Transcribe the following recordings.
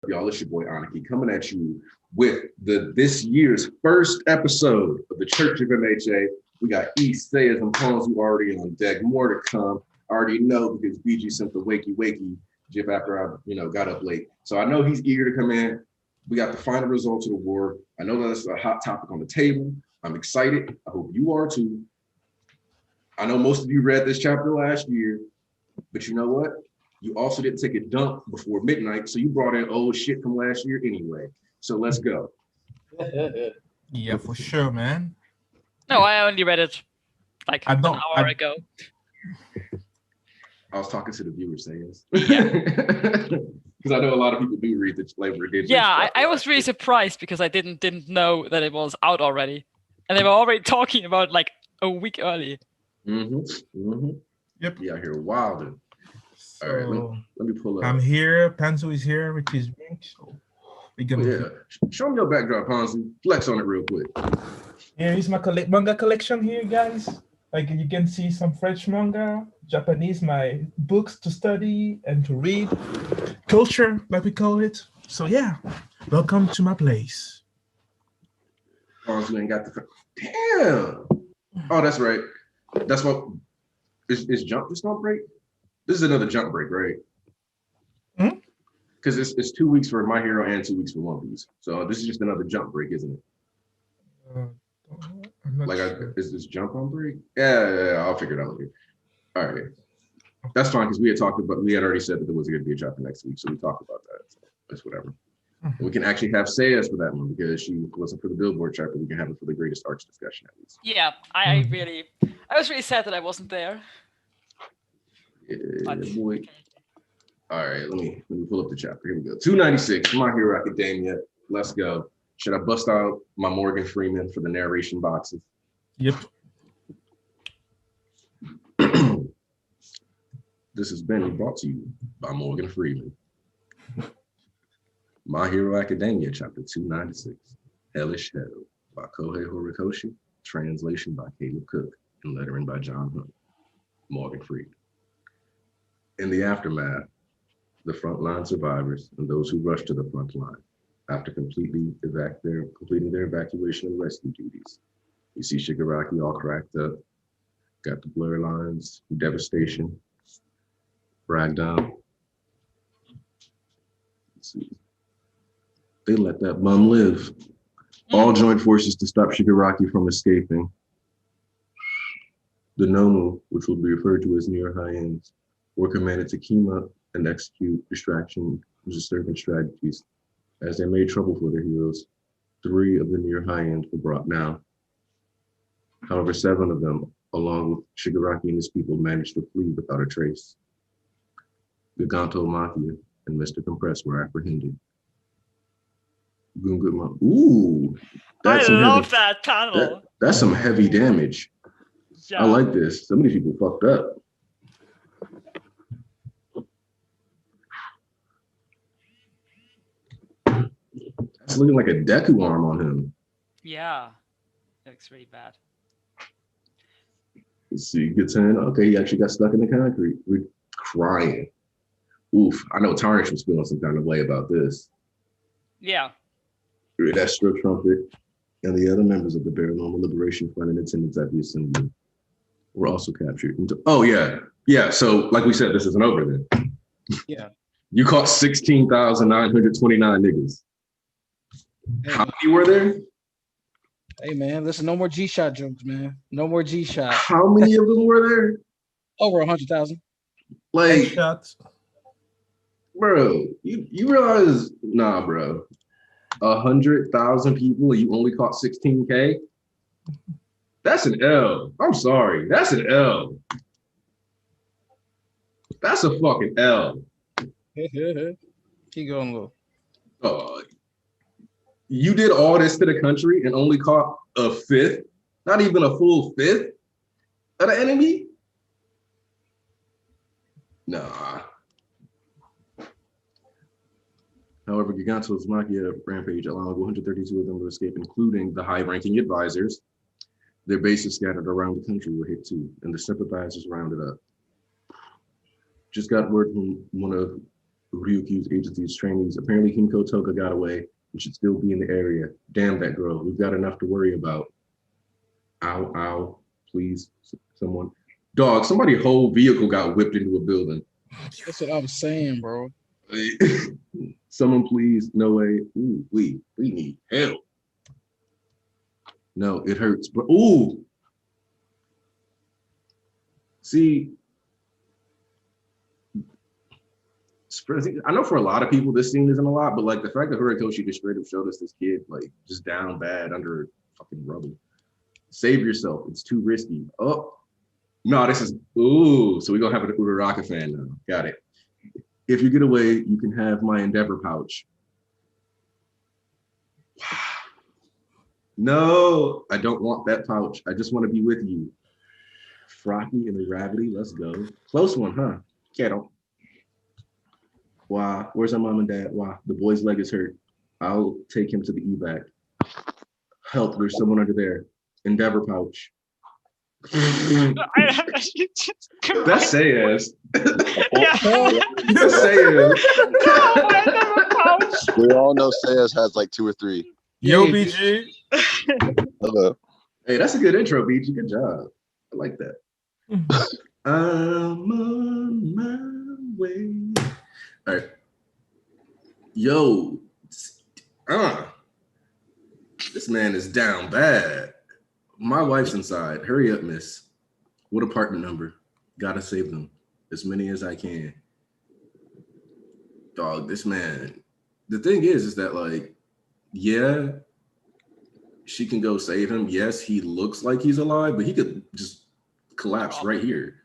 Y'all, it's your boy Aniki coming at you with this year's first episode of the Church of MHA. We got East Sayers and Pawns who already on deck. More to come. I already know because BG sent the wakey GIF after I got up late. So I know he's eager to come in. We got the final results of the war. I know that's a hot topic on the table. I'm excited. I hope you are too. I know most of you read this chapter last year, but you know what? You also didn't take a dump before midnight, so you brought in old shit from last year anyway. So let's go. Yeah, for sure, man. No, I only read it like an hour ago. I was talking to the viewers, Sayers. Yeah. Because I know a lot of people do read the Labor edition. Yeah, I was really surprised because I didn't know that it was out already. And they were already talking about like a week early. Yep. Yeah, I hear wilding. So, all right, let me pull up. I'm here. Panzo is here with his drink. So we're gonna show me your backdrop, Panzo. Flex on it real quick. Here is my manga collection here, guys. Like you can see some French manga, Japanese, my books to study and to read, culture, like we call it. So yeah, welcome to my place. Panzo ain't got the damn. Oh, that's right. That's what is jump just don't break. This is another jump break, right? Because it's 2 weeks for My Hero and 2 weeks for One Piece. So this is just another jump break, isn't it? Is this jump on break? Yeah, I'll figure it out later. All right. That's fine because we had already said that there was going to be a chapter next week. So we talked about that. So that's whatever. We can actually have Sayas for that one because she wasn't for the Billboard chapter. We can have it for the greatest arts discussion at least. Yeah, I was really sad that I wasn't there. Yeah, boy. All right, let me pull up the chapter. Here we go. 296, My Hero Academia. Let's go. Should I bust out my Morgan Freeman for the narration boxes? Yep. This has been brought to you by Morgan Freeman. My Hero Academia, chapter 296, Hellish Hell by Kohei Horikoshi, translation by Caleb Cook, and lettering by John Hunt. Morgan Freeman. In the aftermath, the frontline survivors and those who rushed to the front line after completing their evacuation and rescue duties. You see Shigaraki all cracked up, got the blur lines, devastation, breakdown. Let's see. They let that bum live. All joined forces to stop Shigaraki from escaping. The Nomu, which will be referred to as near high ends, were commanded to keep up and execute distraction disturbing strategies. As they made trouble for their heroes, 3 of the near high ends were brought down. However, 7 of them, along with Shigaraki and his people, managed to flee without a trace. Giganto Mafia and Mr. Compress were apprehended. Ooh, I love that panel. That's some heavy damage. Yeah. I like this. So many people fucked up. It's looking like a Deku arm on him. Yeah, looks really bad. Let's see, gets in. Okay, he actually got stuck in the concrete. We're crying. Oof, I know Tarnish was feeling some kind of way about this. Yeah. That stroke trumpet and the other members of the Paranormal Liberation Front in attendance at the assembly were also captured. Oh, yeah. Yeah, so like we said, this isn't over then. Yeah. You caught 16,929 niggas. Hey, how many were there? Hey, man, listen, no more G-Shot jokes, man. No more G-Shot. How many of them were there? Over 100,000. Like, bro, you realize, nah, bro. 100,000 people and you only caught 16K? That's an L. I'm sorry. That's an L. That's a fucking L. Keep going, Lou. You did all this to the country and only caught a fifth, not even a full fifth of the enemy? Nah. However, Giganto's Mafia rampage allowed 132 of them to escape, including the high-ranking advisors. Their bases scattered around the country were hit too, and the sympathizers rounded up. Just got word from one of Ryukyu's agency's trainees. Apparently, Himiko Toka got away and should still be in the area. Damn that girl. We've got enough to worry about. Ow, ow. Please, someone. Dog, somebody's whole vehicle got whipped into a building. That's what I was saying, bro. Someone please, no way. Ooh, we need help. No, it hurts, but ooh. See, I know for a lot of people this scene isn't a lot, but like the fact that Horikoshi just straight up showed us this kid like just down bad under fucking rubble. Save yourself. It's too risky. Oh, no, this is ooh. So we're gonna have an Uraraka fan now. Got it. If you get away, you can have my Endeavor pouch. No, I don't want that pouch. I just want to be with you. Frocky and the Gravity, let's go. Close one, huh? Kettle. Wow, where's our mom and dad? Wow, the boy's leg is hurt. I'll take him to the evac. Help, there's someone under there. Endeavor pouch. That's Sayas. That's Sayas. We all know Sayas has like 2 or 3. Yo, BG. Hello. Hey, that's a good intro, BG. Good job. I like that. I'm on my way. All right. Yo. This man is down bad. My wife's inside. Hurry up, miss. What apartment number? Gotta save them. As many as I can. Dog, this man. The thing is that like, yeah, she can go save him. Yes, he looks like he's alive, but he could just collapse right here.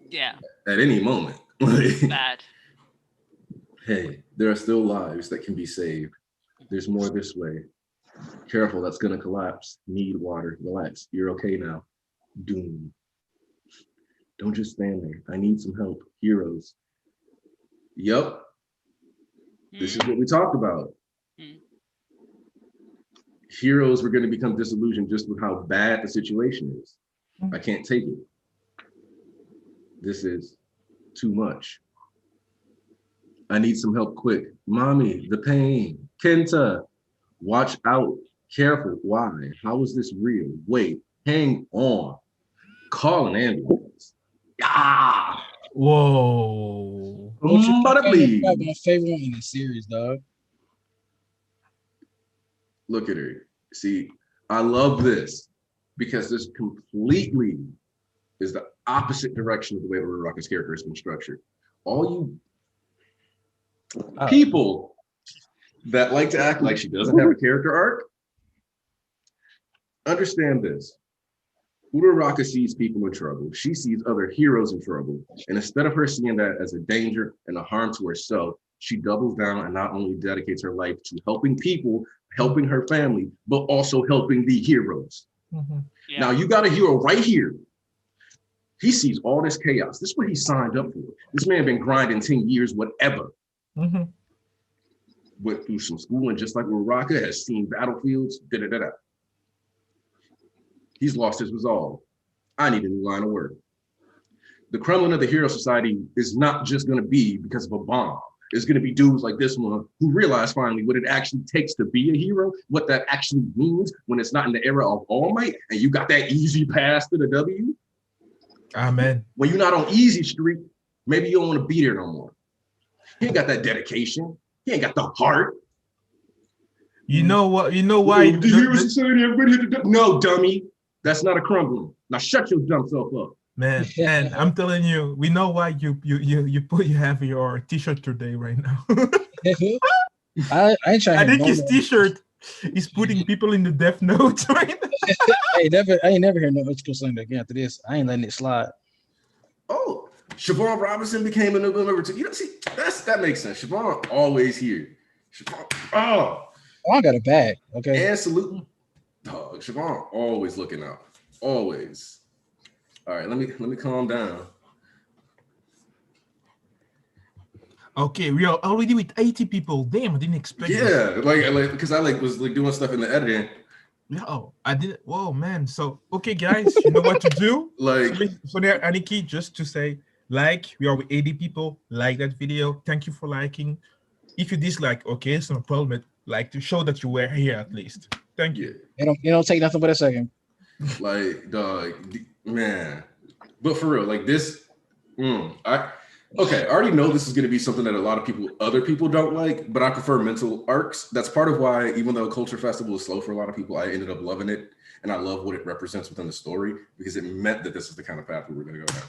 Yeah. At any moment. Bad. Hey, there are still lives that can be saved. There's more this way. Careful, that's gonna collapse. Need water. Relax. You're okay now. Doom. Don't just stand there. I need some help. Heroes. Yup. This is what we talked about. Heroes were going to become disillusioned just with how bad the situation is. I can't take it. This is too much. I need some help quick. Mommy, the pain. Kenta, watch out. Careful. Why? How is this real? Wait, hang on. Call an ambulance. Ah! Whoa. Somebody That's my favorite one in the series, dog. Look at her. See, I love this because this completely is the opposite direction of the way Uraraka's character has been structured. All you people that like to act like she doesn't have a character arc, understand this. Uraraka sees people in trouble. She sees other heroes in trouble. And instead of her seeing that as a danger and a harm to herself, she doubles down and not only dedicates her life to helping people, helping her family, but also helping the heroes. Yeah. Now you got a hero right here. He sees all this chaos. This is what he signed up for. This man been grinding 10 years, whatever. Went through some schooling, just like Uraraka has seen battlefields, da-da-da-da. He's lost his resolve. I need a new line of work. The crumbling of the hero society is not just gonna be because of a bomb. It's gonna be dudes like this one who realize finally what it actually takes to be a hero, what that actually means when it's not in the era of All Might and you got that easy pass to the W. Amen. When you're not on easy street, maybe you don't wanna be there no more. He ain't got that dedication. He ain't got the heart. You know what? You know why? The hero society, everybody hit the no, dummy. That's not a crumbling. Now shut your dumb self up. Man, and I'm telling you, we know why you have your t-shirt today right now. I ain't trying. I think his t-shirt is putting people in the death note right now. I ain't never heard no Ichiko song again after this. I ain't letting it slide. Oh, Siobhan Robinson became a new member too. You know, see, that makes sense. Siobhan always here. Siobhan, I got a bag. Okay. And saluting. Dog, Siobhan always looking out. Always. All right, let me calm down. Okay, we are already with 80 people. Damn, I didn't expect that. like because I was doing stuff in the editing. No, I didn't. Whoa, man. So okay, guys, you know what to do. Like so there, Aniki, just to say, Like, we are with 80 people. Like that video. Thank you for liking. If you dislike, okay, it's no problem. Like to show that you were here at least. Thank you. Yeah. It don't take nothing but a second. Like, dog, man. But for real, like this, I already know this is going to be something that a lot of other people don't like, but I prefer mental arcs. That's part of why, even though Culture Festival is slow for a lot of people, I ended up loving it. And I love what it represents within the story because it meant that this is the kind of path we were going to go down.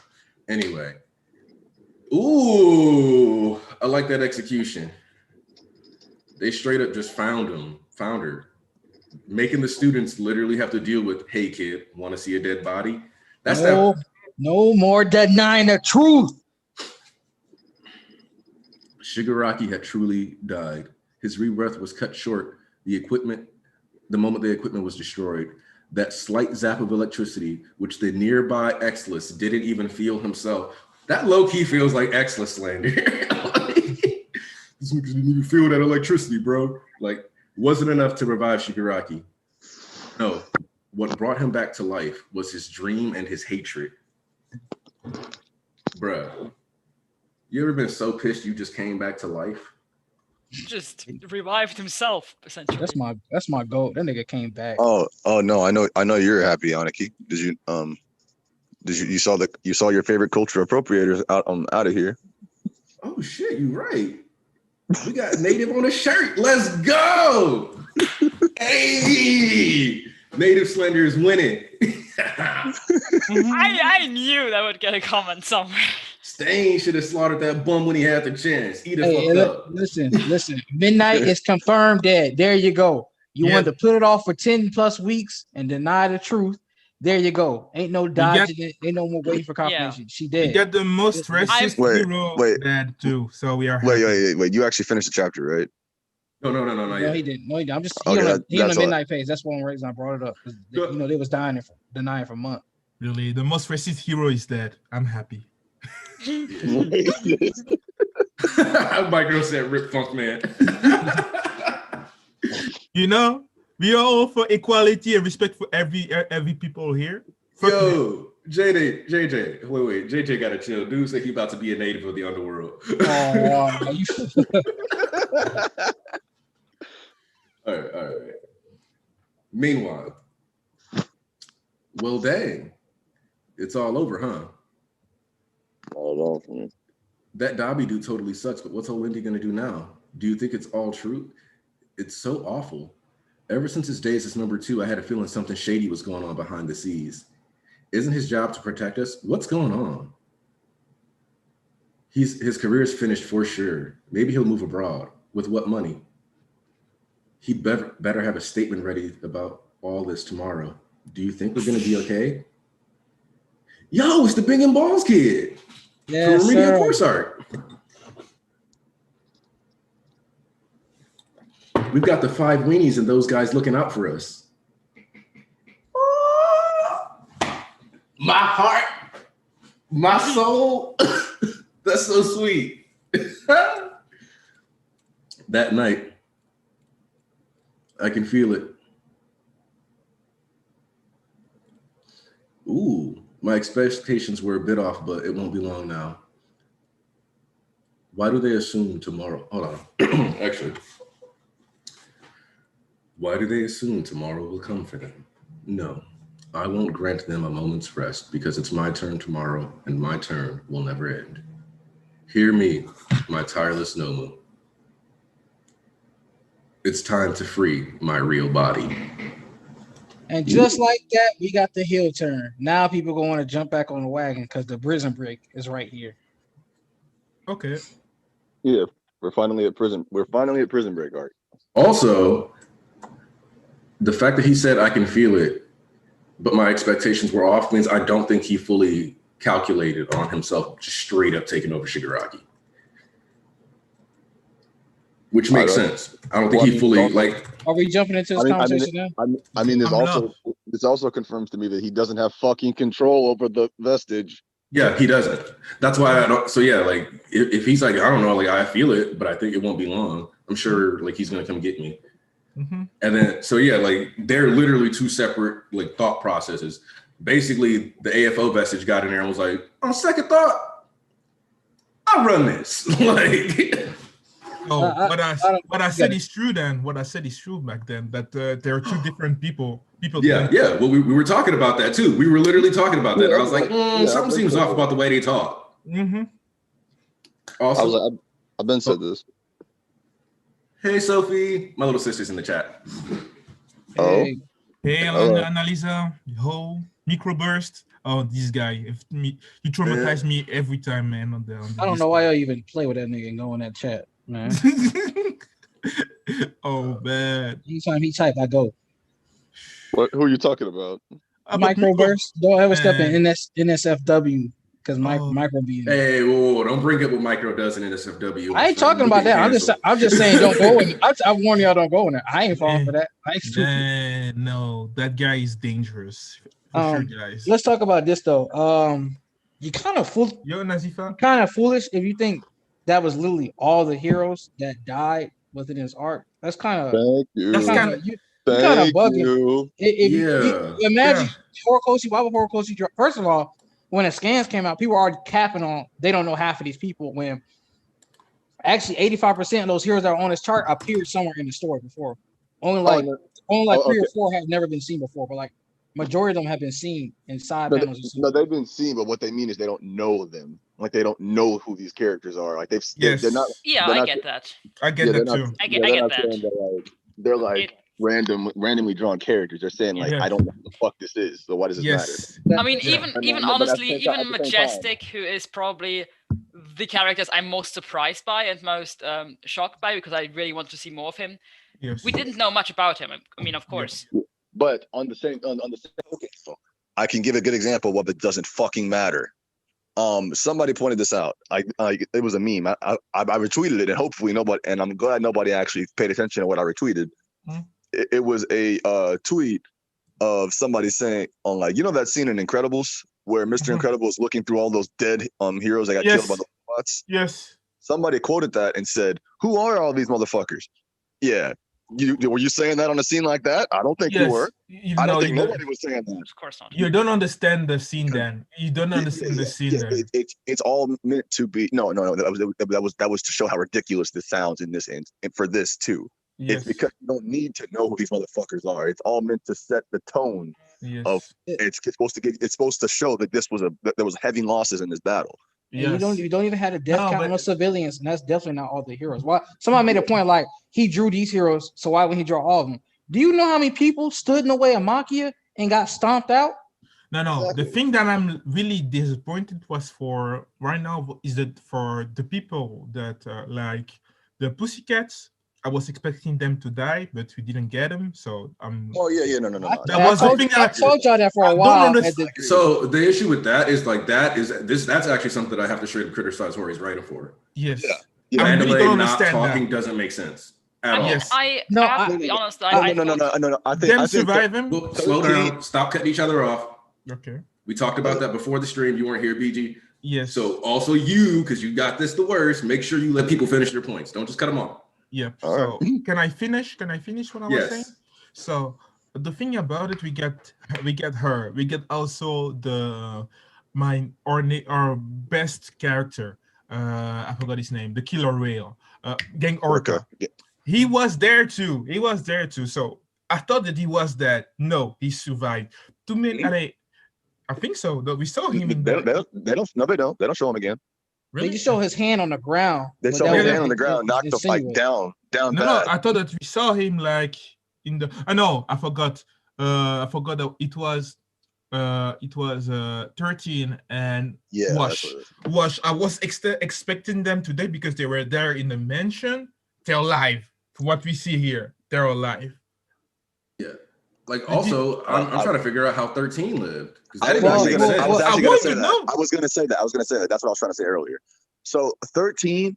Anyway. Ooh, I like that execution. They straight up just found her. Making the students literally have to deal with, hey kid, want to see a dead body? That's no more denying the truth. Shigaraki had truly died. His rebirth was cut short. The moment the equipment was destroyed, that slight zap of electricity, which the nearby Exless didn't even feel himself. That low-key feels like Exless slander. This nigga didn't even feel that electricity, bro. Like, wasn't enough to revive Shigaraki. No, what brought him back to life was his dream and his hatred. Bruh, you ever been so pissed you just came back to life? Just revived himself, essentially. That's my goal. That nigga came back. Oh no, I know you're happy, Aniki. You saw your favorite culture appropriators out of here? Oh shit, you right. We got Native on a shirt. Let's go. Hey, Native Slender is winning. I knew that would get a comment somewhere. Stain should have slaughtered that bum when he had the chance. He done fucked up. Listen. Midnight is confirmed dead. There you go. You wanted to put it off for 10 plus weeks and deny the truth. There you go. Ain't no dodging it. Ain't no more waiting for confirmation. Yeah. She dead. We got the most racist hero dead too. So we are happy. Wait. You actually finished the chapter, right? No, he didn't. No, he didn't. I'm just Okay, on the midnight phase. That's one reason I brought it up. They was denying for months. Really, the most racist hero is dead. I'm happy. My girl said Rip Funk Man. You know, we are all for equality and respect for every people here. Yo, JJ, wait, JJ gotta chill. Dude said he about to be a native of the underworld. All right. Meanwhile, well, dang, it's all over, huh? Not at all for me. That Dobby dude totally sucks, but what's old Lindy gonna do now? Do you think it's all true? It's so awful. Ever since his days as number 2, I had a feeling something shady was going on behind the scenes. Isn't his job to protect us? What's going on? His career is finished for sure. Maybe he'll move abroad. With what money? He better have a statement ready about all this tomorrow. Do you think we're gonna be okay? Yo, it's the Bing and Balls kid. Yes, from Remedial sir. Course Art. We've got the 5 weenies and those guys looking out for us. My heart, my soul. That's so sweet. That night, I can feel it. Ooh, my expectations were a bit off, but it won't be long now. Why do they assume tomorrow? Hold on. Actually, why do they assume tomorrow will come for them? No, I won't grant them a moment's rest because it's my turn tomorrow and my turn will never end. Hear me, my tireless Nomu. It's time to free my real body. And just like that, we got the heel turn. Now people going to want to jump back on the wagon because the prison break is right here. Okay. Yeah, we're finally at prison break, Art. Also, the fact that he said I can feel it, but my expectations were off means I don't think he fully calculated on himself just straight up taking over Shigaraki. Which makes sense. I don't think he fully like. Are we jumping into this conversation now? I mean, this also confirms to me that he doesn't have fucking control over the vestige. Yeah, he doesn't. That's why I don't. So yeah, like if he's like, I don't know, like I feel it, but I think it won't be long. I'm sure like he's gonna come get me. Mm-hmm. And then so yeah, like they're literally 2 separate like thought processes. Basically, the AFO vestige got in there and was like, on second thought, I run this. Like, Oh, what I said it. is true then. What I said is true back then. That there are two different people. yeah. Well, we were talking about that too. We were literally talking about that. I was like, something seems off about the way they talk. Mm-hmm. Also, I've been said this. Hey, Sophie, my little sister's in the chat. Hey, Annalisa, ho, microburst. Oh, this guy, you traumatize me every time, man. On the I don't know why I even play with that nigga and go in that chat, man. Oh man. Anytime he type, I go. Who are you talking about? Microburst. Don't ever step in NSFW because micro being. Hey, whoa, don't bring up what micro does in NSFW. I ain't talking about that. I'm just saying don't go in. I warn y'all, don't go in there. I ain't falling for that. I ain't stupid. No, that guy is dangerous. For sure, guys. Let's talk about this though. You kind of Nazifa? Kind of foolish if you think that was literally all the heroes that died within his arc. That's kind of. Thank you. That's kind of bugging. If you imagine Horikoshi, why would Horikoshi? First of all, when the scans came out, people were already capping on they don't know half of these people. When actually 85% of those heroes that are on this chart appeared somewhere in the story before. Only 3 or 4 have never been seen before, but like majority of them have been seen in side panels. No, they've been seen, but what they mean is they don't know them. Like they don't know who these characters are. Like they're not. Yeah, I get that. I get that too. I get that. They're like randomly drawn characters. They're saying like, I don't know what the fuck this is. So why does it matter? I mean, even honestly, even Majestic, who is probably the characters I'm most surprised by and most shocked by because I really want to see more of him. Yes. We didn't know much about him. I mean, of course. But on the same okay, so I can give a good example of what it doesn't fucking matter. Somebody pointed this out. It was a meme. I retweeted it, and hopefully nobody. And I'm glad nobody actually paid attention to what I retweeted. It was a tweet of somebody saying on that scene in Incredibles where Mr. Incredible is looking through all those dead heroes that got killed by the robots. Yes. Somebody quoted that and said, "Who are all these motherfuckers?" Yeah. Were you saying that on a scene like that? I don't think you were. I don't think nobody was saying that. Of course not. You don't understand the scene then. You don't understand the scene then. It's all meant to be. No. That was to show how ridiculous this sounds in this and for this too. Yes. It's because you don't need to know who these motherfuckers are. It's all meant to set the tone of it's supposed to show that there was heavy losses in this battle. Yes. You don't even have a death count on civilians, and that's definitely not all the heroes. Why somebody made a point like he drew these heroes, so why would he draw all of them? Do you know how many people stood in the way of Makia and got stomped out? No. Exactly. The thing that I'm really disappointed was for right now is that for the people that like the Pussycats. I was expecting them to die, but we didn't get them. So Oh yeah, no. That was the thing that I told y'all that for a while. So the issue with that is that's actually something that I have to straight criticize Hori's writing for. Yes. Yeah. I really don't not understand talking that. doesn't make sense at all. Yes. I have to be honest. No. I think them survive him. Well, slow down. Stop cutting each other off. Okay. We talked about that before the stream. You weren't here, BG. Yes. So also because you got this the worst, make sure you let people finish their points. Don't just cut them off. Yeah. So can I finish? Can I finish what I was saying? So the thing about it, we get her. We get also our best character. I forgot his name. The Killer Whale. Gang Orca. He was there too. So I thought that he was dead. No, he survived. 2 minutes. I think so. We saw him. They don't show him again. Really? They just show his hand on the ground. They saw his hand on the ground, knocked the fight down. No, I thought that we saw him like in the. I forgot. I forgot that it was 13 and Wash. I was expecting them today because they were there in the mansion. They're alive. What we see here, they're alive. Yeah. Like also, I'm trying to figure out how 13 lived. I was going to say that. That's what I was trying to say earlier. So 13,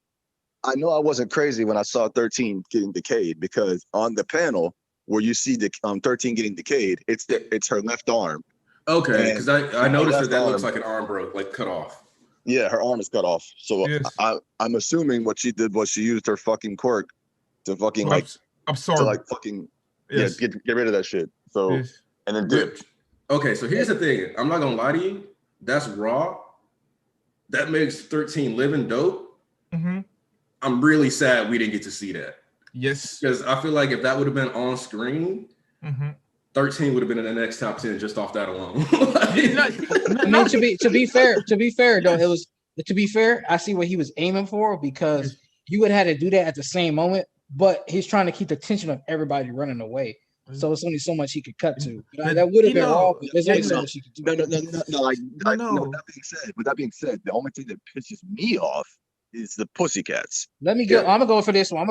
I know I wasn't crazy when I saw 13 getting decayed because on the panel where you see the 13 getting decayed, it's her left arm. Okay, because I noticed that looks like an arm broke, like cut off. Yeah, her arm is cut off. So I'm assuming what she did was she used her fucking quirk to fucking absorb, to like fucking get rid of that shit. So and then dipped. Okay, so here's the thing. I'm not gonna lie to you. That's raw. That makes 13 living dope. I'm really sad we didn't get to see that. Yes. Because I feel like if that would have been on screen, 13 would have been in the next top 10 just off that alone. I mean, to be fair though, it was to be fair. I see what he was aiming for because you would have had to do that at the same moment, but he's trying to keep the tension of everybody running away. So it's only so much he could cut to. That would have been wrong, but there's only so much he could do. With that being said, the only thing that pisses me off is the Pussycats. Let me go. I'm gonna go for this one.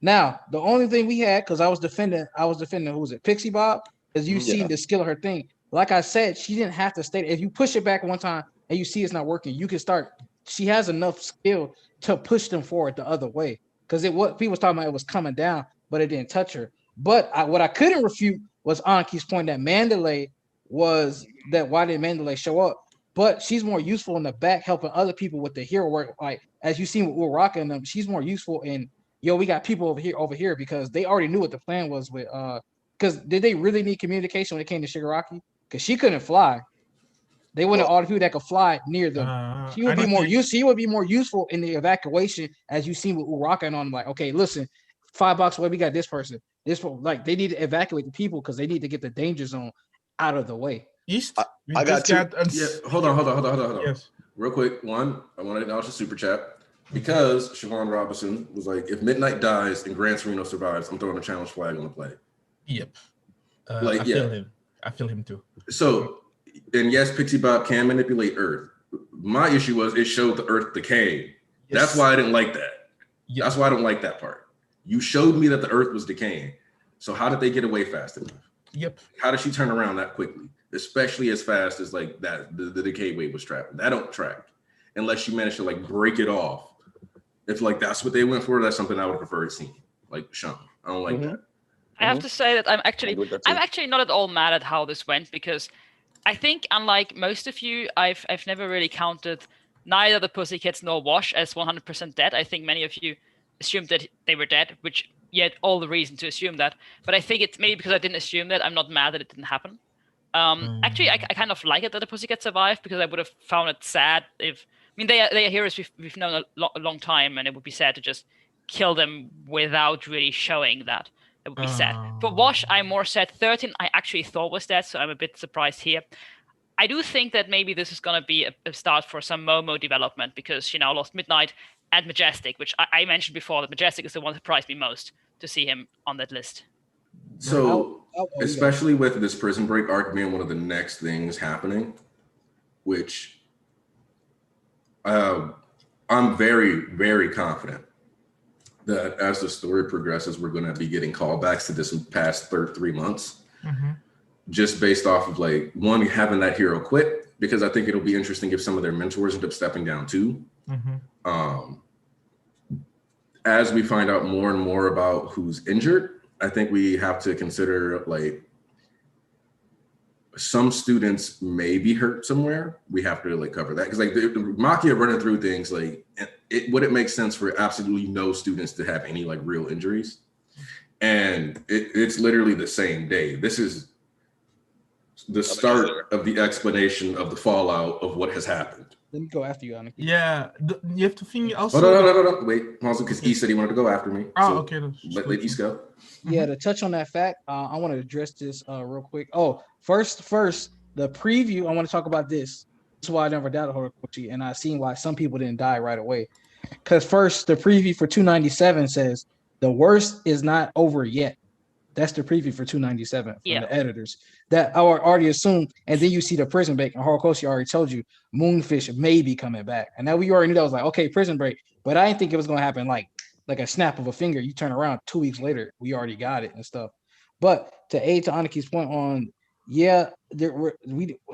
Now, the only thing we had, because I was defending who was it, Pixie Bob, because you seen the skill of her thing. Like I said, she didn't have to stay. If you push it back one time and you see it's not working, you can start. She has enough skill to push them forward the other way. Because what people was talking about, it was coming down, but it didn't touch her. But what I couldn't refute was Anki's point that Mandalay was that why did Mandalay show up? But she's more useful in the back, helping other people with the hero work. Like as you seen with Uraraka and them, she's more useful in we got people over here because they already knew what the plan was with because did they really need communication when it came to Shigaraki? Because she couldn't fly. They wanted all the people that could fly near them. She would be more useful in the evacuation, as you seen with Uraraka and on. Like, okay, listen, 5 blocks away, we got this person. Like they need to evacuate the people because they need to get the danger zone out of the way. East. I got two. Hold on. Yes. Real quick, I want to acknowledge the super chat because Siobhan Robinson was like, if Midnight dies and Gran Torino survives, I'm throwing a challenge flag on the play. Yep. I feel him. I feel him too. So, and yes, Pixie Bob can manipulate Earth. My issue was it showed the Earth decaying. Yes. That's why I didn't like that. Yep. That's why I don't like that part. You showed me that the Earth was decaying. So how did they get away fast enough? Yep. How did she turn around that quickly? Especially as fast as like that the decay wave was traveling. That don't track unless she managed to like break it off. If like that's what they went for, that's something I would prefer to see. Like Sean, I don't like that. I have to say that I'm actually not at all mad at how this went because I think unlike most of you, I've never really counted neither the Pussycats nor Wash as 100% dead. I think many of you assumed that they were dead, which you had all the reason to assume that. But I think it's maybe because I didn't assume that, I'm not mad that it didn't happen. Actually, I kind of like it that the Pussycats survived because I would have found it sad if... I mean, they are heroes we've known a long time, and it would be sad to just kill them without really showing that. It would be sad. For Wash, I'm more sad. 13, I actually thought was dead, so I'm a bit surprised here. I do think that maybe this is going to be a start for some Momo development because she now lost Midnight and Majestic, which I mentioned before that Majestic is the one that surprised me most to see him on that list. So, especially with this Prison Break arc being one of the next things happening, which I'm very, very confident that as the story progresses, we're going to be getting callbacks to this past 3 months, just based off of like, one, having that hero quit, because I think it'll be interesting if some of their mentors end up stepping down too. As we find out more and more about who's injured, I think we have to consider like some students may be hurt somewhere. We have to like cover that because like the Makia running through things like it wouldn't make sense for absolutely no students to have any like real injuries, and it's literally the same day. This is the start of the explanation of the fallout of what has happened. Let me go after you, Aniki. Yeah, you have to think also. No. Wait, also because E said he wanted to go after me. Oh, so okay. Let East go. Yeah, to touch on that fact, I want to address this real quick. Oh, first, the preview. I want to talk about this. That's why I never doubted Horikoshi, and I seen why some people didn't die right away. Because first, the preview for 297 says the worst is not over yet. That's the preview for 297 from the editors. That I already assumed, and then you see the Prison Break, and Horikoshi already told you Moonfish may be coming back, and now we already knew that was like okay, Prison Break, but I didn't think it was gonna happen like a snap of a finger. You turn around 2 weeks later, we already got it and stuff. But to aid to Aniki's point on,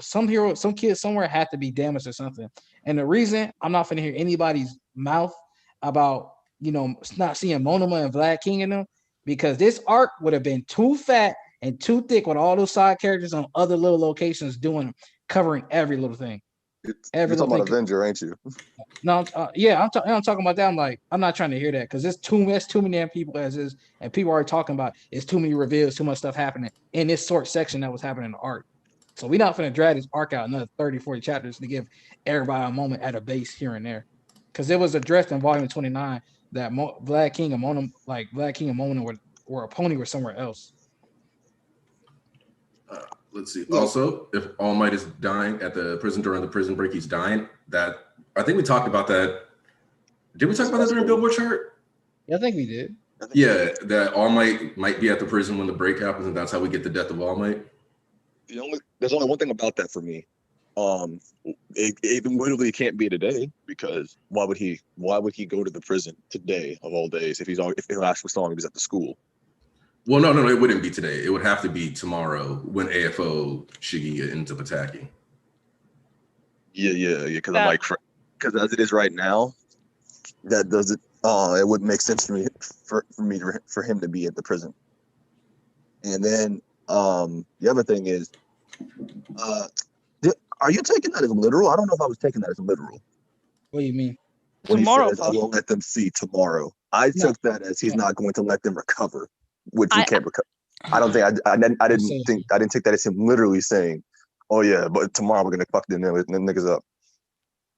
some kids somewhere had to be damaged or something, and the reason I'm not gonna hear anybody's mouth about not seeing Monoma and Vlad King in them. Because this arc would have been too fat and too thick with all those side characters on other little locations covering every little thing. You're talking about Avenger, ain't you? No, I'm talking about that. I'm like, I'm not trying to hear that because there's too many damn people as is, and people are talking about it's too many reveals, too much stuff happening in this short section that was happening in the arc. So we're not going to drag this arc out another 30, 40 chapters to give everybody a moment at a base here and there. because it was addressed in volume 29 that Vlad King and Mona were a pony were somewhere else. Let's see. Yeah. Also, if All Might is dying at the prison during the prison break, he's dying. That I think we talked about that. Did we talk about that during Billboard chart? Yeah, I think we did. Yeah, that All Might be at the prison when the break happens, and that's how we get the death of All Might. There's only one thing about that for me. It literally can't be today, because why would he go to the prison today of all days if he last we saw him he was at the school? Well, no, it wouldn't be today. It would have to be tomorrow when AFO Shiggy ends up attacking. Yeah. Because I'm like, because as it is right now, that doesn't. It wouldn't make sense for him to be at the prison. And then the other thing is, are you taking that as literal? I don't know if I was taking that as literal. What do you mean? When tomorrow, he says, I won't let them see tomorrow. I took that as he's not going to let them recover, which he can't recover. I don't think I didn't take that as him literally saying, "Oh yeah, but tomorrow we're gonna fuck them niggas up."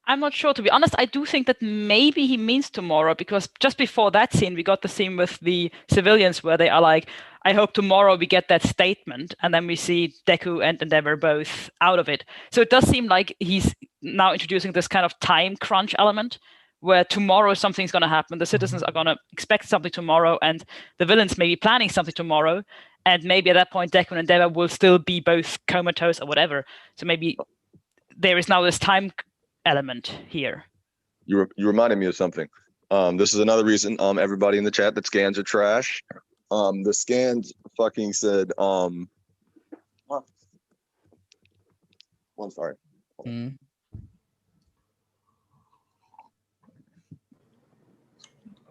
I'm not sure, to be honest. I do think that maybe he means tomorrow, because just before that scene, we got the scene with the civilians where they are like, I hope tomorrow we get that statement. And then we see Deku and Endeavor both out of it. So it does seem like he's now introducing this kind of time crunch element where tomorrow something's going to happen. The citizens are going to expect something tomorrow, and the villains may be planning something tomorrow. And maybe at that point, Deku and Endeavor will still be both comatose or whatever. So maybe there is now this time element here. You reminded me of something. This is another reason everybody in the chat that scans are trash. The scans fucking said I'm sorry.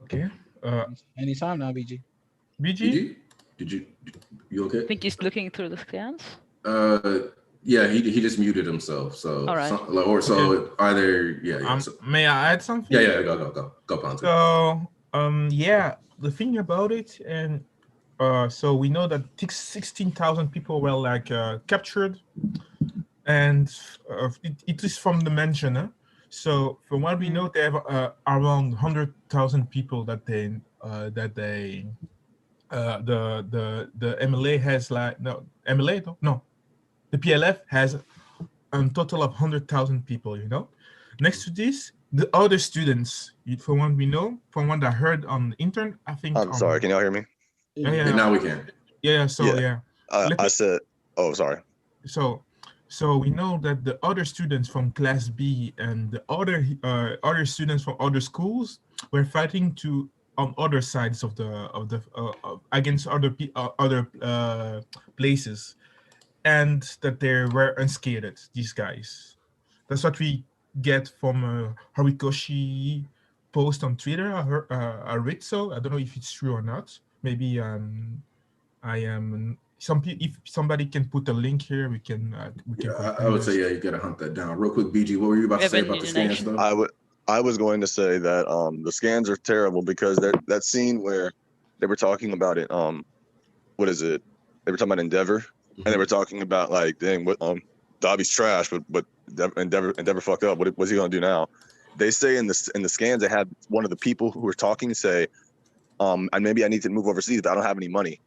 Okay. Anytime now, BG. BG? You okay? I think he's looking through the scans. Yeah, he just muted himself. So, all right. Either yeah. May I add something? Yeah. Go, Ponce. So, the thing about it, and so we know that 16,000 people were like captured, and it is from the mansion. Huh? So, from what we know, they have around 100,000 people that the MLA has the PLF has a total of 100,000 people, Next to this, the other students, from what we know, from what I heard on the internet, I think... I'm sorry, can y'all hear me? Yeah. Now we can. Yeah. I said, oh, sorry. So we know that the other students from Class B and the other students from other schools were fighting on other sides of the against other places. And that they were unscared, these guys. That's what we get from Horikoshi post on Twitter. I read so. I don't know if it's true or not. Maybe if somebody can put a link here, we can. I would say you gotta hunt that down real quick. BG, what were you about to say about the scans though? I was going to say that the scans are terrible because that scene where they were talking about it. What is it? They were talking about Endeavor. And they were talking about like, dang, what Dobby's trash, but Endeavor fucked up. What's he gonna do now? They say in the scans they had one of the people who were talking say, and maybe I need to move overseas, but I don't have any money.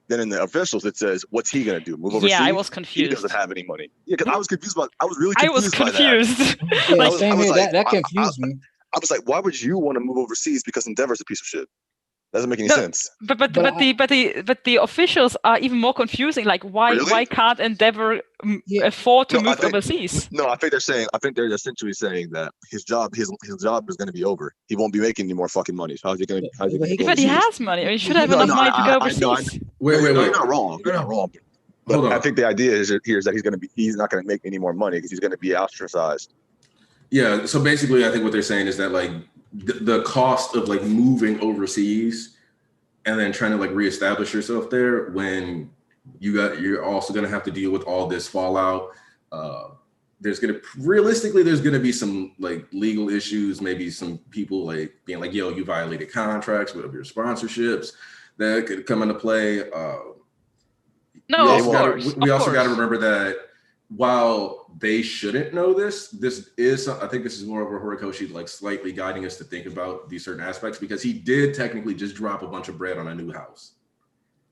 Then in the officials it says, what's he gonna do? Move overseas? Yeah, I was confused. He doesn't have any money. Yeah, because I was confused about. I was really confused. Yeah, same here. That confused me. I was like, why would you want to move overseas? Because Endeavor's a piece of shit. Doesn't make any sense. But the officials are even more confusing. Like why can't Endeavor afford to move overseas? No, I think they're essentially saying that his job is going to be over. He won't be making any more fucking money. So how's he going to? But he has money. I mean, he should have enough money to go overseas. Wait. You're not wrong. You're not wrong. But I think the idea is that he's not going to make any more money because he's going to be ostracized. Yeah. So basically, I think what they're saying is that like the cost of like moving overseas and then trying to like reestablish yourself there when you're also going to have to deal with all this fallout. There's going to be some like legal issues, maybe some people like being like, yo, you violated contracts with your sponsorships that could come into play. No, of course. We also got to remember that while they shouldn't know this is, I think this is more of a Horikoshi like slightly guiding us to think about these certain aspects, because he did technically just drop a bunch of bread on a new house.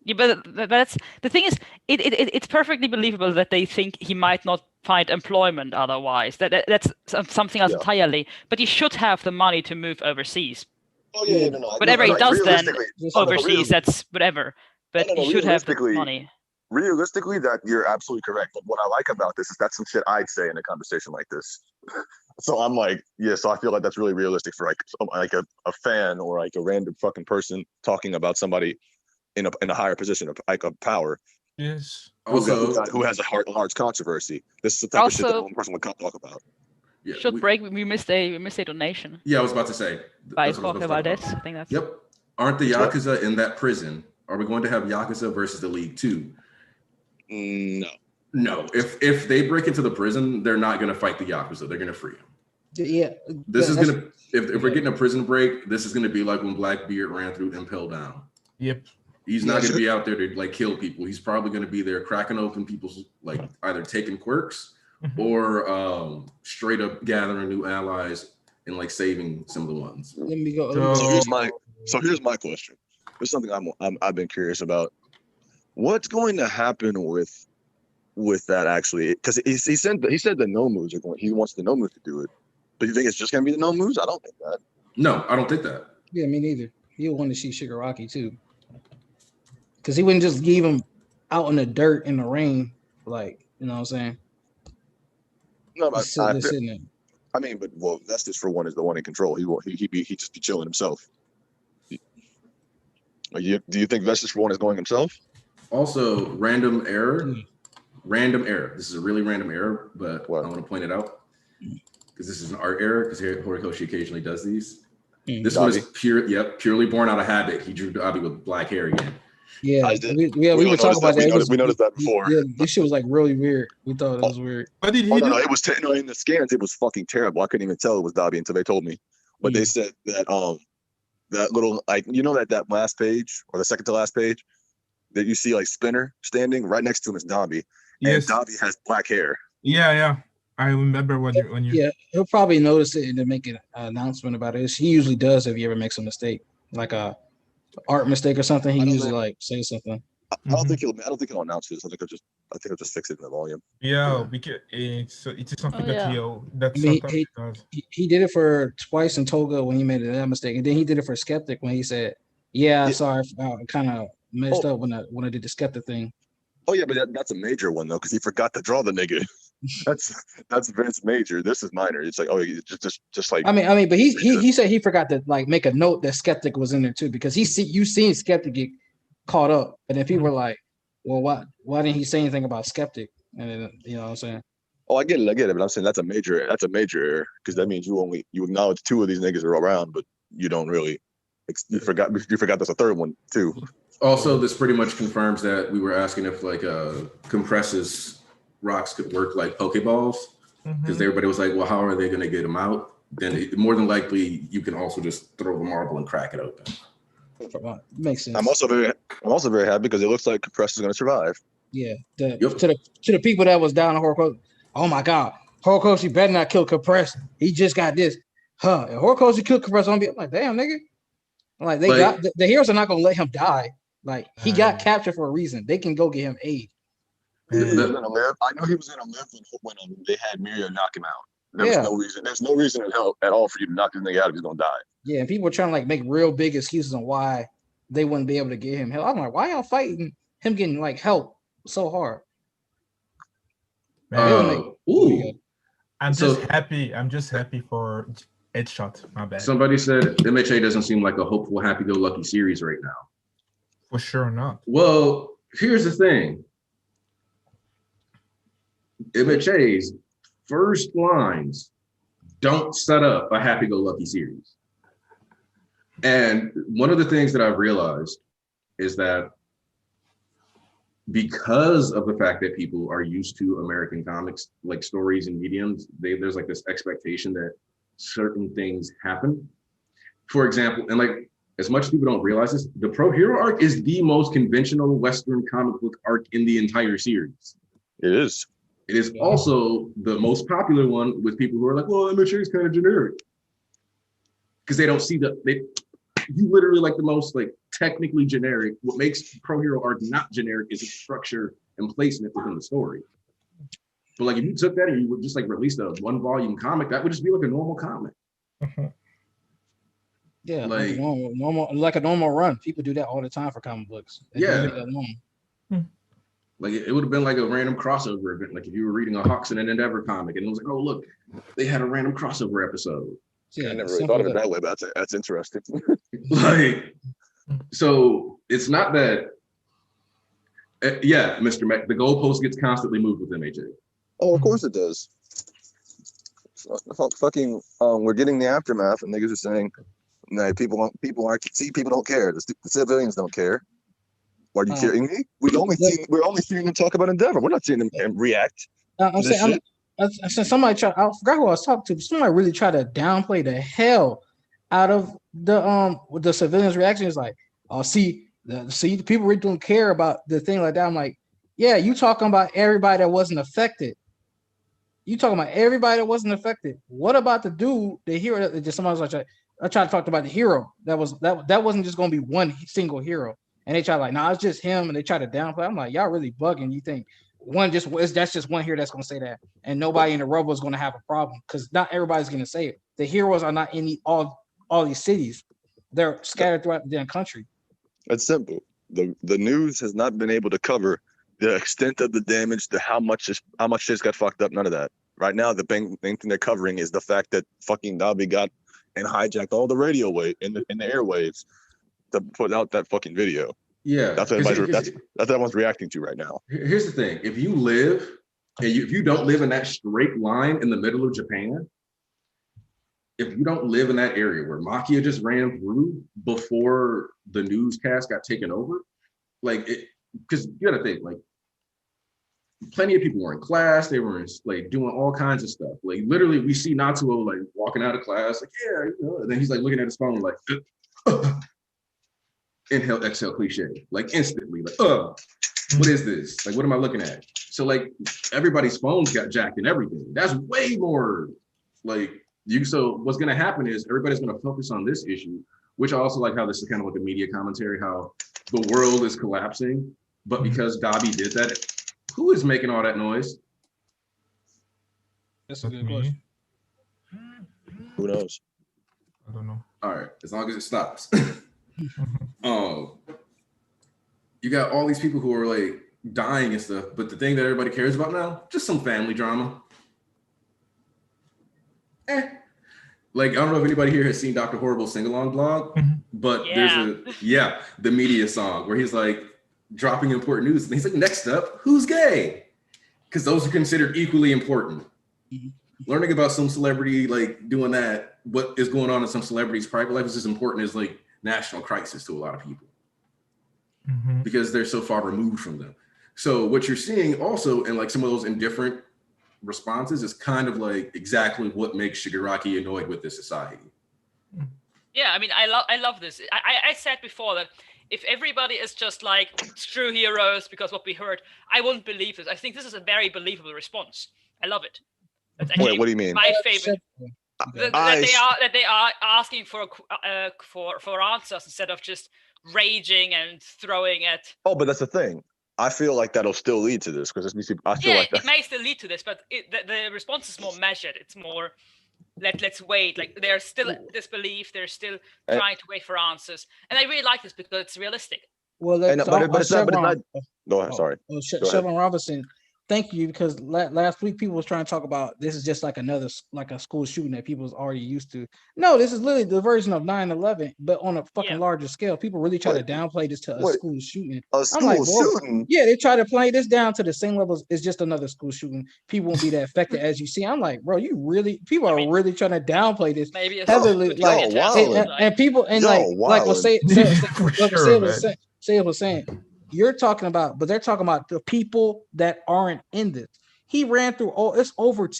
Yeah, but that's the thing is, it's perfectly believable that they think he might not find employment otherwise. That's something else entirely. But he should have the money to move overseas. Oh yeah, no. Whatever he does then overseas, that's whatever. But he should have the money. Realistically, that you're absolutely correct. But what I like about this is that's some shit I'd say in a conversation like this. So I'm like, yeah. So I feel like that's really realistic for like a fan or like a random fucking person talking about somebody in a higher position of like a power. Yes. Also, who has a large controversy. This is the type of shit that one person would talk about. Yeah, we missed a donation. Yeah, I was about to say. By Jorge Valdez. I think that's. Yep. Aren't the Yakuza in that prison? Are we going to have Yakuza versus the League 2? No. If they break into the prison, they're not going to fight the Yakuza. They're going to free them. Yeah. This is going to, if we're getting a prison break, this is going to be like when Blackbeard ran through Impel Down. Yep. He's not going to be out there to like kill people. He's probably going to be there cracking open people's, like either taking quirks or straight up gathering new allies and like saving some of the ones. Let me go. So here's my question. There's something I've been curious about. What's going to happen with that actually? Because he said the no moves are going. He wants the no moves to do it. But you think it's just going to be the no moves? I don't think that. No, I don't think that. Yeah, me neither. He'll want to see Shigaraki too. Because he wouldn't just leave him out in the dirt in the rain, like, you know what I'm saying? No, but I mean, but that's just for one is the one in control. He just be chilling himself. Do you think Vestige for one is going himself? Also, random error. Random error. This is a really random error, but I want to point it out because this is an art error. Because Horikoshi occasionally does these. This one is purely born out of habit. He drew Dabi with black hair again. Yeah, we were talking about that. We noticed that before. Yeah, this shit was like really weird. We thought it was weird. What did he do? No, it was in the scans. It was fucking terrible. I couldn't even tell it was Dabi until they told me. But they said that that little like that last page or the second to last page that you see like Spinner standing right next to him is Dabi. Yes. And Dabi has black hair. Yeah. I remember when you. Yeah, he'll probably notice it and then make an announcement about it. He usually does if he ever makes a mistake, like a art mistake or something. He usually like say something. I don't think he'll announce this. I think he'll just fix it in the volume. Yeah, because it's something that he did it for twice in Toga when he made that mistake, and then he did it for Skeptic when he said, sorry, I kind of messed up when I did the Skeptic thing. Oh yeah, but that's a major one though, because he forgot to draw the nigga. That's Vince major. This is minor. It's like just like. I mean, but he said he forgot to like make a note that Skeptic was in there too, because you seen Skeptic get caught up, and then people were like, well, why didn't he say anything about Skeptic? And then, you know what I'm saying? Oh, I get it, but I'm saying that's a major error, because that means you acknowledge two of these niggas are around, but you don't really you forgot there's a third one too. Also, this pretty much confirms that we were asking if like Compresses rocks could work like Pokeballs, because everybody was like, well, how are they going to get them out? Then more than likely you can also just throw the marble and crack it open. Makes sense. I'm also very happy because it looks like Compress is going to survive. Yeah. To the people that was down on Horikoshi, oh my God, Horikoshi better not kill Compress. He just got this. If Horikoshi killed Compress, I'm like, damn, nigga. Like the heroes are not gonna let him die. Like he got captured for a reason. They can go get him aid. He was gonna live. I know he was gonna live when they had Miria knock him out. There's no reason. There's no reason at all for you to knock this nigga out if he's gonna die. Yeah, and people were trying to like make real big excuses on why they wouldn't be able to get him help. I'm like, why y'all fighting him getting like help so hard? I'm just happy for Headshot. My bad. Somebody said MHA doesn't seem like a hopeful, happy-go-lucky series right now. For sure not. Well, here's the thing. MHA's first lines don't set up a happy-go-lucky series. And one of the things that I've realized is that because of the fact that people are used to American comics, like stories and mediums, there's like this expectation that certain things happen. For example, and like as much as people don't realize this, the Pro Hero arc is the most conventional Western comic book arc in the entire series. It is. It is also the most popular one with people who are like, well, MHA is kind of generic. Because they don't see you literally like the most like technically generic. What makes Pro Hero arc not generic is its structure and placement within the story. But like if you took that and you would just like release a 1-volume comic, that would just be like a normal comic. Yeah, like a normal run. People do that all the time for comic books. Like it would have been like a random crossover event. Like if you were reading a Hawks and an Endeavor comic and it was like, oh look, they had a random crossover episode. Yeah, I never really thought of it that way, but that's interesting. Like, so it's not that. Yeah, Mr. Mac, the goalpost gets constantly moved with MHA. Oh, of course it does. Fucking, we're getting the aftermath, and niggas are saying, "No, people don't care. The civilians don't care." Are you kidding me? We're only seeing them talk about Endeavor. We're not seeing them react. I'm saying, I somebody tried. I forgot who I was talking to. Somebody really tried to downplay the hell out of the civilians' reaction. Is like, oh, see, people really don't care about the thing like that. I'm like, yeah, you talking about everybody that wasn't affected. You talking about everybody that wasn't affected. What about the dude, the hero? Just somebody was like, I tried to talk about the hero. That wasn't just going to be one single hero. And they try like, nah, it's just him. And they try to downplay. I'm like, y'all really bugging. You think that's just one here that's going to say that, and nobody in the rubble is going to have a problem because not everybody's going to say it. The heroes are not in all these cities; they're scattered throughout the damn country. It's simple. The news has not been able to cover the extent of the damage, how much shit got fucked up. None of that. Right now, the main thing they're covering is the fact that fucking Dobby got and hijacked all the radio wave in the airwaves to put out that fucking video. Yeah, that's what everyone's reacting to right now. Here's the thing: if you live, and if you don't live in that straight line in the middle of Japan, if you don't live in that area where Makia just ran through before the newscast got taken over, like it, because you gotta think, like, plenty of people were in class, they were like doing all kinds of stuff. Like literally, we see Natsuo like walking out of class, like and then he's like looking at his phone, like. Inhale, exhale, cliche, like instantly, like, what is this? Like, what am I looking at? So like everybody's phones got jacked and everything. That's way more like so what's gonna happen is everybody's gonna focus on this issue, which I also like how this is kind of like a media commentary, how the world is collapsing, but because Dobby did that, who is making all that noise? That's a good question. Who knows? I don't know. All right, as long as it stops. You got all these people who are like dying and stuff, but the thing that everybody cares about now, just some family drama. Like I don't know if anybody here has seen Dr. Horrible's sing-along blog, but there's the media song where he's like dropping important news, and he's like, next up, who's gay? Because those are considered equally important. Learning about some celebrity like doing that, what is going on in some celebrities' private life is as important as like national crisis to a lot of people because they're so far removed from them. So what you're seeing also in like some of those indifferent responses is kind of like exactly what makes Shigaraki annoyed with this society. Yeah, I mean, I love this. I said before that if everybody is just like screw heroes because what we heard, I wouldn't believe this. I think this is a very believable response. I love it. Wait, what do you mean? My favorite. That they are asking for answers instead of just raging and throwing at. Oh, but that's the thing. I feel like that'll still lead to this because I feel like it may still lead to this, but the response is more measured. It's more let's wait. Like they're still disbelief. They're still trying to wait for answers, and I really like this because it's realistic. Well, but it's not. Go ahead. Sorry. Chevron Robinson. Thank you, because last week people was trying to talk about this is just like a school shooting that people was already used to. No, this is literally the version of 9/11, but on a fucking larger scale. People really try to downplay this to a school shooting. Shooting? Yeah, they try to play this down to the same levels. It's just another school shooting. People won't be that affected as you see. I'm like, bro, people are really trying to downplay this heavily, and people and like what say was saying. You're talking about, but they're talking about the people that aren't in this. He ran through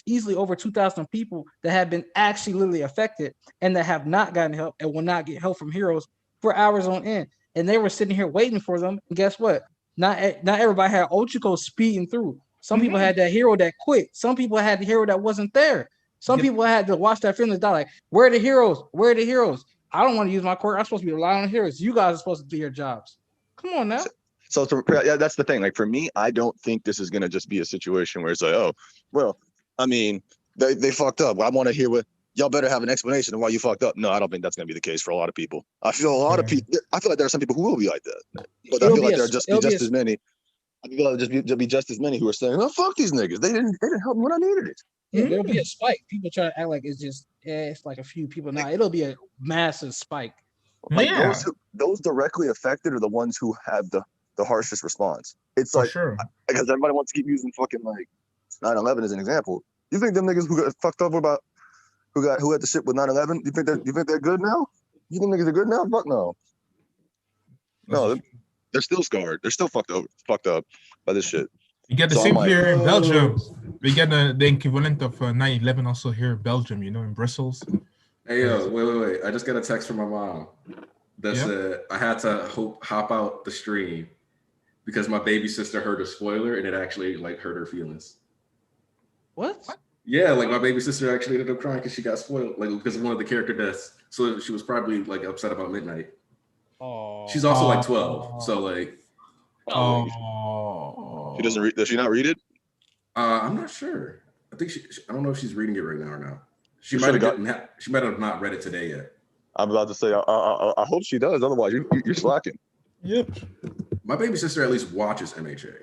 easily over 2,000 people that have been actually literally affected and that have not gotten help and will not get help from heroes for hours on end. And they were sitting here waiting for them. And guess what? Not everybody had Ochiko speeding through. Some people had that hero that quit. Some people had the hero that wasn't there. Some people had to watch their feelings die. Like, where are the heroes? Where are the heroes? I don't want to use my quirk. I'm supposed to be relying on heroes. You guys are supposed to do your jobs. Come on now. So yeah, that's the thing. Like for me, I don't think this is gonna just be a situation where it's like, oh, well, I mean, they fucked up. I want to hear what y'all better have an explanation of why you fucked up. No, I don't think that's gonna be the case for a lot of people. I feel a lot of people. I feel like there are some people who will be like that, but I feel like there are just as many. I feel like there'll be just as many who are saying, "Oh, fuck these niggas! They didn't help me when I needed it." Yeah, there'll be a spike. People try to act like it's just it's like a few people. Now it'll be a massive spike. Like those directly affected are the ones who have the harshest response. It's like because everybody wants to keep using fucking like 9/11 as an example. You think them niggas who got fucked up about who had the shit with 9/11? You think they're good now? You think niggas are good now? Fuck no. No, they're still scarred. They're still fucked up by this shit. You get the same here in Belgium. We get the equivalent of 9/11 also here in Belgium. In Brussels. Hey yo, wait! I just got a text from my mom that said I had to hop out the stream because my baby sister heard a spoiler and it actually like hurt her feelings. What? Yeah, like my baby sister actually ended up crying because she got spoiled, like because of one of the character deaths. So she was probably like upset about Midnight. Oh. She's also like 12, so like. Oh. She doesn't read. Does she not read it? I'm not sure. I think I don't know if she's reading it right now or not. She might have not read it today yet. I'm about to say. I hope she does. Otherwise, you're slacking. Yep. My baby sister at least watches MHA.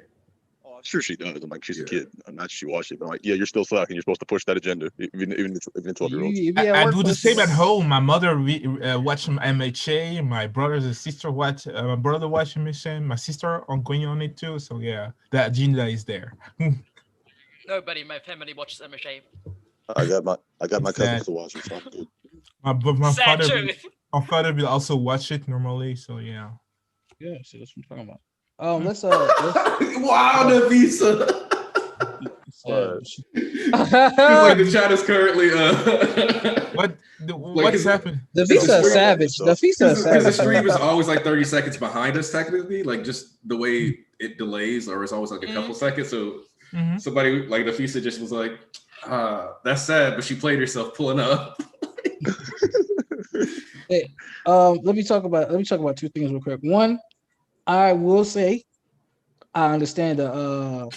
Oh, I'm sure she does. I'm like, she's a kid. I'm not sure she watched it, but I'm like, yeah, you're still slacking. You're supposed to push that agenda, even 12-year-olds. I do the same at home. My mother watch MHA. My brothers and sister watch. My brother watch MHA. My sister going on it too. So yeah, that agenda is there. Nobody in my family watches MHA. I got my cousins to watch it. So I'm good. My father will also watch it normally. So yeah. Yeah, see that's what I'm talking about. Let's wow, the visa. Like the chat is currently what is happening? The visa is savage. The visa is savage. The stream is always like 30 seconds behind us technically, like just the way it delays, or it's always like a couple seconds. So somebody like the visa just was like, that's sad, but she played herself pulling up. Hey, let me talk about two things real quick. One, I will say I understand the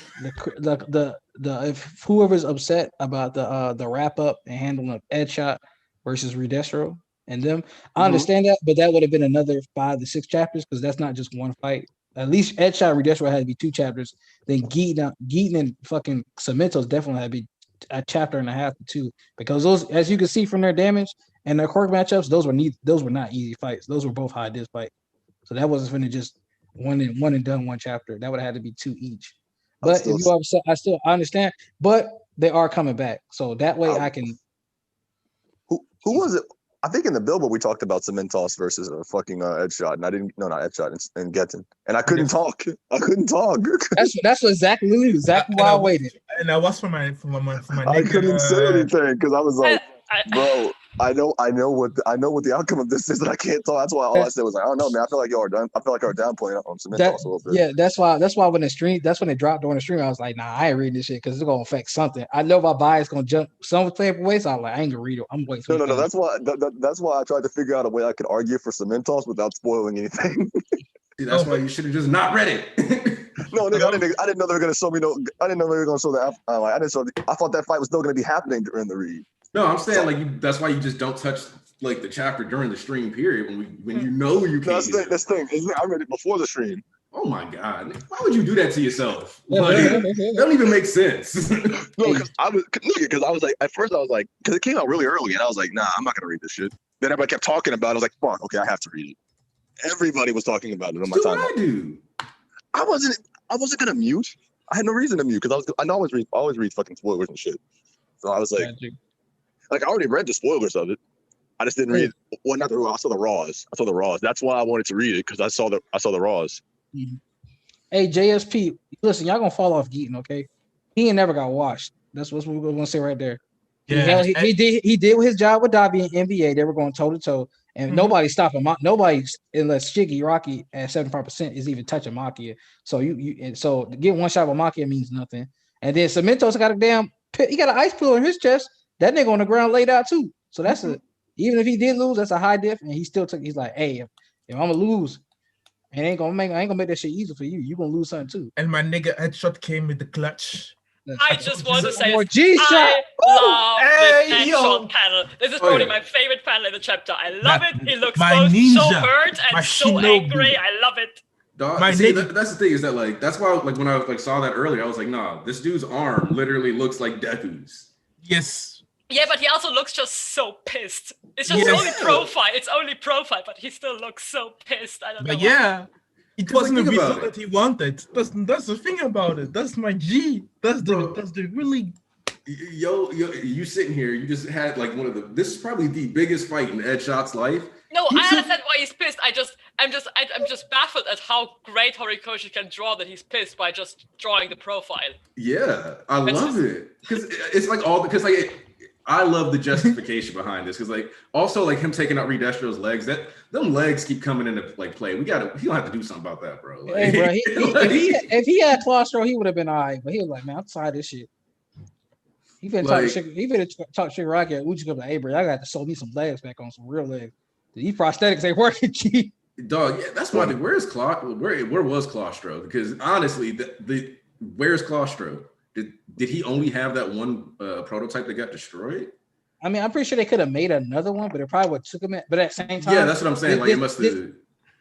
if whoever's upset about the wrap up and handling of Edshot versus Redestro and them, I understand that, but that would have been another 5 to 6 chapters because that's not just one fight. At least Edshot and Redestro had to be 2 chapters. Then Geeton and fucking Cementos definitely had to be a chapter and a half to 2 because those, as you can see from their damage and their quirk matchups, those were not easy fights. Those were both high disc fights. So that wasn't finna just one and done 1 chapter. That would have had to be 2 each. But if you are upset, I understand. But they are coming back, so that way I can. Who was it? I think in the billboard we talked about Cementos versus a fucking Edshot, and I didn't. No, not Edshot, and Gettin, and I couldn't talk. That's exactly why I waited. And I was for my. I couldn't say anything because I was like, bro. I know what the outcome of this is, and I can't talk. That's why all I said was like, I don't know, man. I feel like y'all are done. I feel like y'all are downplaying on Cementos a little bit. Yeah, that's why when it dropped during the stream, I was like, nah, I ain't reading this shit because it's gonna affect something. I know my bias gonna jump some type of way, so I'm like, I ain't gonna read it. I'm waiting. No. That's why I tried to figure out a way I could argue for Cementos without spoiling anything. See, that's why you should have just not read it. No, nigga, I didn't know they were gonna show me. I didn't know they were gonna show that. I thought that fight was still gonna be happening during the read. No, I'm saying that's why you just don't touch like the chapter during the stream period when you know you can't. That's the thing. I read it before the stream. Oh my god! Why would you do that to yourself? Like, that don't even make sense. No, because I was like, at first I was like, because it came out really early, and I was like, nah, I'm not gonna read this shit. Then everybody kept talking about it. I was like, fuck, okay, I have to read it. Everybody was talking about it on my timeline. I wasn't gonna mute. I had no reason to mute because I always read fucking spoilers and shit. So I was like. Like I already read the spoilers of it. I just didn't read. Well, not the. I saw the raws. That's why I wanted to read it because I saw the raws. Mm-hmm. Hey JSP, listen, y'all gonna fall off Geeton, okay? He ain't never got washed. That's what we're gonna say right there. Yeah, he did his job with Dobby in NBA. They were going toe to toe, and nobody's stopping. Nobody unless Shiggy Rocky at 75% is even touching Makia. So so to get one shot with Makia means nothing. And then Cementos got a damn he got an ice pill in his chest. That nigga on the ground laid out too. So that's even if he did lose, that's a high diff, and he still took. He's like, hey, if I'm gonna lose, I ain't gonna make that shit easy for you. You gonna lose something too. And my nigga headshot came with the clutch. I just want to say, I love this headshot panel. This is probably my favorite panel in the chapter. I love it. He looks so hurt and so angry. I love it. Dog, see, that's the thing is that like that's why like when I like saw that earlier, I was like, nah, this dude's arm literally looks like Deku's. Yes. Yeah, but he also looks just so pissed. It's just only profile. It's only profile, but he still looks so pissed. I don't know. But yeah, it wasn't a result that he wanted. That's the thing about it. That's my G. That's the really. Yo, you sitting here, you just had like this is probably the biggest fight in Ed Shot's life. No, I understand why he's pissed. I'm just baffled at how great Horikoshi can draw that he's pissed by just drawing the profile. Yeah, I love it. Because it's like I love the justification behind this. Because like also like him taking out Redestro's legs, them legs keep coming into like play. He don't have to do something about that, bro. Like, hey, bro, if he had claustro, he would have been all right. But he was like, man, I'm tired of this shit. He finna talk shit Rocky at Uchi, like, hey, bro, I got to sew me some legs back on, some real legs. These prosthetics ain't working, G. Dog, yeah, that's why. Where was Claustro? Because honestly, where's Claustro? Did he only have that one prototype that got destroyed? I mean, I'm pretty sure they could have made another one, but it probably would took him. But at the same time, yeah, that's what I'm saying. Like it must have.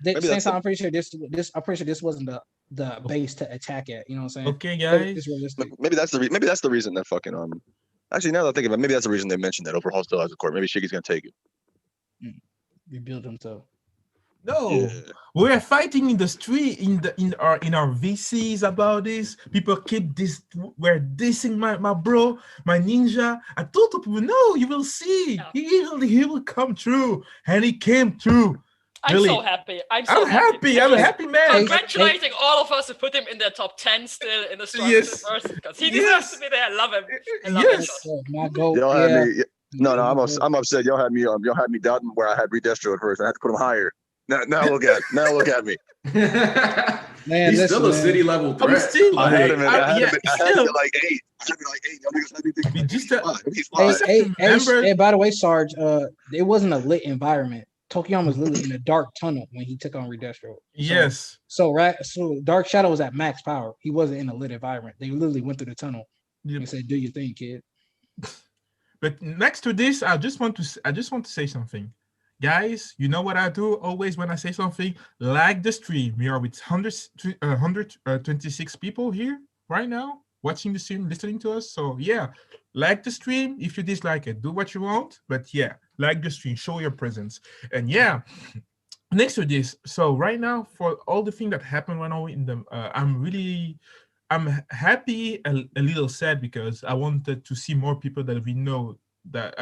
Same time, I'm pretty sure this wasn't the base to attack at. You know what I'm saying? Okay, guys. Maybe that's the reason that fucking Actually, now that I think about it, maybe that's the reason they mentioned that overhaul still has a core. Maybe Shiggy's gonna take it. Rebuild himself. No, we're fighting in the street in our VCs about this. People we're dissing my bro, my ninja. I told people, no, you will see. Yeah. He will come through, and he came through. I'm really. So happy. I'm happy. I'm a happy man. Congratulating all of us who put him in the top 10 still in the structure because he deserves to be there. I love him. My goal. I'm upset. Y'all had me doubting where I had Redestro at first. I had to put him higher. Now look at me. Man, he's still a city level threat. I had him at like 8. Hey, by the way, Sarge, it wasn't a lit environment. Tokiyama was literally in a dark tunnel when he took on Redestro. Yes. So Dark Shadow was at max power. He wasn't in a lit environment. They literally went through the tunnel and said, "Do your thing, kid." But next to this, I just want to say something. Guys, you know what I do always when I say something? Like the stream. We are with 126 people here right now, watching the stream, listening to us. So yeah, like the stream. If you dislike it, do what you want. But yeah, like the stream, show your presence. And yeah, next to this, so right now, for all the things that happened when I was in the, I'm happy, a little sad, because I wanted to see more people that we know that,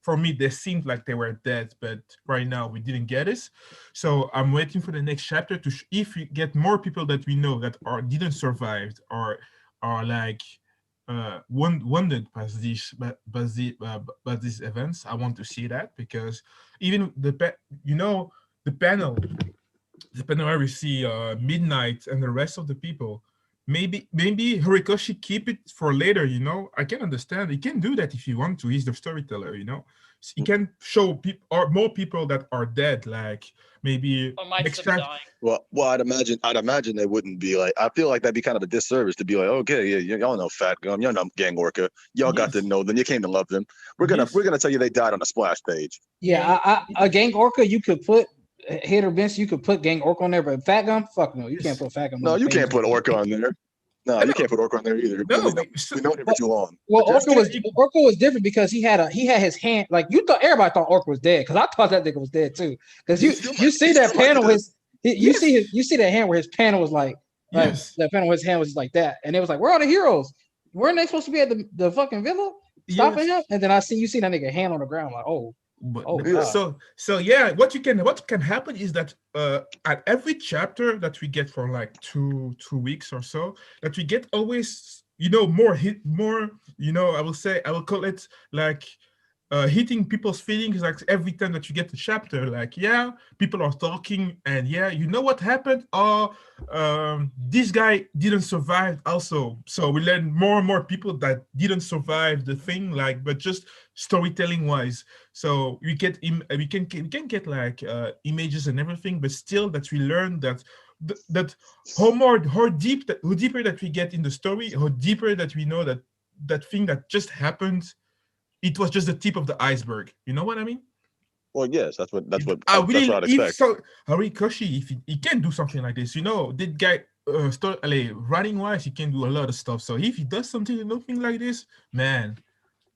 for me, they seemed like they were dead, but right now we didn't get it. So I'm waiting for the next chapter to if we get more people that we know that didn't survive or are like wounded by these events. I want to see that, because even the panel where we see Midnight and the rest of the people. Maybe Horikoshi keep it for later, I can understand. He can do that if he want to. He's the storyteller, He can show people or more people that are dead, like maybe Well, I'd imagine they wouldn't be like. I feel like that'd be kind of a disservice to be like, okay, yeah, y'all know Fat Gum, y'all know Gang Orca, y'all got to know them, you came to love them. We're gonna tell you they died on the splash page. Yeah, a Gang Orca you could put. Hit or miss, you could put Gang Orca on there, but Fat Gum, fuck no, you can't put Fat Gum. No, you can't put Orca on there. No, you can't put Orca on there either. No, we know him for too long. Well, Orca was different because he had his hand, like everybody thought Orca was dead, because I thought that nigga was dead too. Because you see that panel you see that hand where his panel was like that panel where his hand was just like that, and it was like, where are the heroes? Weren't they supposed to be at the fucking villa stopping him? And then you see that nigga hand on the ground, like, oh. So yeah, what can happen is that at every chapter that we get for like two weeks or so, that we get always more I will call it like hitting people's feelings like every time that you get the chapter, like, yeah, people are talking and yeah, you know what happened? Oh, this guy didn't survive also. So we learn more and more people that didn't survive the thing, like, but just storytelling wise. So we can get like images and everything, but still that we learn that how deeper that we get in the story, how deeper that we know that that thing that just happened, it was just the tip of the iceberg. You know what I mean? Well, yes, that's what That's what I'd expect. So Horikoshi, if he can do something like this, you know, that guy, running wise, he can do a lot of stuff. So if he does something like this, man,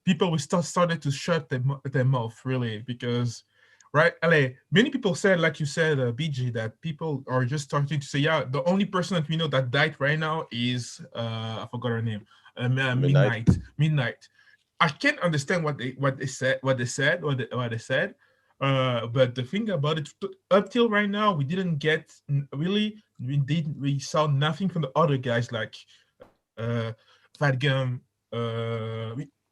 people will started to shut their mouth really, because right, many people said, like you said, BG, that people are just starting to say, yeah, the only person that we know that died right now is I forgot her name, Midnight. I can't understand what they said. But the thing about it, up till right now, we didn't get really. We saw nothing from the other guys like Fatgum.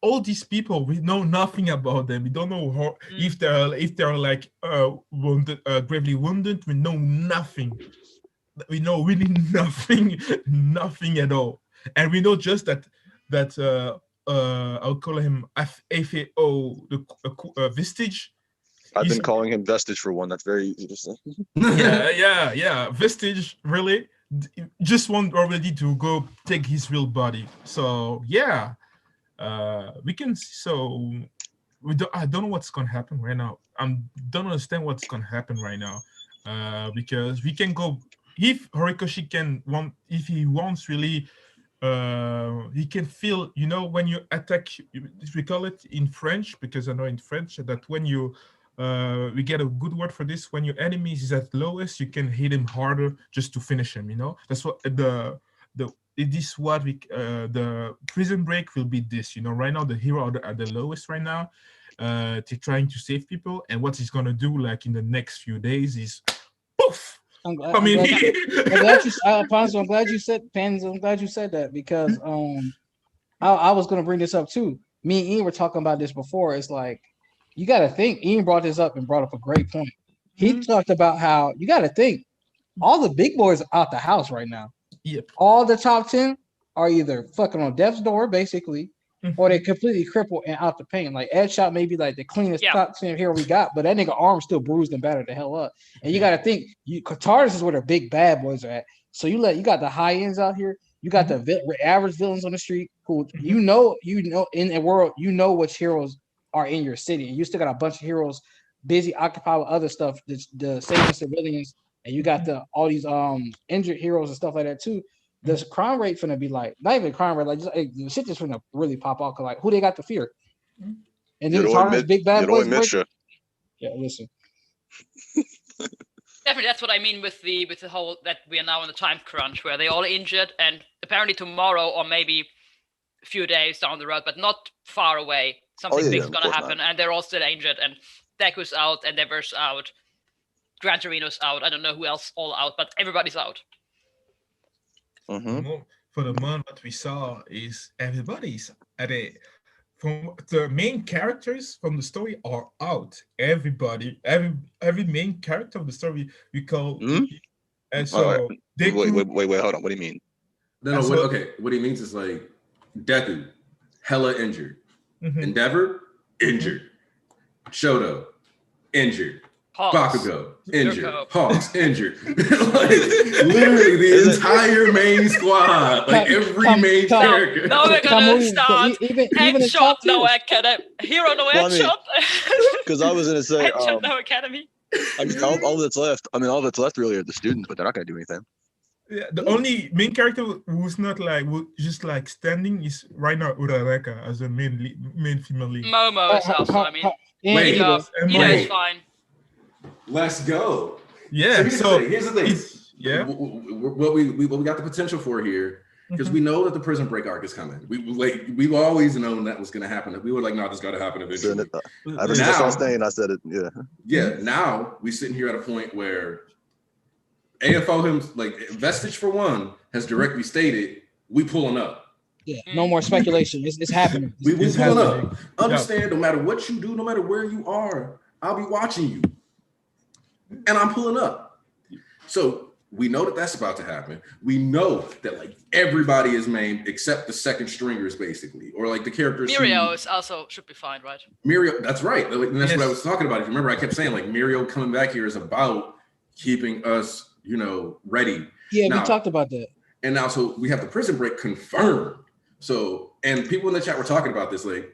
All these people, we know nothing about them. We don't know how, if they're like wounded, gravely wounded. We know nothing. We know really nothing at all. And we know just that I'll call him FAO, the Vestige. I've been calling him Vestige for one. That's very easy to say. yeah. Vestige really just want already to go take his real body. So yeah, we can. So I don't know what's gonna happen right now. I don't understand what's gonna happen right now, because we can go if Horikoshi if he wants really. He can feel, you know, when you attack, we call it in French, because I know in French that when you we get a good word for this, when your enemy is at lowest, you can hit him harder just to finish him, you know. That's what it is. What we the Prison Break will be this, you know. Right now the hero are at the lowest right now, to trying to save people, and what he's gonna do like in the next few days is poof. I'm glad you said that, because I was gonna bring this up too. Me and Ian were talking about this before. It's like, you got to think. Ian brought this up and brought up a great point. He talked about how you got to think all the big boys are out the house right now. Yep. All the top 10 are either fucking on death's door, basically, or they completely crippled and out the pain. Like Ed Shot may be like the cleanest top 10 hero we got, but that nigga arm still bruised and battered the hell up. And you got to think, Catharsis is where the big bad boys are at. So you got the high ends out here. You got the average villains on the street who you know in the world, you know which heroes are in your city, and you still got a bunch of heroes busy occupied with other stuff, the saving civilians, and you got all these injured heroes and stuff like that too. The crime rate finna be like, not even crime rate, like just the shit just finna really pop off, cause like who they got to fear, and then Tartar's big bad boys. Yeah, listen. Definitely, that's what I mean with the whole that we are now in the time crunch where they all injured, and apparently tomorrow or maybe a few days down the road, but not far away, something big's gonna happen, and they're all still injured. And Deku's out, Endeavor's out, Gran Torino's out. I don't know who else all out, but everybody's out. For the month, what we saw is everybody's from the main characters from the story are out. Every main character of the story we call, and so Deku, wait, hold on. What do you mean? No, what he means is like Deku, hella injured. Endeavor, injured. Shoto, injured. Bakugo, injured. Hawks, injured. Like, literally the entire main squad, like every main character. No, we're gonna start headshot, no academy. Hero, no headshot. Because I was gonna say, headshot, no academy. I mean, all that's left. I mean, all that's left really are the students, but they're not gonna do anything. Yeah, the only main character who's not like just like standing is right now Uraraka as a main female lead. Momo is also, I mean, Wait, fine. Let's go. Yeah. So here's the thing. Yeah. What we got the potential for here, because we know that the Prison Break arc is coming. We've always known that was going to happen. We were like, no, this got to happen eventually. I said it. Yeah. Yeah. Now we sitting here at a point where AFO Vestige for one has directly stated we pulling up. Yeah, no more speculation. It's happening. We It's pulling happening. up. Understand, no matter what you do, no matter where you are, I'll be watching you. And I'm pulling up. So we know that that's about to happen. We know that like everybody is maimed except the second stringers, basically, or like the characters. Mirio is also should be fine, right? Mirio, that's right. And that's what I was talking about. If you remember, I kept saying like Mirio coming back here is about keeping us, ready. Yeah, we talked about that. And now, so we have the prison break confirmed. So, and people in the chat were talking about this, like,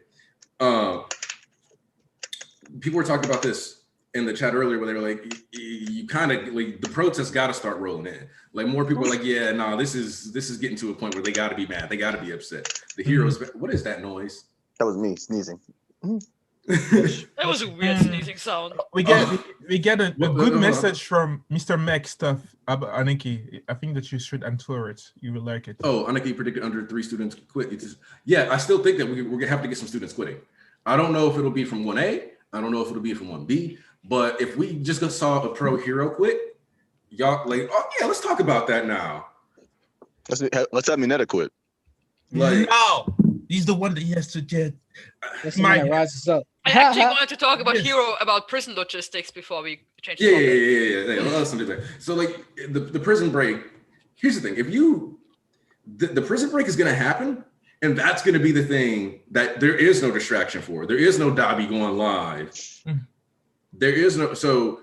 people were talking about this in the chat earlier, where they were like, you kind of like the protests got to start rolling in. Like more people are like, yeah, no, this is getting to a point where they got to be mad, they got to be upset. The heroes, what is that noise? That was me sneezing. That was a weird sneezing sound. We get a good message from Mr. Mac stuff about Aniki. I think that you should answer it. You will like it. Oh, Aniki predicted under 3 students quit. I still think that we're gonna have to get some students quitting. I don't know if it'll be from 1A. I don't know if it'll be from 1B. But if we just saw a pro hero quit, y'all like, oh yeah, let's talk about that now. Let's have Mineta quit. Like, no, he's the one that he has to get. That's the one that rises up. I actually wanted to talk about about prison logistics before we change the topic. Yeah. Let's do that. So like the prison break, here's the thing. If the prison break is gonna happen, and that's gonna be the thing that there is no distraction for. There is no Dobby going live. There is no, so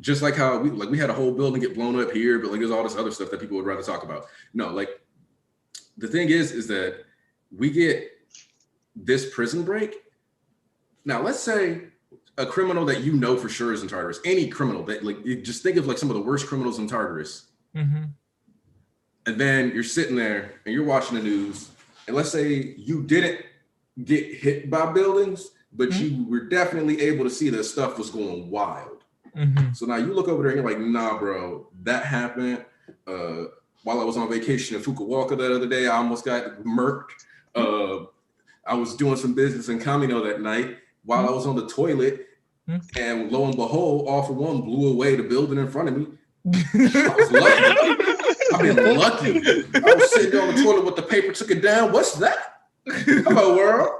just like how we had a whole building get blown up here, but like there's all this other stuff that people would rather talk about. No, like the thing is that we get this prison break. Now, let's say a criminal that you know for sure is in Tartarus, any criminal that like, you just think of like some of the worst criminals in Tartarus. Mm-hmm. And then you're sitting there and you're watching the news. And let's say you didn't get hit by buildings, but you were definitely able to see that stuff was going wild. Mm-hmm. So now you look over there and you're like, nah, bro, that happened. While I was on vacation in Fukuoka that other day, I almost got murked. I was doing some business in Kamino that night while I was on the toilet, and lo and behold, all for one blew away the building in front of me. I was lucky. I've been lucky. I was sitting on the toilet with the paper, took it down. What's that? Hello, world.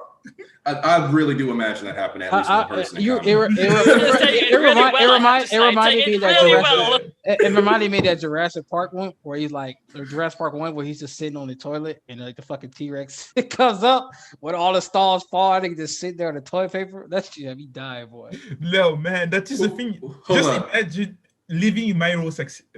I really do imagine that happened at least one person. It reminded me that Jurassic Park one where he's like, or Jurassic Park 1 where he's just sitting on the toilet and like the fucking T-Rex it comes up when all the stalls fall and he just sit there on the toilet paper. That's just he died, boy. No man, that is the thing. Just imagine living in My Hero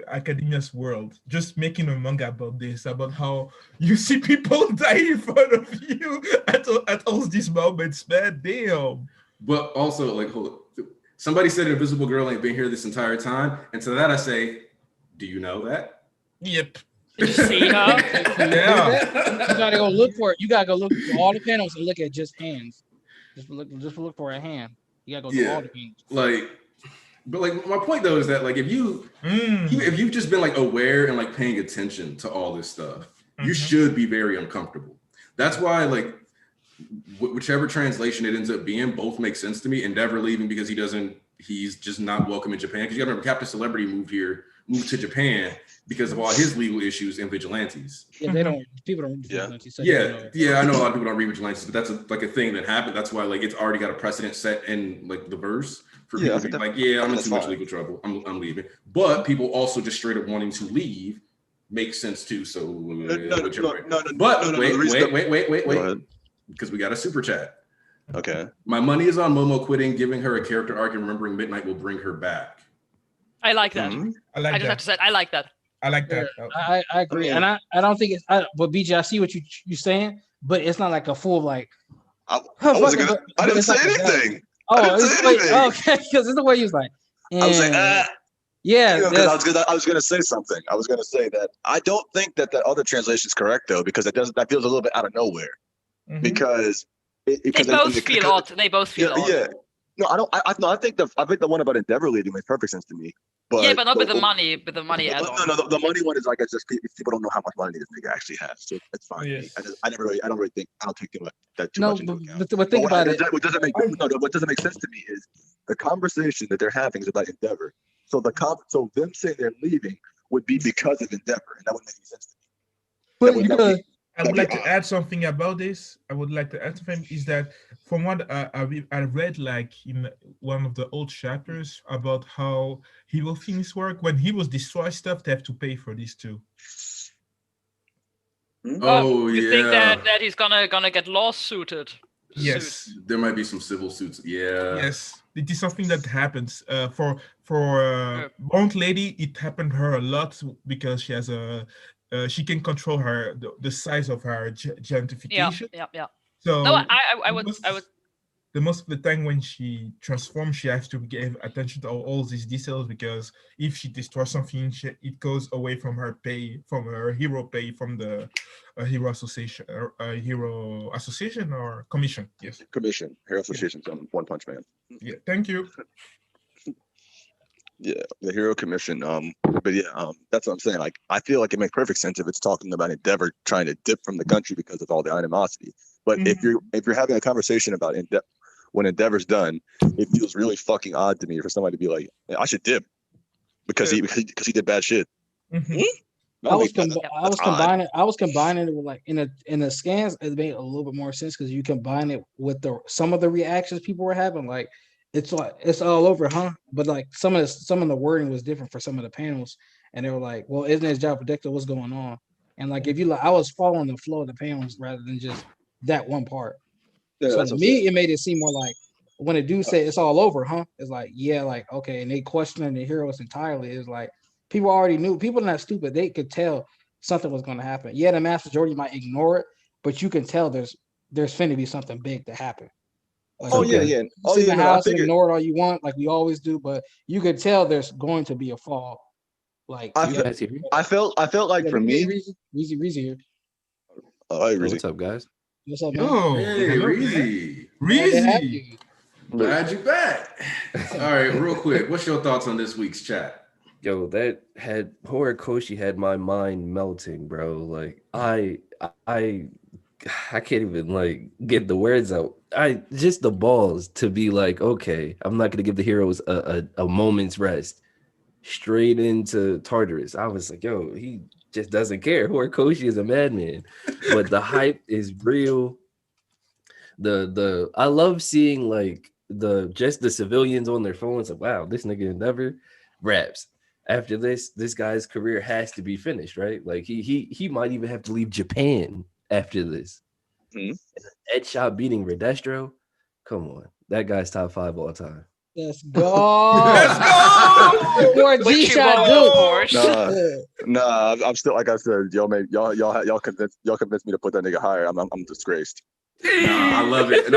Academia's world, just making a manga about this, about how you see people die in front of you at all these moments, man. Damn. But also, like, hold up. Somebody said Invisible Girl ain't been here this entire time. And to that I say, do you know that? Yep. Did you see her? Yeah. You gotta go look for it. You gotta go look for all the panels and look at just hands. Just look for a hand. You gotta go through all the panels. But like my point though is that like if you've just been like aware and like paying attention to all this stuff, you should be very uncomfortable. That's why like whichever translation it ends up being, both make sense to me. Endeavor leaving because he's just not welcome in Japan. Because you gotta remember Captain Celebrity moved to Japan because of all his legal issues and vigilantes. Yeah, people don't read vigilantes. So I know a lot of people don't read vigilantes, but that's like a thing that happened. That's why like it's already got a precedent set in like the verse. For people to be like, I'm in too much legal trouble. I'm leaving. But people also just straight up wanting to leave makes sense too. So wait. Because we got a super chat. Okay. My money is on Momo quitting, giving her a character arc, and remembering Midnight will bring her back. I like that. I just have to say, I like that. I like that. I agree, and I don't think it's. But BJ, I see what you're saying, but it's not like a full like. I didn't say anything. Okay, because it's the way he was like. I was like, yeah. I was gonna say something. I was gonna say that I don't think that other translation is correct though, because that feels a little bit out of nowhere. Because they both feel odd. They both feel odd. Yeah. No, I don't. I think the one about Endeavor leading makes perfect sense to me. But yeah, but not with the money. With the money add-on. No, the money one is like it's just people don't know how much money this nigga actually has, so it's fine. Yeah. I don't take too much into account. But think about it. What doesn't make sense to me is the conversation that they're having is about Endeavor. So so them saying they're leaving would be because of Endeavor, and that wouldn't make any sense to me. I would like to add something about this. I would like to add something is that from what I read, like in one of the old chapters about how hero things work. When heroes destroy stuff, they have to pay for this too. Oh, you think that he's gonna get lawsuited? Yes, there might be some civil suits. Yeah. Yes, it is something that happens. For Bond Lady, it happened to her a lot because she has she can control the size of her gentrification. Yeah. So no, I would. The most of the time when she transforms, she has to give attention to all these details because if she destroys something, it goes away from her pay, from her hero pay, from the hero association or commission. Yes, commission, hero association on One Punch Man. Yeah, thank you. Yeah, the hero commission. But yeah, that's what I'm saying. Like, I feel like it makes perfect sense if it's talking about Endeavor trying to dip from the country because of all the animosity. But if you're having a conversation about when Endeavor's done, it feels really fucking odd to me for somebody to be like, I should dip because he did bad shit. I was combining it with like in the scans. It made a little bit more sense because you combine it with some of the reactions people were having. Like it's all over, huh? But like some of the wording was different for some of the panels, and they were like, "Well, isn't his job predicted? What's going on?" And like if you I was following the flow of the panels rather than just that one part. Yeah, so to me, it made it seem more like when a dude said it's all over, huh? It's like, yeah, like okay, and they questioning the heroes entirely. It's like people already knew. People are not stupid. They could tell something was going to happen. Yeah, the mass majority might ignore it, but you can tell there's finna be something big to happen. Like, sit in the house and ignore it all you want, like we always do, but you could tell there's going to be a fall. Like I felt like for me, Reezy here. Oh, hey, Reezy. What's up, guys? What's up, man? Oh, hey, Reezy. Glad you back. All right, real quick, what's your thoughts on this week's chat? Yo, that had Horikoshi had my mind melting, bro. Like I can't even like get the words out. Just the balls to be like, okay, I'm not gonna give the heroes a moment's rest. Straight into Tartarus. I was like, yo, he just doesn't care. Horikoshi is a madman. But the hype is real. I love seeing like the civilians on their phones. Like, wow, this nigga Endeavor raps. After this guy's career has to be finished, right? Like he might even have to leave Japan after this. Headshot beating Redestro. Come on, that guy's top 5 all time. Let's go. Let's go. More G-Shot, dude. Nah, I'm still, like I said, y'all convinced me to put that nigga higher. I'm disgraced. Nah, I love it, and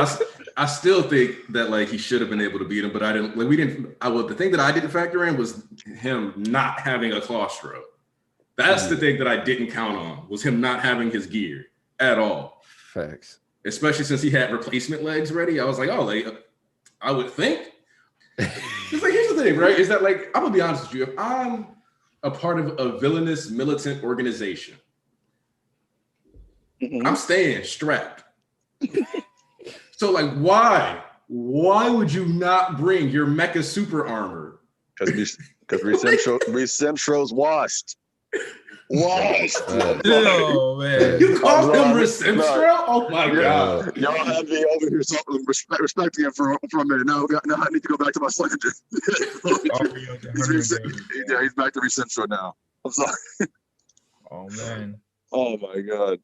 I still think that like he should have been able to beat him, but I didn't. Like we didn't. The thing that I didn't factor in was him not having a claustro. That's the thing that I didn't count on, was him not having his gear at all. Facts. Especially since he had replacement legs ready. I was like, oh, I would think. It's like, here's the thing, right? Is that like, I'm gonna be honest with you. If I'm a part of a villainous militant organization, I'm staying strapped. So like, why would you not bring your mecha super armor? Because Recentros washed. Oh man, you called him Recentro? Oh my god! Y'all had me over here respecting him for a minute. Now I need to go back to my slander. He's back to Recentro now. I'm sorry. Oh man. Oh my god.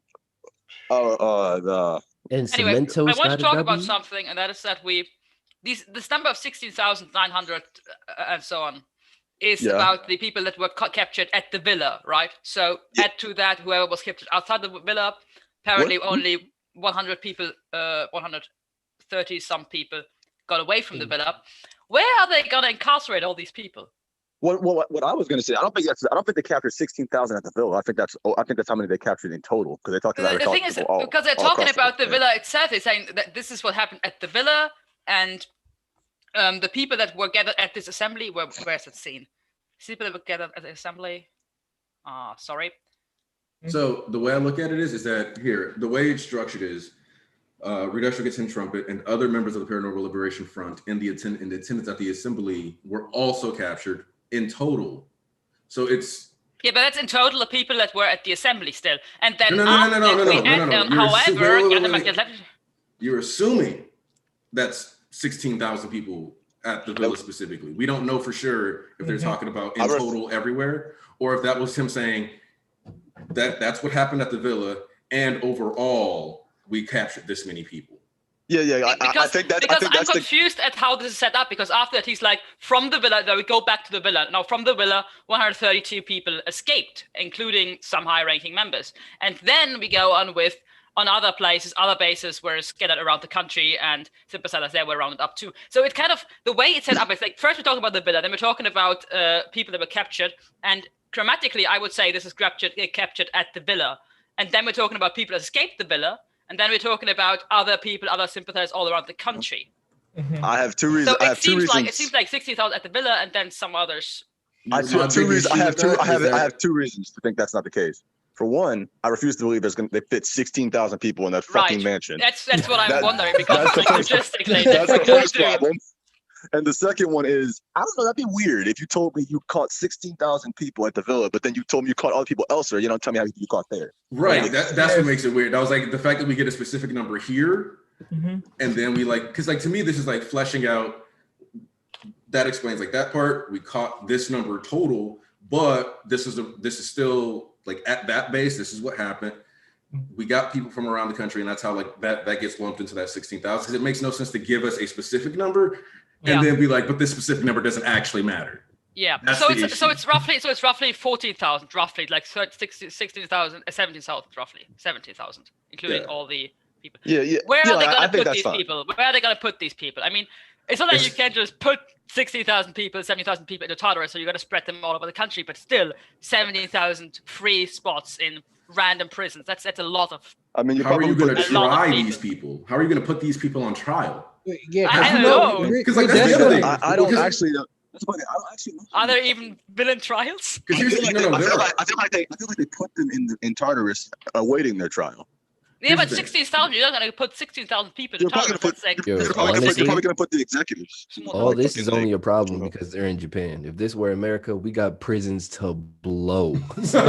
And anyway, Cemento's I want to talk about something, and that is that this number of 16,900 and so on is about the people that were captured at the villa, right? So add to that whoever was captured outside the villa. Apparently, only 100 people, 130 some people got away from the villa. Where are they gonna incarcerate all these people? What I was going to say, I don't think they captured 16,000 at the villa. I think that's how many they captured in total, because they talked about the thing is, because they're talking about the villa itself. They're saying that this is what happened at the villa, and the people that were gathered at this assembly. Where's that scene? People that were gathered at the assembly. Sorry. So the way I look at it is that here, the way it's structured is Redestro gets in trumpet, and other members of the Paranormal Liberation Front in the attendance at the assembly were also captured in total. So it's Yeah, but that's in total the people that were at the assembly still. And then No. You're assuming that's 16,000 people at the villa specifically. We don't know for sure if they're talking about in total everywhere, or if that was him saying that's what happened at the villa, and overall we captured this many people. Yeah. I think that's I'm confused at how this is set up, because after that he's like, from the villa, then we go back to the villa. Now from the villa, 132 people escaped, including some high-ranking members. And then we go on with other places, other bases were scattered around the country, and sympathizers there were rounded up too. So it kind of, the way it's set up is like, first we're talking about the villa, then we're talking about people that were captured, and grammatically I would say this is captured at the villa. And then we're talking about people that escaped the villa, and then we're talking about other people, other sympathizers all around the country. I have two reasons. So it seems like 60,000 at the villa, and then some others. I have two reasons to think that's not the case. For one, I refuse to believe they fit 16,000 people in that fucking mansion. That's what I'm wondering, because it's like logistically. That's the first problem. And the second one is, I don't know, that'd be weird if you told me you caught 16,000 people at the villa, but then you told me you caught other people elsewhere. You don't tell me how many you caught there. Right. That's what makes it weird. I was like, the fact that we get a specific number here, and then we like, because like to me, this is like fleshing out. That explains like that part. We caught this number total, but this is still like at that base. This is what happened. We got people from around the country, and that's how like that gets lumped into that 16,000. Because it makes no sense to give us a specific number and then be like, but this specific number doesn't actually matter. Yeah. So it's roughly 14,000, roughly like 16,000, 17,000, roughly 17,000, including all the people. Yeah. Where are they going to put these people? Where are they going to put these people? I mean, it's not like you can just put 60,000 people, 70,000 people into Tartarus, so you got to spread them all over the country. But still, 17,000 free spots in random prisons. That's a lot of. I mean, how are you going to try these people? How are you going to put these people on trial? Yeah, I don't know. Because like that's the other thing. I don't actually know. Are there even villain trials? I feel like they put them in Tartarus awaiting their trial. Yeah, but 16,000, you're not going to put 16,000 people in Tartarus. You're probably going to put the executives. All this is only a problem because they're in Japan. If this were America, we got prisons to blow. So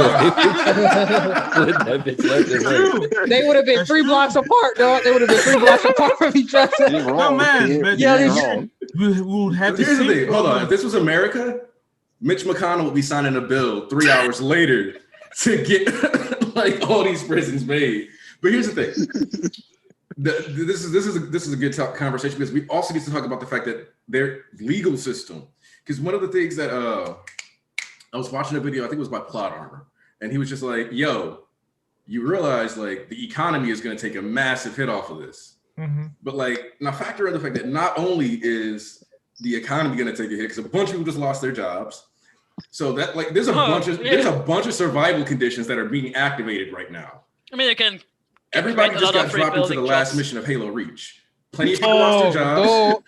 they would have been 3 blocks apart, dog. They would have been 3 blocks apart from each other. Oh man, we would have to. Here's the thing. Hold on. If this was America, Mitch McConnell would be signing a bill 3 hours later to get like all these prisons made. But here's the thing. This is a good conversation, because we also need to talk about the fact that their legal system. Because one of the things that I was watching a video, I think it was by Plot Armor, and he was just like, "Yo, you realize like the economy is going to take a massive hit off of this." But like now, factor in the fact that not only is the economy going to take a hit, because a bunch of people just lost their jobs. So that like there's a bunch of survival conditions that are being activated right now. I mean, you can. Everybody just got dropped into the last mission of Halo Reach. Plenty of people lost their jobs.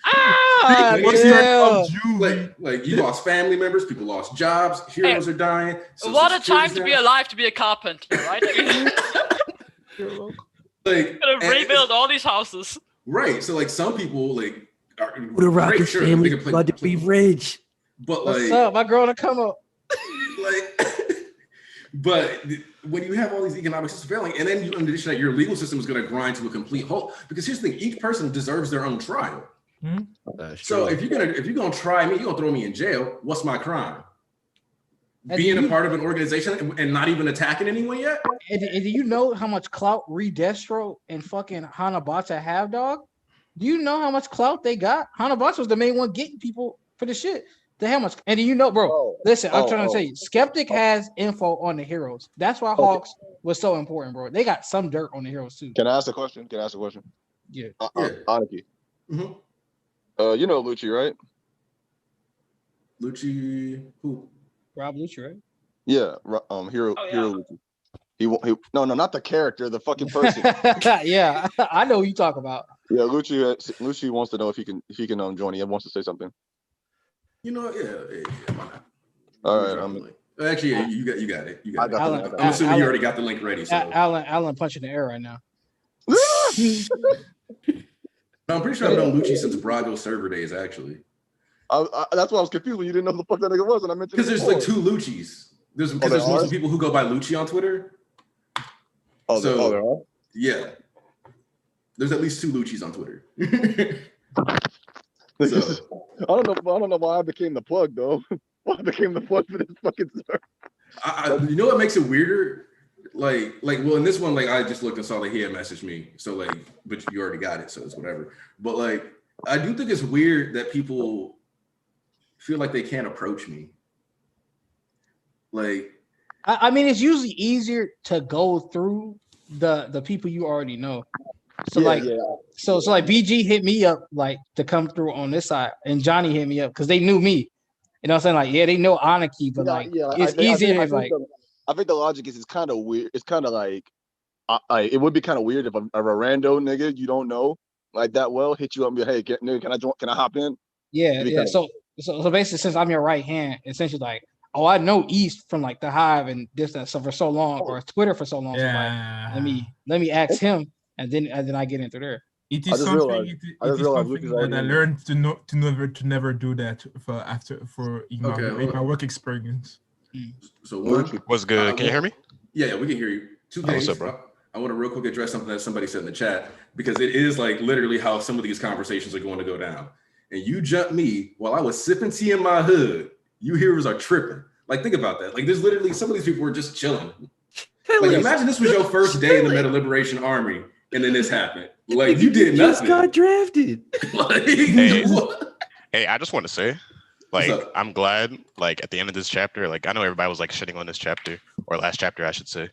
Like you lost family members, people lost jobs, heroes are dying. What a time to be alive to be a carpenter, right? Like rebuild all these houses. Right. So like some people like are the Rocket family about to be rich. But like, what's up? My girl to come up. Like, but when you have all these economic systems failing, and then you understand that your legal system is going to grind to a complete halt, because here's the thing: each person deserves their own trial. So if you're gonna try me, you're gonna throw me in jail. What's my crime? Being a part of an organization and not even attacking anyone yet? And do you know how much clout Redestro and fucking Hanabata have, dog? Do you know how much clout they got? Hanabata was the main one getting people for the shit. They have much, and you know, bro. Listen, I'm trying to tell you, Skeptic has info on the heroes. That's why Hawks was so important, bro. They got some dirt on the heroes too. Can I ask a question? Yeah. Aniki. You know Lucci, right? Lucci, who? Rob Lucci, right? Yeah, Hero Lucci. He no, not the character, the fucking person. Yeah, I know who you talk about. Yeah, Lucci wants to know if he can join. He wants to say something. You know, yeah, why not? All right, actually, yeah, you got it. You got it. Alan, I'm assuming you already got the link ready. So. Alan punching the air right now. No, I'm pretty sure I've known Lucci since Brago server days, actually. That's why I was confused when you didn't know who the fuck that nigga was, and I mentioned because there's like 2 Luccis. There's multiple people who go by Lucci on Twitter. There are? Yeah. There's at least 2 Luccis on Twitter. I don't know why I became the plug though. Why I became the plug for this fucking stuff. You know what makes it weirder? Like, well, in this one, like, I just looked and saw that he had messaged me. So, like, but you already got it, so it's whatever. But, like, I do think it's weird that people feel like they can't approach me. Like, I mean, it's usually easier to go through the people you already know. So so like BG hit me up like to come through on this side, and Johnny hit me up because they knew me. You know what I'm saying? Like, yeah, they know Anarchy, but it's easier. I think the logic is it's kind of weird. It's kind of like, it would be kind of weird if a rando nigga you don't know like that well hit you up and be, hey, nigga, can I join? Can I hop in? Yeah. So basically, since I'm your right hand, essentially like, oh, I know East from like the Hive and this and stuff for so long, or Twitter for so long. Yeah. So like, let me ask him, and then I get into there. It is something that I learned to never do that in my work experience. So what's good? Can you hear me? Yeah, we can hear you. 2 things. What's up, bro? I want to real quick address something that somebody said in the chat, because it is like literally how some of these conversations are going to go down. And you jumped me while I was sipping tea in my hood. You heroes are tripping. Like, think about that. Like, there's literally some of these people were just chilling. Like, imagine this was your first day in the Meta Liberation Army, and then this happened. Like, you did nothing. Just got drafted. Like, hey, I just want to say, like, I'm glad, like, at the end of this chapter, like, I know everybody was, like, shitting on this chapter, or last chapter, I should say,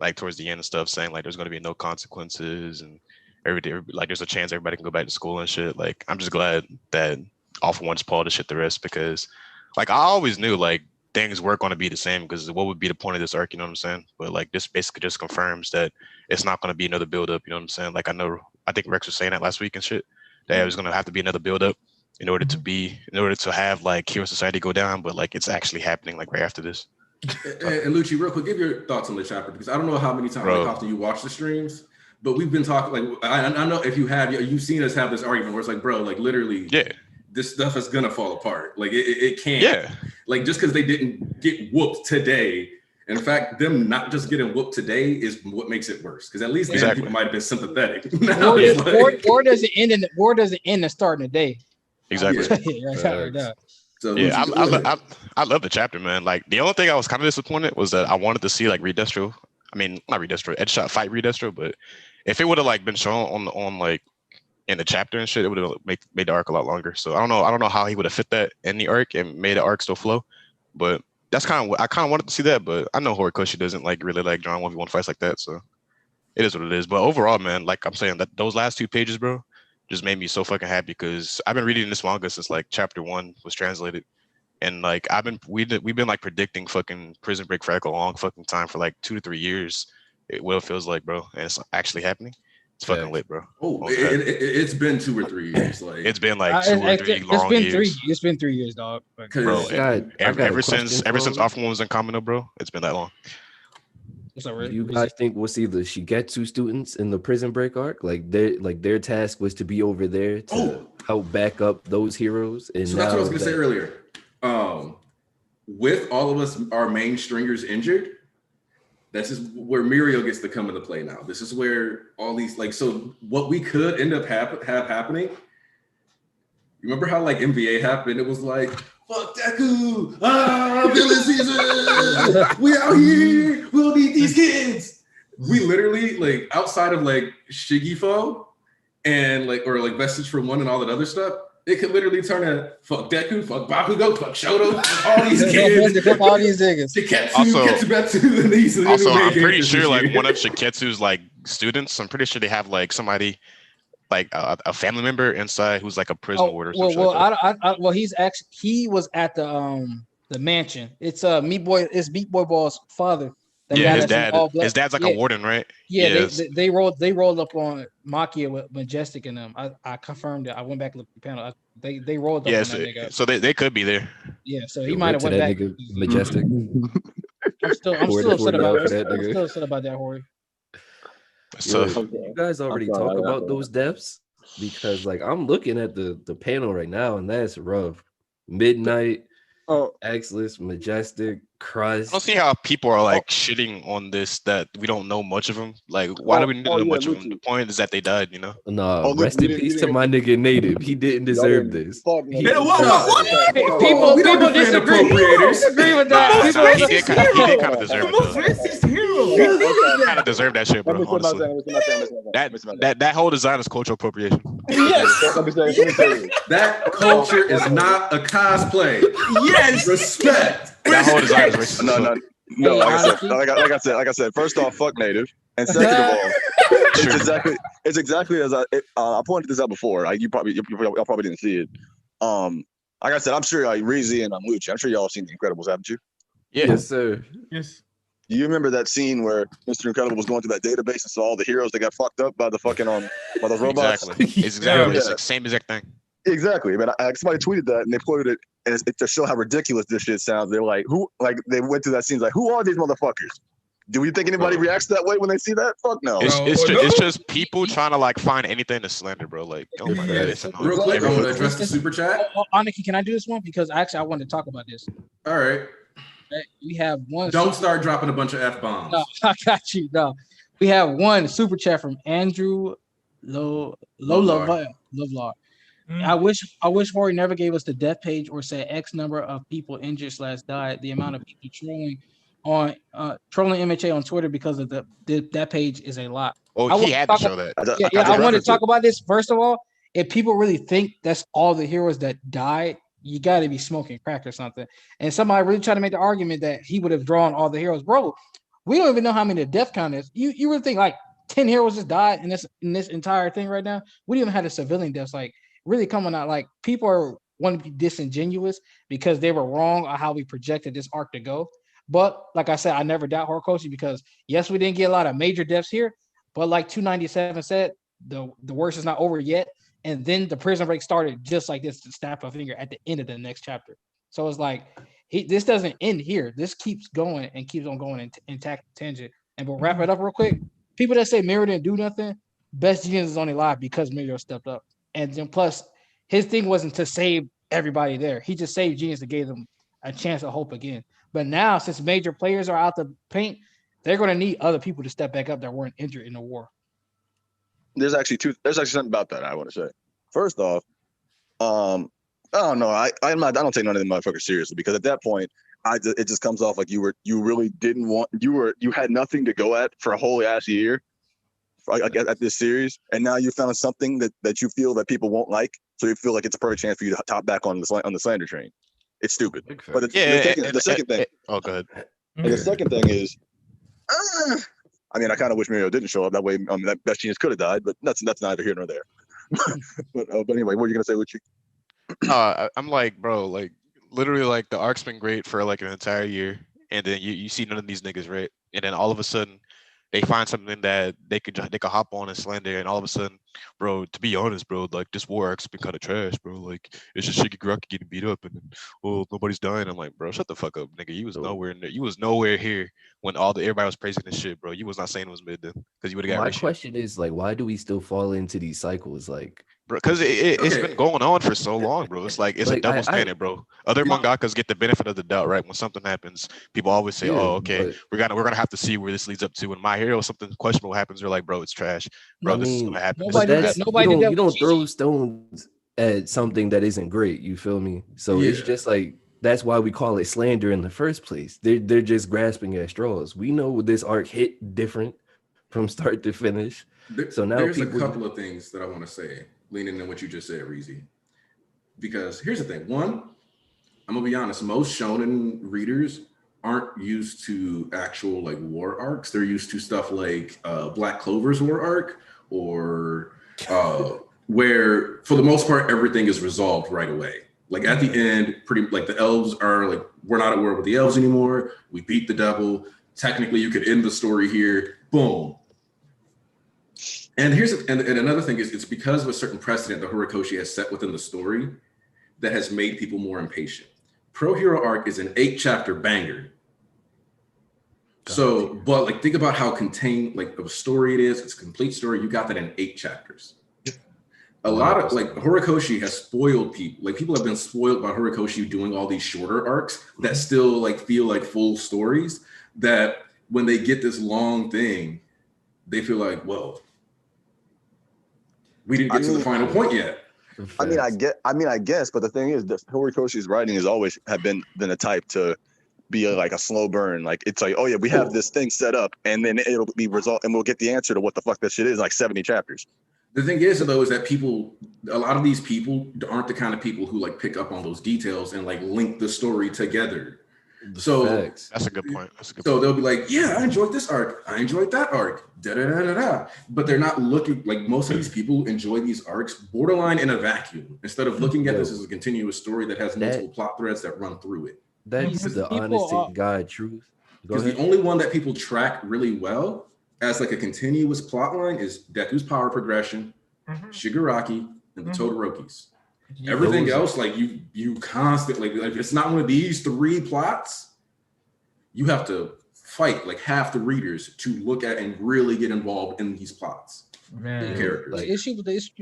like, towards the end and stuff, saying, like, there's going to be no consequences, and like, there's a chance everybody can go back to school and shit. Like, I'm just glad that all for once Paul to shit the rest, because, like, I always knew, like, things weren't going to be the same, because what would be the point of this arc, you know what I'm saying? But, like, this basically just confirms that it's not going to be another build-up, you know what I'm saying? Like, I think Rex was saying that last week and shit, that it was going to have to be another build-up in order to have, like, Hero Society go down, but, like, it's actually happening, like, right after this. And Lucci, real quick, give your thoughts on the chapter, because I don't know how many times, like, often you watch the streams, but we've been talking, like, I know if you've seen us have this argument where it's like, bro, like, literally, this stuff is gonna fall apart. Like, it can't. Yeah. Like, just because they didn't get whooped today, in fact, them not just getting whooped today is what makes it worse. Because at least then people might have been sympathetic. War doesn't end in starting the day. Exactly. So I love the chapter, man. Like, the only thing I was kind of disappointed was that I wanted to see, like, Redestro. I mean, not Redestro, Edgeshot fight Redestro, but if it would have, like, been shown on like in the chapter and shit, it would have made the arc a lot longer. So I don't know how he would have fit that in the arc and made the arc still flow. But that's kind of what I kind of wanted to see that. But I know Horikoshi doesn't really like drawing 1v1 fights like that, so it is what it is. But overall, man, like I'm saying, that those last 2 pages, bro, just made me so fucking happy, because I've been reading this manga since like chapter 1 was translated, and like we've been like predicting fucking Prison Break for like a long fucking time, for like 2 to 3 years. It feels like, bro, and it's actually happening. It's fucking lit, bro. Oh, it's been 2 or 3 years. Like, it's been like 2 or 3 long years. It's been 3 years, dog. Bro, ever since Off One was in Kamino, bro, it's been that long. Do you guys think we'll see the Shigetsu students in the Prison Break arc? Like, their task was to be over there to help back up those heroes. And so that's what I was gonna say earlier. With all of us, our main stringers injured, this is where Mirio gets to come into play now. This is where all these, like, so what we could end up have happening. You remember how, like, MVA happened? It was like, fuck Deku, villain season, we out here, we'll need these kids. We literally, like, outside of like Shigifo and like, or like Vestige from One and all that other stuff, it could literally turn a fuck Deku, fuck Bakugo, fuck Shoto, all these kids, all these niggas. Ketsubatsu, also, I'm pretty sure like one of Shiketsu's like students, I'm pretty sure they have like somebody, like a family member inside who's like a prison ward or something. Well, he was at the mansion. It's Meat Boy Ball's father. Yeah, his dad's like a warden, right? Yeah, they rolled up on Makia with Majestic in them. I confirmed it. I went back to the panel. They rolled up on that nigga. So they could be there. Yeah, so he might have went back. Majestic. I'm still upset about that, Hori. So you guys already talk about those deaths, because like I'm looking at the panel right now, and that's rough. Midnight, Axlis, Majestic, Crust. I don't see how people are like shitting on this that we don't know much of them. Like, why do we need to know much of them? The point is that they died, you know? No, rest in peace to my nigga Native. He didn't deserve this. What? People disagree. Disagree with that. He did kind of deserve it. Most racist hero. He kind of deserved that shit, bro. Honestly, that whole design is cultural appropriation. Yes. That culture is not a cosplay. Yes. Respect. That whole design is racist. No. Like I said. First off, fuck Native, and second of all, it's exactly as I pointed this out before. Like y'all probably didn't see it. Like I said, I'm sure like Reezy and Lucci, I'm sure y'all have seen The Incredibles, haven't you? Yeah. Yes, sir. Yes. Do you remember that scene where Mr. Incredible was going through that database and saw all the heroes that got fucked up by the fucking by those robots? Exactly. It's exactly the same exact thing. Exactly. I mean, somebody tweeted that and they quoted it, and it's to show how ridiculous this shit sounds. They're like, who? Like they went through that scene, like, who are these motherfuckers? Do we think anybody reacts that way when they see that? Fuck no. It's just people trying to like find anything to slander, bro. Like, oh my god, it's annoying. Real quick, I want to address the super chat. Aniki, can I do this one? Because actually, I wanted to talk about this. All right. We have one. Don't start dropping a bunch of F-bombs. No, I got you. No, we have one super chat from Andrew Lovelar. I wish Hori never gave us the death page or said X number of people injured / died. The amount of people trolling MHA on Twitter because of that page is a lot. Oh, he had to show that. I want to talk about this. First of all, if people really think that's all the heroes that died, you got to be smoking crack or something. And somebody really tried to make the argument that he would have drawn all the heroes. Bro, we don't even know how many the death count is. You really think like 10 heroes just died in this entire thing right now? We didn't even have the civilian deaths. Like, really coming out, like, people want to be disingenuous because they were wrong on how we projected this arc to go. But like I said, I never doubt Horikoshi because yes, we didn't get a lot of major deaths here, but like 297 said, the worst is not over yet. And then the prison break started just like this, to snap a finger at the end of the next chapter. So it's like this doesn't end here. This keeps going and keeps on going in tangent. And we'll wrap it up real quick. People that say Miro didn't do nothing, Best Genius is only live because Miro stepped up. And then plus, his thing wasn't to save everybody there. He just saved Genius and gave them a chance of hope again. But now, since major players are out the paint, they're going to need other people to step back up that weren't injured in the war. There's actually something about that I want to say. First off, I don't know. I don't take none of them motherfuckers seriously because at that point, it just comes off like you had nothing to go at for a whole ass year at this series, and now you found something that you feel that people won't like, so you feel like it's a perfect chance for you to top back on the slander train. It's stupid. But the second thing. Oh, go ahead. And the second thing is, I mean, I kind of wish Mirio didn't show up. That way, that Best Genius could have died, but that's neither here nor there. but anyway, what are you gonna say, Lucci? I'm like, bro, like literally, like the arc's been great for like an entire year, and then you see none of these niggas, right? And then all of a sudden, they find something that they could hop on and slander, and all of a sudden, bro, to be honest, bro, like this war arc's been kind of trash, bro. Like it's just Shikiguraki getting beat up, and then nobody's dying. I'm like, bro, shut the fuck up, nigga. You was nowhere in there. You was nowhere here when everybody was praising this shit, bro. You was not saying it was mid then, because you would have got. My question is like, why do we still fall into these cycles, like? Bro, because it's been going on for so long, bro. It's like a double standard, bro. Other mangakas get the benefit of the doubt, right? When something happens, people always say, "Oh, okay, we're gonna have to see where this leads up to." When My Hero, something questionable happens, they're like, "Bro, it's trash, bro. This is gonna happen." You don't throw stones at something that isn't great. You feel me? So it's just like that's why we call it slander in the first place. They're just grasping at straws. We know this arc hit different from start to finish. So now there's a couple of things that I want to say, leaning in what you just said, Reezy. Because here's the thing. One, I'm gonna be honest, most shonen readers aren't used to actual like war arcs. They're used to stuff like Black Clover's war arc, or where for the most part everything is resolved right away. Like at the end, pretty like the elves are like, we're not at war with the elves anymore. We beat the devil. Technically, you could end the story here. Boom. And another thing is, it's because of a certain precedent that Horikoshi has set within the story that has made people more impatient. Pro Hero Arc is an 8-chapter banger. So, but like, think about how contained like of a story it is. It's a complete story. You got that in 8 chapters. a lot of like Horikoshi has spoiled people. Like people have been spoiled by Horikoshi doing all these shorter arcs that still like feel like full stories. That when they get this long thing, they feel like, whoa, we didn't get to the final point yet. I mean, I guess, but the thing is, that Horikoshi's writing has always been a type to be like a slow burn. Like it's like, oh yeah, we have this thing set up, and then it'll be resolved, and we'll get the answer to what the fuck that shit is. Like 70 chapters. The thing is, though, is that a lot of these people aren't the kind of people who like pick up on those details and like link the story together. So that's a good point. So they'll be like, yeah, I enjoyed this arc. I enjoyed that arc. Da da da da da. But they're not looking like most of these people enjoy these arcs borderline in a vacuum instead of looking at this as a continuous story that has multiple plot threads that run through it. That's the honest to God truth. Because the only one that people track really well as like a continuous plot line is Deku's power progression, Shigaraki, and the Todorokis. Everything else, like you constantly, like if it's not one of these three plots, you have to fight like half the readers to look at and really get involved in these plots. Man, characters. The issue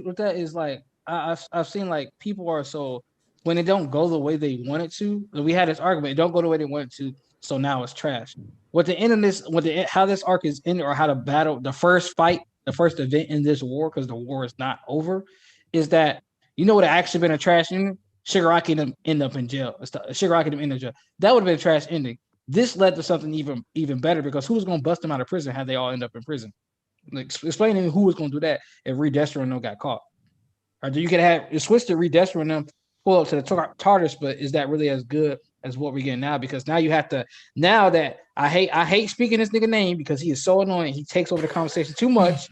with that is like I've seen like people are so when it don't go the way they want it to. We had this argument, it don't go the way they want it to, so now it's trash. What the end of this, how this arc is ended, or how the battle, the first fight, the first event in this war, because the war is not over, is that you know what actually been a trash ending? Shigaraki and them end up in jail. Shigaraki and them end up in jail. That would have been a trash ending. This led to something even better because who was going to bust them out of prison had they all end up in prison? Like, explain to me who was going to do that if Reed Destro and them got caught. Or you could have switched to Reed Destro and them pull up to the Tartarus, but is that really as good as what we're getting now? Because now you have to, now that I hate speaking this nigga name because he is so annoying. He takes over the conversation too much.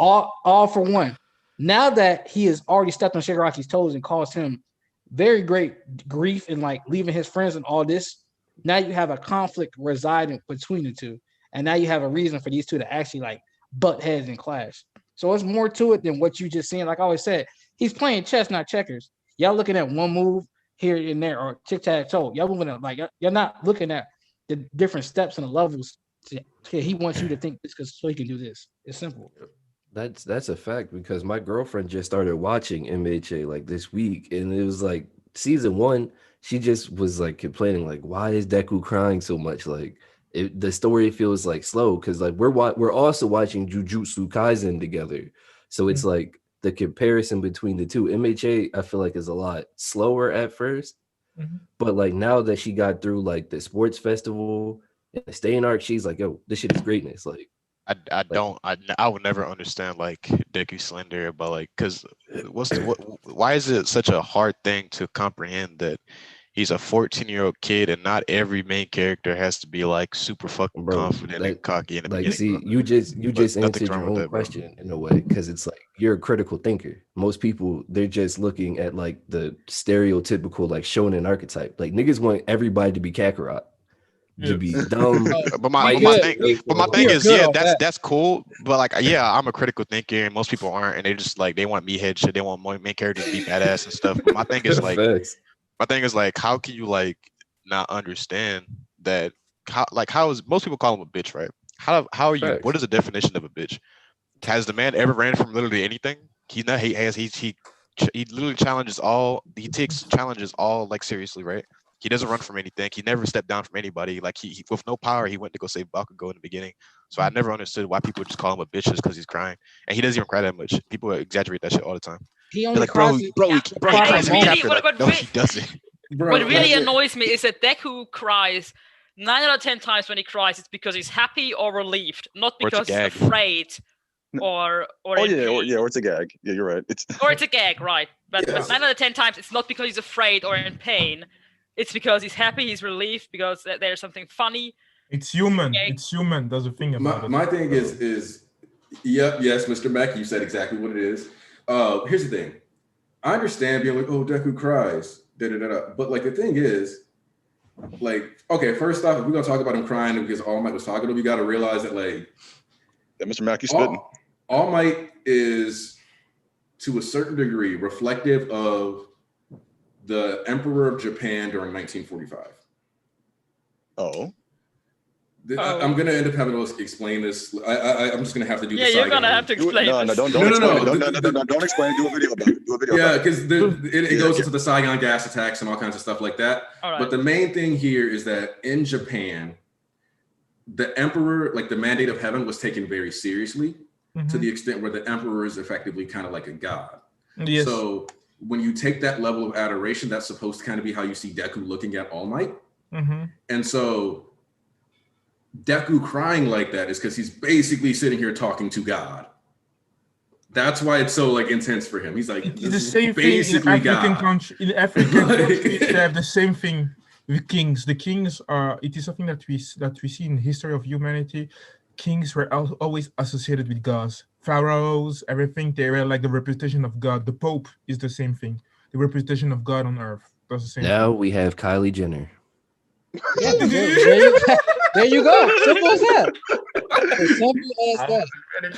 all for one. Now that he has already stepped on Shigaraki's toes and caused him very great grief and like leaving his friends and all this, now you have a conflict residing between the two. And now you have a reason for these two to actually like butt heads and clash. So it's more to it than what you just seen. Like I always said, he's playing chess, not checkers. Y'all looking at one move here and there or tic-tac-toe. Y'all moving up, like you're not looking at the different steps and the levels. He wants you to think this because so he can do this. It's simple. That's a fact because my girlfriend just started watching MHA like this week, and it was like season 1. She just was like complaining, like, why is Deku crying so much? Like, the story feels like slow because like we're also watching Jujutsu Kaisen together, so it's like the comparison between the two. MHA I feel like is a lot slower at first, but like now that she got through like the sports festival and the staying arc, she's like, yo, this shit is greatness. Like. I would never understand like Deku Slender, but like, cause why is it such a hard thing to comprehend that he's a 14-year-old kid and not every main character has to be like super fucking confident and cocky in the like, beginning. See, you just answered your own question in a way because it's like you're a critical thinker. Most people, they're just looking at like the stereotypical like shonen archetype. Like niggas want everybody to be Kakarot. To be dumb, but my thing is, yeah, that's cool. But like, yeah, I'm a critical thinker, and most people aren't, and they just like they want meathead shit. They want main characters to be badass and stuff. But my thing is like, how can you like not understand that? How is most people call him a bitch, right? How are you? What is the definition of a bitch? Has the man ever ran from literally anything? He literally challenges all. He takes challenges all like seriously, right? He doesn't run from anything. He never stepped down from anybody. Like he with no power, he went to go save Bakugo in the beginning. So I never understood why people just call him a bitch just because he's crying. And he doesn't even cry that much. People exaggerate that shit all the time. He only like, bro, he cries in chapter. No, he doesn't. What really annoys me is that Deku cries 9 out of 10 times when he cries. It's because he's happy or relieved, not because he's afraid or it's a gag. Yeah, you're right. It's a gag, right? But 9 out of 10 times, it's not because he's afraid or in pain. It's because he's happy, he's relieved, because there's something funny. It's human. It's human. There's a thing about it. My thing is, yes, Mr. Mack, you said exactly what it is. Here's the thing. I understand being like, oh, Deku cries, but like the thing is, like, okay, first off, if we're gonna talk about him crying because All Might was talking to him, we gotta realize that like, Mr. Mack, you spitting. All Might is to a certain degree reflective of the Emperor of Japan during 1945. Oh. I'm gonna end up having to explain this. I'm just gonna have to do. Yeah, you're gonna have to explain. No, don't explain. Do a video about it. Do a video. Yeah, because it goes into the Saigon gas attacks and all kinds of stuff like that. All right. But the main thing here is that in Japan, the emperor, like the mandate of heaven, was taken very seriously to the extent where the emperor is effectively kind of like a god. Yes. So when you take that level of adoration, that's supposed to kind of be how you see Deku looking at All Might. And so Deku crying like that is because he's basically sitting here talking to God. That's why it's so like intense for him. He's like, it's the same thing in African country. In African countries, they have the same thing with kings. The kings are. It is something that we see in the history of humanity. Kings were always associated with gods. Pharaohs, everything. They were like the representation of God. The Pope is the same thing. The representation of God on earth. That's the same. Now we have Kylie Jenner. Yeah, there you go. Simple as that. As simple as that.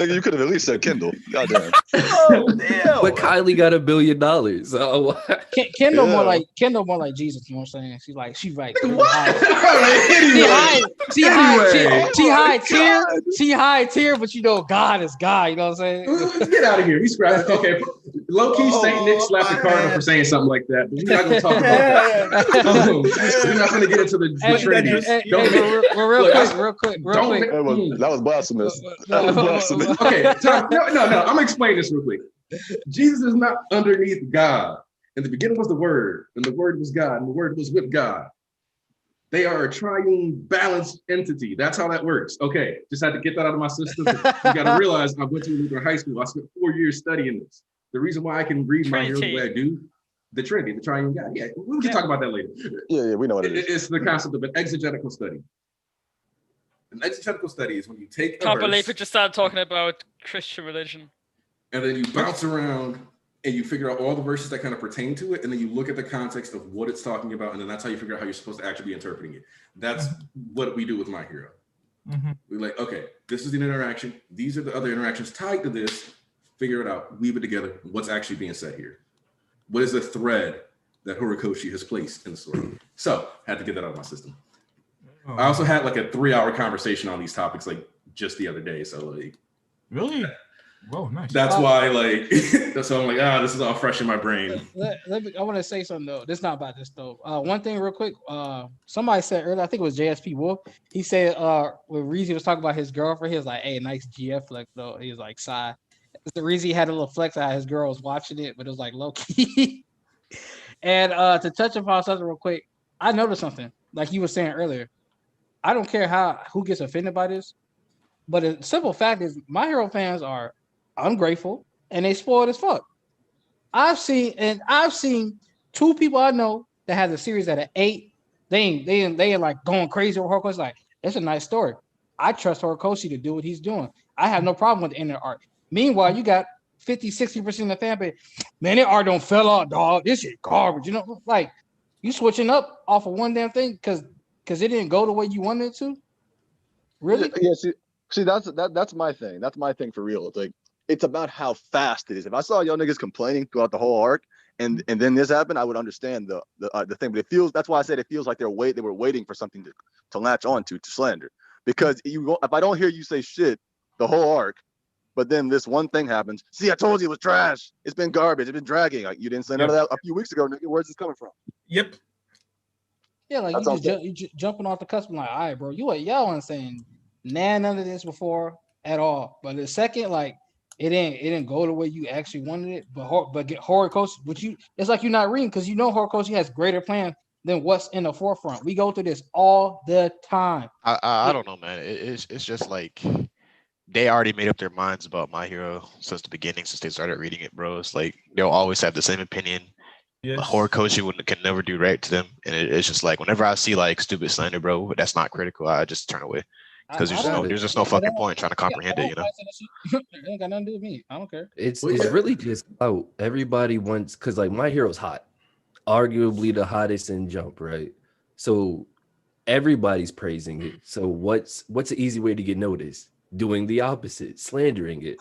You could have at least said Kendall. Goddamn. Oh damn! But Kylie got $1 billion. So Kendall more like Jesus. You know what I'm saying? She hide tear, but you know God is God. You know what I'm saying? Let's get out of here. We scrapped it. Okay, low key, Saint Nick slapped the Cardinal for saying something like that. But we're not going to talk about that. We're not going to get into the Trinity. Real quick. That was blasphemous. Okay, no. I'm gonna explain this real quick. Jesus is not underneath God. In the beginning was the Word, and the Word was God, and the Word was with God. They are a triune, balanced entity. That's how that works. Okay, just had to get that out of my system. You got to realize I went to Lutheran high school. I spent 4 years studying this. The reason why I can read my hero the way I do, the Trinity, the triune God. Yeah, we can talk about that later. Yeah, we know what it is. It's the concept of an exegetical study. An exegetical study is when you take Can't believe we just started talking about Christian religion. And then you bounce around and you figure out all the verses that kind of pertain to it. And then you look at the context of what it's talking about. And then that's how you figure out how you're supposed to actually be interpreting it. That's what we do with My Hero. We're like, okay, this is the interaction. These are the other interactions tied to this. Figure it out, weave it together. What's actually being said here? What is the thread that Horikoshi has placed in the story? So had to get that out of my system. I also had like a 3-hour conversation on these topics like just the other day. So like, really? Whoa, nice. That's why like, so I'm like, this is all fresh in my brain. I want to say something though. This is not about this though. One thing real quick. Somebody said earlier, I think it was JSP Wolf. He said, when Reezy was talking about his girlfriend, he was like, hey, nice GF flex though. He was like, sigh. The Reezy had a little flex out. His girl was watching it, but it was like low key. And to touch upon something real quick, I noticed something like you were saying earlier. I don't care who gets offended by this, but the simple fact is My Hero fans are ungrateful and they spoiled as fuck. I've seen 2 people I know that has a series at an 8. They ain't like going crazy over Horikoshi. Like, it's a nice story. I trust Horikoshi to do what he's doing. I have no problem with the inner art. Meanwhile, you got 50-60% of the fan base. Man, their art don't fell out, dog. This shit garbage. You know, like you switching up off of one damn thing because it didn't go the way you wanted it to. Really? Yeah. See, that's my thing. That's my thing for real. It's like it's about how fast it is. If I saw y'all niggas complaining throughout the whole arc, and then this happened, I would understand the thing. But that's why I said it feels like they were waiting for something to latch on to slander. Because if I don't hear you say shit the whole arc, but then this one thing happens. See, I told you it was trash. It's been garbage. It's been dragging. Like, you didn't say none of that a few weeks ago, nigga. Where's this coming from? Yep. Yeah, like you jumping off the cusp. I'm like, all right, bro, y'all weren't saying none of this before at all. But the second, like, it didn't go the way you actually wanted it. But get Horikoshi, it's like you're not reading because you know Horikoshi has greater plans than what's in the forefront. We go through this all the time. I don't know, man. It's just like they already made up their minds about My Hero since the beginning, since they started reading it, bro. It's like they'll always have the same opinion. Yes. Horikoshi can never do right to them, and it's just like whenever I see like stupid slander, bro, that's not critical. I just turn away because there's just no fucking point trying to comprehend it, you know. It ain't got nothing to do with me. I don't care. It's really just everybody wants, because like My Hero's hot, arguably the hottest in Jump, right? So everybody's praising it. So what's an easy way to get noticed? Doing the opposite, slandering it.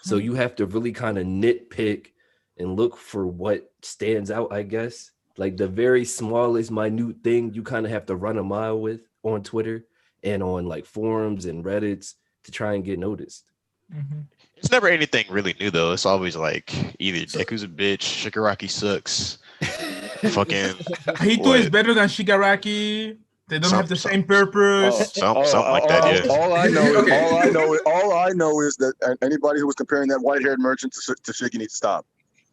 So you have to really kind of nitpick and look for what stands out, I guess. Like the very smallest minute thing you kind of have to run a mile with on Twitter and on like forums and Reddits to try and get noticed. Mm-hmm. It's never anything really new though. It's always like either Deku's a bitch, Shigaraki sucks, fucking Hito is better than Shigaraki. They don't have the same purpose. Something like that. Yeah. All I know is that anybody who was comparing that white-haired merchant to Shiggy needs to stop.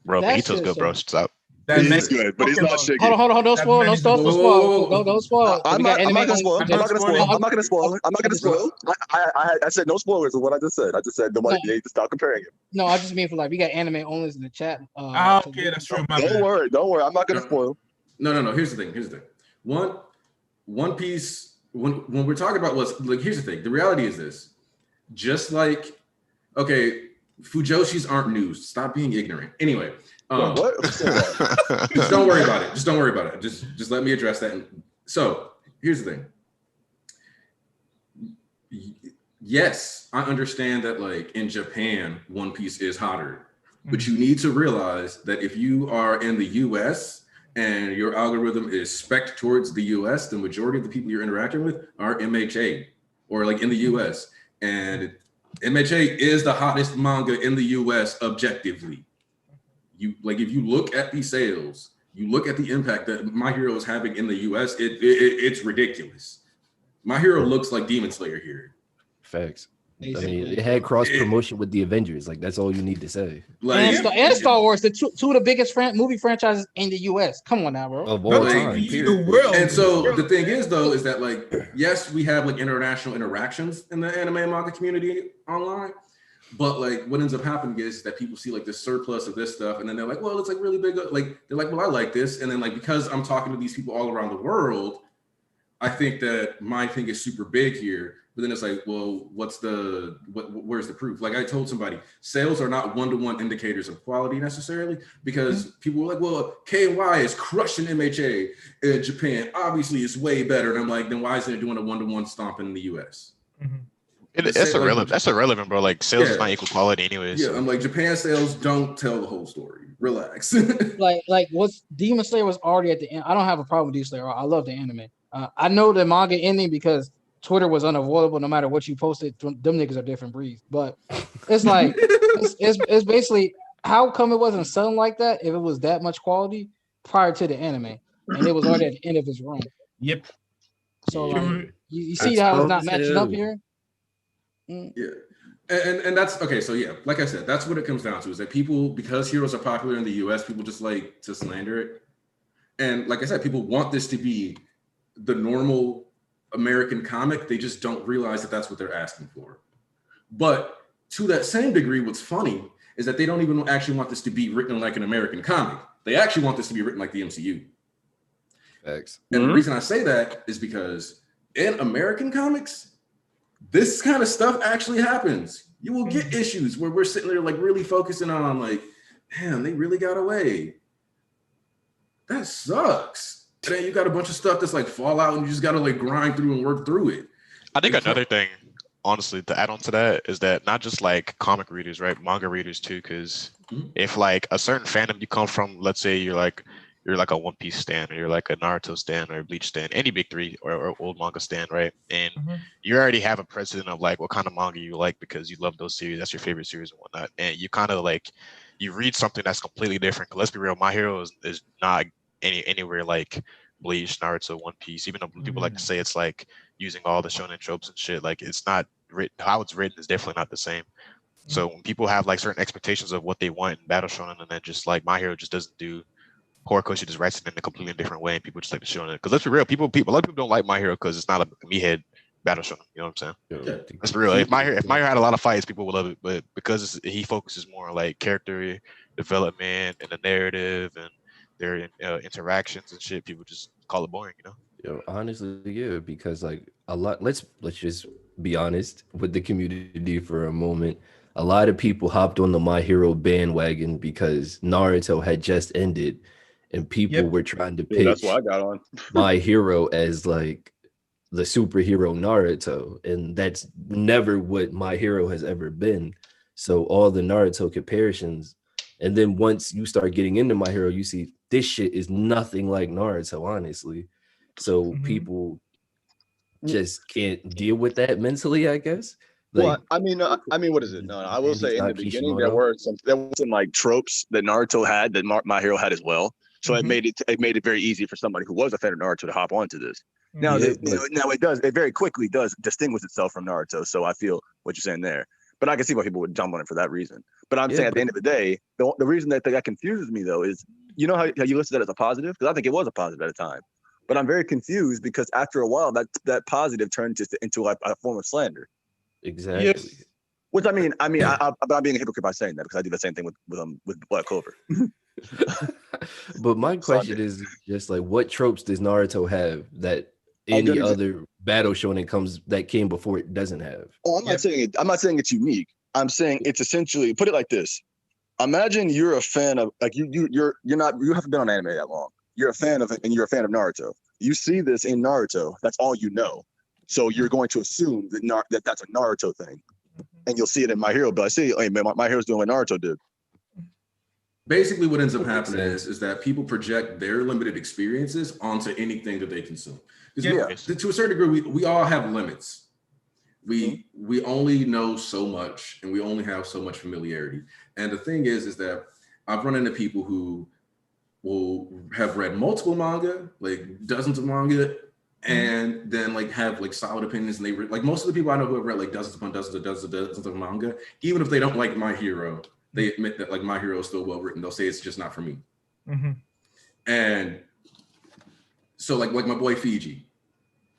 Bro, Hito's good, bro. Stop. He's good, but he's not Shiggy. Hold on, don't spoil, don't spoil. I'm not gonna spoil. I'm not gonna spoil. I said no spoilers of what I just said. I just said nobody needs to stop comparing it. No, I just mean for like we got anime onlys in the chat. Okay, that's true. Don't worry. I'm not gonna spoil. No. Here's the thing. One Piece. When we're talking about what's like, here's the thing. The reality is this. Just like, okay, Fujoshis aren't news. Stop being ignorant. Anyway. What? Just don't worry about it. Just let me address that. So here's the thing. Yes, I understand that like in Japan, One Piece is hotter, but you need to realize that if you are in the US and your algorithm is spec'd towards the US, the majority of the people you're interacting with are MHA or like in the US. And MHA is the hottest manga in the US objectively. You like if you look at the sales, you look at the impact that My Hero is having in the US, it's ridiculous. My Hero looks like Demon Slayer here. Facts. I mean, it had cross promotion with the Avengers. Like that's all you need to say. Like, and Star Wars, the two of the biggest movie franchises in the US. Come on now, bro. Of all time. The world. And so the thing is, though, is that like yes, we have like international interactions in the anime and manga community online. But like what ends up happening is that people see like this surplus of this stuff and then they're like, well, it's like really big. Like they're like, well, I like this. And then like, because I'm talking to these people all around the world, I think that my thing is super big here. But then it's like, well, where's the proof? Like I told somebody, sales are not one-to-one indicators of quality necessarily because people were like, well, K&Y is crushing MHA in Japan. Obviously it's way better. And I'm like, then why isn't it doing a one-to-one stomp in the US? Mm-hmm. That's irrelevant, bro. Like sales is not equal quality anyways. Yeah, I'm like Japan sales don't tell the whole story. Relax. like what's Demon Slayer was already at the end. I don't have a problem with Demon Slayer. I love the anime. I know the manga ending because Twitter was unavoidable. No matter what you posted, them niggas are different breeds. But it's like it's basically how come it wasn't selling like that if it was that much quality prior to the anime and it was already at the end of his run. Yep. So like, you see how it's not matching up here. Yeah. And that's okay. So yeah, like I said, that's what it comes down to is that people, because heroes are popular in the US, people just like to slander it. And like I said, people want this to be the normal American comic. They just don't realize that that's what they're asking for. But to that same degree, what's funny is that they don't even actually want this to be written like an American comic. They actually want this to be written like the MCU. Facts. And the reason I say that is because in American comics, this kind of stuff actually happens. You will get issues where we're sitting there like really focusing on like, damn, they really got away. That sucks. And then you got a bunch of stuff that's like Fallout and you just got to like grind through and work through it. I think another thing, honestly, to add on to that is that not just like comic readers, right? Manga readers too, because if like a certain fandom you come from, let's say you're like a One Piece stan, or you're like a Naruto stan, or a Bleach stan, any big three, or old manga stan, right? And you already have a precedent of like what kind of manga you like because you love those series, that's your favorite series and whatnot. And you kind of like, you read something that's completely different. Let's be real, My Hero is not anywhere like Bleach, Naruto, One Piece. Even though people like to say it's like using all the shonen tropes and shit, like it's not written. How it's written is definitely not the same. So when people have like certain expectations of what they want in battle shonen, and then just like My Hero just doesn't do. Horikoshi just writes it in a completely different way, and people just like to shit on it. Because let's be real, a lot of people don't like My Hero because it's not a meathead battle shonen. You know what I'm saying? Yeah. Let's be real. If My Hero had a lot of fights, people would love it. But because he focuses more on like character development and the narrative and their interactions and shit, people just call it boring. You know? Yo, honestly, yeah. Because like a lot. Let's just be honest with the community for a moment. A lot of people hopped on the My Hero bandwagon because Naruto had just ended. And people were trying to pitch that's why I got on My Hero as like the superhero Naruto, and that's never what My Hero has ever been. So all the Naruto comparisons, and then once you start getting into My Hero, you see this shit is nothing like Naruto, honestly. So people just can't deal with that mentally, I guess. Well, I mean, what is it? No, I will say in the beginning there were some like tropes that Naruto had that My Hero had as well. So it made it very easy for somebody who was a fan of Naruto to hop onto this. Now, it very quickly does distinguish itself from Naruto. So I feel what you're saying there, but I can see why people would jump on it for that reason. But I'm saying at the end of the day, the reason that confuses me though is, you know how you listed that as a positive, because I think it was a positive at the time. But I'm very confused because after a while, that positive turned just into like a form of slander. Exactly. Yes. Which I'm being a hypocrite by saying that, because I do the same thing with Black Clover. But my question is just like, what tropes does Naruto have that any other battle shonen that came before it doesn't have? Oh, I'm not saying it's unique. I'm saying it's essentially, put it like this. Imagine you're a fan of, like, you haven't been on anime that long. You're a fan of it, and you're a fan of Naruto. You see this in Naruto. That's all you know. So you're going to assume that that's a Naruto thing, and you'll see it in My Hero. But I see, hey man, My Hero's doing what Naruto did. Basically, what ends up happening is that people project their limited experiences onto anything that they consume. To a certain degree, we all have limits. We only know so much, and we only have so much familiarity. And the thing is that I've run into people who will have read multiple manga, like dozens of manga, and then like have like solid opinions. And they like most of the people I know who have read like dozens upon dozens of manga, even if they don't like My Hero, they admit that like My Hero is still well written. They'll say it's just not for me. And so like my boy Fiji,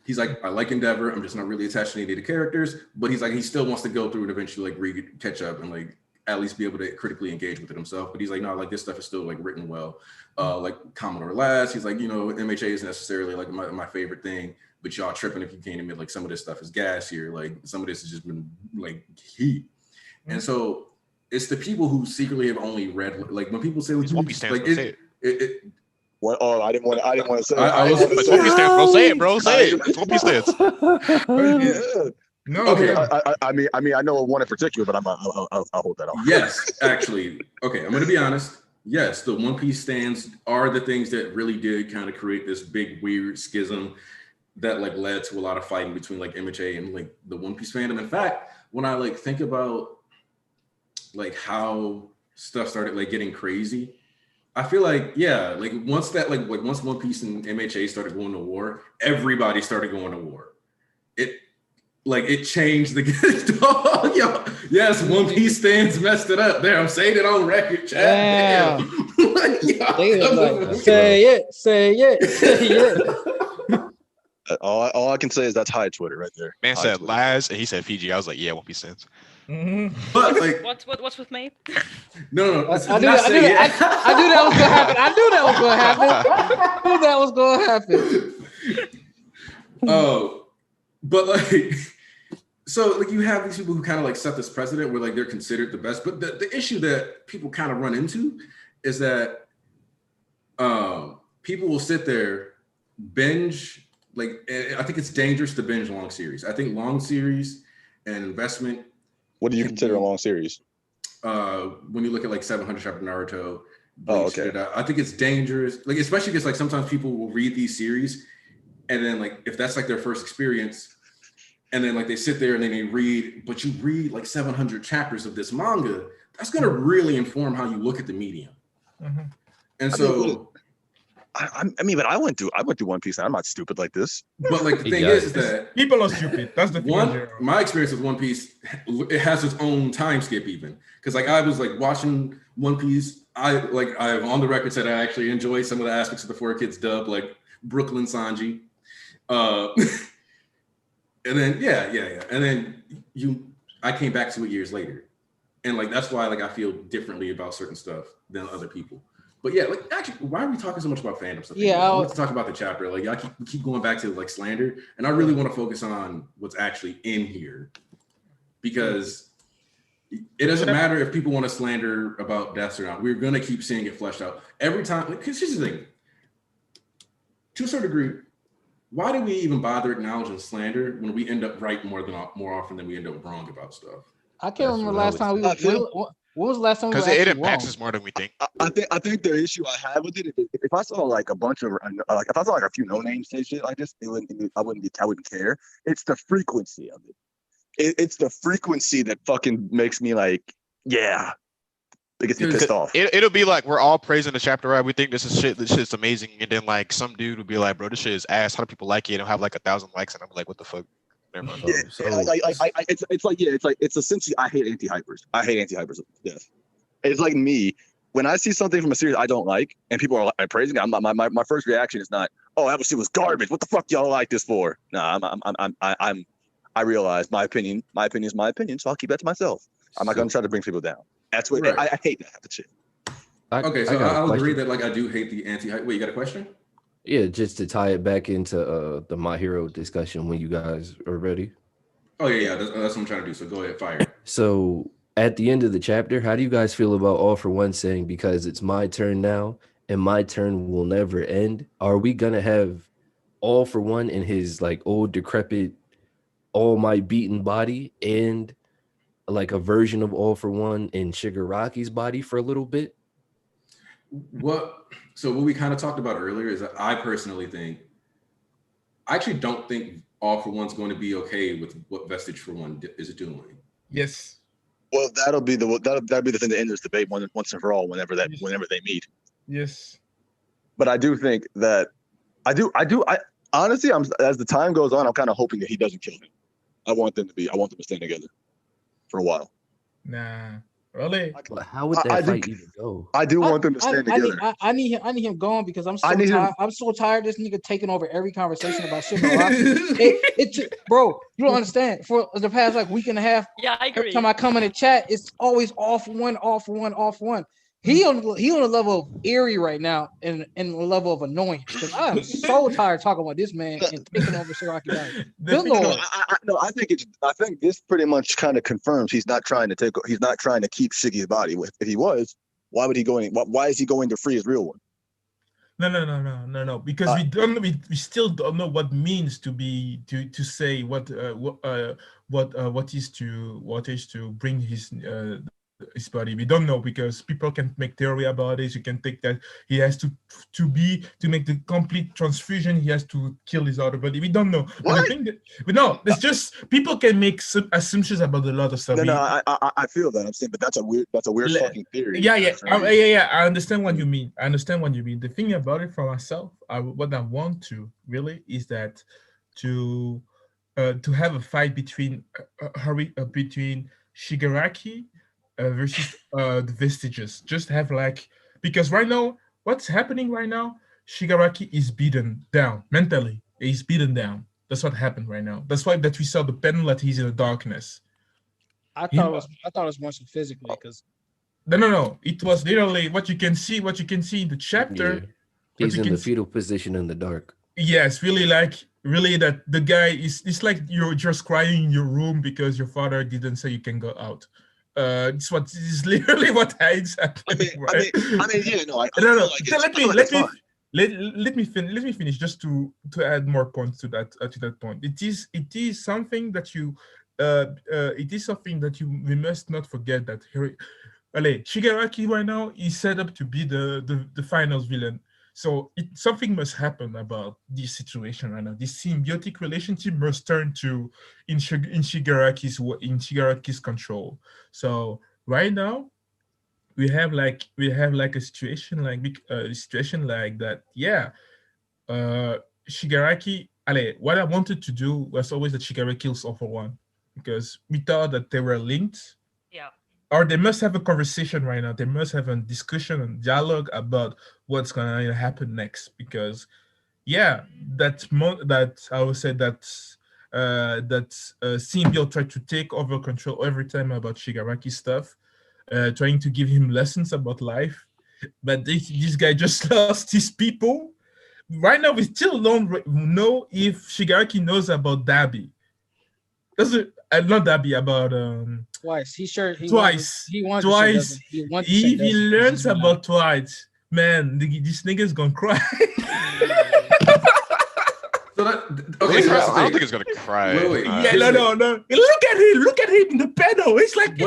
he's like, I like Endeavor. I'm just not really attached to any of the characters, but he's like, he still wants to go through and eventually like read, catch up, and like at least be able to critically engage with it himself. But he's like, no, like this stuff is still like written well. Like Commodore Last, he's like, you know, MHA isn't necessarily like my favorite thing, but y'all tripping if you can't admit like some of this stuff is gas here. Like some of this has just been like heat. And so it's the people who secretly have only read, like when people say like, what? Oh, I didn't want to say. Swampy stance, bro. Say it, bro. Say it. Swampy stance. No. Okay. I mean, I know one in particular, but I'll hold that off. Yes, actually. Okay, I'm going to be honest. Yes, the One Piece stands are the things that really did kind of create this big weird schism that like led to a lot of fighting between like MHA and like the One Piece fandom. In fact, when I like think about like how stuff started like getting crazy, I feel like like once One Piece and MHA started going to war, everybody started going to war. It changed the dog. Yo, yes, One Piece stands messed it up. There, I'm saying it on record, chat. Say it. All I can say is that's high Twitter right there. Man said lies, and he said Fiji. I was like, yeah, One Piece stands. But like, what's with me? No. I knew that was gonna happen. I knew that was gonna happen. Oh, but like. So like you have these people who kind of like set this precedent where like they're considered the best, but the issue that people kind of run into is that people will sit there, binge, like I think it's dangerous to binge long series. I think long series and investment. What do you consider a long series? When you look at like 700 chapter Naruto, okay. I think it's dangerous, like especially because like sometimes people will read these series and then like if that's like their first experience. And then like they sit there and then they read, but you read like 700 chapters of this manga, that's going to really inform how you look at the medium. And so, I mean, but I went through One Piece. And I'm not stupid like this. But like the thing is that people are stupid. That's the thing. My experience with One Piece, it has its own time skip even. Because like I was like watching One Piece. I've on the record said I actually enjoy some of the aspects of the 4Kids dub, like Brooklyn Sanji. And then and then I came back to it years later, and like that's why like I feel differently about certain stuff than other people. But yeah, like actually, why are we talking so much about fandom stuff? Yeah, I want to talk about the chapter. Like y'all keep going back to like slander, and I really want to focus on what's actually in here, because it doesn't matter if people want to slander about deaths or not. We're gonna keep seeing it fleshed out every time. Because here's the thing: to a certain degree, why do we even bother acknowledging slander when we end up right more often than we end up wrong about stuff? I can't remember last time What was the last time? Because it impacts us more than we think. I think the issue I have with it, if I saw like a bunch of if I saw like a few no names say shit like this, I wouldn't care. It's the frequency of it. It's the frequency that fucking makes me like, yeah. It gets me pissed off. It'll be like we're all praising the chapter, right? We think this is shit. This shit's amazing, and then like some dude will be like, "Bro, this shit is ass. How do people like it?" And have like 1,000 likes, and I'm like, "What the fuck?" Never mind. Yeah, it's essentially I hate anti-hypers. I hate anti-hypers to death. It's like me when I see something from a series I don't like, and people are like, praising it. My first reaction is not, "Oh, that shit was garbage. What the fuck y'all like this for?" No, I realize my opinion is my opinion, so I'll keep that to myself. I'm not gonna try to bring people down. That's what I hate that type of shit. Okay, so I'll agree that like I do hate the anti-hype. Wait, you got a question? Yeah, just to tie it back into the My Hero discussion when you guys are ready. Oh yeah, that's what I'm trying to do. So go ahead, fire. So at the end of the chapter, how do you guys feel about All for One saying, because it's my turn now and my turn will never end? Are we gonna have All for One in his like old decrepit, all might beaten body and like a version of All for One in Shigaraki's body for a little bit? So what we kind of talked about earlier is that I actually don't think All for One's going to be okay with what Vestige for One is doing. Yes. Well, that'll be the thing to end this debate once and for all whenever they meet. Yes. But I do think that I honestly, as the time goes on, I'm kind of hoping that he doesn't kill him. I want them to stand together for a while. Nah, really? How would that fight even go? I do want them to stand together. I need him going because I'm so tired. I'm so tired of this nigga taking over every conversation about Shigaraki. Bro, you don't understand. For the past like week and a half, yeah, I agree. Every time I come in the chat, it's always all for one, all for one, all for one. He on a level of eerie right now and a level of annoyance because I'm so tired of talking about this man and taking over Shiraki. I think this pretty much kind of confirms he's not trying to keep Shiggy's body. If he was, why would he go in? Why is he going to free his real one? No. Because we still don't know what means to say what is to bring his body. We don't know because people can make theory about it. You can think that he has to make the complete transfusion. He has to kill his other body. We don't know. But it's just people can make assumptions about a lot of stuff. I feel that. I'm saying, but that's a weird fucking theory. Yeah. I understand what you mean. The thing about it for myself, what I want to really is that to have a fight between Shigaraki versus the Vestiges. Just have because right now, what's happening right now, Shigaraki is beaten down mentally. He's beaten down. That's what happened right now. That's why that we saw the panel that he's in the darkness. I thought it was more so physically because no. It was literally what you can see in the chapter. Yeah. He's in the fetal position in the dark. Yes, really that the guy it's like you're just crying in your room because your father didn't say you can go out. It's literally what is happening. Let me finish just to add more points to that point. It is something that we must not forget that Shigaraki right now is set up to be the finals villain. So something must happen about this situation right now. This symbiotic relationship must turn to in Shigaraki's control. So right now we have like a situation like that. Yeah, Shigaraki. What I wanted to do was always that Shigaraki kills All for One because we thought that they were linked. Yeah. Or they must have a conversation right now. They must have a discussion and dialogue about what's gonna happen next. Because, that I would say that symbiote tried to take over control every time about Shigaraki stuff, trying to give him lessons about life. But this guy just lost his people. Right now, we still don't know if Shigaraki knows about Dabi. Not Dabi, about twice. Twice. If he learns about Twice, man, this nigga's gonna cry. I don't think he's gonna cry. Wait. Yeah, no. Look at him in the panel. It's like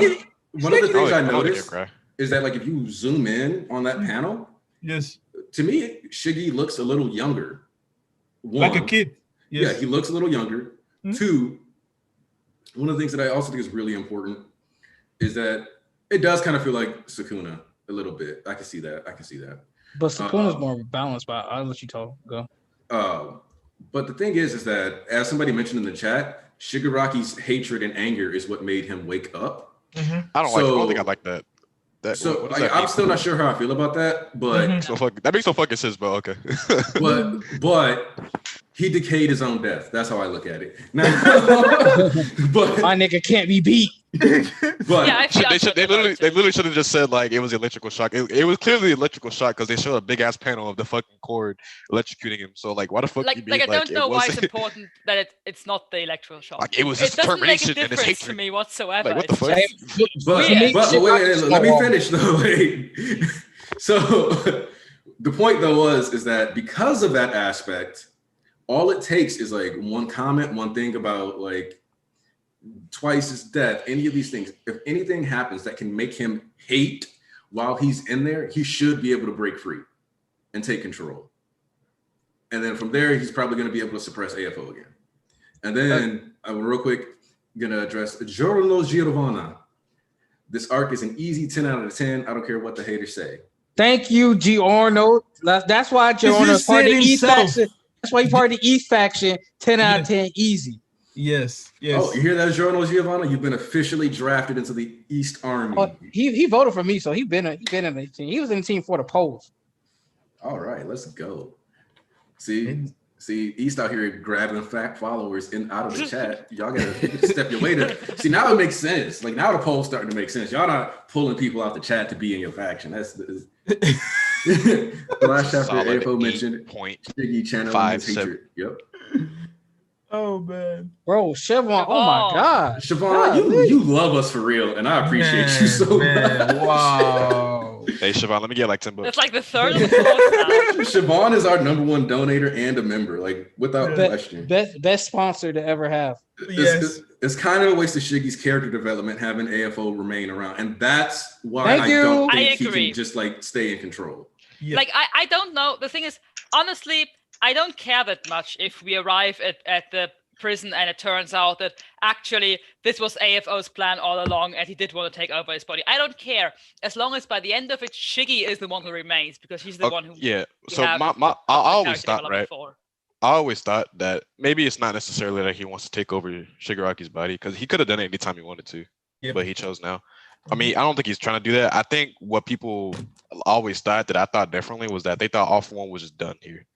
one of the things I noticed cry. is that like if you zoom in on that panel, yes, to me Shiggy looks a little younger. One, like a kid. Yes. Yeah, he looks a little younger. Mm-hmm. Two, one of the things that I also think is really important is that it does kind of feel like Sukuna a little bit. I can see that. But Sukuna's more of a balance, but I'll let you talk. Go. But the thing is that as somebody mentioned in the chat, Shigaraki's hatred and anger is what made him wake up. Mm-hmm. I don't think I like that. So I'm still not sure how I feel about that, but that makes no fucking sense. But okay, but he decayed his own death. That's how I look at it. Now, but my nigga can't be beat. But yeah, they literally should have just said like it was electrical shock. It was clearly electrical shock because they showed a big ass panel of the fucking cord electrocuting him. So like, why the fuck? I don't know why it's important that it's not the electrical shock. Like it was his determination and his hatred to me whatsoever. Like what the fuck? But wait, let me finish though. Wait. So the point though is that because of that aspect, all it takes is like one comment, one thing about like twice his death, any of these things. If anything happens that can make him hate while he's in there, he should be able to break free and take control. And then from there, he's probably going to be able to suppress AFO again. And then I'm real quick going to address Giorno Giovanna. This arc is an easy 10 out of 10. I don't care what the haters say. Thank you, Giorno. That's why Giorno is part of the East faction. That's why he's part of the East faction. 10 out of 10, easy. Yes. Oh, you hear that, Giorno Giovanna? You've been officially drafted into the East Army. Oh, he voted for me, so he been in the team. He was in the team for the polls. All right, let's go. See, East out here grabbing followers out of the chat. Y'all gotta step your way to. See, now it makes sense. Like now the poll's starting to make sense. Y'all not pulling people out the chat to be in your faction. That's the last chapter. AFO mentioned Shiggy channeling his hatred. Yep. Oh man, bro, Siobhan! Oh my God, Siobhan, you love us for real, and I appreciate you so much. Wow. Hey Siobhan, let me get like $10. That's like the third or the fourth now. Siobhan is our #1 donator and a member, like without question. Best sponsor to ever have. It's kind of a waste of Shiggy's character development having AFO remain around, and that's why I don't think he can just like stay in control. Yeah. Like I don't know. The thing is, honestly, I don't care that much if we arrive at the prison and it turns out that actually this was AFO's plan all along and he did want to take over his body. I don't care as long as by the end of it, Shiggy is the one who remains because he's the one who. Yeah. So I always thought I always thought that maybe it's not necessarily that he wants to take over Shigaraki's body because he could have done it anytime he wanted to, but he chose now. I mean, I don't think he's trying to do that. I think what people always thought that I thought differently was that they thought All For One was just done here.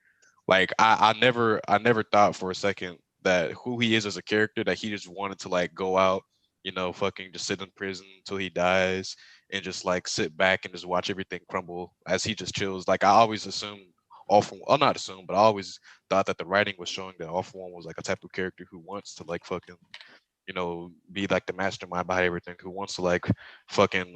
Like I never thought for a second that who he is as a character, that he just wanted to like go out, fucking just sit in prison until he dies and just like sit back and just watch everything crumble as he just chills. Like I always assumed not assumed, but I always thought that the writing was showing that All For One was like a type of character who wants to like fucking, be like the mastermind behind everything, who wants to like fucking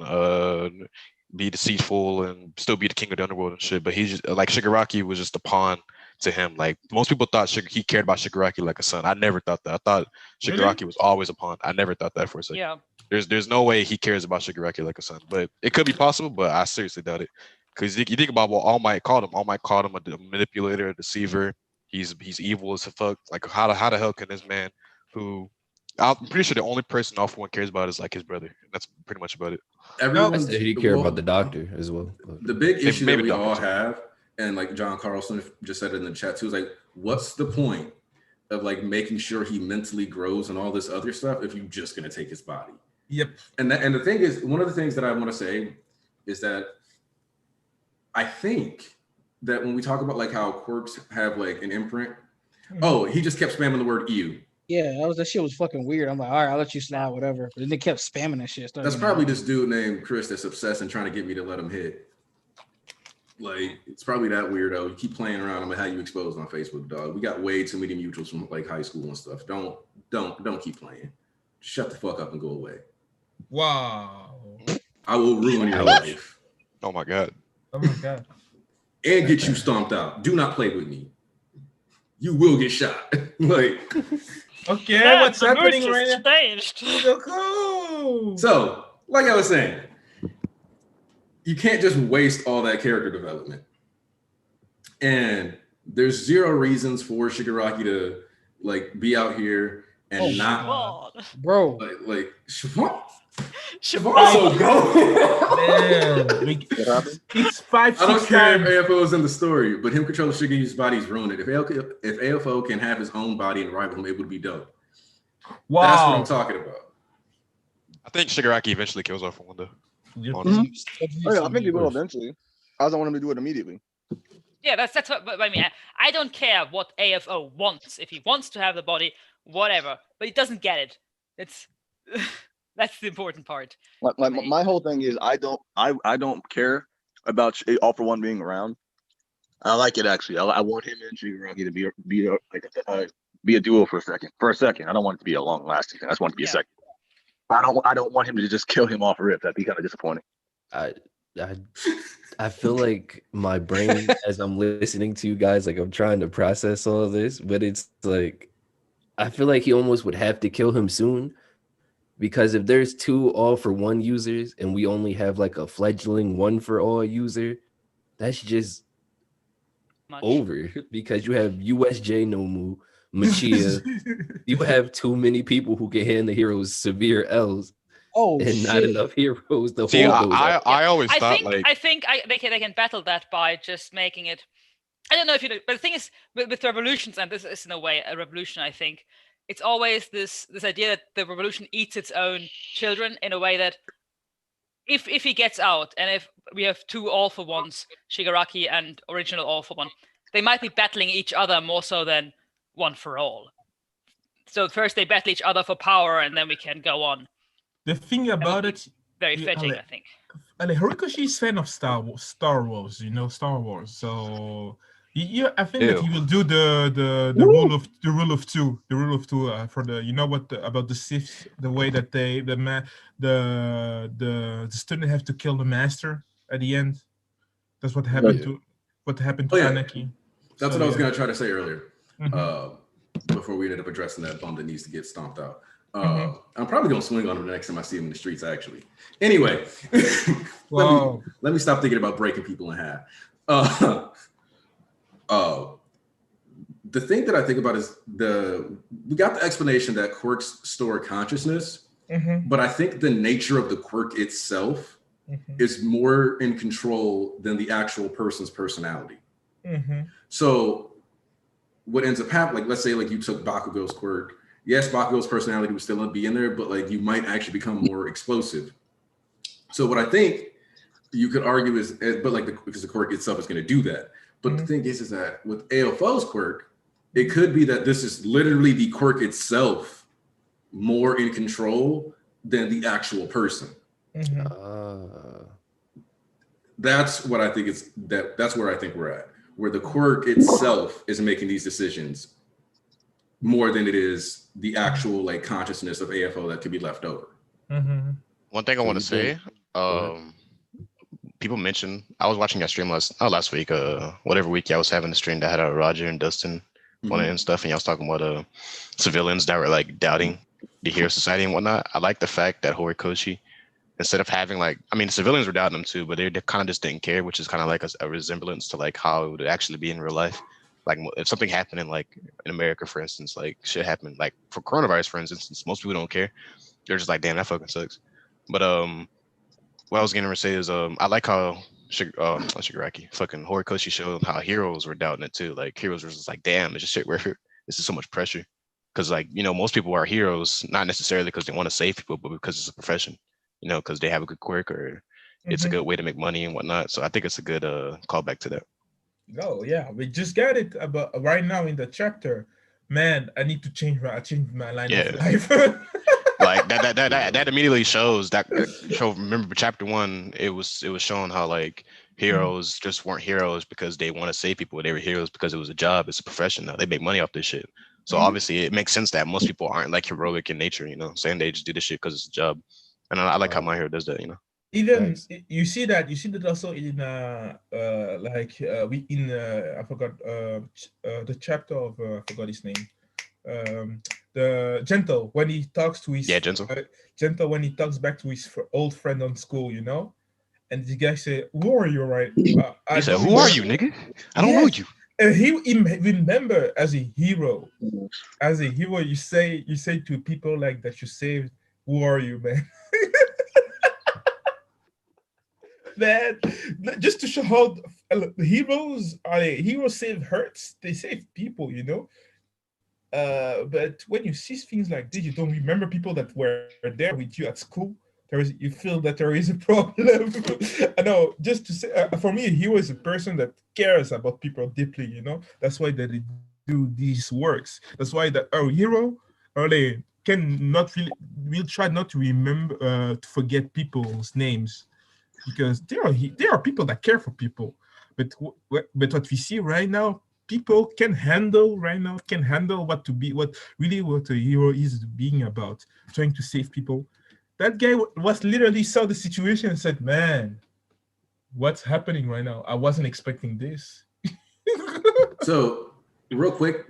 be deceitful and still be the king of the underworld and shit. But he's just like Shigaraki was just a pawn to him. Like most people thought he cared about Shigaraki like a son. I never thought that. I thought Shigaraki was always a pawn. I never thought that for a second. Yeah. There's no way he cares about Shigaraki like a son. But it could be possible, but I seriously doubt it. Because you think about what All Might called him. All Might called him a manipulator, a deceiver. He's evil as fuck. Like how the hell can this man who I'm pretty sure the only person All For One cares about is like his brother. That's pretty much about it. Everyone said he cared about the doctor as well. The big issue that we all have, and like John Carlson just said it in the chat too, is like, what's the point of like making sure he mentally grows and all this other stuff if you're just gonna take his body? Yep. And the thing is, one of the things that I want to say is that I think that when we talk about like how quirks have like an imprint, he just kept spamming the word "ew." Yeah, that shit was fucking weird. I'm like, all right, I'll let you slide, whatever. But then they kept spamming that shit. That's probably this dude named Chris that's obsessed and trying to get me to let him hit. Like, it's probably that weirdo. You keep playing around. I'm gonna have you exposed on Facebook, dog. We got way too many mutuals from like high school and stuff. Don't keep playing. Shut the fuck up and go away. Wow. I will ruin your life. Oh my god. Oh my god. And get you stomped out. Do not play with me. You will get shot. Like. Okay, what's happening right now? Changed. So like I was saying, you can't just waste all that character development. And there's zero reasons for Shigaraki to like be out here and not bro. Like Siobhan. Siobhan. So go. Man, it's 5, 6 I don't care times. if AFO is in the story, but him controlling Shigaraki's body is ruined. If AFO can have his own body and rival him, it would be dope. Wow. That's what I'm talking about. I think Shigaraki eventually kills off Wanda. I think he will eventually. I don't want him to do it immediately. Yeah, that's what I mean. I don't care what AFO wants. If he wants to have the body, whatever. But he doesn't get it. It's that's the important part. Like my whole thing is I don't care about All For One being around. I like it actually. I want him and Shigaraki to be a duo for a second. I don't want it to be a long lasting thing. I just want it to be a second. But I don't want him to just kill him off a rip. That'd be kind of disappointing. I feel like my brain, as I'm listening to you guys, like I'm trying to process all of this, but it's like I feel like he almost would have to kill him soon, because if there's 2 All For One users and we only have like a fledgling 1 for all user, that's just over, because you have USJ Nomu, Machia, you have too many people who can hand the heroes severe L's. And not enough heroes to hold those. I always thought I think they can battle that by just making it. I don't know if you know, but the thing is with revolutions, and this is in a way a revolution. I think it's always this idea that the revolution eats its own children, in a way that if he gets out, and if we have 2 All For Ones, Shigaraki and original All For One, they might be battling each other more so than one for all. So first they battle each other for power, and then we can go on. The thing about it, very fitting, I think. Horikoshi is fan of Star Wars, Star Wars. So I think that he will do the rule of two for the about the Sith, the way that the student have to kill the master at the end. That's what happened to Anakin. That's what I was gonna try to say earlier. Before we ended up addressing that bum that needs to get stomped out. I'm probably gonna swing on him the next time I see him in the streets. Actually, anyway, let me stop thinking about breaking people in half. The thing that I think about is we got the explanation that quirks store consciousness, but I think the nature of the quirk itself is more in control than the actual person's personality. So what ends up happening, like let's say like you took Bakugo's quirk. Yes, Bakugo's personality would still be in there, but like you might actually become more explosive. So what I think you could argue is, but like because the quirk itself is going to do that. But the thing is that with AFO's quirk, it could be that this is literally the quirk itself more in control than the actual person. That's what I think that's where I think we're at, where the quirk itself is making these decisions more than it is the actual like consciousness of AFO that could be left over. One thing I want to say, people mentioned, I was watching that stream last week, whatever week I was having a stream that had Roger and Dustin on it and stuff, and y'all was talking about civilians that were like doubting the hero society and whatnot. I like the fact that Horikoshi, instead of having like, I mean, the civilians were doubting them too, but they kind of just didn't care, which is kind of like a resemblance to like how it would actually be in real life. Like if something happened in America, for instance, like shit happened, like for coronavirus, for instance, most people don't care. They're just like, damn, that fucking sucks. But what I was going to say is I like how Shigaraki, fucking Horikoshi showed how heroes were doubting it too. Like heroes were just like, damn, it's just shit where this is so much pressure. Because like, most people are heroes, not necessarily because they want to save people, but because it's a profession, because they have a good quirk or it's a good way to make money and whatnot. So I think it's a good callback to that. Oh yeah, we just got it about right now in the chapter. Man, I need to change my line of life. Like that immediately shows that. Remember chapter 1, it was showing how like heroes just weren't heroes because they want to save people. They were heroes because it was a job. It's a profession now. They make money off this shit. So obviously it makes sense that most people aren't like heroic in nature, saying they just do this shit because it's a job. And I like how my hero does that, Even you see that also in I forgot the chapter of I forgot his name. the Gentle when he talks to his Gentle. Gentle when he talks back to his old friend on school, you know. And the guy said, "Who are you, right?" He said, "Who are you, nigga? I don't know you." And he remember as a hero. As a hero, you say to people like that you saved. Who are you, man? Man, just to show how heroes save hurts. They save people, you know. But when you see things like this, you don't remember people that were there with you at school. You feel that there is a problem. I know. Just to say, for me, a hero is a person that cares about people deeply. You know, that's why they do these works. That's why our hero, they can not really. We'll try not to remember to forget people's names, because there are people that care for people. But what we see right now, people can handle what a hero is being about, trying to save people. That guy was literally saw the situation and said, "Man, what's happening right now? I wasn't expecting this." So, real quick,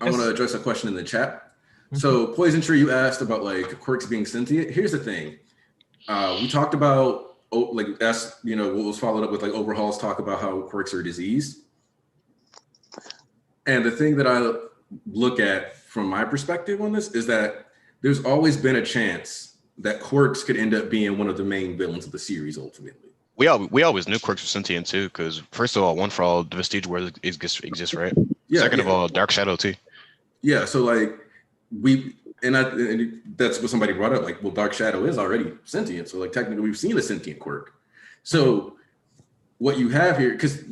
I want to address a question in the chat. So, Poison Tree, you asked about like quirks being sentient. Here's the thing: we talked about what was followed up with like Overhaul's talk about how quirks are diseased. And the thing that I look at from my perspective on this is that there's always been a chance that quirks could end up being one of the main villains of the series ultimately. We always knew quirks were sentient too, because first of all, One for All, the Vestige World exists, right? Yeah. Second of all, Dark Shadow too. Yeah, so like and that's what somebody brought up. Like, well, Dark Shadow is already sentient, so like technically we've seen a sentient quirk. So what you have here, because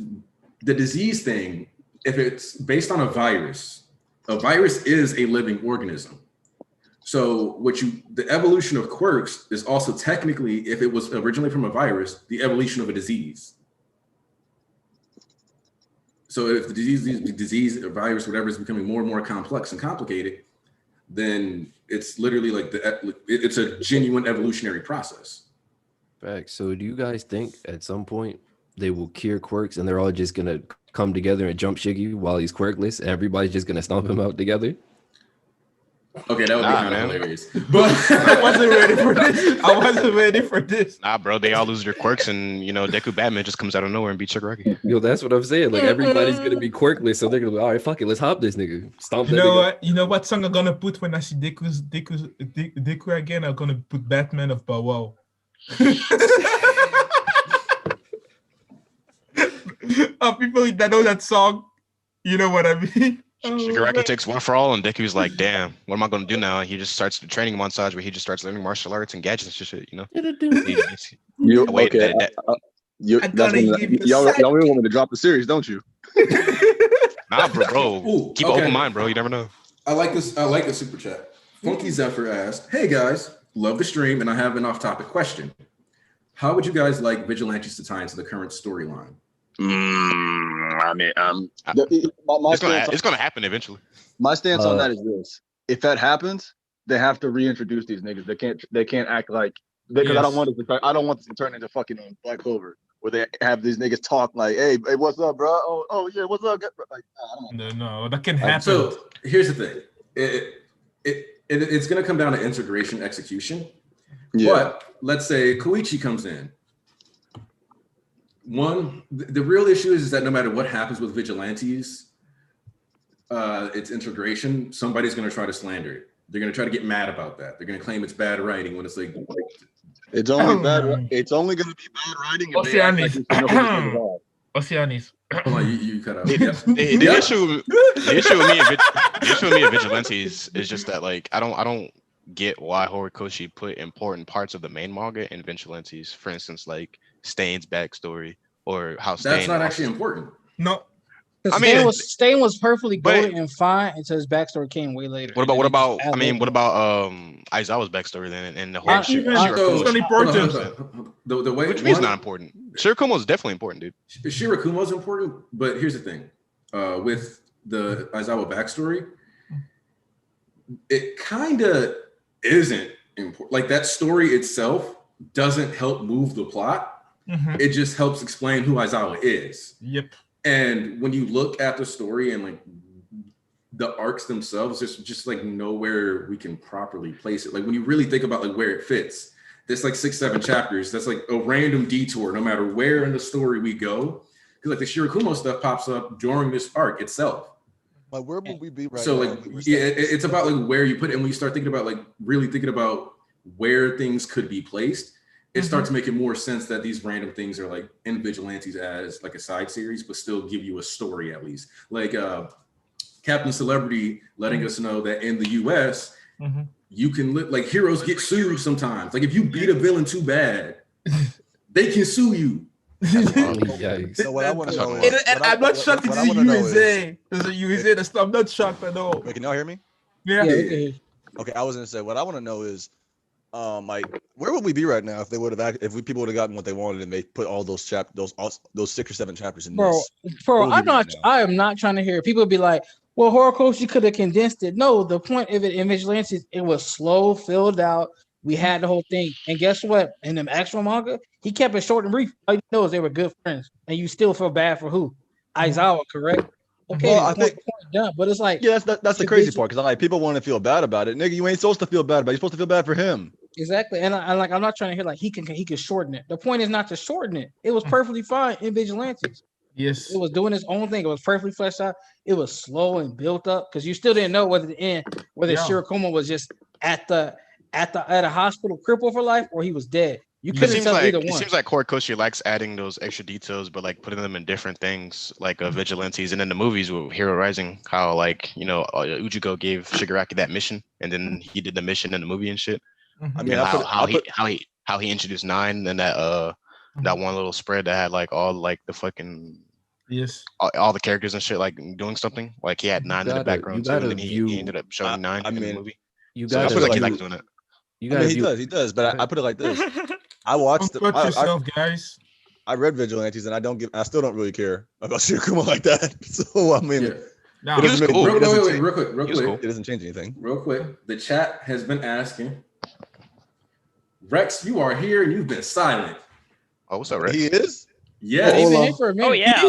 the disease thing, if it's based on a virus is a living organism. So the evolution of quirks is also technically, if it was originally from a virus, the evolution of a disease. So if the disease or virus, whatever, is becoming more and more complex and complicated, then it's literally like it's a genuine evolutionary process. Facts. So do you guys think at some point they will cure quirks and they're all just gonna come together and jump Shiggy while he's quirkless? Everybody's just gonna stomp him out together? Okay, that would be kind of hilarious. But I wasn't ready for this. Nah, bro, they all lose their quirks, and Deku Batman just comes out of nowhere and beats Shigaraki. Yo, that's what I'm saying. Like, everybody's gonna be quirkless, so they're gonna be, all right, fuck it, let's hop this nigga. Stomp. You know what song I'm gonna put when I see Deku again? I'm gonna put Batman of Bow Wow. People that know that song, you know what I mean. Shigaraki takes One for All, and Deku's like, "Damn, what am I going to do now?" And he just starts the training montage where he just starts learning martial arts and gadgets and shit. Y'all really want me to drop the series, don't you? Nah, bro. Ooh, keep an open mind, bro. You never know. I like this. I like the super chat. Funky Zephyr asked, "Hey guys, love the stream, and I have an off-topic question. How would you guys like Vigilantes to tie into the current storyline?" I mean, it's gonna happen eventually. My stance on that is this: if that happens, they have to reintroduce these niggas. They can't act like because yes. I don't want this to turn into fucking Black Clover, where they have these niggas talk like, "Hey, what's up, bro? Oh yeah, what's up?" Like, I don't know. No, that can happen. So here's the thing: it's gonna come down to integration execution. Yeah. But let's say Koichi comes in. The real issue is that no matter what happens with Vigilantes, its integration, somebody's going to try to slander it. They're going to try to get mad about that. They're going to claim it's bad writing when it's like it's only bad. It's only going to be bad writing. Oceanis. You cut out. The issue with me and Vigilantes is just that like I don't get why Horikoshi put important parts of the main manga in Vigilantes. For instance, like Stain's backstory or how Stain. That's not actually important. No. Stain was perfectly good and fine until his backstory came way later. What about Aizawa's backstory then and the whole shit? It's not important. The way which means not important. Shirakumo is definitely important, dude. Shirakumo is important, but here's the thing: with the Aizawa backstory, it kind of isn't important. Like that story itself doesn't help move the plot. Mm-hmm. It just helps explain who Aizawa is. Yep. And when you look at the story and like the arcs themselves, there's just like nowhere we can properly place it. Like when you really think about like where it fits, there's like 6-7 chapters. That's like a random detour, no matter where in the story we go. Because like the Shirakumo stuff pops up during this arc itself. Like where would we be right so now? Like yeah, it's about like where you put it. And when you start thinking about like really thinking about where things could be placed, it starts making more sense that these random things are like in Vigilantes as like a side series, but still give you a story at least. Like Captain Celebrity letting us know that in the US, you can like heroes get sued sometimes. Like if you beat a villain too bad, they can sue you. So what I want to know is, I'm not shocked it's the USA. There's a USA that's I'm not shocked at all. Wait, can y'all hear me? Yeah. Okay, I was gonna say what I want to know is, like where would we be right now if they would have people would have gotten what they wanted and they put all those 6 or 7 chapters in this? Bro, I am not trying to hear people be like, well, Horikoshi could have condensed it. No, the point of it in Vigilantes, it was slow, filled out. We had the whole thing. And guess what? In the actual manga, he kept it short and brief. All you know is they were good friends. And you still feel bad for who? Aizawa, correct? Okay, well, I think done. But it's like, yeah, that's the crazy part, because I'm like, people want to feel bad about it. Nigga, you ain't supposed to feel bad about it. You're supposed to feel bad for him. Exactly. And I'm not trying to hear like he can shorten it. The point is not to shorten it. It was perfectly fine in Vigilantes. Yes. It was doing its own thing. It was perfectly fleshed out. It was slow and built up because you still didn't know whether Shirakumo was just at a hospital crippled for life or he was dead. You couldn't tell either one. It seems like Horikoshi likes adding those extra details, but like putting them in different things, like Vigilantes, and in the movies with Hero Rising, how like Ujiko gave Shigaraki that mission, and then he did the mission in the movie and shit. I mean, how he introduced 9 and that that one little spread that had like all like the fucking all the characters and shit like doing something. Like he had 9 in the background too, and then he ended up showing 9 in the movie. You guys feel like he likes doing it. He does. But I put it like this: I watched guys. I read Vigilantes, and I still don't really care about Shirakumo like that. So I mean, No, it doesn't cool. Real quick. It doesn't change anything. Real quick, the chat has been asking, Rex, you are here and you've been silent. Oh, what's up, Rex? He is? Yeah. Oh, yeah.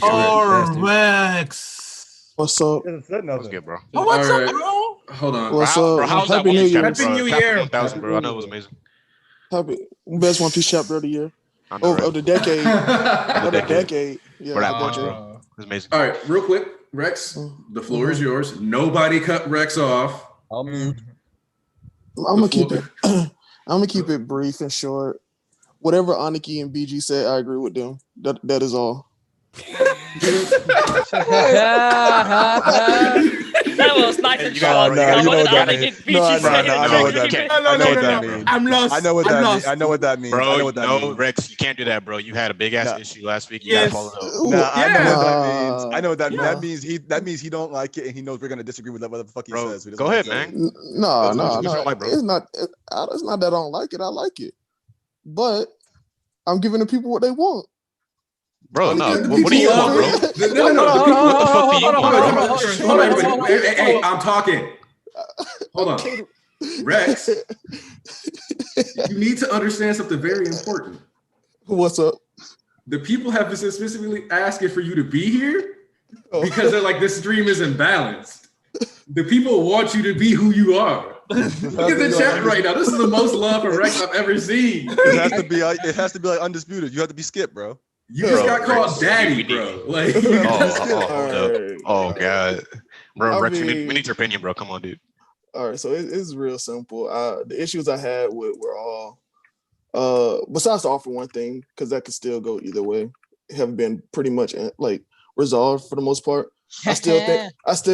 Oh, Rex. What's up? What's good, bro? Oh, what's up, bro? Hold on. What's up? Bro, how's Happy that New Year. Happy New Year. 1000, bro. I know it was amazing. Happy best One Piece chapter of the year. Of the decade. Of the decade. Yeah, for that punch, bro. It was amazing. All right, real quick, Rex, the floor is yours. Nobody cut Rex off. I'll mute. I'm gonna keep it. I'm gonna keep it brief and short. Whatever Aniki and BG said, I agree with them. That is all. That was nice and short. I know what that means. I'm lost. I know what that means. Bro, no, Rex, you can't do that, bro. You had a big ass issue last week. You gotta follow up. I know what that means. That means he don't like it, and he knows we're gonna disagree with whatever the fuck he says. Go ahead, man. No. It's not that I don't like it. I like it, but I'm giving the people what they want. Bro, no. What do you want, bro? No. Hey, I'm talking. Hold on. Rex, you need to understand something very important. What's up? The people have been specifically asking for you to be here because they're like, this stream isn't balanced. The people want you to be who you are. Look at the chat right now. This is the most love for Rex I've ever seen. It has to be like undisputed. You have to be skipped, bro. You just got called daddy, bro. Like, oh god, bro. Rex, we need your opinion, bro. Come on, dude. All right, so it's real simple. The issues I had were all, besides the offer one thing, because that could still go either way, have been pretty much like resolved for the most part. I still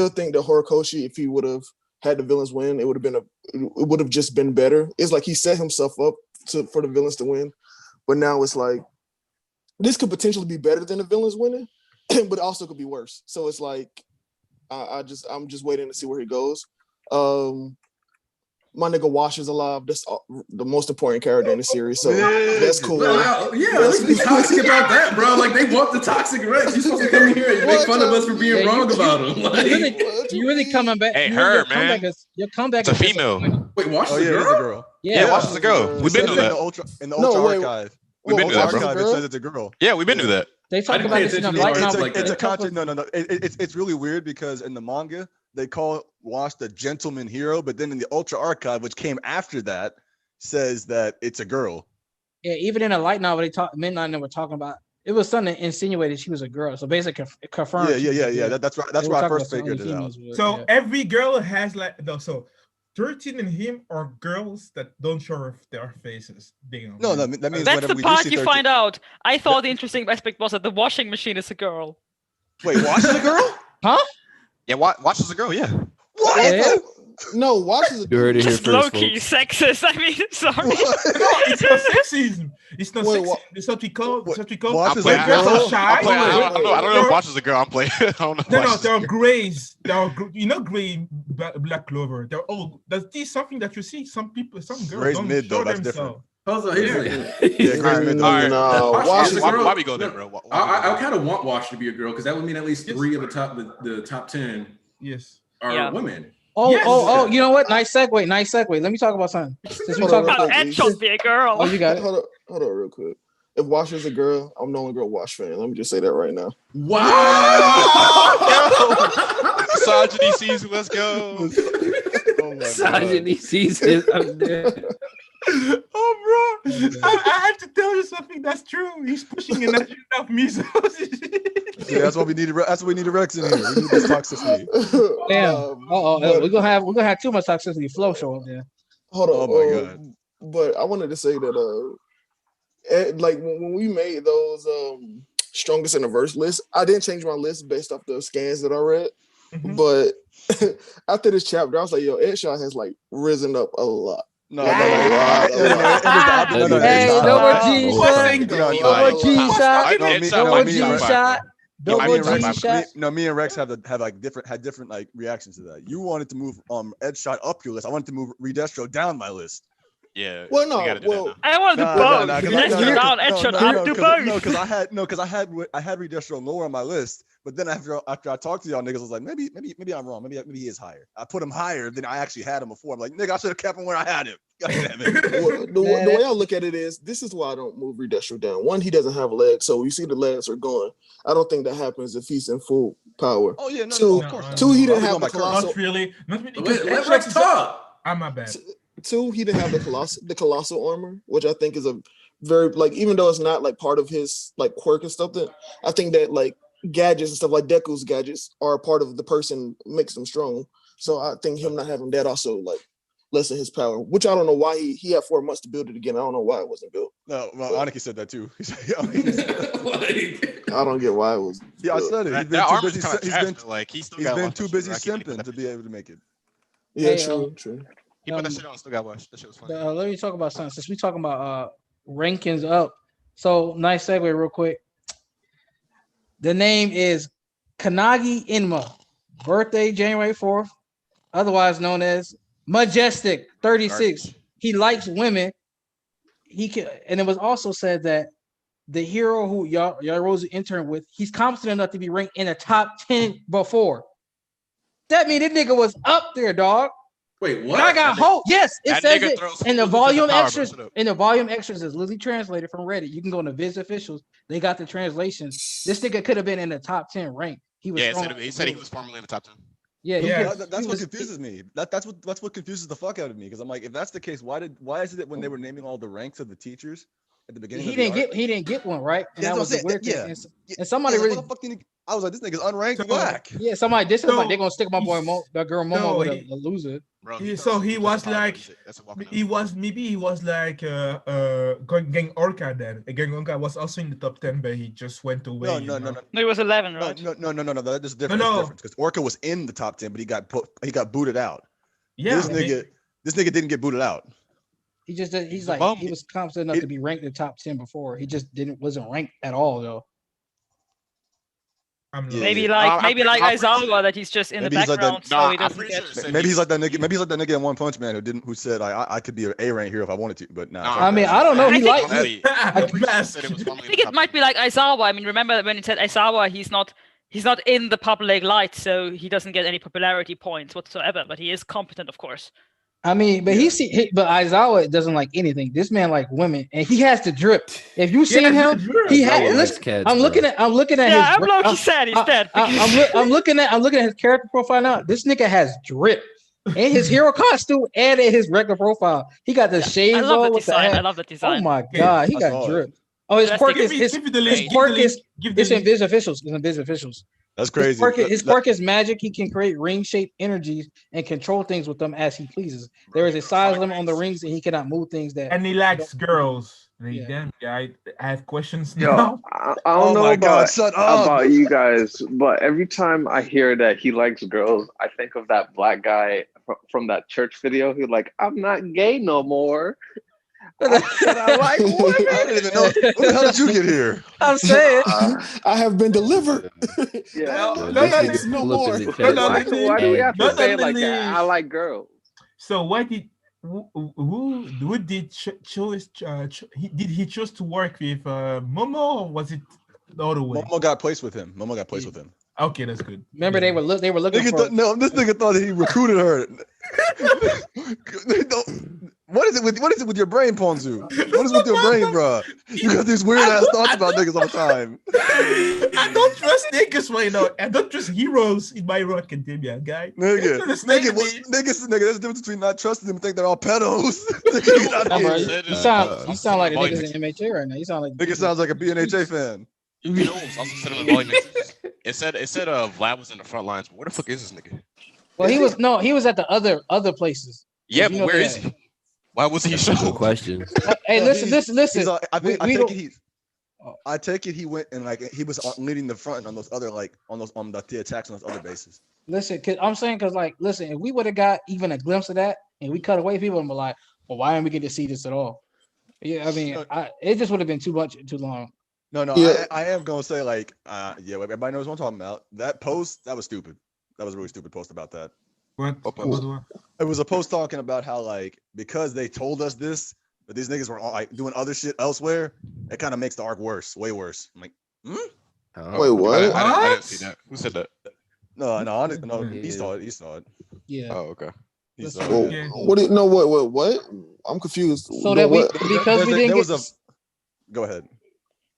think that Horikoshi, if he would have had the villains win, it would have just been better. It's like he set himself up for the villains to win, but now it's like, this could potentially be better than the villains winning, but it also could be worse. So it's like, I'm just waiting to see where he goes. My nigga Wash is alive. That's the most important character in the series, so that's cool. Let's be toxic about that, bro. Like, they want the toxic Rex. You're supposed to come in here and make fun of us for being wrong about him. Like, you really coming back? Hey, her man. Your comeback. It's a female. Wait, Wash is a girl? It's a girl. Yeah, Wash is a girl. We've been through that in the Ultra archive. We've been through that, bro. It says it's a girl. Yeah, we've been through that. They talk about this in the light novel. It's a concept. No. It's really weird because in the manga they call Wash the gentleman hero, but then in the Ultra Archive, which came after that, says that it's a girl. Yeah, even in a light novel, Midnight they were talking about. It was something that insinuated she was a girl. So basically, confirmed. Yeah. That's right. That's where I first figured it out. So every girl has so 13 in him are girls that don't show their faces. No, that means that's the part you find out. I thought the interesting aspect was that the washing machine is a girl. Wait, Wash is a girl? Huh? Yeah, Wash is a girl. Yeah. What? Yeah. No, Wash is You heard it here Just first, low-key sexist. I mean, sorry. No, it's not sexism. It's not sexism. It's what we call. Wash is a Girls girl? are shy. I don't know if Wash is a girl. I'm playing. I don't know. No, there are grays. There are gray black clover. They're all. That's something that you see. Some girls Gray's don't mid, show though. That's themselves. Also, why we go there, bro? I kind of want Wash to be a girl because that would mean at least 3 of the top 10 are women. Oh, you know what? Nice segue. Let me talk about something. Since we talk about Ed should be a girl. Oh, you got it. Hold on real quick. If Wash is a girl, I'm the only girl Wash fan. Let me just say that right now. Wow! Misogyny season, let's go. Misogyny season. I'm dead. Oh, bro! I have to tell you something that's true. He's pushing enough measles. Yeah, that's what we need. That's what we need. Rex in here. We need this toxicity. Damn. We're gonna have too much toxicity. Flow show up there. Hold on. Oh my god. But I wanted to say that like when we made those strongest in the verse list, I didn't change my list based off the scans that I read. Mm-hmm. But after this chapter, I was like, yo, Edshot has like risen up a lot. No, me and Rex had different like reactions to that. You wanted to move Edshot up your list. I wanted to move Redestro down my list. Yeah. Well, no. I wanted to both. Redestro down, Edshot up, do both. No, because I had Redestro lower on my list. But then after I talked to y'all niggas, I was like, maybe I'm wrong. Maybe he is higher. I put him higher than I actually had him before. I'm like, nigga, I should have kept him where I had him. God damn it. The way I look at it is, this is why I don't move Redestro down. One, he doesn't have legs, so you see the legs are gone. I don't think that happens if he's in full power. Oh yeah, Two, he didn't have the colossal. Not really. Let Rex talk. I'm my bad. Two, he didn't have the colossal armor, which I think is a very like, even though it's not like part of his like quirk and stuff, that I think that like gadgets and stuff like Deku's gadgets are a part of the person, makes him strong. So I think him not having that also like lessen his power, which I don't know why he had 4 months to build it again. I don't know why it wasn't built. No, well, Aniki said that too. I don't get why it was. Yeah, I said it. He's been too busy simping to be able to make it. Yeah, true. He put that shit on. Still got watched. That shit was funny. Let me talk about something. Since we talking about rankings up, so nice segue real quick. The name is Kanagi Inma, birthday January 4th, otherwise known as Majestic 36. He likes women. He can, and it was also said that the hero who Yarozu interned with, he's competent enough to be ranked in the top 10 before. That means this nigga was up there, dog. Wait, what? And I got hope. Yes, it says it in the volume extras. Bro, in the volume extras is literally translated from Reddit. You can go to Viz officials. They got the translations. This nigga could have been in the top 10 rank. He was. Yeah, he said he was formerly in the top 10. Yeah. That's what confuses me. That's what confuses the fuck out of me, because I'm like, if that's the case, why is it that when they were naming all the ranks of the teachers at the beginning, he didn't get one, right? And that was the weird thing. And somebody really. I was like, this nigga's unranked whack. Yeah, somebody this is like they're gonna stick my boy that girl Momo with a loser. Bro, he was like Gang Orca then. Gang Orca was also in the top 10, but he just went away. No, he was 11, right? No, that is different. No. Because Orca was in the top 10, but he got booted out. Yeah, this nigga didn't get booted out. He was confident enough to be ranked in the top 10 before. He just wasn't ranked at all though. Maybe like Aizawa, that he's just in the background, so he doesn't get. Maybe he's like that nigga. Maybe he's like that nigga in One Punch Man who said I could be an A rank hero if I wanted to, but nah. I mean, I don't know. I think it might be like Aizawa. I mean, remember when it said Aizawa, he's not in the public light, so he doesn't get any popularity points whatsoever. But he is competent, of course. I mean, but but Aizawa doesn't like anything. This man like women, and he has to drip. If you seen him, he had. Listen, I'm looking at. Yeah, his. I'm low-key sad he's dead. I'm looking at his character profile now. This nigga has drip in his hero costume and in his regular profile. He got the shades I love on the with the design. hat. I love the design. Oh my god, he got drip. Oh, his quirk is his quirk is. It's in Viz Officials. It's in Viz Officials. That's crazy. His quirk is magic. He can create ring-shaped energies and control things with them as he pleases. There is a size limit on the rings, and he cannot move things that. And he likes girls. Damn guy, I have questions now. I don't know about you guys, but every time I hear that he likes girls, I think of that black guy from that church video who like, I'm not gay no more. I like women. I didn't even know. What the hell did you get here? I'm saying I have been delivered. No more. Why do we have to say it like that? I like girls. So why did who did choose? Did he choose to work with Momo, or was it the other way? Momo got placed with him. Okay, that's good. Remember, they were looking for. This nigga thought that he recruited her. What is it with your brain, Ponzu? What is with your brain, bro? You got these weird ass thoughts about niggas all the time. I don't trust niggas right now. I don't trust heroes in My Hero Academia, guy. Nigga, there's a difference between not trusting them and think they're all pedos. You sound like a niggas in MHA right now. You sound like nigga sounds like a BNHA fan. You know, also said in the volume it said Vlad was in the front lines, but where the fuck is this nigga? Well, he was at the other places. Yeah, but where is he? Why wasn't he shown? Question. Hey, listen. I take it he went and like he was leading the front on those other the attacks on those other bases. Listen, listen, if we would have got even a glimpse of that and we cut away, people would be like, well, why didn't we get to see this at all? Yeah, I mean, it just would have been too long. No, yeah. I am gonna say everybody knows what I'm talking about. That post, that was stupid. That was a really stupid post about that. What? It was a post talking about how like because they told us this, but these niggas were all, like doing other shit elsewhere. It kind of makes the arc worse, way worse. I'm like, Wait, what? I didn't see that. Who said that? No, he saw it. Yeah. Oh, okay. He saw it. Yeah. What? I'm confused. So that because we didn't get. Go ahead.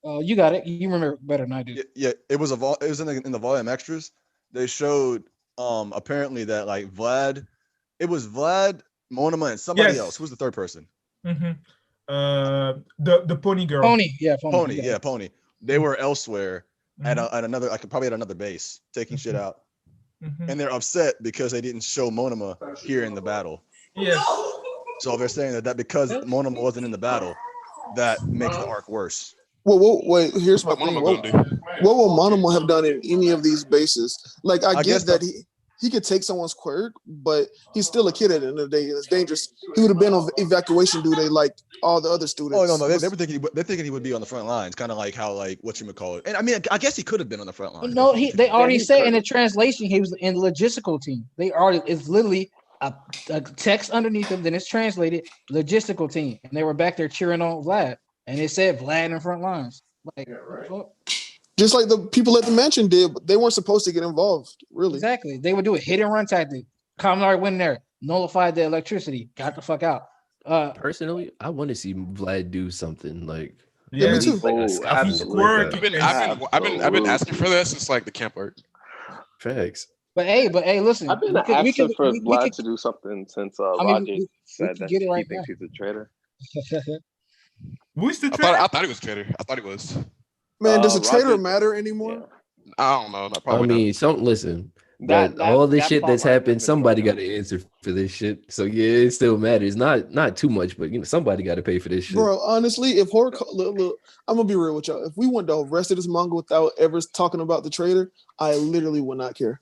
You got it. You remember better than I do. Yeah, it was in the volume extras. They showed apparently that like Vlad, it was Vlad, Monoma, and somebody else. Who's the third person? Mm-hmm. The pony girl. Pony. Pony. They were elsewhere at another, probably at another base, taking shit out, and they're upset because they didn't show Monoma here in the battle. Yes. So they're saying that because Monoma wasn't in the battle, that makes the arc worse. Well, wait. Here's my thing. What will Monoma have done in any of these bases? Like, I guess that he could take someone's quirk, but he's still a kid at the end of the day, and it's dangerous. He would have been on evacuation duty like all the other students. Oh no, they're thinking he would be on the front lines, kind of like how like whatchamacallit. And I mean, I guess he could have been on the front lines. No, they already said in the translation he was in the logistical team. It's literally a text underneath him, then it's translated logistical team, and they were back there cheering on Vlad. And it said Vlad in the front lines. Like, just like the people at the mansion did, but they weren't supposed to get involved, really. Exactly. They would do a hit and run tactic. Commodore went in there, nullified the electricity, got the fuck out. Personally, I want to see Vlad do something like. Yeah, me too. Absolutely. I've been asking for that since like the camp arc. Facts. But hey, listen. I've been asking for Vlad to do something since Logic said that he thinks he's a traitor. Who's the traitor? I thought he was a traitor. I thought he was. Man, does a traitor matter anymore? Yeah. I don't know. I mean, listen. All the shit that's happened, somebody got to answer for this shit. So yeah, it still matters. Not too much, but somebody got to pay for this shit. Bro, honestly, if look, I'm gonna be real with y'all. If we went the rest of this manga without ever talking about the traitor, I literally would not care.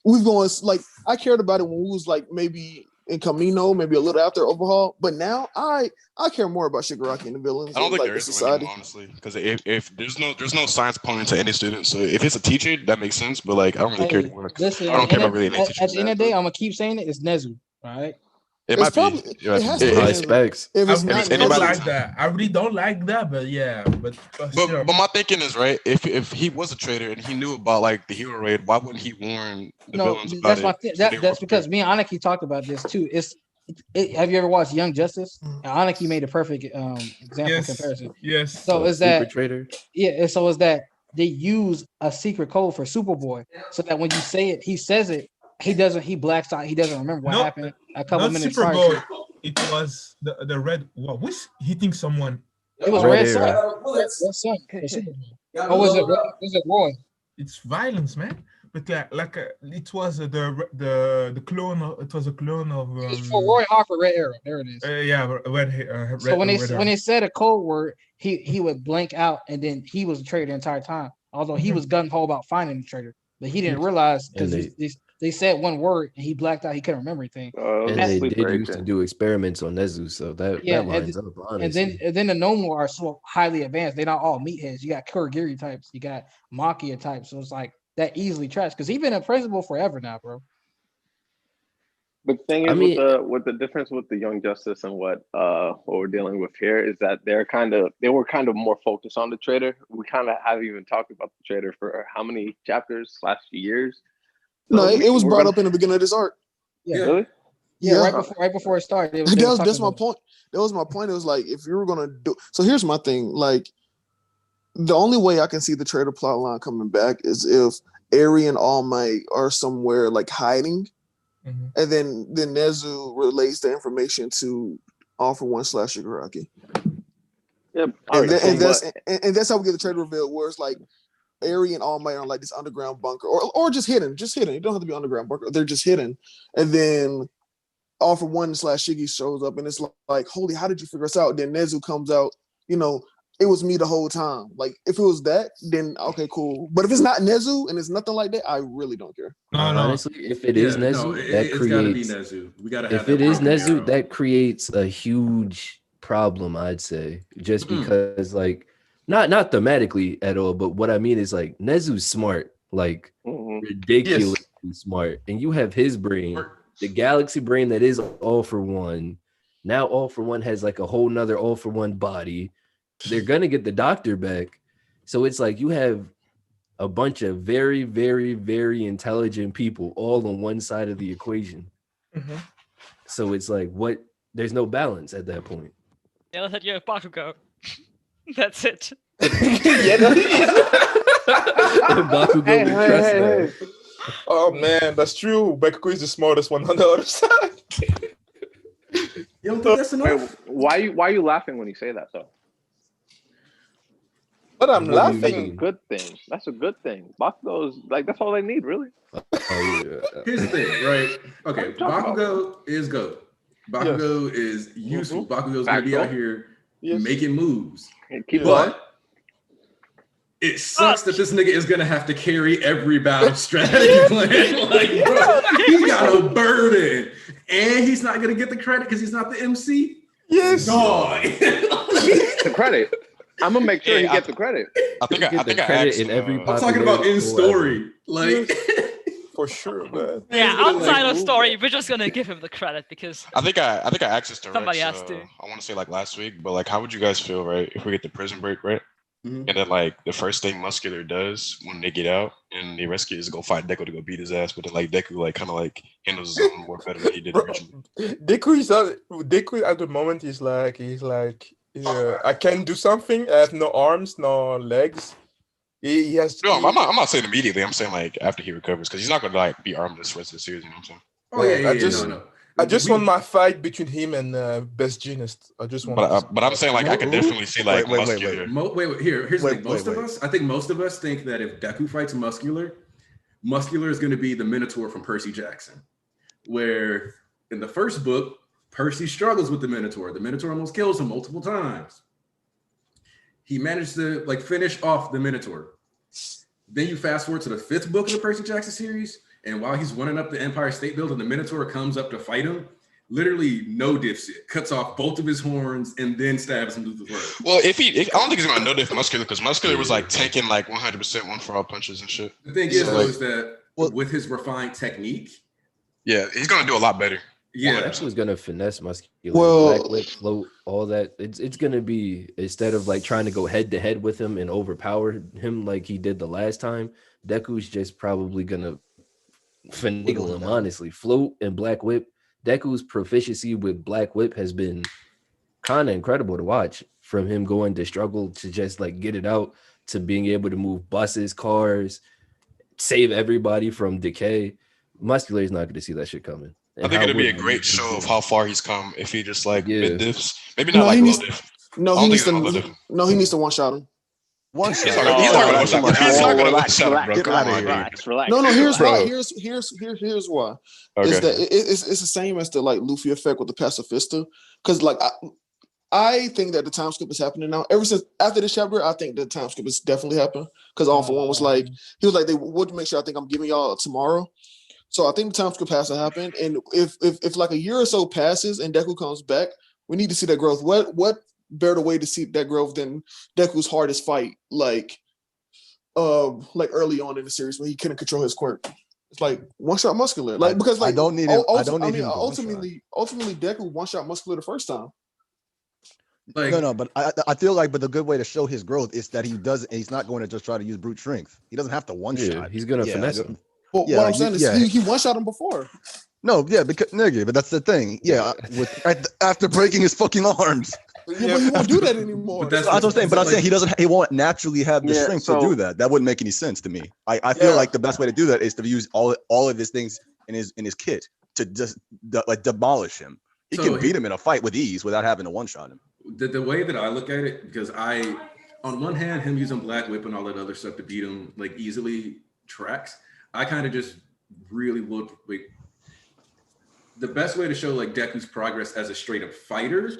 We've gone like I cared about it when we was like maybe in Camino, maybe a little after Overhaul, but now I care more about Shigaraki and the villains. I don't think there is society, honestly, because if there's no science point to any student, so if it's a teacher, that makes sense. But like, I don't really care anymore. Listen, I don't care about really any teachers. At the end of the day, I'm gonna keep saying it. It's Nezu, all right? It might be. It has to be. High specs. I don't like that. I really don't like that, but yeah. But my thinking is right. If he was a traitor and he knew about like the hero raid, why wouldn't he warn the villains about it? That's because me and Aniki talked about this too. It's have you ever watched Young Justice? And Aniki made a perfect example comparison. Yes. So is that Trader? Yeah, so is that they use a secret code for Superboy so that when you say it, he says it, he blacks out, he doesn't remember what happened a couple minutes prior. It was the red. What was hitting someone? It was Red Sun. Red Sun. Or was it Roy? It's violence, man. But it was the clone. It was a clone of. It's for Roy Harper, Red Arrow. There it is. Red. So when they said a code word, he would blank out, and then he was a traitor the entire time. Although he was gun ho about finding the traitor, but he didn't realize because they said one word and he blacked out. He couldn't remember anything. And they did used to do experiments on Nezu, so that lines up. Honestly. And then the Nomu are so highly advanced. They're not all meatheads. You got Kurogiri types. You got Makia types. So it's like that easily tracks because he's been a principal forever now, bro. But the thing is, with the difference with the Young Justice and what we're dealing with here is that they were kind of more focused on the traitor. We kind of haven't even talked about the traitor for how many chapters / years. So no, it was brought up in the beginning of this arc. Yeah, really? Yeah, right before it started. That's my point. That was my point. It was like if you were gonna do. So here's my thing. Like the only way I can see the traitor plot line coming back is if Eri and All Might are somewhere like hiding. Mm-hmm. And then Nezu relays the information to All For One / Shigaraki. Yeah, and that's how we get the traitor reveal, where it's like Eri and All Might are like this underground bunker, or just hidden. You don't have to be underground bunker. They're just hidden, and then All For One / Shiggy shows up, and it's like, holy, how did you figure us out? Then Nezu comes out, it was me the whole time. Like, if it was that, then okay, cool. But if it's not Nezu and it's nothing like that, I really don't care. No. Honestly, if it is Nezu, it's gotta be Nezu. We gotta have. If it is Nezu, that creates a huge problem, I'd say, just because, like, not thematically at all, but what I mean is like Nezu's smart, like ridiculously smart, and you have his brain, the galaxy brain that is All For One. Now All For One has like a whole nother All For One body. They're gonna get the doctor back, so it's like you have a bunch of very, very, very intelligent people all on one side of the equation. Mm-hmm. So it's like, there's no balance at that point. Yeah, that you have Bakugo. That's it. Bakugo hey. Oh man, that's true. Bakugo is the smartest one on the other side. You don't think that's enough? Wait, why are you laughing when you say that though? But I'm laughing. That's a good thing. That's a good thing. Bakugo's like, that's all they need, really. Here's the thing, right? Okay, Bakugo is GOAT. Bakugo is useful. Bakugo's gonna be out here making moves. But it sucks that this nigga is gonna have to carry every battle strategy plan. Like, bro, he got a burden, and he's not gonna get the credit because he's not the MC. Yes, dog. The credit. I'm gonna make sure he gets the credit. I think I credit in every. I'm talking about in story, like for sure, man. Yeah, outside of story, we're just gonna give him the credit because I think I asked this to somebody Rex, has to. I want to say like last week, but like, how would you guys feel, right, if we get the prison break, right? Mm-hmm. And then like the first thing Muscular does when they get out and they rescue is go find Deku to go beat his ass, but then like Deku like kind of like handles his own more better than he did originally. Deku at the moment he's like I can't do something. I have no arms, no legs. He has. No, I'm not saying immediately. I'm saying like after he recovers, because he's not gonna like be armless the rest of the series. You know what I'm saying? Oh yeah. I just want my fight between him and Best Genius. I just want. But I'm saying like I could definitely see like Muscular. Here's the thing. I think most of us think that if Deku fights Muscular is going to be the Minotaur from Percy Jackson, where in the first book Percy struggles with the Minotaur. The Minotaur almost kills him multiple times. He managed to like finish off the Minotaur. Then you fast forward to the 5th book of the Percy Jackson series, and while he's running up the Empire State Building, the Minotaur comes up to fight him. Literally, no dipshit cuts off both of his horns and then stabs him to the throat. Well, I don't think he's gonna know diff Muscular, because Muscular was like taking like 100% one for all punches and shit. The thing is that with his refined technique, yeah, he's gonna do a lot better. Yeah, actually, was gonna finesse Muscular, Black Whip, float, all that. It's gonna be, instead of like trying to go head to head with him and overpower him like he did the last time, Deku's just probably gonna finagle him. Honestly, float and Black Whip, Deku's proficiency with Black Whip has been kind of incredible to watch. From him going to struggle to just like get it out to being able to move buses, cars, save everybody from decay. Muscular is not going to see that shit coming. I think it'd be a great show of how far he's come if he just like mid diffs. Maybe not like low diff. He needs to one shot him. He's not gonna one shot, bro. Come on, relax. No, here's why. Here's why. Okay. Is that it's the same as the like Luffy effect with the pacifista. Because like I think that the time skip is happening now. Ever since after this chapter, I think the time skip is definitely happening. Because All For One was like, he was like, they would make sure I think I'm giving y'all tomorrow. So I think the time skip has to happen. And if like a year or so passes and Deku comes back, we need to see that growth. What better way to see that growth than Deku's hardest fight, like early on in the series when he couldn't control his quirk. It's like one shot muscular, like because like I don't need him. Ultimately, Deku one shot muscular the first time. Like, no, but I feel like, but the good way to show his growth is that he's not going to just try to use brute strength. He doesn't have to one shot. He's gonna finesse him. Well, what I'm saying is he one shot him before. No, yeah, because nigga, but that's the thing. Yeah, after breaking his fucking arms. Yeah, but he won't do that anymore. That's what I'm saying. But I'm saying he won't naturally have the strength to do that. That wouldn't make any sense to me. I feel like the best way to do that is to use all of his things in his kit to just like demolish him. He can beat him in a fight with ease without having to one shot him. The way that I look at it, because on one hand, him using Black Whip and all that other stuff to beat him like easily tracks. I kind of just really look like the best way to show like Deku's progress as a straight up fighter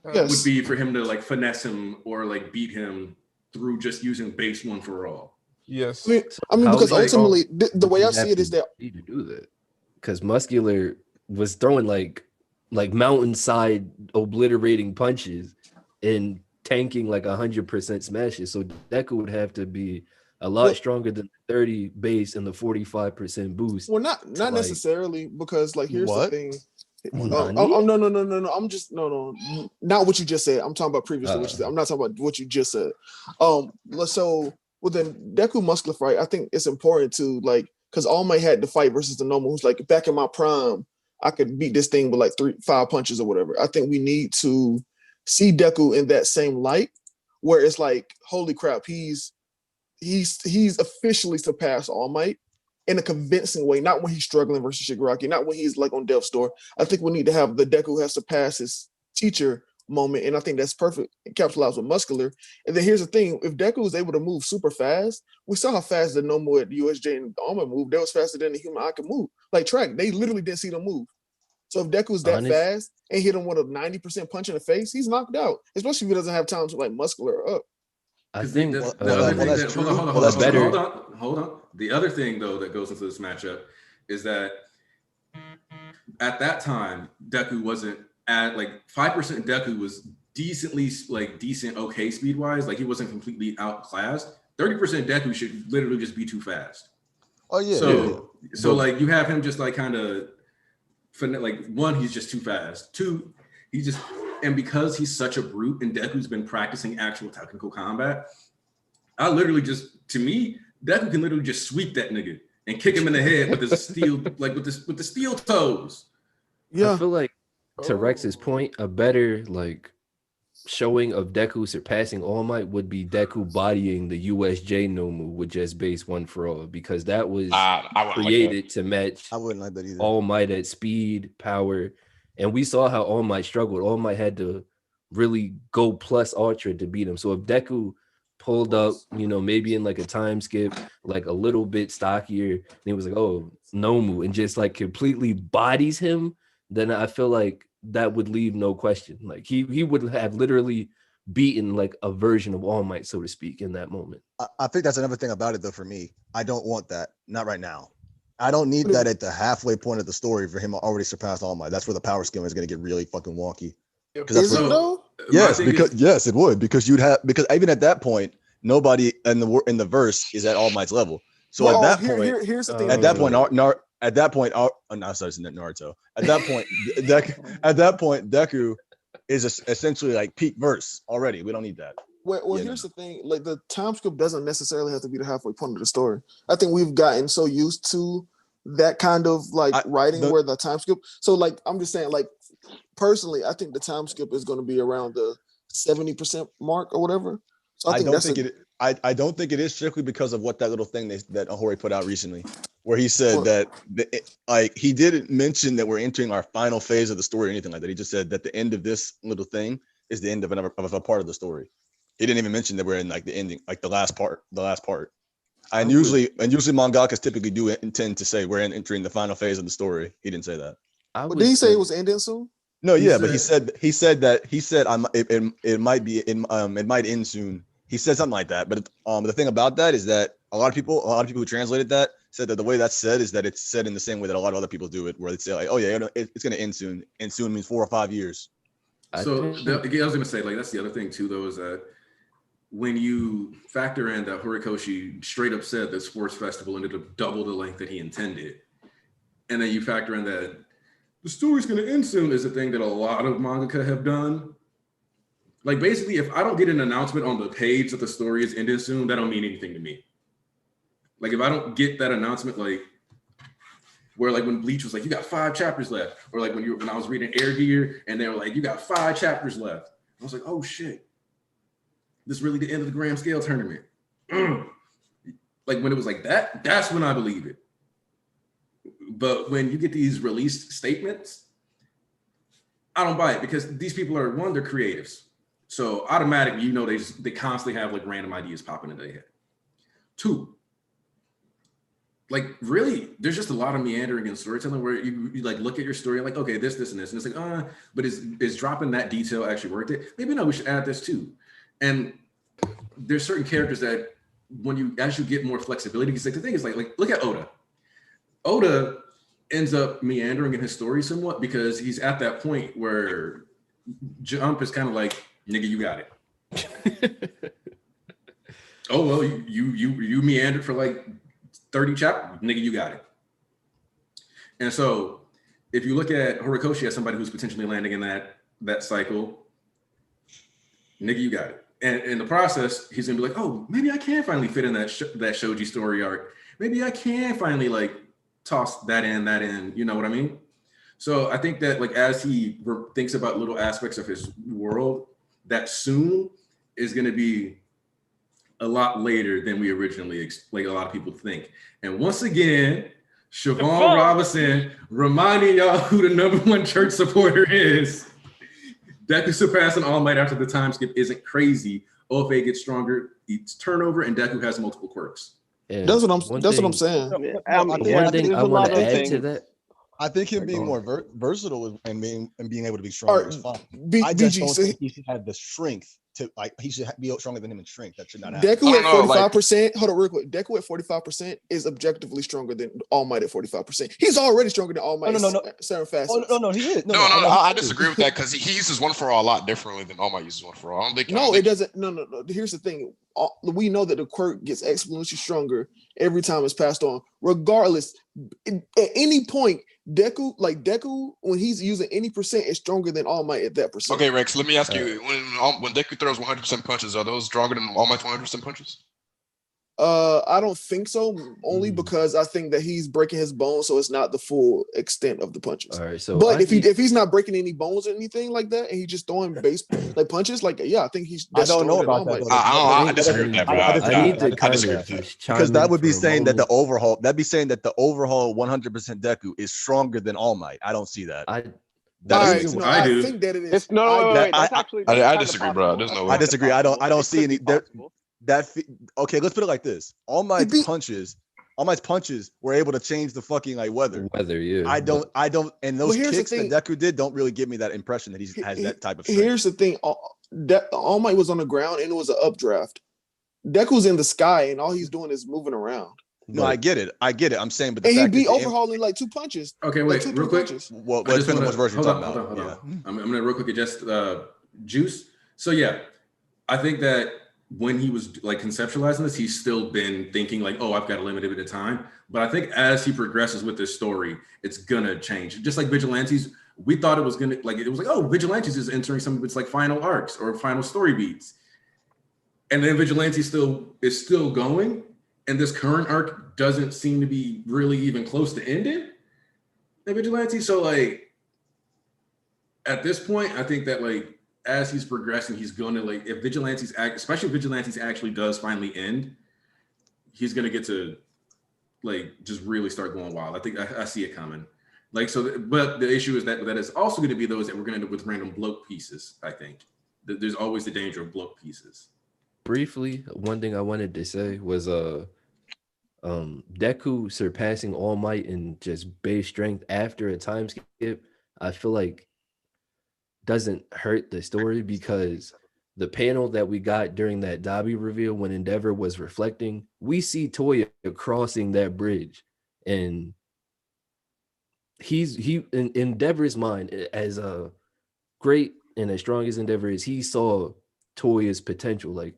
would be for him to like finesse him or like beat him through just using base one for all. Yes. I mean because ultimately the way I see it is that need to do that because Muscular was throwing like mountainside obliterating punches and tanking like 100% smashes. So Deku would have to be a lot stronger than 30 base and the 45% boost. Well, not necessarily because like here's the thing. No. I'm just no, not what you just said. I'm talking about previously what you said. I'm not talking about what you just said. So with the Deku muscular fight, I think it's important to like because All Might had to fight versus the normal who's like back in my prime, I could beat this thing with like 5 punches or whatever. I think we need to see Deku in that same light where it's like, holy crap, he's officially surpassed All Might in a convincing way, not when he's struggling versus Shigaraki, not when he's like on death's door. I think we need to have the Deku has surpassed his teacher moment, and I think that's perfect. Encapsulates with muscular. And then here's the thing: if Deku was able to move super fast, we saw how fast the normal at USJ and All Might moved. That was faster than the human eye could move. Like track, they literally didn't see them move. So if Deku's that fast and hit him with a 90% punch in the face, he's knocked out. Especially if he doesn't have time to like muscular up. I think the other thing that hold on. The other thing though that goes into this matchup is that at that time Deku wasn't at like 5%. Deku was decent okay speed wise. Like he wasn't completely outclassed. 30% Deku should literally just be too fast. Oh yeah. So like you have him just like kind of like one, he's just too fast. Two, and because he's such a brute and Deku's been practicing actual technical combat, I literally to me, Deku can literally just sweep that nigga and kick him in the head with his steel, like with the steel toes. Yeah. I feel like to Rex's point, a better like showing of Deku surpassing All Might would be Deku bodying the USJ Nomu with just base one for all, because that was created to match I wouldn't like that either. All Might at speed, power. And we saw how All Might struggled. All Might had to really go plus ultra to beat him. So if Deku pulled up, maybe in like a time skip, like a little bit stockier, and he was like, oh, Nomu, and just like completely bodies him, then I feel like that would leave no question. Like he would have literally beaten like a version of All Might, so to speak, in that moment. I think that's another thing about it though. For me, I don't want that. Not right now. I don't need that at the halfway point of the story for him to already surpass All Might. That's where the power scheme is going to get really fucking wonky. Is it though? Yes, yes, it would, because even at that point, nobody in the verse is at All Might's level. So at that point, here's the thing. At that point, Naruto. At that point, Deku is essentially like peak verse already. We don't need that. Well, here's the thing. Like the time skip doesn't necessarily have to be the halfway point of the story. I think we've gotten so used to that kind of like writing where the time skip. So like I'm just saying, like personally, I think the time skip is going to be around the 70% mark or whatever. So I don't think it is strictly because of what that little thing that Ahori put out recently, where he said that he didn't mention that we're entering our final phase of the story or anything like that. He just said that the end of this little thing is the end of a part of the story. He didn't even mention that we're in like the ending, like the last part. And usually mangakas typically do intend to say we're entering the final phase of the story. He didn't say that. But did he say it was ending soon? No, but he said it might end soon. He said something like that. But the thing about that is that a lot of people who translated that said that the way that's said is that it's said in the same way that a lot of other people do it, where they say like, oh yeah, it's going to end soon. And soon means 4 or 5 years. So I was going to say, like, that's the other thing too, though, is that when you factor in that Horikoshi straight up said that Sports Festival ended up double the length that he intended, and then you factor in that the story's going to end soon is a thing that a lot of mangaka have done. Like, basically, if I don't get an announcement on the page that the story is ending soon, that don't mean anything to me. Like, if I don't get that announcement, like, where like when Bleach was like, you got 5 chapters left, or like when I was reading Air Gear and they were like, you got 5 chapters left. I was like, oh shit, this is really the end of the Grand Scale tournament. Like when it was like that, that's when I believe it. But when you get these released statements, I don't buy it, because these people are, one, they're creatives. So automatically, you know, they constantly have like random ideas popping in their head. 2, like really, there's just a lot of meandering in storytelling where you like look at your story and like, okay, this, and this, and it's like, but is dropping that detail actually worth it? Maybe no, we should add this too. And there's certain characters that as you get more flexibility, because like the thing is like look at Oda. Oda ends up meandering in his story somewhat because he's at that point where Jump is kind of like, nigga, you got it. Oh well, you meandered for like 30 chapters, nigga, you got it. And so if you look at Horikoshi as somebody who's potentially landing in that cycle, nigga, you got it. And in the process, he's gonna be like, oh, maybe I can finally fit in that Shoji story arc. Maybe I can finally like toss that in, you know what I mean? So I think that like as he thinks about little aspects of his world, that soon is gonna be a lot later than we originally, like a lot of people think. And once again, Siobhan Robinson reminding y'all who the #1 church supporter is. Deku surpassing All Might after the time skip isn't crazy. OFA gets stronger, eats turnover, and Deku has multiple quirks. And that's what I'm saying. One thing I want to add to that. I think him being more versatile and being able to be stronger is fine. I just don't think he should have the strength to, like, he should be stronger than him in strength. That should not happen. Deku at 45%. Hold on real quick. Deku at 45% is objectively stronger than All Might at 45%. He's already stronger than All Might. No. Seven facets. No, he is. No, I disagree with that, because he uses One for All a lot differently than All Might uses One for All. I don't think. It doesn't. No. Here's the thing. We know that the quirk gets exponentially stronger every time it's passed on, regardless. At any point, Deku, when he's using any percent, is stronger than All Might at that percent. Okay, Rex, let me ask you: when Deku throws 100% punches, are those stronger than All Might's 100% punches? I don't think so. Only because I think that he's breaking his bones, so it's not the full extent of the punches. All right, so but if he's not breaking any bones or anything like that, and he's just throwing base like punches, like I think he's. I don't know about that. I disagree with that, bro. I disagree with that, because that would be saying that the overhaul. That'd be saying that the overhaul 100% Deku is stronger than All Might. I don't see that. I do. I think that it is. I disagree, bro. There's no way. I disagree. I don't see any. Okay, let's put it like this. All Might's punches were able to change the fucking like weather. Yeah. I don't, and those kicks that Deku did don't really give me that impression that he has that type of strength. Here's the thing. All Might was on the ground and it was an updraft. Deku's in the sky and all he's doing is moving around. No, I get it. I'm saying, but he'd be overhauling like 2 punches. Okay, wait, like real quick. Well, depends on which version you're talking about. Hold on. I'm gonna real quick adjust Juice. So yeah, I think that when he was like conceptualizing this, he's still been thinking like, oh, I've got a limited bit of time. But I think as he progresses with this story, it's gonna change. Just like Vigilantes, we thought it was gonna oh, Vigilantes is entering some of its like final arcs or final story beats, and then Vigilante is still going, and this current arc doesn't seem to be really even close to ending the Vigilante. So like at this point, I think that like as he's progressing, he's going to like if Vigilantes especially if Vigilantes actually does finally end, he's going to get to like just really start going wild. I think I see it coming. Like so, but the issue is that it's also going to be those that we're going to end up with random bloke pieces. I think there's always the danger of bloke pieces. Briefly, one thing I wanted to say was Deku surpassing All Might in just base strength after a time skip. I feel like doesn't hurt the story because the panel that we got during that Dobby reveal when Endeavor was reflecting, we see Toya crossing that bridge, and he in Endeavor's mind, as a great and as strong as Endeavor is, he saw Toya's potential. Like,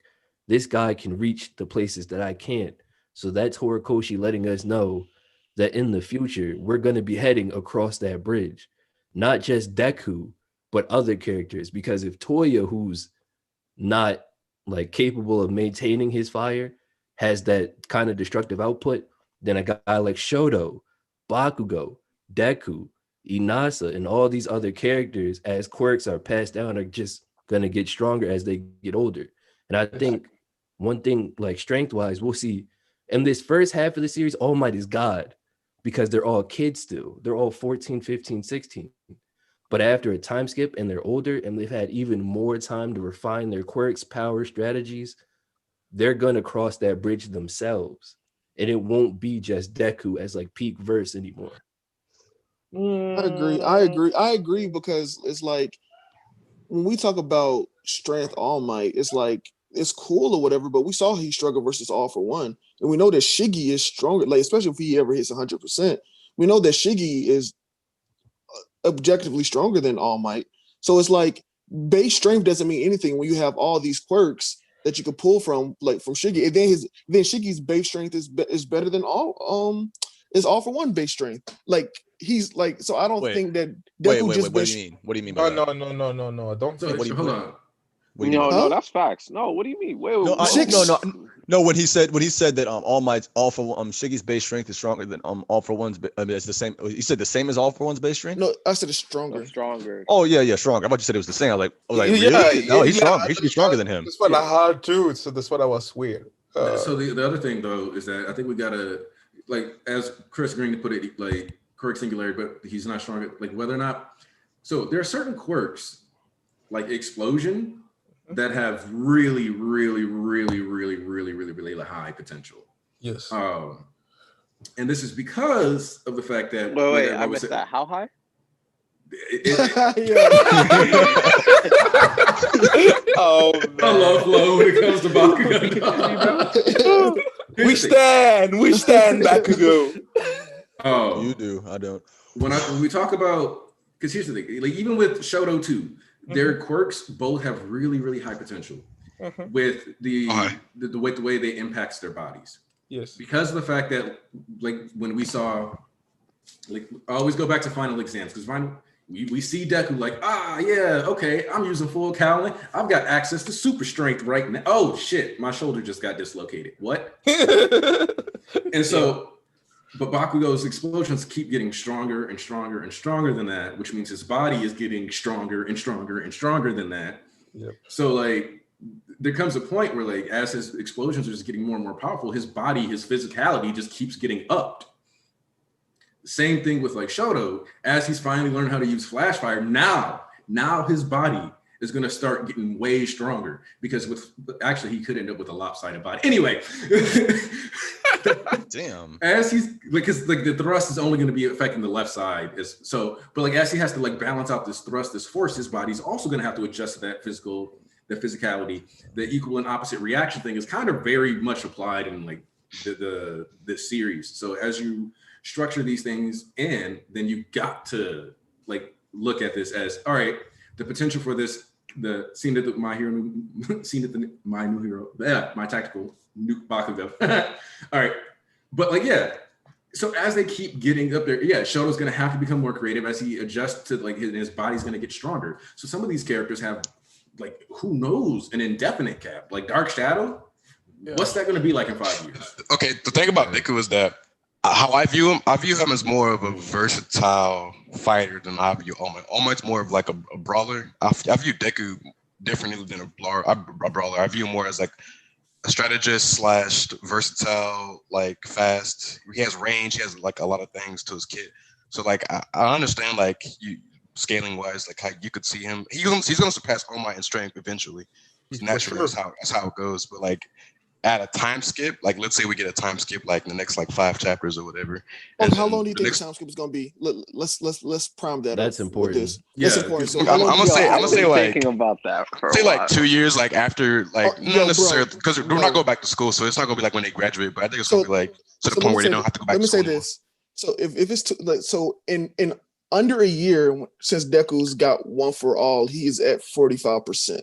this guy can reach the places that I can't. So that's Horikoshi letting us know that in the future we're going to be heading across that bridge, not just Deku, but other characters. Because if Toya, who's not like capable of maintaining his fire, has that kind of destructive output, then a guy like Shoto, Bakugo, Deku, Inasa, and all these other characters, as quirks are passed down, are just going to get stronger as they get older. And I think one thing, like strength-wise, we'll see in this first half of the series, All Might is God because they're all kids still. They're all 14, 15, 16. But after a time skip and they're older and they've had even more time to refine their quirks, power, strategies, they're going to cross that bridge themselves. And it won't be just Deku as like peak verse anymore. I agree because it's like when we talk about strength All Might, it's like it's cool or whatever, but we saw he struggled versus All for One. And we know that Shiggy is stronger, like especially if he ever hits 100%. We know that Shiggy is objectively stronger than All Might. So it's like base strength doesn't mean anything when you have all these quirks that you can pull from, like from Shiggy. And then Shiggy's base strength is better than All for One base strength. Like he's like, so I don't think that Deku what do you mean? What do you mean by that? No. Don't say Hold on. No, that's facts. No, what do you mean? Wait. No. When he said that All Might's All for Shiggy's base strength is stronger than All for One's. I mean, it's the same. He said the same as All for One's base strength. No, I said it's stronger. Stronger. Oh yeah, stronger. I thought you said it was the same. I was like, really? No, he's strong. He should be stronger than him. That's what I heard too. So that's what I was weird. So the other thing though is that I think we gotta, like, as Chris Green put it, like quirk singularity, but he's not strong. Like whether or not. So there are certain quirks, like explosion, that have really high potential. Yes. And this is because of the fact that wait, I missed that. How high? Oh, man. I love Flo when it comes to Bakugan. we stand, Bakugo. Oh, you do. I don't. When we talk about, because here's the thing, like even with Shoto 2, their quirks both have really high potential with the way they impacts their bodies. Yes. Because of the fact that, like, when we saw, like, I always go back to final exams because we see Deku like, okay, I'm using full Kowlin. I've got access to super strength right now. Oh shit, my shoulder just got dislocated. What? And so, but Bakugo's explosions keep getting stronger and stronger and stronger than that, which means his body is getting stronger and stronger and stronger than that. Yep. So like, there comes a point where like, as his explosions are just getting more and more powerful, his body, his physicality just keeps getting upped. Same thing with like Shoto, as he's finally learned how to use flash fire. Now his body is going to start getting way stronger because actually he could end up with a lopsided body. Anyway, damn. As he's because like the thrust is only going to be affecting the left side, but like as he has to like balance out this thrust, this force, his body's also going to have to adjust to that physicality. The equal and opposite reaction thing is kind of very much applied in like the series. So as you structure these things in, then you got to like look at this as, all right, the potential for this, my tactical nuke Bakugo. All right, but like, yeah, so as they keep getting up there, yeah, Shoto's gonna have to become more creative as he adjusts to like his body's gonna get stronger. So some of these characters have like, who knows, an indefinite cap. Like Dark Shadow, What's that going to be like in 5 years? Okay, the thing about Deku is that how I view him as more of a versatile fighter than I view All Might. All Might's more of like a brawler. I view Deku differently than a brawler. I view him more as like a strategist slash versatile, like fast. He has range. He has like a lot of things to his kit. So like I understand like you scaling wise, like how you could see him. He's gonna surpass All Might in strength eventually. It's naturally that's how it goes. But like at a time skip, like let's say we get a time skip like in the next like 5 chapters or whatever. How long do you think the time skip is gonna be? Let's prime that. That's important. With this. Yeah, that's important. So I'm gonna say like thinking about that. Say like 2 years, like after like not necessarily because we're not going back to school, so it's not gonna be like when they graduate. But I think it's gonna be like to the point where they don't have to go back. Let me say this. So if it's in under a year since Deku's got One for All, he is at 45%.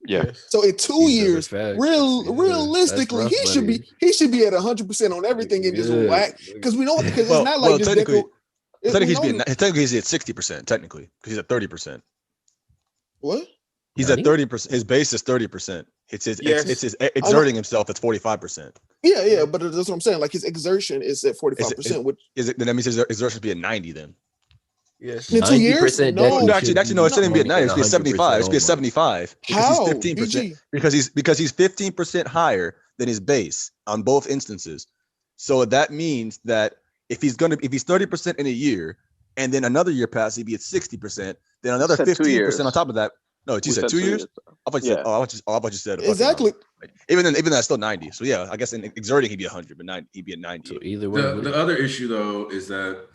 Yeah. So in 2 years, realistically, he should be at 100% on everything and just whack. Because we know because it's not like just technically, Deku. Technically, he's at 60%. Technically, because he's at 30%. What? He's at 30%. His base is 30%. It's his exerting himself. That's 45%. Yeah, but that's what I'm saying. Like his exertion is at 45%. Which then that means his exertion should be at 90 then. Yes. In 2 years? No. Actually, no. It shouldn't be at 90. It should be at 75. It should be at 75. How? He's 15%. Because he's 15% higher than his base on both instances. So that means that if he's 30% in a year, and then another year passes, he'd be at 60%. Then another 15% on top of that. No, you said 2 years. I thought you said exactly. Even then, that's still 90. So yeah, I guess in exerting he'd be 100, but he'd be at 90. So either way, the other issue though is that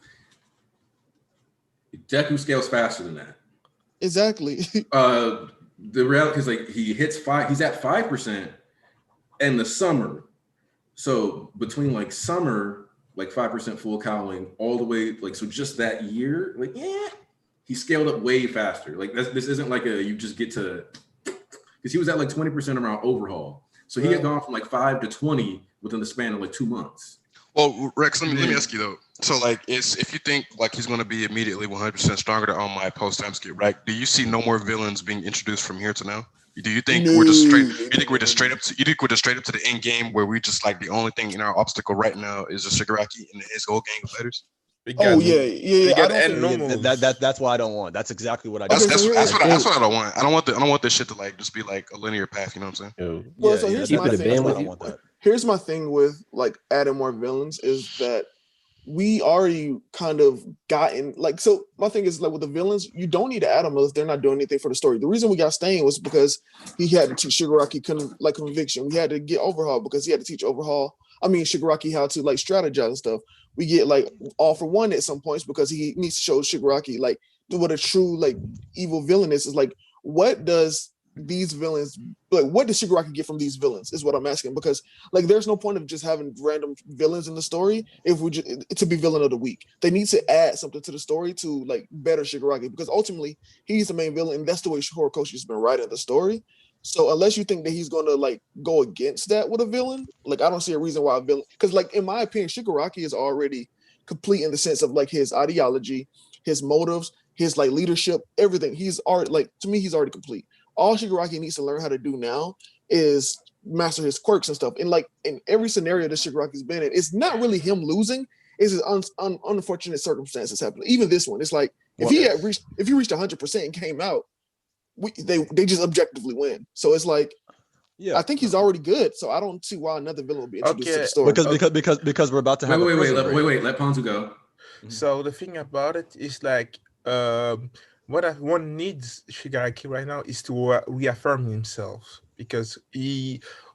Deku scales faster than that. Exactly. The reality is like he's at 5% in the summer. So between like summer, like 5% full cowling, all the way like so just that year, like he scaled up way faster. Like this isn't like you just get to because he was at like 20% around overhaul. So he had gone from like 5 to 20 within the span of like 2 months. Well, Rex, let me ask you though. So like if you think like he's gonna be immediately 100% stronger to All Might post time skip, right? Do you see no more villains being introduced from here to now? Do you think we're just straight up to the end game where we just like the only thing in our obstacle right now is the Shigaraki and his whole gang of fighters? That's why I don't want. That's exactly what I. That's what I don't want. I don't want this shit to like just be like a linear path. You know what I'm saying? Well, so here's my thing. Here's my thing with like adding more villains is that we already kind of gotten like so. My thing is like with the villains, you don't need to add them if they're not doing anything for the story. The reason we got Stain was because he had to teach Shigaraki conviction. We had to get Overhaul because he had to teach Shigaraki how to like strategize and stuff. We get like All for One at some points because he needs to show Shigaraki like what a true like evil villain is like what does these villains like what does Shigaraki get from these villains is what I'm asking because like there's no point of just having random villains in the story if we just to be villain of the week. They need to add something to the story to like better Shigaraki because ultimately he's the main villain and that's the way Horikoshi's been writing the story. So unless you think that he's going to like go against that with a villain, like I don't see a reason why a villain. Because like in my opinion, Shigaraki is already complete in the sense of like his ideology, his motives, his like leadership, everything. He's already like to me, he's already complete. All Shigaraki needs to learn how to do now is master his quirks and stuff. And like in every scenario that Shigaraki's been in, it's not really him losing. It's his unfortunate circumstances happening. Even this one, it's like if he reached 100% and came out. They just objectively win. So it's like, I think he's already good. So I don't see why another villain would be introduced to the story. Because we're about to have wait. Let Ponzu go. So the thing about it is like, one needs Shigaraki right now is to reaffirm himself because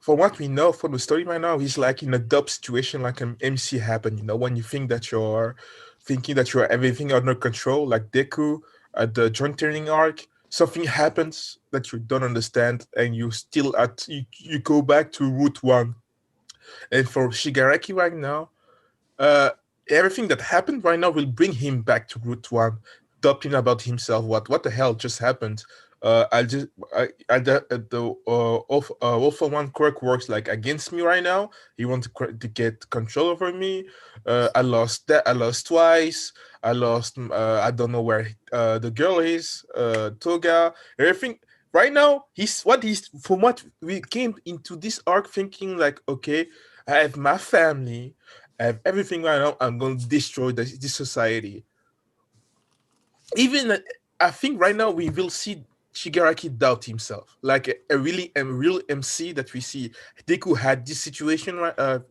from what we know from the story right now, he's like in a dub situation like an MC happened. You know, when you think that you're thinking that you are everything under control, like Deku at the joint training arc. Something happens that you don't understand, and you still you go back to route one. And for Shigaraki right now, everything that happened right now will bring him back to route one, doubting about himself. What the hell just happened? The All for One quirk works like against me right now. He wants to get control over me. I lost twice. I lost. I don't know where the girl is. Toga. Everything. right now, he's from what we came into this arc thinking like, okay, I have my family, I have everything right now. I'm going to destroy this society. Even I think right now we will see Shigaraki doubt himself, like a real MC that we see. Deku had this situation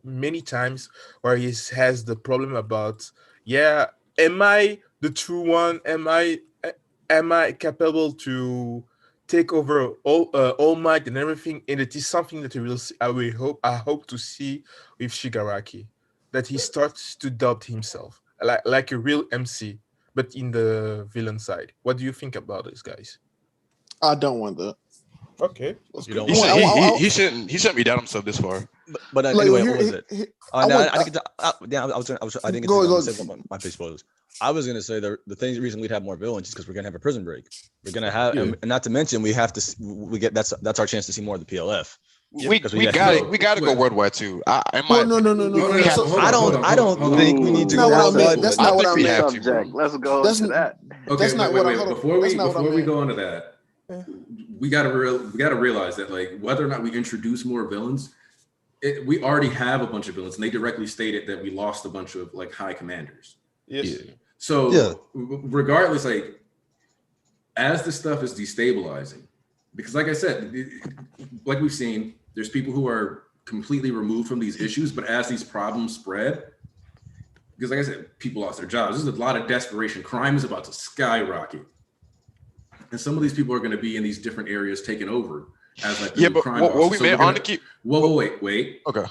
many times where he has the problem about, yeah, am I the true one? Am I capable to take over All Might and everything? And it is something that we will see, I hope to see with Shigaraki, that he starts to doubt himself, like a real MC, but in the villain side. What do you think about this, guys? I don't want that. Okay. He shouldn't be down himself this far. But anyway, what was it? I didn't get to say what my face was. I was gonna say the reason we'd have more villains is because we're gonna have a prison break. We're gonna have, and not to mention we get that's our chance to see more of the PLF. We gotta go worldwide too. No. I don't think we need to go worldwide. That's not what I meant. Subject. Let's go to that. Okay, that's not what I before we go into that, we gotta realize that like whether or not we introduce more villains, we already have a bunch of villains, and they directly stated that we lost a bunch of like high commanders. Yes. Yeah. So regardless, like as this stuff is destabilizing, because like I said, like we've seen, there's people who are completely removed from these issues, but as these problems spread, because like I said, people lost their jobs. There's a lot of desperation. Crime is about to skyrocket. And some of these people are going to be in these different areas taken over as like but crime what we made on to keep. Wait. Okay.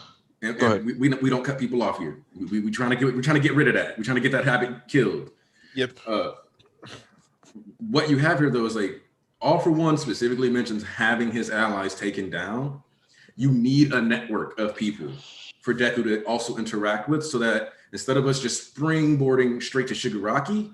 And we don't cut people off here. We're trying to get rid of that. We're trying to get that habit killed. Yep. What you have here though is like All For One specifically mentions having his allies taken down. You need a network of people for Deku to also interact with, so that instead of us just springboarding straight to Shigaraki,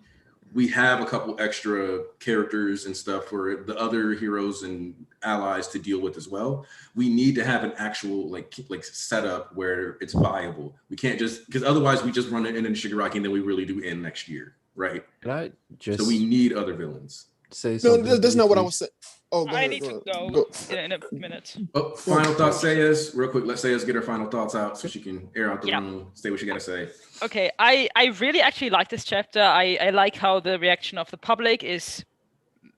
we have a couple extra characters and stuff for the other heroes and allies to deal with as well. We need to have an actual like setup where it's viable. We can't just, because otherwise we just run it into Shigaraki and then we really do end next year, right? So we need other villains. Say something. No, that's not what I was saying. Oh, I need to go in a minute. Oh, final thoughts, Sayas, real quick. Let's Sayas get her final thoughts out so she can air out the room, say what she got to say. Okay, I really actually like this chapter. I like how the reaction of the public is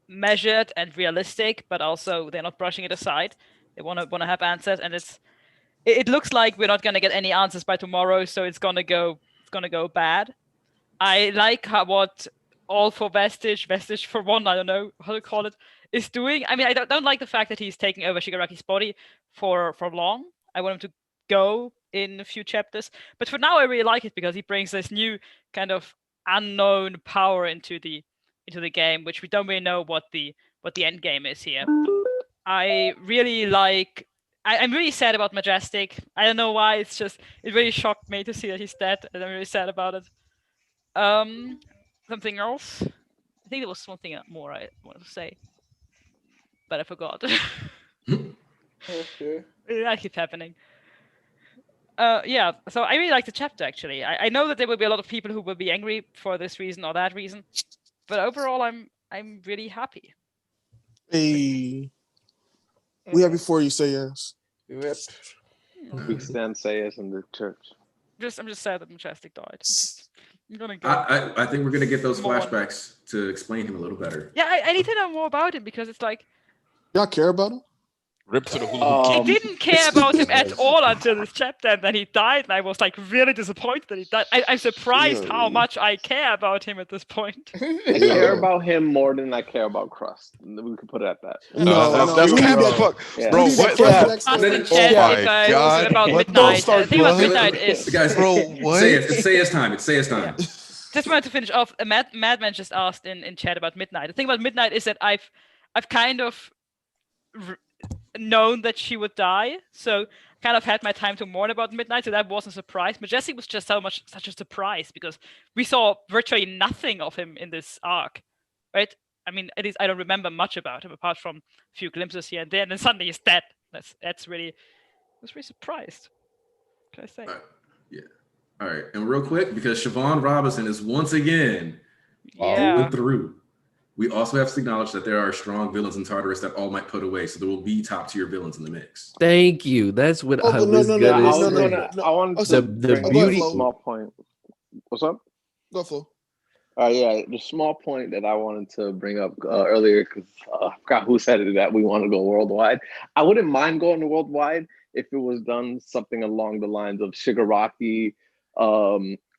measured and realistic, but also they're not brushing it aside. They want to have answers, and it looks like we're not gonna get any answers by tomorrow, so it's gonna go bad. I like what All for Vestige for One, I don't know how to call it, is doing. I mean, I don't like the fact that he's taking over Shigaraki's body for long. I want him to go in a few chapters, but for now I really like it because he brings this new kind of unknown power into the game, which we don't really know what the end game is here. I really like. I'm really sad about Majestic. I don't know why. It really shocked me to see that he's dead, and I'm really sad about it. Something else? I think there was something more I wanted to say, but I forgot. Okay. That keeps happening. Yeah, so I really like the chapter, actually. I know that there will be a lot of people who will be angry for this reason or that reason, but overall, I'm really happy. Hey, we happy for you, Sayas. Yep. We stand Sayas in the church. I'm just sad that Majestic died. I'm gonna go. I think we're gonna get those flashbacks to explain him a little better. Yeah, I need to know more about him because it's like. Y'all care about him? Rip to the hula hoop. I didn't care about him at all until this chapter, and then he died, and I was like really disappointed that he died. I'm surprised how much I care about him at this point. I care about him more than I care about Crust. We could put it at that. That's fuck. Yeah. Bro, what? About Midnight. The thing about Midnight is, guys, bro, what? It's Sayas time. It's Sayas time. Yeah. Just wanted to finish off. Madman just asked in chat about Midnight. The thing about Midnight is that I've kind of known that she would die, so kind of had my time to mourn about Midnight, so that wasn't a surprise. Majestic was just such a surprise because we saw virtually nothing of him in this arc, right? I mean, at least I don't remember much about him apart from a few glimpses here and there, and then suddenly he's dead. I was really surprised. What can I say? Yeah. All right, and real quick, because Siobhan Robinson is once again going through. We also have to acknowledge that there are strong villains in Tartarus that All Might put away, so there will be top tier villains in the mix. Thank you. That's what I no, was no, gonna no, say. I wanted to The bring beauty. up a small point. What's up? Go for. Yeah, the small point that I wanted to bring up earlier, because I forgot who said it, that we want to go worldwide. I wouldn't mind going to worldwide if it was done something along the lines of Shigaraki,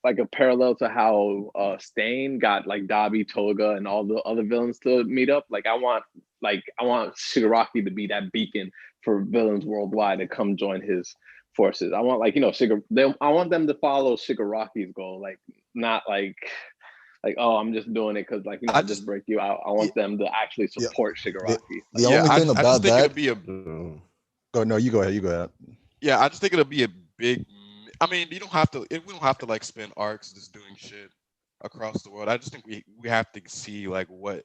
like a parallel to how Stain got like Dabi, Toga, and all the other villains to meet up. Like I want Shigaraki to be that beacon for villains worldwide to come join his forces. I want I want them to follow Shigaraki's goal, like not like oh, I'm just doing it because I just break you out. I want them to actually support Shigaraki. The only thing about that, be a. Oh no, you go ahead. You go ahead. Yeah, I just think it'll be a big. I mean, we don't have to like spend arcs just doing shit across the world. I just think we have to see like what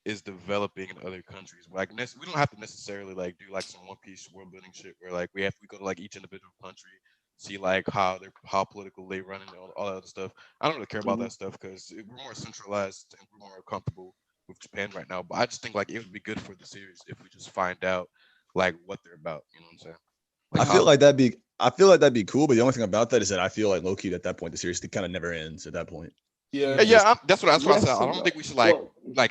is developing in other countries. Like we don't have to necessarily like do like some One Piece world building shit where like we go to like each individual country, see like how political they run and all that other stuff. I don't really care about that stuff because we're more centralized and we're more comfortable with Japan right now. But I just think like it would be good for the series if we just find out like what they're about. You know what I'm saying? Like, I feel like that'd be cool, but the only thing about that is that I feel like low-key at that point the series kind of never ends at that point. That's what I said. I don't think we should like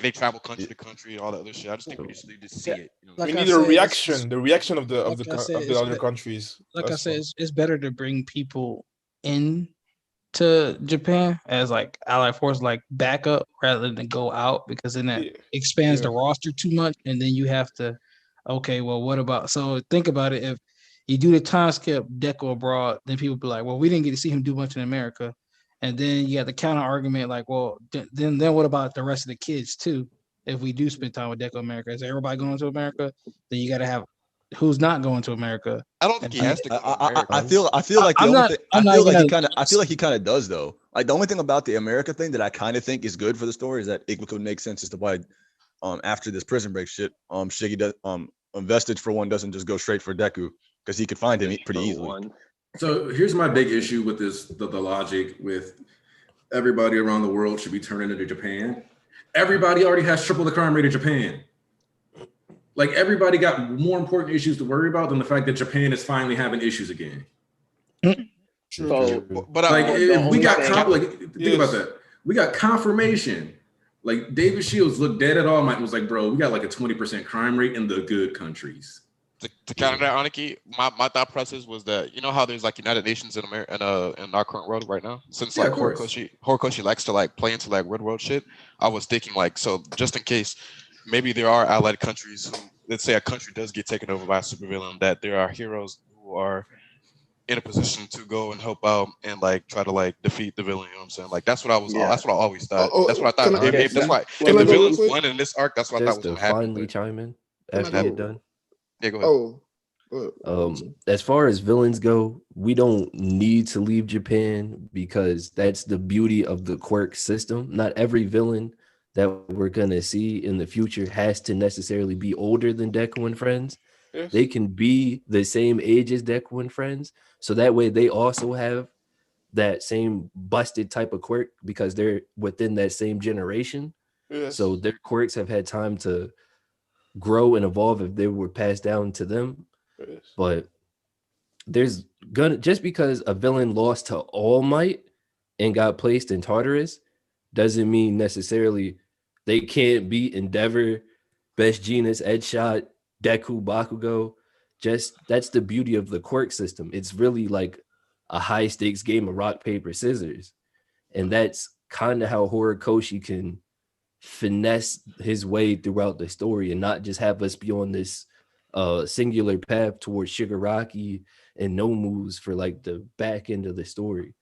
they travel country to country and all that other shit. I just think we just need to see it. You know? We need a reaction, the reaction of the other countries. Like I said, it's better to bring people in to Japan as like allied force, like backup, rather than go out, because then that expands the roster too much, and then you have to. Okay, well, what about? So think about it. If you do the time skip Deco abroad, then people be like, well, we didn't get to see him do much in America. And then you got the counter argument like, well, then what about the rest of the kids too? If we do spend time with Deco America, is everybody going to America? Then you got to have who's not going to America. I don't think he has to go to America. I feel like I feel like he kind of does though. Like the only thing about the America thing that I kind of think is good for the story is that it could make sense as to why after this prison break shit, Shiggy does Vestige for one doesn't just go straight for Deku because he could find him pretty easily. So here's my big issue with this, the logic with everybody around the world should be turning into Japan. Everybody already has triple the crime rate of Japan. Like everybody got more important issues to worry about than the fact that Japan is finally having issues again. True. But like if we got think about that. We got confirmation. Like David Shields looked dead at All Might and was like, bro, we got like a 20% crime rate in the good countries. To counter that, Aniki, my thought process was that you know how there's like United Nations in America in our current world right now. Since like Horikoshi likes to like play into like real world shit, I was thinking like so just in case maybe there are allied countries who, let's say a country does get taken over by a supervillain, that there are heroes who are in a position to go and help out and like try to like defeat the villain. You know what I'm saying? Like that's what I always thought. That's what I thought. If the villains won in this arc, that's what I thought was going to happen. Finally chime in after you're done. Yeah, go ahead. As far as villains go, we don't need to leave Japan because that's the beauty of the quirk system. Not every villain that we're gonna see in the future has to necessarily be older than Deku and friends. Yes. They can be the same age as Deku and friends, so that way they also have that same busted type of quirk because they're within that same generation. Yes. So their quirks have had time to grow and evolve if they were passed down to them. Yes. But there's gonna, just because a villain lost to All Might and got placed in Tartarus doesn't mean necessarily they can't beat Endeavor, Best Genus, Edshot, Deku, Bakugo. Just that's the beauty of the quirk system. It's really like a high stakes game of rock, paper, scissors. And that's kind of how Horikoshi can finesse his way throughout the story and not just have us be on this singular path towards Shigaraki and Nomu's for like the back end of the story.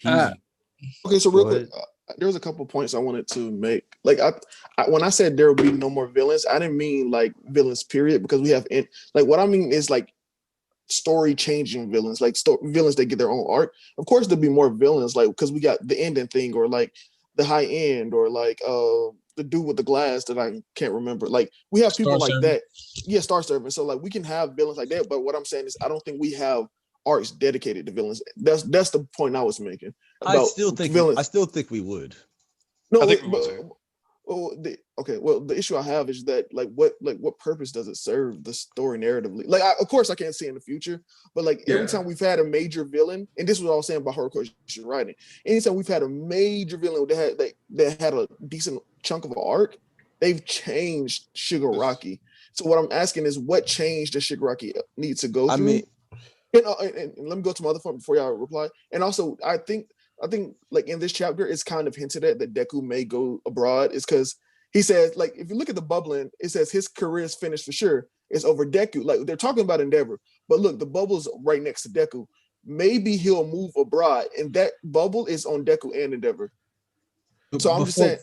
Okay, so real quick, there was a couple points I wanted to make. Like I when I said there will be no more villains, I didn't mean like villains period, because we have like what I mean is like story changing villains, like villains that get their own arc. Of course there'll be more villains, like because we got the ending thing, or like the high end, or like the dude with the glass that I can't remember. Like we have people like that. Yeah, Star Servant. So like we can have villains like that, but what I'm saying is I don't think we have arcs dedicated to villains. That's the point I was making. I still think we would. No, Well, the issue I have is that what purpose does it serve the story narratively? Like, of course, I can't see in the future, but like every time we've had a major villain, and this was what I was saying about Horikoshi writing. Anytime we've had a major villain that had a decent chunk of an arc, they've changed Shigaraki. So what I'm asking is, what change does Shigaraki need to go through? And let me go to my other point before y'all reply. And also, I think like in this chapter, it's kind of hinted at that Deku may go abroad. Is because he says, like, if you look at the bubbling, it says his career is finished for sure. It's over Deku. Like, they're talking about Endeavor, but look, the bubble's right next to Deku. Maybe he'll move abroad, and that bubble is on Deku and Endeavor. So I'm just saying.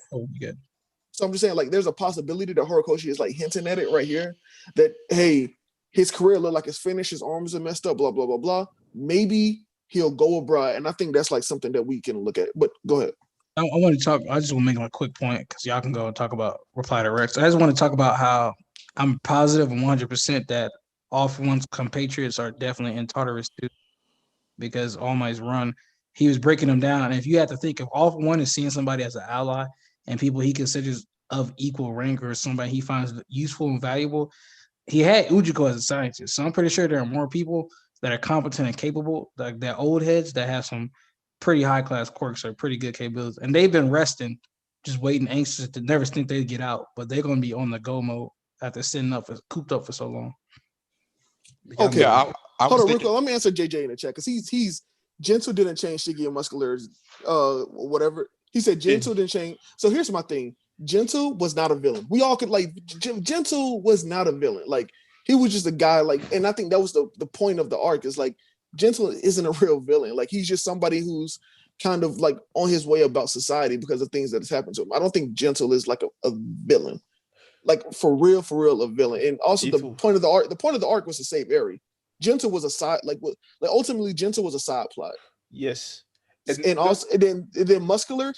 So I'm just saying, like, there's a possibility that Horikoshi is like hinting at it right here. That, hey, his career look like it's finished, his arms are messed up, blah, blah, blah, blah. Maybe he'll go abroad. And I think that's like something that we can look at. But go ahead. I want to talk, I just want to make a quick point because y'all can go and talk about Reply to Rex. I just want to talk about how I'm positive 100% that All For One's compatriots are definitely in Tartarus too, because All Might's run, he was breaking them down. And if you have to think, if All For One is seeing somebody as an ally and people he considers of equal rank or somebody he finds useful and valuable, he had Ujiko as a scientist. So I'm pretty sure there are more people that are competent and capable, like that old heads that have some pretty high class quirks or pretty good capabilities. And they've been resting, just waiting, anxious to never think they'd get out. But they're going to be on the go mode after sitting up, cooped up for so long. Okay, hold on, Rico. Let me answer JJ in the chat because he's Gentle didn't change Shiggy and Muscular's whatever. He said Gentle didn't change. So here's my thing. Gentle was not a villain. We all could like Gentle was not a villain. Like, he was just a guy, like, and I think that was the point of the arc is like Gentle isn't a real villain. Like, he's just somebody who's kind of like on his way about society because of things that has happened to him. I don't think Gentle is like a villain. Like, for real, a villain. And also the point of the arc was to save Eri. Gentle was a side, like ultimately Gentle was a side plot. Yes. And then Muscular,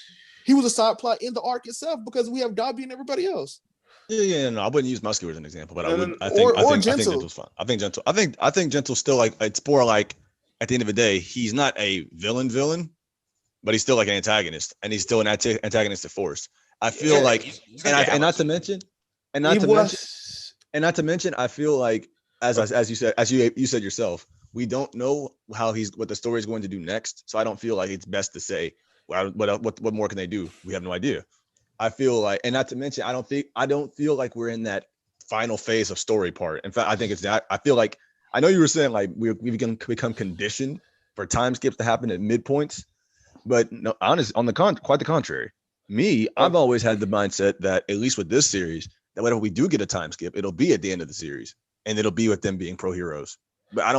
he was a side plot in the arc itself because we have Dobby and everybody else. No, I wouldn't use Muscular as an example, but I think Gentle's fine. I think Gentle. I think Gentle's still like, it's more like at the end of the day, he's not a villain, but he's still like an antagonist, and he's still an antagonist to Force. I feel not to mention, I feel like as you said yourself, we don't know what the story is going to do next. So I don't feel like it's best to say, well, what more can they do? We have no idea. I feel like, and not to mention, I don't feel like we're in that final phase of story part. In fact, I think it's that. I feel like, I know you were saying like we become conditioned for time skips to happen at midpoints, but no, honestly, quite the contrary. I've always had the mindset that, at least with this series, that whenever we do get a time skip, it'll be at the end of the series, and it'll be with them being pro heroes. But I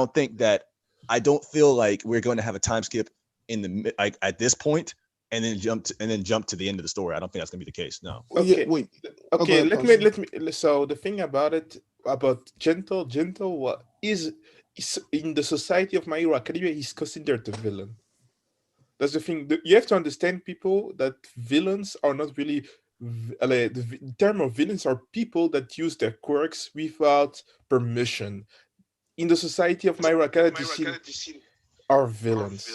don't feel like we're going to have a time skip at this point and then jump to the end of the story. I don't think that's gonna be the case. No. Okay. Wait. Okay. Let me. So the thing about Gentle, what is in the society of My Hero Academia, he's considered the villain. That's the thing. You have to understand, people, that villains are not really. The term of villains are people that use their quirks without permission. In the society of My Hero Academia, are villains.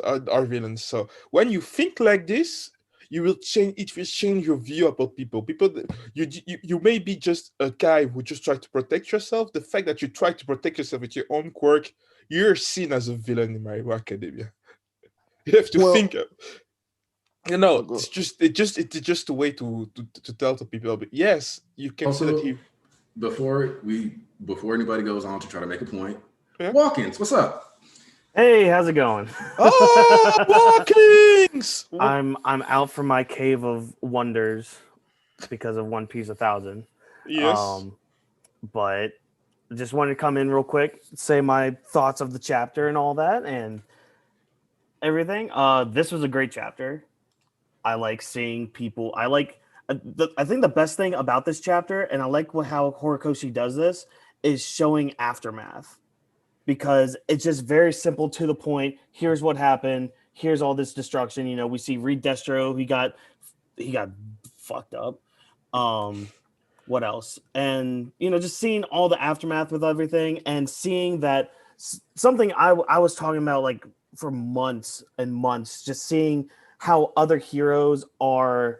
Are villains. So when you think like this, you will change. It will change your view about people. You may be just a guy who just try to protect yourself. The fact that you try to protect yourself with your own quirk, you're seen as a villain in My Hero Academia. You have to think. It's just a way to tell to people. But yes, you can say that before anybody goes on to try to make a point. Yeah. Walk-ins, what's up? Hey, how's it going? Oh, Walk-ins! I'm out from my cave of wonders because of One Piece 1000. Yes. But just wanted to come in real quick, say my thoughts of the chapter and all that and everything. This was a great chapter. I like seeing people. I think the best thing about this chapter, and I like how Horikoshi does this, is showing aftermath, because it's just very simple, to the point. Here's what happened. Here's all this destruction. You know, we see Reed Destro. He got fucked up. What else? And just seeing all the aftermath with everything, and seeing that something I was talking about like for months and months, just seeing how other heroes are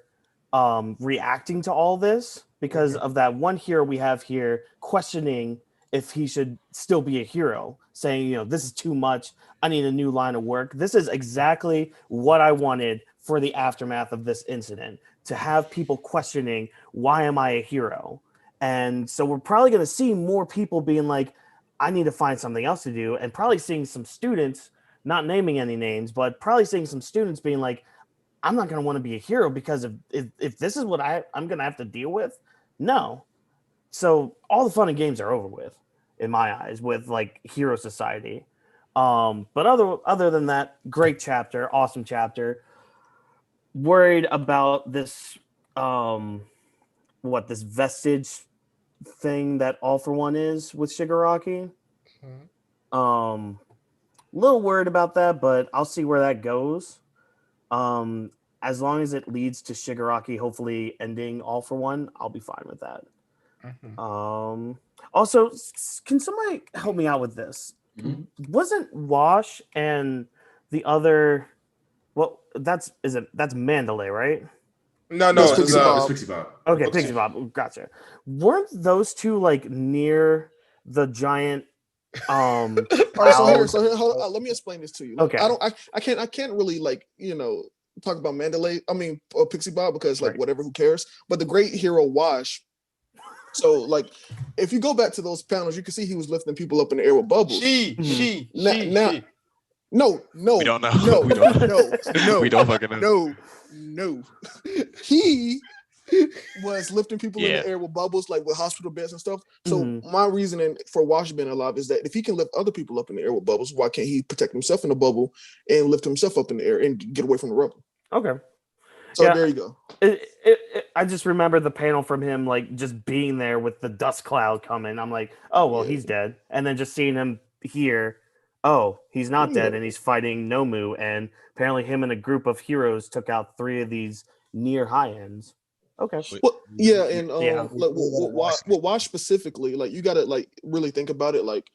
reacting to all this because of that one hero we have here questioning if he should still be a hero, saying, you know, this is too much. I need a new line of work. This is exactly what I wanted for the aftermath of this incident, to have people questioning, why am I a hero? And so we're probably going to see more people being like, I need to find something else to do, and probably seeing some students, not naming any names, but probably seeing some students being like, I'm not going to want to be a hero because if this is what I'm going to have to deal with, no. So all the fun and games are over with, in my eyes, with like Hero Society. But other than that, great chapter, awesome chapter. Worried about this, this vestige thing that All for One is with Shigaraki. Little worried about that, but I'll see where that goes. As long as it leads to Shigaraki hopefully ending All for One, I'll be fine with that. Also, can somebody help me out with this? Wasn't Wash and the other? Well, that's Mandalay, right? No, it's Pixie Bob. Okay, Pixie Bob. Gotcha. Weren't those two like near the giant? All right, so here, hold on, let me explain this to you. Like, Okay. I can't really like talk about Mandalay. I mean, Pixie Bob because like whatever, who cares? But the great hero Wash. So like, if you go back to those panels, you can see he was lifting people up in the air with bubbles. No. We don't know. No, We don't no, no. We don't fucking know. No. He was lifting people in the air with bubbles, like with hospital beds and stuff. So my reasoning for Wash being alive is that if he can lift other people up in the air with bubbles, why can't he protect himself in the bubble and lift himself up in the air and get away from the rubble? Okay. So there you go. I just remember the panel from him, like just being there with the dust cloud coming. I'm like, oh well, he's dead. And then just seeing him here, oh, he's not dead, and he's fighting Nomu. And apparently, him and a group of heroes took out 3 of these near high ends. Okay. Well, and like Wash specifically, like you gotta like really think about it. Like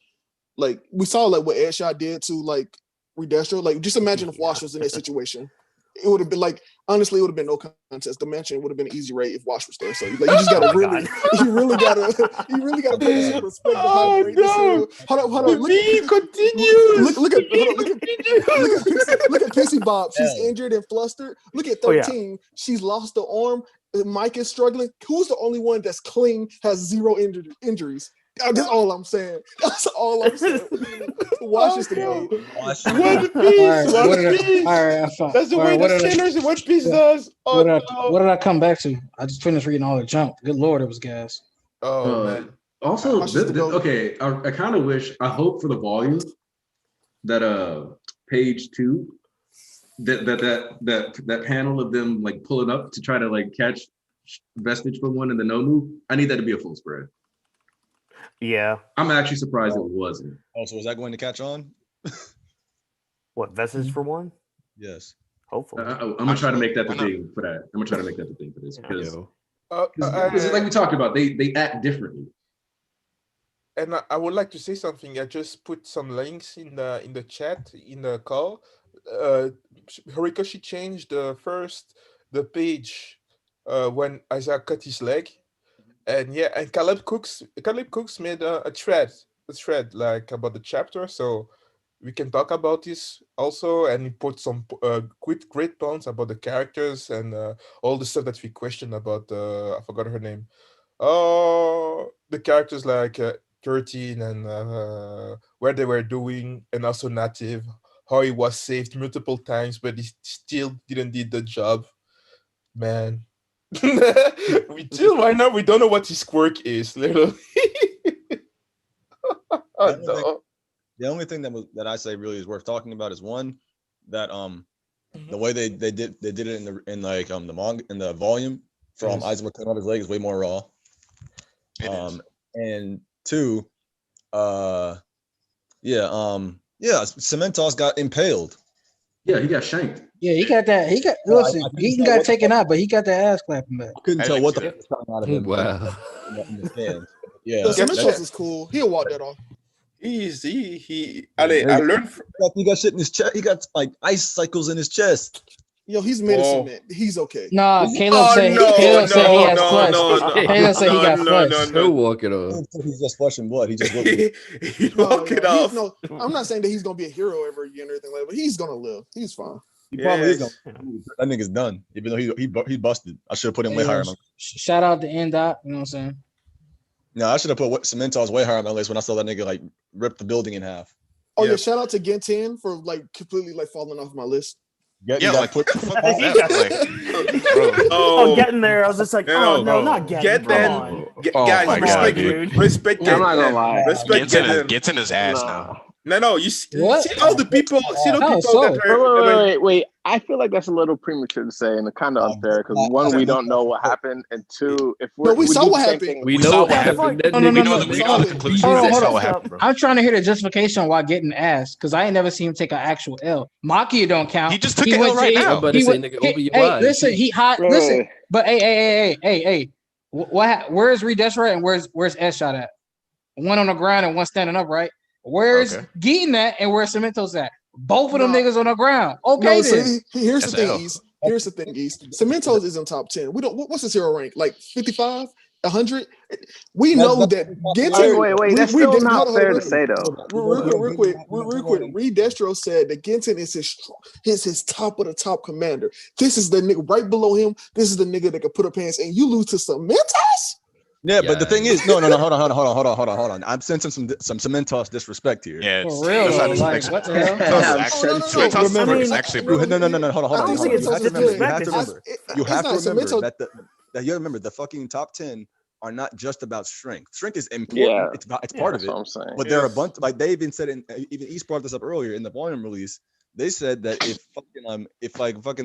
we saw like what Edshot did to like Redestro. Like just imagine if Wash was in that situation. It would have been like, honestly, it would have been no contest. The mansion would have been an easy raid if Wash was there. So like, you just gotta you really gotta put this in perspective. Hold on. Look at Pixie Bob. She's injured and flustered. Look at 13. She's lost the arm. Mike is struggling. Who's the only one that's clean, has 0 injuries? That's all I'm saying. That's all I'm saying. Wash is the goat. One Piece. All right, that's the way the sailors in One Piece does. What did I come back to? I just finished reading all the junk. Good lord, it was gas. Oh man. Also, okay, I kind of wish, I hope for the volume that page 2, that panel of them like pulling up to try to like catch Vestige for one and the Nomu. I need that to be a full spread. Yeah. I'm actually surprised it wasn't. Oh, so is that going to catch on? What, Vestige for one? Yes. Hopefully. I'm gonna try to make that the thing for that. I'm gonna try to make that the thing for this because like we talked about, they act differently. And I would like to say something. I just put some links in the chat in the call. Horikoshi changed the page when Isaac cut his leg. And Caleb Cooks made a thread like about the chapter, so we can talk about this also. And he put some great points about the characters and all the stuff that we questioned about. I forgot her name. Oh, the characters like 13 and where they were doing, and also Native, how he was saved multiple times, but he still didn't did the job. Man. Right now we don't know what his quirk is, literally. The only thing that I say really is worth talking about is one that the way they did it in the manga in the volume from Isaac cutting off his leg is way more raw. And 2, Cementos got impaled. Yeah, he got shanked. Yeah, he got that. Listen, he got taken out, but he got that ass clapping back. I couldn't tell what the fuck was coming out of him. Wow. Yeah, Cementos is cool. He'll walk that off. I learned. He got shit in his chest. He got like ice cycles in his chest. Yo, he's made of cement. He's okay. Nah, Caleb said he has flesh. Caleb said he got flesh. Still walking off. He's just flesh and blood. He just No, I'm not saying that he's gonna be a hero ever again or anything like that, but he's gonna live. He's fine. He probably is gonna. That nigga's done. Even though he busted. I should have put him way higher. Shout out to N-Dot. You know what I'm saying? No, I should have put Cementos way higher on my list when I saw that nigga like rip the building in half. Oh yeah, shout out to Gintin for like completely like falling off my list. I'm getting there. I was just like, oh no, not getting. Guys, respect. I'm not gonna lie. Respect. Gets in his ass now. No, you see all the people. See the people that are. Wait. I feel like that's a little premature to say and kind of unfair because one, we don't know what happened, and two, if we saw what happened. We know what happened. We know the conclusion. I'm trying to hear the justification why getting ass because I ain't never seen him take an actual L. Makia don't count. He just took an L right now. Hey, listen, he hot. Listen, but hey. Where's Redestra and where's S shot at? One on the ground and one standing up, right? Where's Geeton at and where's Cementos at? Both of them niggas on the ground. Okay, then. Here's the thing, East. Here's the thing, East. Cementos is in top 10. We don't. What's his hero rank? Like 55, 100. We know that. Wait. That's still not fair to say though. Real quick. Redestro said that Gintin is his top of the top commander. This is the nigga right below him. This is the nigga that can put up hands, and you lose to Cementos. Yeah, but the thing is, no, hold on. I'm sensing some Cementos disrespect here. Yeah, for real. Like, what the hell? Actually, no, hold on. You have to remember the fucking top 10 are not just about strength. Strength is important. Yeah. It's part of it. I'm saying. But there are a bunch, like they even said, even East brought this up earlier in the volume release. They said that if fucking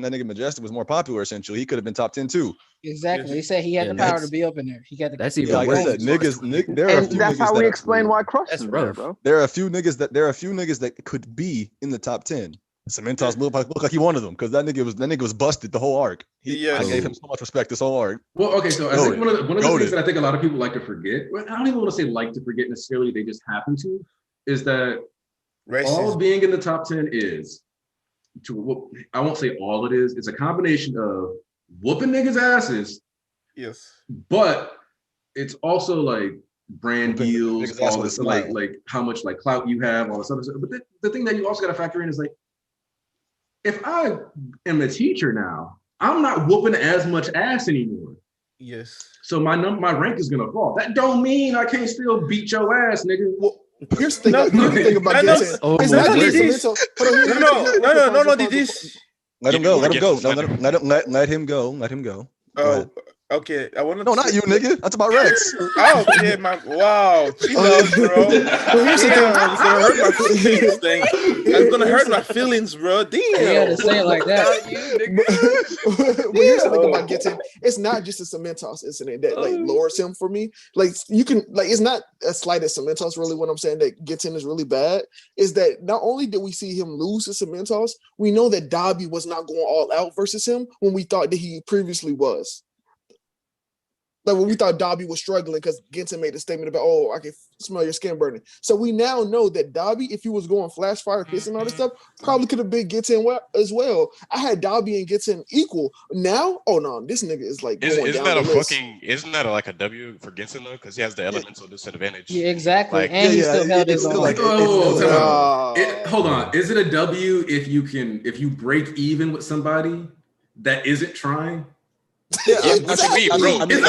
that nigga Majestic was more popular, essentially, he could have been top 10 too. Exactly. He said he had the power to be up in there. He got the. That's even like I said, niggas. There are a few that's niggas how we explain why Crush is rough, bro. There are a few niggas that could be in the top 10. Cementos look like he wanted them because that nigga was busted the whole arc. I gave him so much respect this whole arc. Well, okay, so I think one of the things that I think a lot of people like to forget. I don't even want to say like to forget necessarily. They just happen to. Is that all being in the top 10 is I won't say all it is. It's a combination of whooping niggas' asses. Yes. But it's also like brand deals, all this like how much like clout you have, all this other stuff. But the thing that you also got to factor in is like, if I am a teacher now, I'm not whooping as much ass anymore. Yes. So my rank is gonna fall. That don't mean I can't still beat your ass, nigga. Well, here's the thing about this. It's not just no, this. Let him go. Let him go. Oh, okay. I want to. No, not you, nigga. That's about Rex. Oh, okay, man. Wow. Chill out, bro. It's gonna hurt my feelings. It's gonna hurt my feelings, bro. Damn. You gotta say it like that. But here's the thing about Gintin. It's not just a Cementos incident that like lowers him for me. Like you can it's not a slight at Cementos. Really, what I'm saying that Gintin is really bad is that not only did we see him lose to Cementos, we know that Dobby was not going all out versus him when we thought that he previously was. Like when we thought Dobby was struggling because Gintin made a statement about, I can smell your skin burning. So we now know that Dobby, if he was going flash fire, piss and all this stuff, probably could have been Gintin as well. I had Dobby and Gintin equal. Now, this nigga is like going isn't down that the a list. isn't that like a W for Gintin though? Because he has the elemental disadvantage. Yeah, exactly. Like, and he still held his own. Hold on. Is it a W if you break even with somebody that isn't trying? What you mean, bro? It's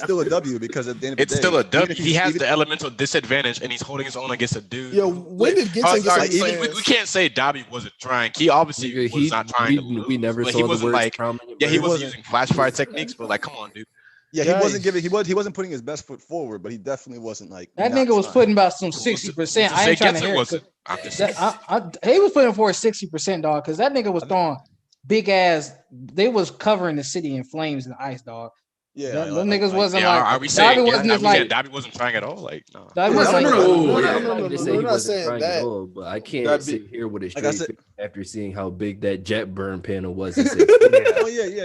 still a W because at the end of the day, it's still a W. He has the elemental disadvantage, and he's holding his own against a dude. Yo, when did Gintin get we can't say Dobby wasn't trying. He obviously was not trying to lose. We never saw he wasn't the words he wasn't using flash fire techniques, but like, come on, dude. Yeah, he wasn't putting his best foot forward, but he definitely wasn't like that nigga was putting about some 60%. I ain't trying to hear it. He was putting for 60%, dog, because that nigga was throwing big ass. They was covering the city in flames and ice, dog. Yeah, those niggas wasn't like. Like. Are we saying Dobby wasn't trying at all? Like, no. Dobby was like, we're not saying that. All, but I can't sit here with a straight face after seeing how big that jet burn panel was. And say,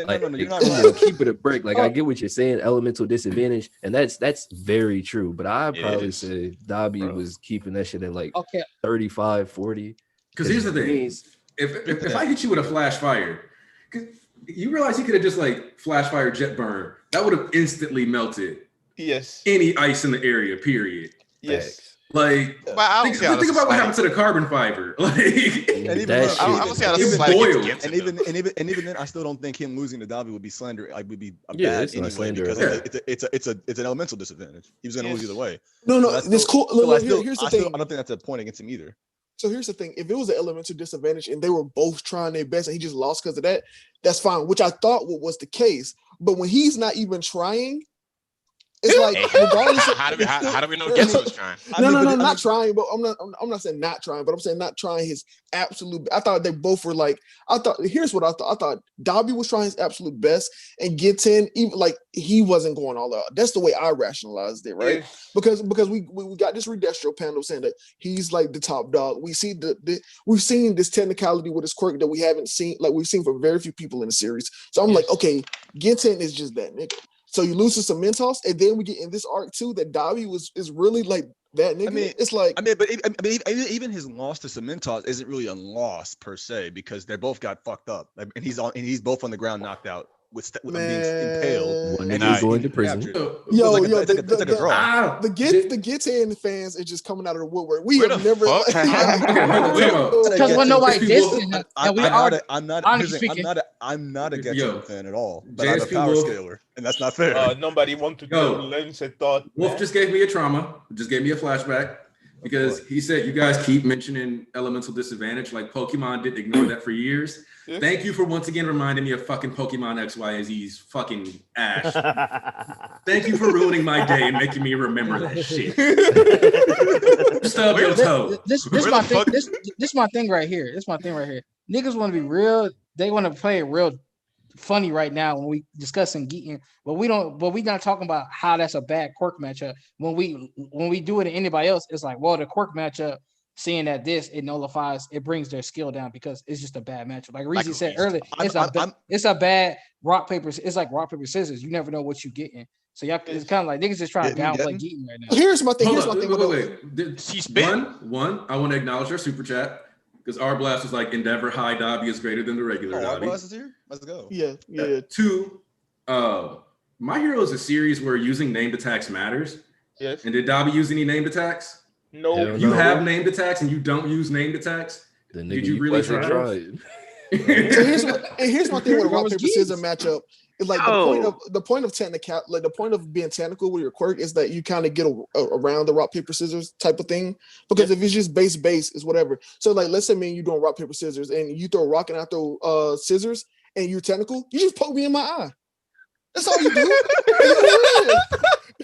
Like, you're not keep it a break. Like, I get what you're saying, elemental disadvantage, and that's very true. But I probably say Dobby was keeping that shit at like 35, 40. Because here's the thing. if I hit you with a flash fire, you realize he could have just like flash fire jet burn. That would have instantly melted. Yes. Any ice in the area. Period. Yes. Like, think about what happened to the carbon fiber. Like, and even then, I still don't think him losing to Davi would be slander. Like, would be bad anyway because it's an elemental disadvantage. He was going to lose either way. No, this cool. Here's the thing. I don't think that's a point against him either. So here's the thing: if it was an elemental disadvantage and they were both trying their best and he just lost because of that, that's fine. Which I thought was the case. But when he's not even trying. It's like regardless. How do we know Getsu was trying? No, not trying. But I'm not saying not trying. But I'm saying not trying his absolute. I thought they both were like. Here's what I thought. I thought Dobby was trying his absolute best, and Gitten even like he wasn't going all out. That's the way I rationalized it, right? Because we got this Redestro panel saying that he's like the top dog. We see we've seen this technicality with his quirk that we haven't seen. Like we've seen for very few people in the series. So I'm like, okay, Gitten is just that nigga. So you lose to some Mentos, and then we get in this arc too that Dobby is really like that nigga. It's like but even his loss to Cementos isn't really a loss per se because they both got fucked up, and he's both on the ground knocked out with being impaled. And he's going to prison. The Gitten fans are just coming out of the woodwork. We have never because when nobody dissing, I'm not a Gitten fan at all, but I'm a power scaler, and that's not fair. Nobody want to tell Lens a thought. Wolf just gave me a trauma. Just gave me a flashback. Because he said you guys keep mentioning elemental disadvantage, like Pokemon did ignore that for years. Yes. Thank you for once again reminding me of fucking Pokemon XYZ's fucking Ash. Thank you for ruining my day and making me remember that shit. Stub your toe. This my thing right here. Niggas want to be real. They want to play it real funny right now when we discussing Geeton, but we not talking about how that's a bad quirk matchup. When we do it to anybody else, it's like, well, the quirk matchup, seeing that it nullifies, it brings their skill down because it's just a bad matchup. Like Reezy said earlier, it's a bad rock paper. It's like rock paper scissors. You never know what you getting. So y'all, it's kind of like niggas just trying to downplay Geeton right now. Here's my thing. One, I want to acknowledge our super chat. Because our blast was like Endeavor High Dobby is greater than the regular Dobby. Our blast is here? Let's go. Yeah. Two, My Hero is a series where using named attacks matters. Yes. And did Dobby use any named attacks? No. You have named attacks and you don't use named attacks? Did you really try? Here's my thing with a rock paper scissors matchup. It's like the point of technical, like the point of being technical with your quirk is that you kind of get around the rock paper scissors type of thing. Because if it's just base, it's whatever. So like, let's say you doing rock paper scissors and you throw a rock and I throw scissors and you're technical, you just poke me in my eye. That's all you do.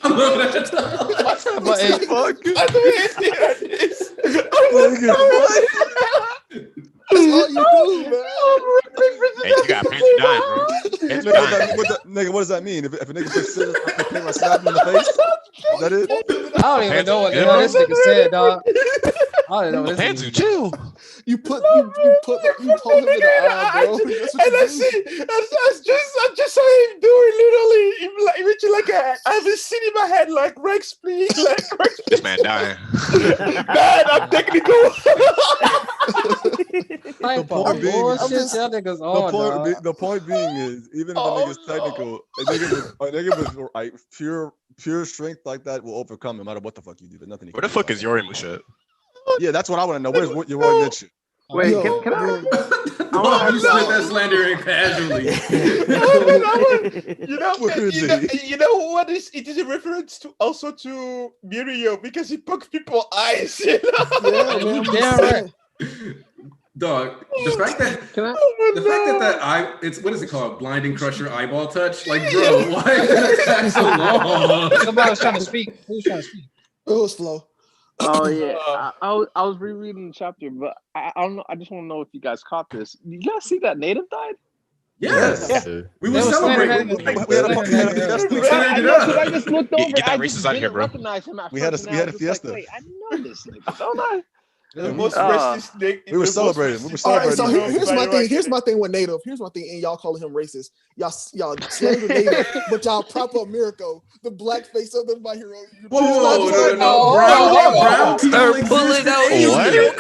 I love that. That's all you do, man. Hey, you got Panther dying, bro. Nigga, what does that mean? If a nigga puts scissors, I slap him in the face? Is that it? I don't even know what this nigga said, dog. I don't know what this Panther, chill. You poke him in the eye, bro. I just saw him doing literally like I haven't seen in my head like Rex, please. Like Rex, this man dying. Man, I'm technical. The point being is, even if a nigga's technical, a nigga with like pure strength like that will overcome no matter what the fuck you do. There's nothing. Where the fuck is Yori Mushet? Yeah, that's what I want to know. Where's your Roy Mitchell? Wait, can I? You spit that slander in casually. You know what is? It is a reference to also to Mirio because he pokes people's eyes. You know? Right. Dog, the fact that it's what is it called? Blinding Crusher eyeball touch? Like, bro, why is that attack so long? Somebody was trying to speak. Who was trying to speak? It was Flo. Oh yeah, I was rereading the chapter, but I don't know. I just want to know if you guys caught this. You guys see that native died? Yes. Yeah. We were celebrating. I just looked over. Get that racist out of here, bro. Recognize him at we had a fiesta. Like, wait, I know this nigga, don't I? The most racist thing. We were celebrating. We were All right, celebrating. so here's my thing. Here's my thing with Native. Here's my thing, and y'all calling him racist. Y'all slander Native, but y'all prop up Miracle, the black face of the My Hero. No. Brown people exist in Asia.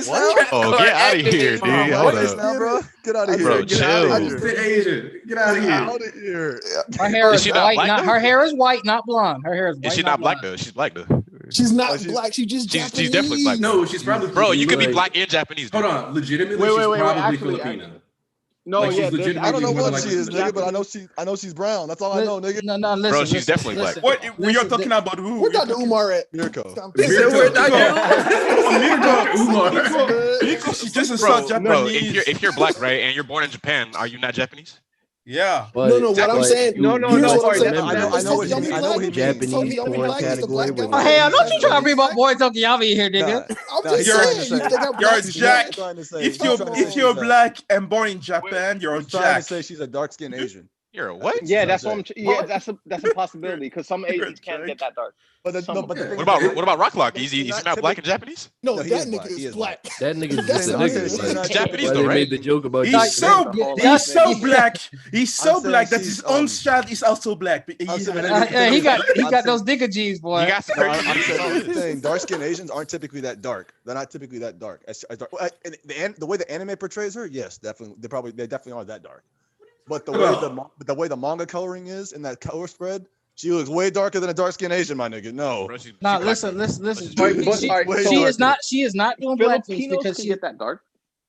What? Oh, get out of here, dude. Hold up. Now, bro. Get out of here. Bro, Get out of chill. here. Asia. Get out of here. Out of here. Her hair Is is she not white. black, Not though? her hair is white, not blonde. Her hair is white. Is she not black though? She's black though. She's not black. She's just Japanese. She's definitely black. No, she's probably. Bro, you could be black and Japanese. Hold on, legitimately, Wait, she's wait, probably actually, Filipino. No, Like, she's yeah, legitimately I don't know more what like she is, nigga, but I know she's brown. That's all I know, nigga. No, listen. Bro, she's definitely black. What? You're talking about who? Where Dr. Umar at? Mirko. Mirko, she just a Bro, Japanese. if you're black, right, and you're born in Japan, are you not Japanese? Yeah. No, what I'm saying. No. I know what he Japanese porn category. Oh hell, don't you try to bring my boy Tokiyami here, nigga. I'm just saying. You think I'm You're black? Jack. If you're black and born in Japan, you're a trying Jack. to say she's a dark-skinned Asian. You're a what? Yeah, that's what I'm. Yeah, that's a possibility because some Asians can't get that dark. But the thing What is, about Rocklock? Is he not black and Japanese? No, he that is black. nigga He is is black. That nigga's That's just a what I'm nigga. saying. Like, Japanese why though, they right? made the joke about He's so black. He's so I'm saying black that she's, his own child is also black. I'm saying- Yeah, he got those nigga jeans, boy. You got some No, crazy. I'm saying dark-skinned Asians aren't typically that dark. They're not typically that dark. As dark. And the way the anime portrays her, yes, definitely. They definitely are that dark. But the way the manga coloring is in that color spread, she looks way darker than a dark-skinned Asian, my nigga. No. Bro, she Listen. But She is not doing blackface Filipinos because can she get that dark.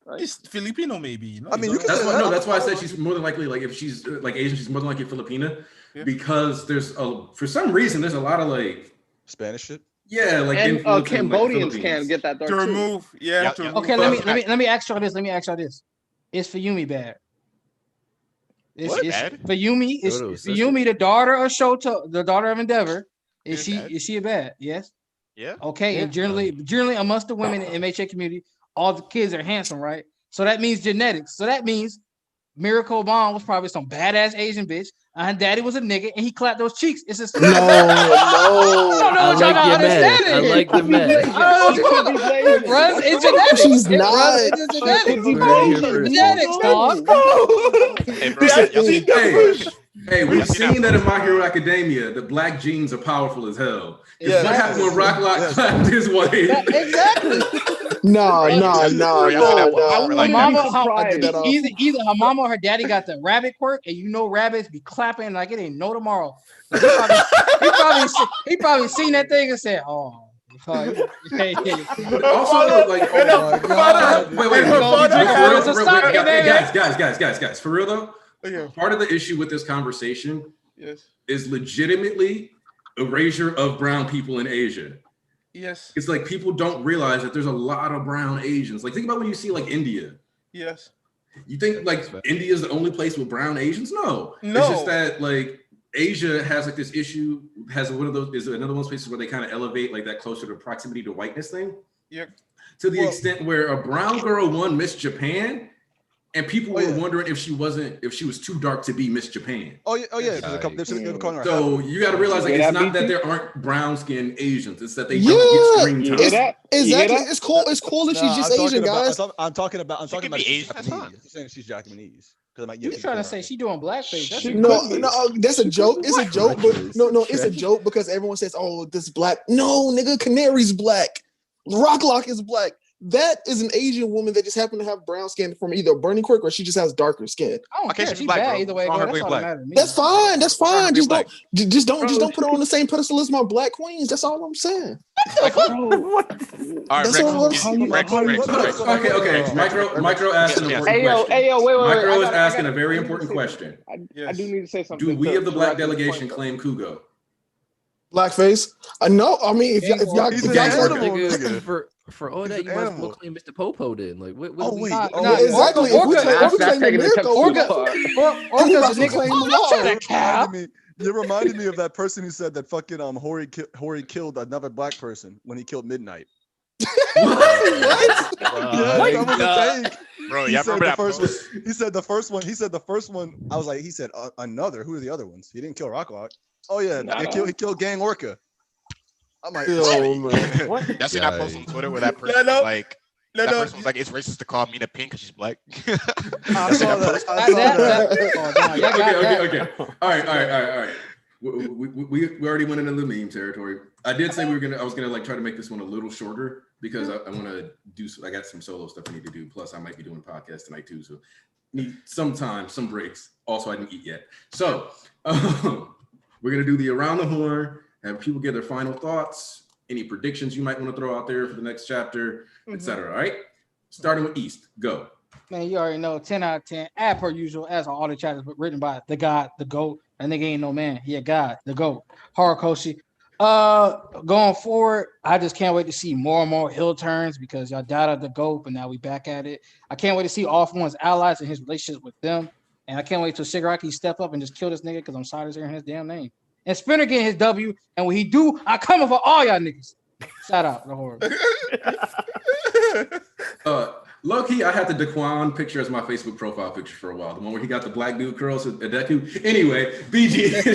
Right? He's Filipino, maybe. No, I mean, you can That's say why. that. No, that's why I said she's more than likely like if she's like Asian, she's more than likely Filipina, because there's for some reason there's a lot of like Spanish shit. Yeah, like and influence in, like, Cambodians Philippines. can get that dark To too. remove, yeah. To remove. Okay, let me ask y'all this. Is Fuyumi bad? Is Fuyumi the daughter of Shoto, the daughter of Endeavor? Is she a bad? Yes. Yeah. Okay, Yeah. and generally amongst the women in the MHA community, all the kids are handsome, right? So that means genetics. So that means Miracle Bond was probably some badass Asian bitch, and daddy was a nigga, and he clapped those cheeks. It's just I like the math. It's genetics. She's not. It's genetics, dog. Hey, we've seen that in My Hero Academia. The black genes are powerful as hell. Yeah. What happened when Rocklock clapped his wife? Exactly. No. Either her mama or her daddy got the rabbit quirk, and you know rabbits be clapping like it ain't no tomorrow. He probably seen that thing and said, "Oh." Also, like, guys, for real though, part of the issue with this conversation is legitimately erasure of brown people in Asia. Yes. It's like people don't realize that there's a lot of brown Asians. Like, think about when you see like India. Yes. You think like India is the only place with brown Asians? No. It's just that like Asia has like this issue, has one of those, is another one of those places where they kind of elevate like that closer to proximity to whiteness thing. Yep. To the extent where a brown girl won Miss Japan, and people were wondering if she was too dark to be Miss Japan. So you got to realize like it's not that there aren't brown skinned Asians, it's that they don't get screen time. Exactly. It's cool that she's just Asian, guys. I'm talking about she's Japanese. I'm saying she's Japanese. You trying to say she doing blackface? No, that's a joke. It's a joke, but no, it's a joke because everyone says, "Oh, this black." No, nigga, Canary's black. Rocklock is black. That is an Asian woman that just happened to have brown skin from either a burning quirk or she just has darker skin. I don't care. She's bad either way. That's all that matters to me. That's fine. That's fine. Just don't put her on the same pedestal as my black queens. That's all I'm saying. All right, Okay. Micro asked an important question. Wait. Micro is asking a very important question. I do need to say something. Do we of the black delegation claim Kugo? Blackface? No. I mean, if y'all for all that, you might as well claim Mr. Popo then. Like, what exactly. If we claim the miracle, you reminded me of that person who said that fucking Hori killed another black person when he killed Midnight. What? Bro, y'all remember that first one? He said the first one. I was like, he said another. Who are the other ones? He didn't kill Rocklock. Oh yeah, he killed Gang Orca. I might. What? That's what I posted on Twitter where that person person was like, it's racist to call Mina pink because she's black. Okay. All right. We already went into the meme territory. I did say I was gonna like try to make this one a little shorter because I want to do. I got some solo stuff I need to do. Plus, I might be doing podcasts tonight too, so need some time, some breaks. Also, I didn't eat yet, so we're gonna do the around the horn. Have people get their final thoughts, any predictions you might want to throw out there for the next chapter, etc. All right, starting with East, go. Man, you already know 10 out of 10, as per usual, as all the chapters written by the God, the GOAT. That nigga ain't no man. He a God, the GOAT. Horikoshi. Going forward, I just can't wait to see more and more hill turns because y'all doubted the GOAT, but now we back at it. I can't wait to see All For One's allies and his relationship with them. And I can't wait till Shigaraki step up and just kill this nigga because I'm sorry to hear his damn name. And Spinner getting his W, and when he do, I coming for all y'all niggas. Shout out the horror. Low key, I had the Daquan picture as my Facebook profile picture for a while. The one where he got the black dude curls at Deku. Anyway, BG.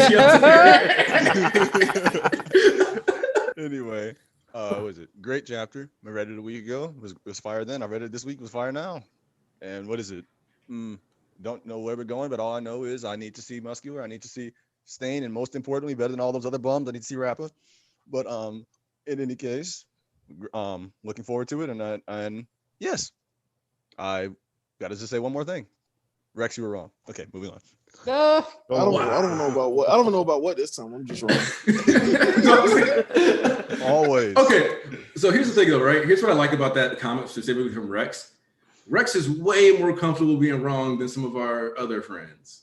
Anyway, what was it? Great chapter. I read it a week ago. It was fire then. I read it this week. It was fire now. And what is it? Don't know where we're going, but all I know is I need to see Muscular. I need to see Stain, and most importantly, better than all those other bums, I need to see Rapper. But in any case, looking forward to it. And yes, I got to just say one more thing. Rex, you were wrong. Okay, moving on. I don't know about what this time. I'm just wrong. Always. Okay, so here's the thing though, right? Here's what I like about that comment specifically from Rex. Rex is way more comfortable being wrong than some of our other friends.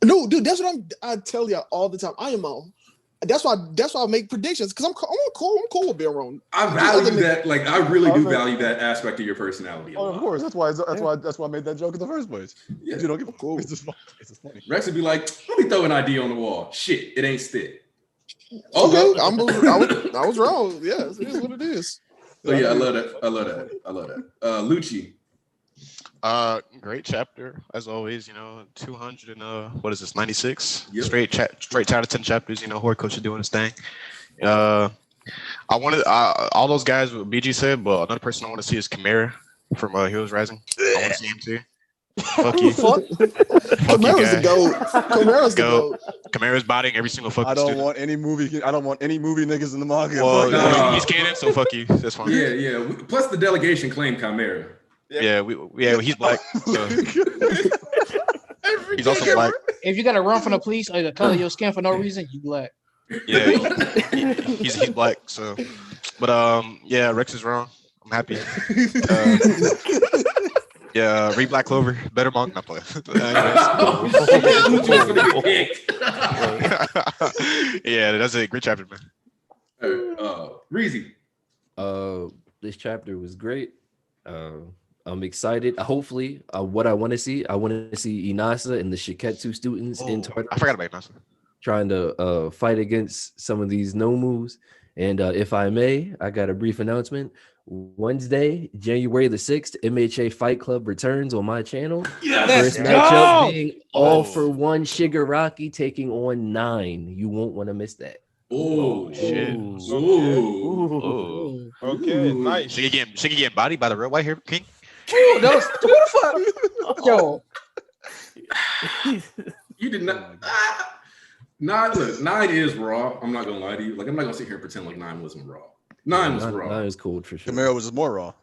No, dude, that's what I tell y'all all the time. I am on. That's why I make predictions because I'm cool with being wrong. I value that. Like I really do value that aspect of your personality. Oh, of course. That's why I made that joke in the first place. Yeah. You don't give a cool. It's just funny. Rex would be like, let me throw an idea on the wall. Shit, it ain't stick. Okay, I was wrong. Yeah, it is what it is. So yeah, I love that. Lucci. Great chapter as always. 200 and what is this, 96? Yep. Straight out of 10 chapters. Horikoshi doing his thing. I wanted all those guys what BG said, but another person I want to see is Chimera from Heroes Rising. I want to see him too. Fuck you. Chimera's the GOAT. Chimera's the GOAT. Chimera's bodying every single fucking. I don't want any movie niggas in the manga. Well, he's canon, so fuck you. That's fine. Yeah. Plus the delegation claimed Chimera. Yeah, he's black. So. He's also black. If you gotta run from the police or the color of your skin for no reason, you black. Yeah, he's black. So, but yeah, Rex is wrong. I'm happy. Yeah, read Black Clover. Better manga. Not play. Yeah, that's a great chapter, man. Reezy. This chapter was great. I'm excited. Hopefully, what I want to see Inasa and the Shiketsu students in Tartar. I forgot about Inasa. Trying to fight against some of these no moves. And if I may, I got a brief announcement. Wednesday, January the 6th, MHA Fight Club returns on my channel. First matchup being All For One Shigaraki taking on 9. You won't want to miss that. Oh shit! Okay, nice. She could get bodied by the real white hair king. Ooh, that was what the fuck? Yo, you did not. 9 is raw. I'm not gonna lie to you. Like I'm not gonna sit here and pretend like 9 wasn't raw. 9 was raw. 9 is cool for sure. Chimera was just more raw.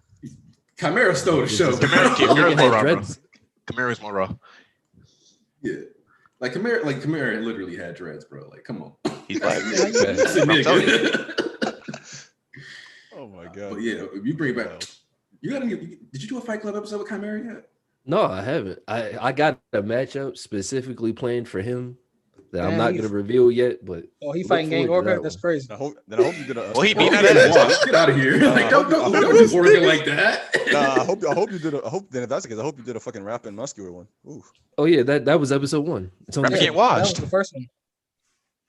Chimera stole the show. Chimera's more raw, bro. Chimera's more raw. Yeah, like Chimera literally had dreads, bro. Like, come on. He's black. Oh my god. But yeah, if you bring it back, did you do a Fight Club episode with Chimera yet? No, I haven't. I got a matchup specifically planned for him that I'm not gonna reveal yet. But he fighting Gang Orca. That's crazy. I hope you did a. Well, he beat that. Get out of here! Like, don't do working like that. I hope you did. I hope then if that's the case, I hope you did a fucking rap and muscular one. Ooh. Oh yeah, that was episode 1. It's only can't watch. That was the first one.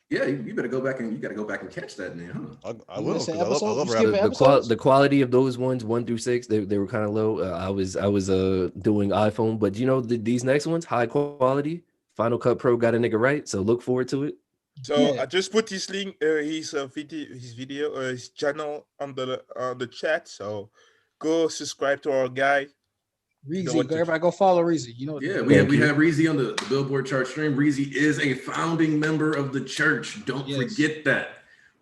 Yeah, you better go back and you got to go back and catch that, man. Huh? I will. I love the quality of those ones 1 through 6, they were kind of low. I was doing iPhone, but these next ones high quality. Final Cut Pro got a nigga right, so look forward to it. So I just put his link, his video, his channel on the chat. So go subscribe to our guy. Reezy, everybody go follow Reezy. You know. Yeah, we have Reezy on the Billboard chart stream. Reezy is a founding member of the church. Don't forget that.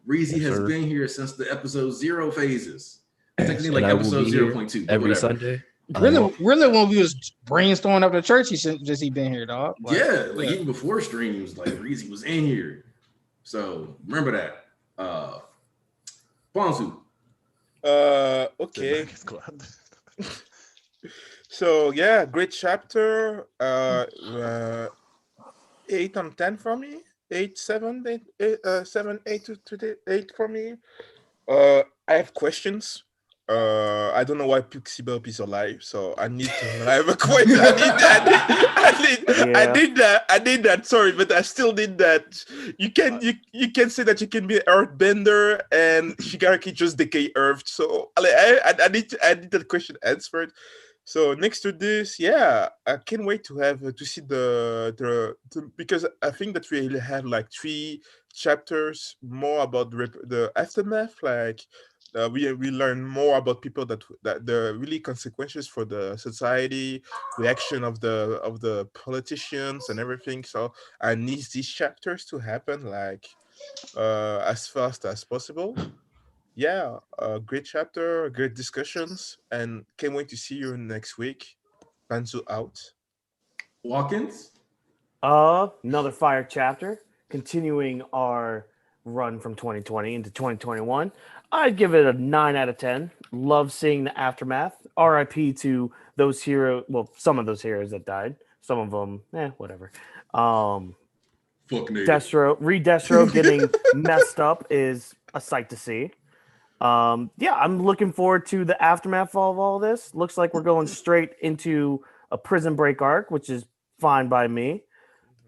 Reezy has been here since the episode 0 phases. Technically, like episode 0.2 every Sunday. Really, when we was brainstorming up the church, he should just been here, dog. Like, even before streams, like Reezy was in here. So remember that. Bonsu. Okay. So yeah, great chapter. 8 on 10 for me. 8, 7, 8, 7, 8 to 8 for me. I have questions. I don't know why Pixie Burp is alive, so I need to have a question. I need that. Sorry, but I still need that. You can say that you can be Earthbender and Shigaraki just decay Earth. So I need that question answered. So next to this, I can't wait to have to see the because I think that we have like 3 chapters more about the aftermath. Like we learn more about people that the really consequences for the society, reaction of the politicians and everything. So I need these chapters to happen like as fast as possible. Yeah, great chapter, great discussions, and can't wait to see you next week. Banzu out. Watkins? Another fire chapter, continuing our run from 2020 into 2021. I'd give it a 9 out of 10. Love seeing the aftermath. RIP to those heroes. Well, some of those heroes that died. Some of them, whatever. Destro getting messed up is a sight to see. I'm looking forward to the aftermath of all this. Looks like we're going straight into a prison break arc, which is fine by me.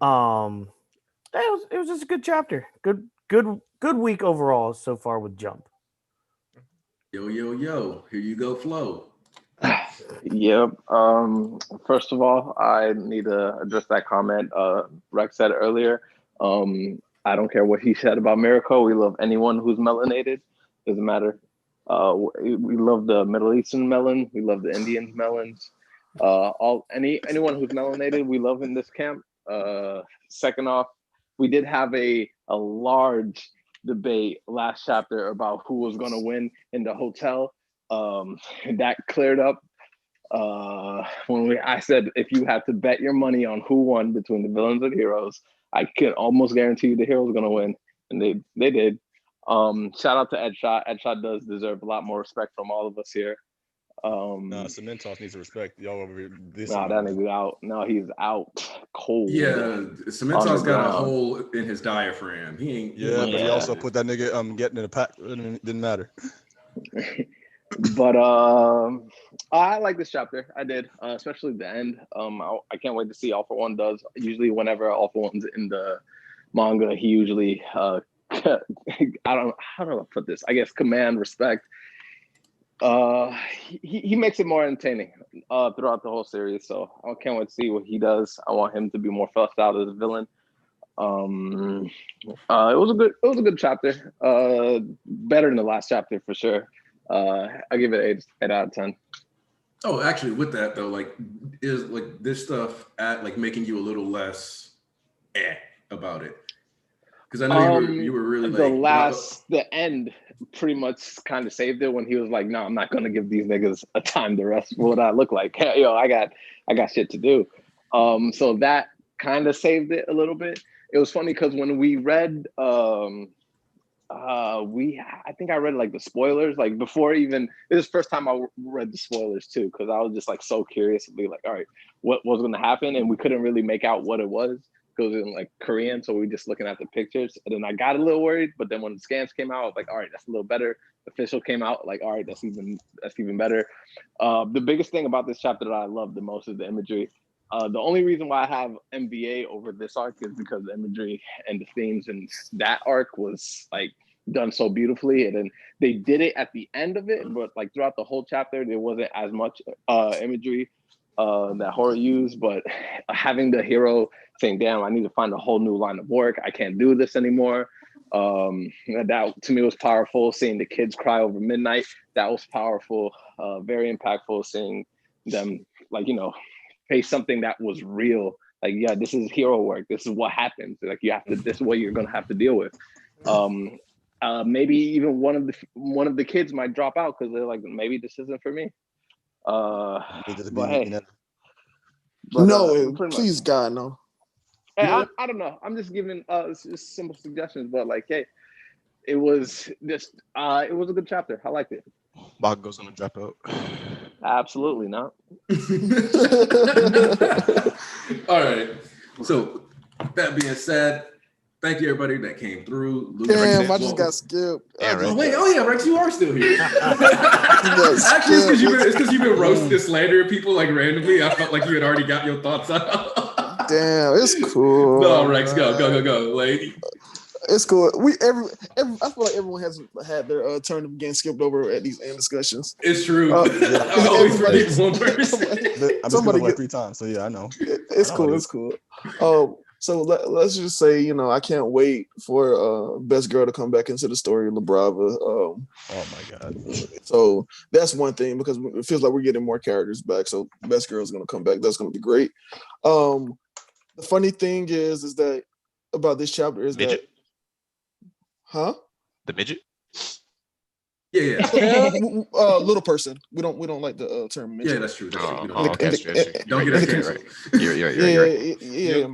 It was just a good chapter. Good week overall so far with Jump. Yo, here you go, Flo. Yep. First of all, I need to address that comment Rex said earlier. I don't care what he said about Miracle. We love anyone who's melanated. Doesn't matter. We love the Middle Eastern melon. We love the Indian melons. Anyone who's melanated, we love in this camp. Second off, we did have a large debate last chapter about who was going to win in the hotel. That cleared up when I said if you had to bet your money on who won between the villains and heroes, I can almost guarantee you the heroes going to win, and they did. Shout out to Edshot. Edshot does deserve a lot more respect from all of us here. Cementos needs to respect y'all over this. That nigga out. No, he's out cold. Yeah, Cementos got a hole in his diaphragm. He ain't. Yeah, but he also put that nigga getting in a pack. It didn't matter. But I like this chapter. I did, especially the end. I can't wait to see All For One does. Usually, whenever All For One's in the manga, he usually I don't how do I put this? I guess command respect. He makes it more entertaining throughout the whole series. So I can't wait to see what he does. I want him to be more fleshed out as a villain. It was a good chapter. Better than the last chapter for sure. I give it 8 out of 10. Oh, actually, with that though, like, is like this stuff at like making you a little less about it? Because I know you were really the end pretty much kind of saved it when he was like, "No, I'm not gonna give these niggas a time to rest. What would I look like? Yo, I got shit to do." So that kind of saved it a little bit. It was funny because when we read, I think I read like the spoilers, like before even this is the first time I read the spoilers too, because I was just like so curious to be like, all right, what was going to happen, and we couldn't really make out what it was. It was in like Korean, so we were just looking at the pictures, and then I got a little worried. But then when the scans came out, I was like, all right, that's a little better. The official came out, like, all right, that's even better. The biggest thing about this chapter that I love the most is the imagery. The only reason why I have MVA over this arc is because the imagery and the themes in that arc was like done so beautifully, and then they did it at the end of it, but like throughout the whole chapter, there wasn't as much imagery that horror used. But having the hero saying, damn, I need to find a whole new line of work. I can't do this anymore. That to me was powerful. Seeing the kids cry over midnight, that was powerful. Very impactful. Seeing them, like, you know, face something that was real. Like, yeah, this is hero work. This is what happens. Like, you have to, this is what you're gonna have to deal with. Maybe even one of the kids might drop out because they're like, maybe this isn't for me. But hey, no, please, God, no. Hey, I don't know. I'm just giving just simple suggestions, but like, hey, it was just it was a good chapter. I liked it. Bakugo's gonna drop out. Absolutely not. All right. So that being said, thank you everybody that came through. Luke, damn, I just got skipped. Oh yeah, Rex, you are still here. Actually, it's because you've been roasting, slandering people like randomly. I felt like you had already got your thoughts out. Damn, it's cool. No, Rex, go, lady. It's cool. I feel like everyone has had their turn of getting skipped over at these end discussions. It's true. I always forget one person. I've been like 3 times, so yeah, I know. It's cool. It's cool. So let's just say, you know, I can't wait for Best Girl to come back into the story, La Brava. Oh my God. So that's one thing, because it feels like we're getting more characters back. So Best Girl is going to come back. That's going to be great. The funny thing is that about this chapter is midget? Huh? The midget? Yeah. Little person. We don't like the term midget. Yeah, that's true. That's true. That's true. Don't get that canceled.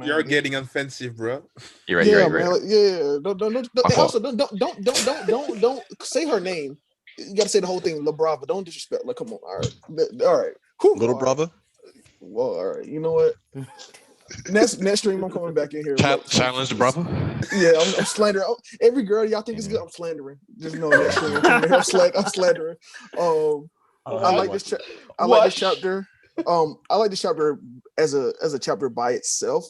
You're getting offensive, bro. You're right. Yeah. Don't say her name. You gotta say the whole thing. La Brava. Don't disrespect. Like, come on. All right. Whew. Little Brava. Well, all right. You know what? Next stream, I'm coming back in here. Challenge the brother. Yeah, I'm slandering. Every girl y'all think is good, I'm slandering. Just know next stream, I'm slandering. I like this chapter. I like this chapter as a chapter by itself.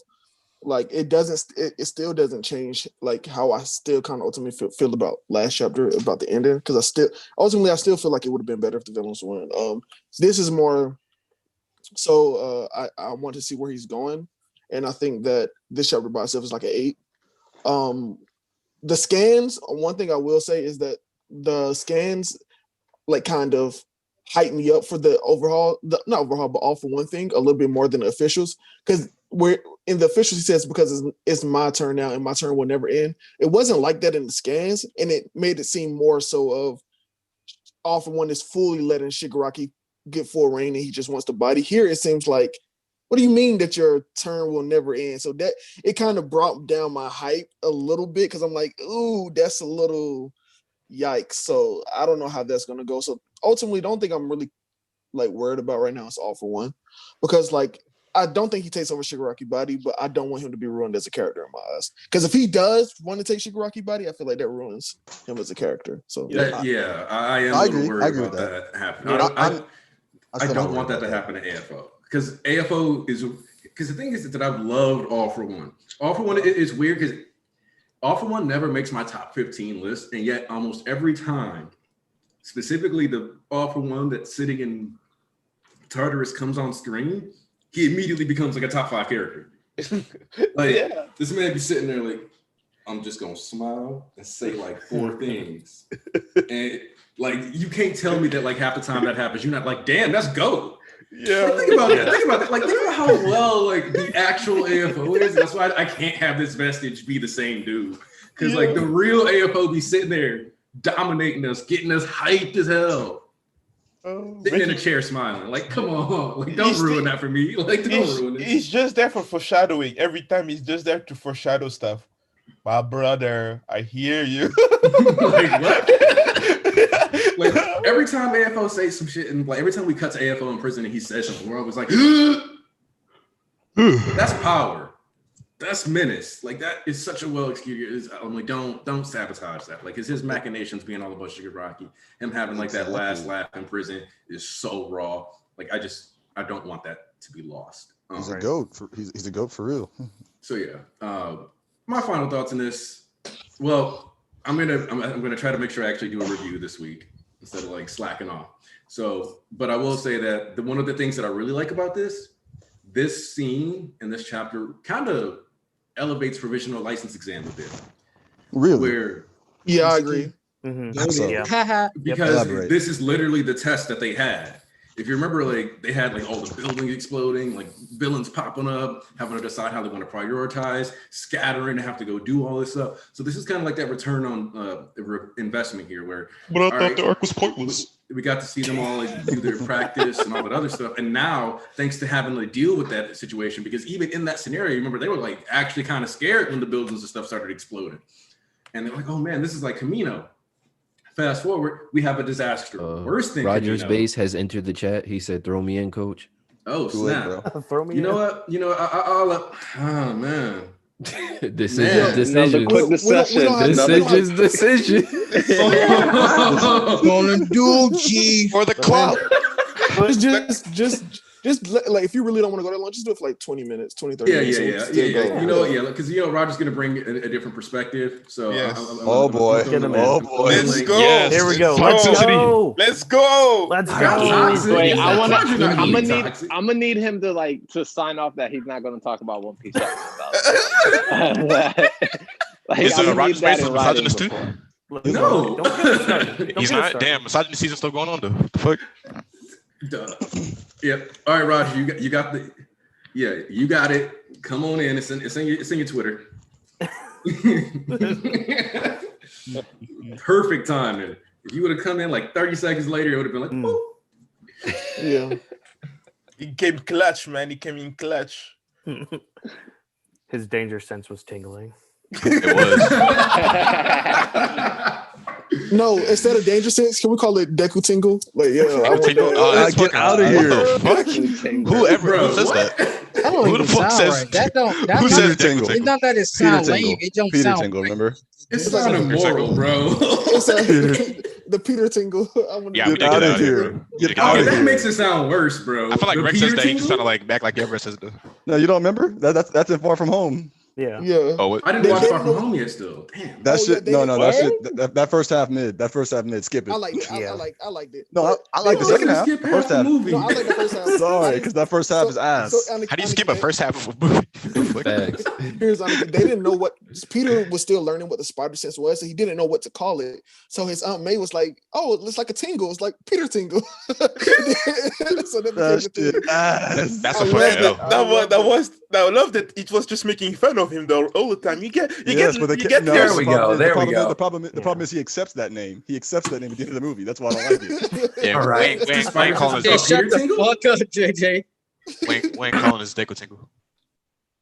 Like, it still doesn't change like how I still kind of ultimately feel about last chapter, about the ending, because I still feel like it would have been better if the villains won. This is more so I want to see where he's going. And I think that this chapter by itself is like an 8. The scans, one thing I will say is that the scans like kind of hype me up for the not overhaul, but all for one thing, a little bit more than the officials. Because we're in the officials, he says, because it's my turn now and my turn will never end. It wasn't like that in the scans, and it made it seem more so of all for one is fully letting Shigaraki get full reign and he just wants the body. Here it seems like, what do you mean that your turn will never end? So that it kind of brought down my hype a little bit, because I'm like, ooh, that's a little yikes. So I don't know how that's gonna go. So ultimately, don't think I'm really like worried about right now. It's all for one, because like I don't think he takes over Shigaraki body, but I don't want him to be ruined as a character in my eyes. Because if he does want to take Shigaraki body, I feel like that ruins him as a character. So I am a little worried about that happening. I don't want that to happen to AFO. Because AFO is, because the thing is that I've loved All for One. All for One is weird because All for One never makes my top 15 list, and yet almost every time, specifically the All for One that's sitting in Tartarus comes on screen, he immediately becomes like a top 5 character. Like this man be sitting there like, I'm just gonna smile and say like 4 things, and like you can't tell me that like half the time that happens, you're not like, damn, that's GOAT. Yeah, like, think about that. Like, think about how well like the actual AFO is. That's why I can't have this vestige be the same dude. Because like the real AFO be sitting there dominating us, getting us hyped as hell, sitting in a chair smiling. Like, come on, like don't ruin that for me. Like, don't ruin it. He's just there for foreshadowing. Every time he's just there to foreshadow stuff. My brother, I hear you. Like what? Like every time AFO says some shit, and like every time we cut to AFO in prison and he says something, we're always like, that's power, that's menace. Like that is such a well executed. I'm like, don't sabotage that. Like, his machinations being all about Shigaraki, him having like that last laugh in prison is so raw. Like I don't want that to be lost. He's a goat. He's a goat for real. So yeah, my final thoughts on this. Well, I'm gonna try to make sure I actually do a review this week instead of like slacking off. So, but I will say that one of the things that I really like about this, this scene in this chapter kind of elevates provisional license exam a bit. Really? Where yeah, I agree. Because this is literally the test that they had. If you remember, like they had like all the buildings exploding, like villains popping up, having to decide how they want to prioritize, scattering, have to go do all this stuff. So this is kind of like that return on investment here, where but I thought the arc was pointless. We got to see them all like, do their practice and all that other stuff, and now thanks to having to deal with that situation, because even in that scenario, remember they were like actually kind of scared when the buildings and stuff started exploding, and they're like, "Oh man, this is like Camino." Fast forward, we have a disaster. Worse than Rogers Base has entered the chat. He said, "Throw me in, coach." Oh snap! Throw me. You know what? You know, I'll oh man. Decision. Decision. Gonna do G for the clout. Just like if you really don't want to go that long, just do it for like 20 minutes, 20, 30 minutes. Yeah. You know, because Roger's gonna bring a different perspective. So yes. Oh boy. Let's go. Yes. Here we go. Let's go. Wait, I'm gonna need him to sign off that he's not gonna talk about One Piece. Is Roger's Base misogynist too? No. He's not. Damn, misogyny season's still going on though. The fuck. Duh. Yep. All right, Roger, you got the. Yeah, you got it. Come on in. It's in your Twitter. Perfect timing. If you would have come in like 30 seconds later, it would have been like, yeah. He came clutch, man. He came in clutch. His danger sense was tingling. It was. No, instead of danger sense, can we call it Deku Tingle? Like, get out of here. Whoever says that. That don't even sound right. That Who says Tingle? it's not that it sounds lame. It don't Peter sound Tingle, remember? it's not immoral, bro. The Peter Tingle. Yeah, get out of here. Get out of here. That makes it sound worse, bro. I feel like The Rex says Peter that. He's just Tingle? trying to like back like everyone says it. No, you don't remember? That's in Far From Home. Yeah. Oh, I didn't watch Far From Home yet. Still, damn. That shit. No. That shit. That first half mid. Skip it. I liked it. I liked it. No, I like the second half. The first half. No, I like the first half. Sorry, because that first half is ass. How do you skip a first half of a movie? Here's they didn't know what Peter was still learning what the spider sense was, so he didn't know what to call it. So his Aunt May was like, "Oh, it's like a tingle. It's like Peter Tingle." So that shit ass. That's a funny L. I love that it was just making fun of him though all the time. You get there we go. The problem is he accepts that name. He accepts that name at the end of the movie. That's why I don't like it. Yeah, all right. Wayne calling his Shut the fuck up, JJ. Wayne calling his Deku Tingle.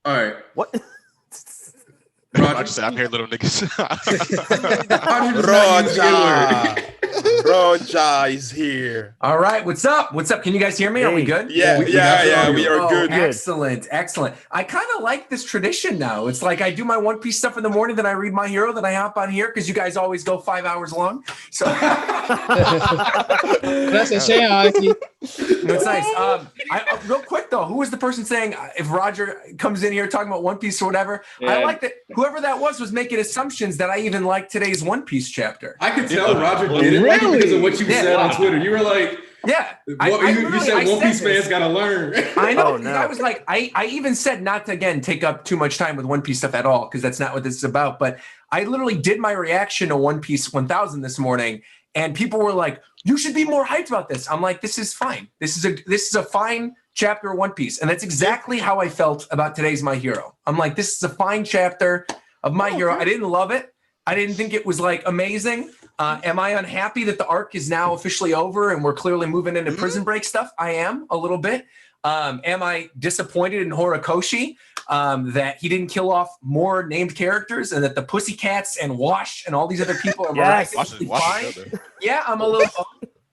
All right. What? Roger said, "I'm here, little niggas." Roger is here. All right, what's up? What's up? Can you guys hear me? Are we good? Yeah, we are good. Excellent. I kind of like this tradition now. It's like I do my One Piece stuff in the morning, then I read My Hero, then I hop on here because you guys always go 5 hours long. So that's a shame, honestly. It's nice. Real quick though, who was the person saying if Roger comes in here talking about One Piece or whatever? Yeah. I like that whoever that was making assumptions that I even like today's One Piece chapter. I could tell Roger didn't like it because of what you said on Twitter. You were like, yeah, you said One Piece fans gotta learn. I know. I was like, I even said not to again take up too much time with One Piece stuff at all because that's not what this is about. But I literally did my reaction to One Piece 1000 this morning, and people were like, "You should be more hyped about this." I'm like, "This is fine. This is a fine chapter of One Piece," and that's exactly how I felt about today's My Hero. I'm like, "This is a fine chapter of My Hero." I didn't love it. I didn't think it was like amazing. Am I unhappy that the arc is now officially over and we're clearly moving into prison break stuff? I am a little bit. Am I disappointed in Horikoshi that he didn't kill off more named characters and that the Pussycats and Wash and all these other people are miraculously fine? Yeah, I'm a little.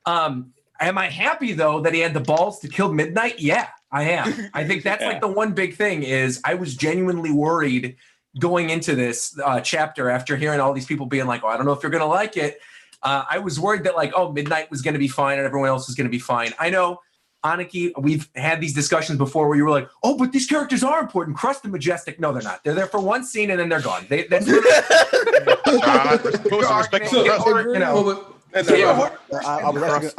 Am I happy though that he had the balls to kill Midnight? Yeah, I am. I think that's like the one big thing is I was genuinely worried going into this chapter after hearing all these people being like, "Oh, I don't know if you're going to like it." I was worried that like, oh, Midnight was going to be fine and everyone else was going to be fine. I know, Aniki, we've had these discussions before where you were like, "Oh, but these characters are important. Crust and Majestic." No, they're not. They're there for one scene and then they're gone. That's I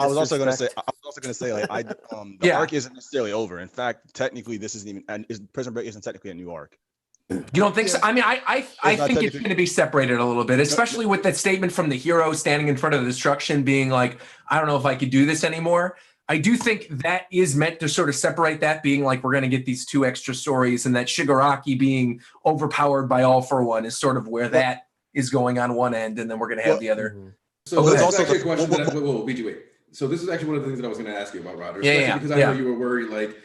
was also going to say also gonna say like the arc isn't necessarily over. In fact, technically, this isn't even and Prison Break isn't technically a new arc. You don't think so? I mean, I think it's going to be separated a little bit, especially with that statement from the hero standing in front of the destruction, being like, "I don't know if I could do this anymore." I do think that is meant to sort of separate that, being like we're going to get these 2 extra stories, and that Shigaraki being overpowered by All for One is sort of where that is going on one end, and then we're going to have the other. So this is actually a question that wait. So this is actually one of the things that I was going to ask you about, Roger. Because I know you were worried, like,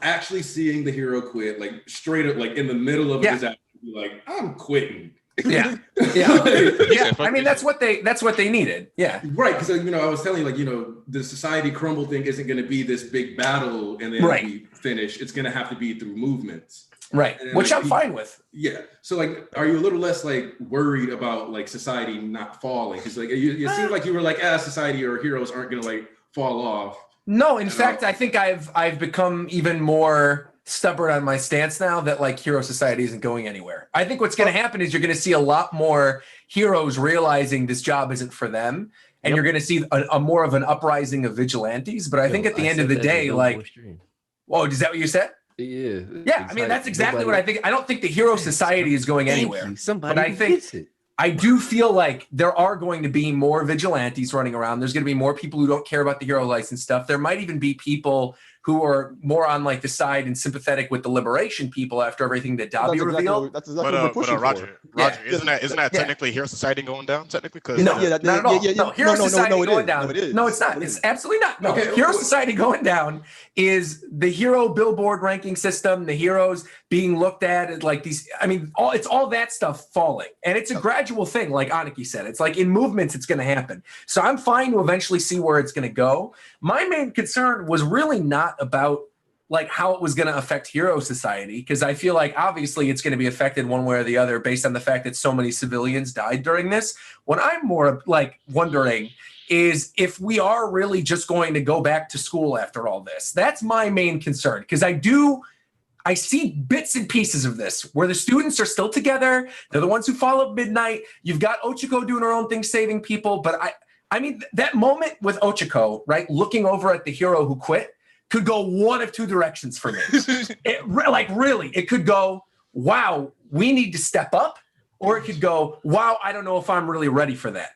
actually seeing the hero quit, like straight up, like in the middle of his action, like, I'm quitting. Yeah. I mean, that's what they needed. Yeah. Right. Because, I was telling you, the society crumble thing isn't going to be this big battle and then we finish. It's going to have to be through movements. Right. And which I'm fine with. Yeah. So like, are you a little less like worried about like society not falling? Because like, it seems like you were like, society or heroes aren't going to like fall off. No, in fact, I think I've become even more stubborn on my stance now that like Hero Society isn't going anywhere. I think what's going to happen is you're going to see a lot more heroes realizing this job isn't for them, and you're going to see a more of an uprising of vigilantes. But I think at the end of the day, like, whoa, is that what you said? Yeah. Yeah, I mean, that's exactly what I think. I don't think the Hero Society is going anywhere. But I think I do feel like there are going to be more vigilantes running around. There's going to be more people who don't care about the hero license stuff. There might even be people who are more on like the side and sympathetic with the liberation people after everything that Dabi revealed. But Roger, isn't that technically Hero Society going down? Technically, because not at all. No, Hero Society going down. No, it's not. It's absolutely not. No, Hero Society going down is the hero billboard ranking system, the heroes being looked at as like these. I mean, it's all that stuff falling, and it's a gradual thing. Like Aniki said, it's like in movements, it's going to happen. So I'm fine to eventually see where it's going to go. My main concern was really not about like how it was going to affect Hero Society, because I feel like obviously it's going to be affected one way or the other based on the fact that so many civilians died during this. What I'm more like wondering is if we are really just going to go back to school after all this. That's my main concern, because I see bits and pieces of this where the students are still together. They're the ones who follow midnight. You've got Ochiko doing her own thing, saving people. But I mean, that moment with Ochiko, right, looking over at the hero who quit, could go one of two directions for me. It could go, wow, we need to step up, or it could go, wow, I don't know if I'm really ready for that.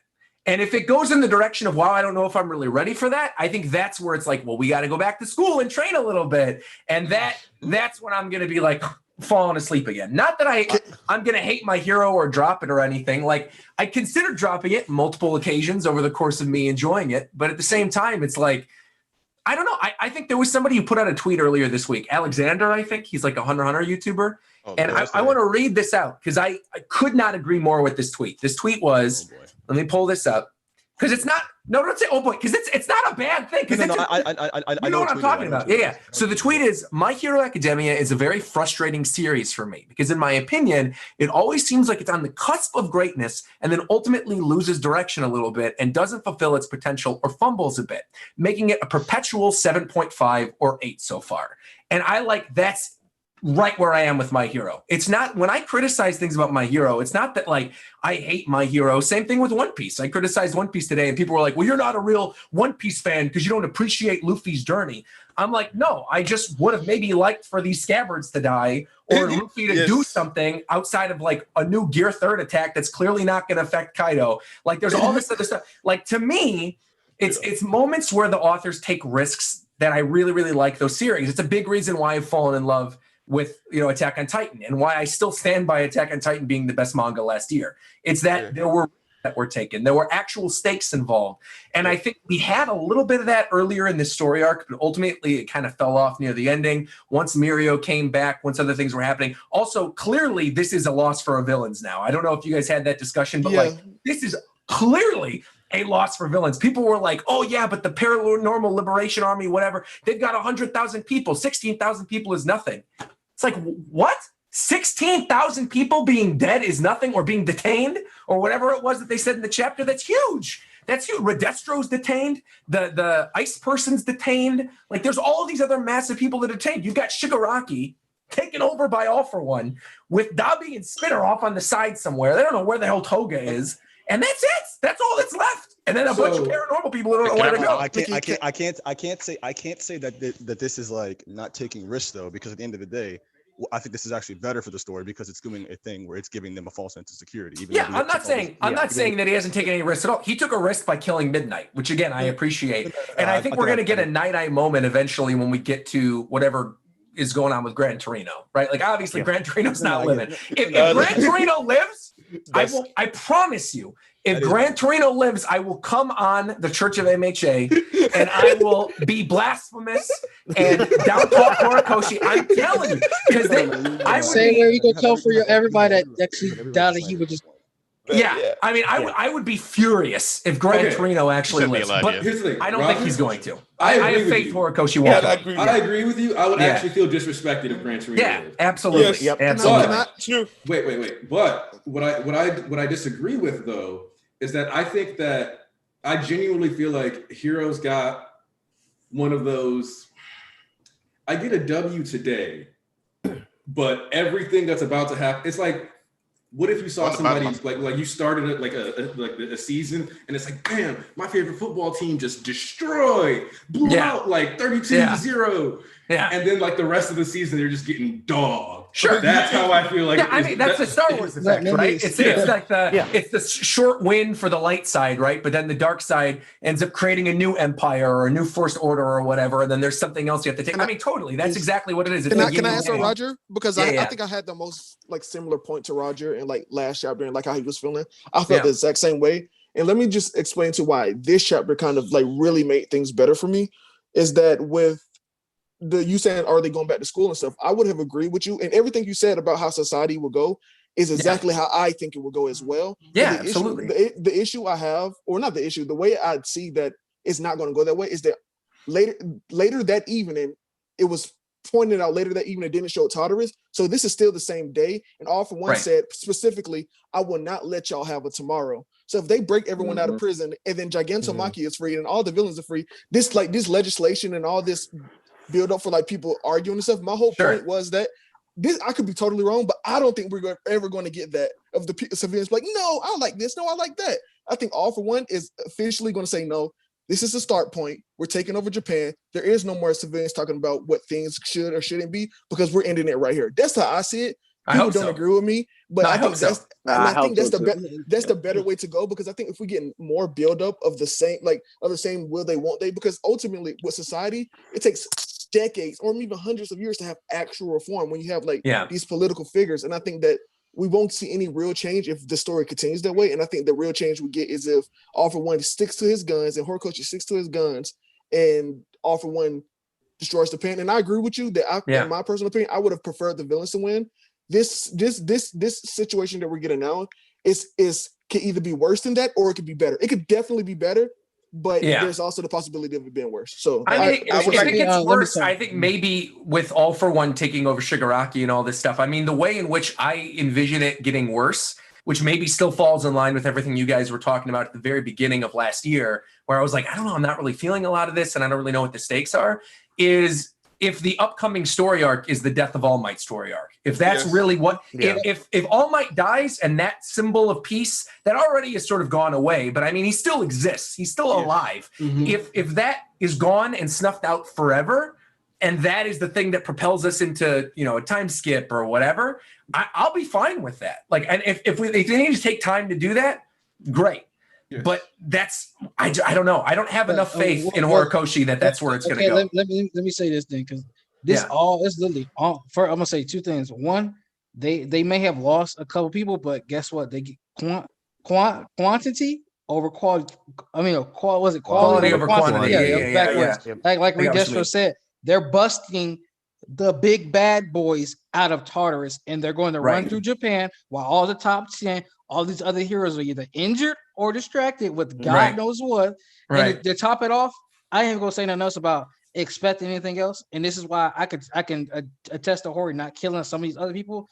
And if it goes in the direction of, wow, I don't know if I'm really ready for that, I think that's where it's like, well, we got to go back to school and train a little bit. And that's when I'm going to be like falling asleep again. Not that I'm going to hate my hero or drop it or anything. Like, I considered dropping it multiple occasions over the course of me enjoying it. But at the same time, it's like, I don't know. I think there was somebody who put out a tweet earlier this week. Alexander, I think. He's like a Hunter YouTuber. And I want to read this out because I could not agree more with this tweet. This tweet was, let me pull this up. Because it's not, don't say, oh boy, because it's not a bad thing. I know what I'm talking about. Yeah. So the tweet is, My Hero Academia is a very frustrating series for me because in my opinion, it always seems like it's on the cusp of greatness and then ultimately loses direction a little bit and doesn't fulfill its potential or fumbles a bit, making it a perpetual 7.5 or 8 so far. And that's right where I am with My Hero. It's not, when I criticize things about My Hero, it's not that like I hate My Hero. Same thing with One Piece. I criticized One Piece today and people were like, well, you're not a real One Piece fan because you don't appreciate Luffy's journey. I'm like, no, I just would have maybe liked for these scabbards to die or Luffy to do something outside of like a new Gear 3rd attack that's clearly not going to affect Kaido. Like there's all this other stuff. Like to me, it's moments where the authors take risks that I really, really like those series. It's a big reason why I've fallen in love with Attack on Titan and why I still stand by Attack on Titan being the best manga last year. It's that there were that were taken. There were actual stakes involved. And I think we had a little bit of that earlier in this story arc, but ultimately it kind of fell off near the ending. Once Mirio came back, once other things were happening. Also, clearly this is a loss for villains now. I don't know if you guys had that discussion, but this is clearly a loss for villains. People were like, oh yeah, but the Paranormal Liberation Army, whatever, they've got 100,000 people. 16,000 people is nothing. It's like, what? 16,000 people being dead is nothing, or being detained, or whatever it was that they said in the chapter. That's huge. That's huge. Redestro's detained. The ice person's detained. Like, there's all these other massive people that are detained. You've got Shigaraki taken over by All for One with Dabi and Spinner off on the side somewhere. They don't know where the hell Toga is. And that's it. That's all that's left. and then a bunch of paranormal people who don't know where to go. I can't say that this is like not taking risks though, because at the end of the day, I think this is actually better for the story because it's doing a thing where it's giving them a false sense of security. I'm not saying that he hasn't taken any risks at all. He took a risk by killing Midnight, which again I appreciate, and I think we're going to get a night moment eventually when we get to whatever is going on with Gran Torino, right? Like obviously Gran Torino's not living. If Gran Torino lives, I promise you. If Gran Torino lives, I will come on the Church of MHA and I will be blasphemous and down talk Horikoshi. I'm telling you, because I would say where you gonna tell for everybody that actually doubted he would just. Yeah, I mean, I would be furious if Gran Torino actually lives, but here's the thing, I don't think he's going to. I have faith Horikoshi won't. I agree with you. I would actually feel disrespected if Gran Torino lived. Absolutely. Yes. Absolutely. Wait. But what I disagree with though is that I think that I genuinely feel like Hero's got one of those. I get a W today, but everything that's about to happen, it's like. What if you saw somebody like you started a season and it's like, bam, my favorite football team just blew out like 32-0. Yeah. And then like the rest of the season, they're just getting dogged. Sure. That's how I feel like. Yeah, I mean, that's the Star Wars effect, right? It's like it's the short win for the light side, right? But then the dark side ends up creating a new empire or a new First Order or whatever. And then there's something else you have to take. I mean, totally. That's exactly what it is. Can I answer Roger? Because I think I had the most like similar point to Roger and like last chapter and like how he was feeling. I felt the exact same way. And let me just explain to why this chapter kind of like really made things better for me. Is that with you saying, are they going back to school and stuff? I would have agreed with you. And everything you said about how society will go is exactly how I think it will go as well. Yeah, absolutely. The issue I have, or not the issue, the way I see that it's not going to go that way is that later that evening, it was pointed out later that evening it didn't show Tartarus. So this is still the same day. And All for One said specifically, I will not let y'all have a tomorrow. So if they break everyone out of prison and then Gigantomachia is free and all the villains are free, this legislation and all this build up for like people arguing and stuff. My whole point was that this, I could be totally wrong, but I don't think we're ever going to get that of the civilians like, no, I like this. No, I like that. I think All for One is officially going to say, no, this is the start point. We're taking over Japan. There is no more civilians talking about what things should or shouldn't be because we're ending it right here. That's how I see it. People don't agree with me, but I think that's the better way to go because I think if we get more buildup of the same will they, won't they? Because ultimately with society, it takes decades or even hundreds of years to have actual reform when you have these political figures. And I think that we won't see any real change if the story continues that way. And I think the real change we get is if All for One sticks to his guns and Horikoshi sticks to his guns and All for One destroys Japan. And I agree with you that in my personal opinion, I would have preferred the villains to win. This situation that we're getting now can either be worse than that or it could be better. It could definitely be better, but there's also the possibility of it being worse. So I mean, if it gets worse, I think maybe with All for One taking over Shigaraki and all this stuff, I mean, the way in which I envision it getting worse, which maybe still falls in line with everything you guys were talking about at the very beginning of last year, where I was like, I don't know, I'm not really feeling a lot of this and I don't really know what the stakes are, is if the upcoming story arc is the death of All Might story arc. If that's really what, if All Might dies and that symbol of peace that already has sort of gone away, but I mean, he still exists. He's still alive. Mm-hmm. If that is gone and snuffed out forever, and that is the thing that propels us into, a time skip or whatever, I'll be fine with that. Like, and if they need to take time to do that, great. Yes. But I don't know. I don't have enough faith in Horikoshi that's where it's going to go. Let me say this thing because it's literally all. I'm gonna say two things. One, they may have lost a couple people, but guess what? They get quantity over quality. I mean, was it quality over quantity? Yeah. Like Redestro said, they're busting the big bad boys out of Tartarus, and they're going to run through Japan while all the top 10, all these other heroes are either injured or distracted with God knows what. And to top it off, I ain't gonna say nothing else about expecting anything else. And this is why I can attest to Hori not killing some of these other people.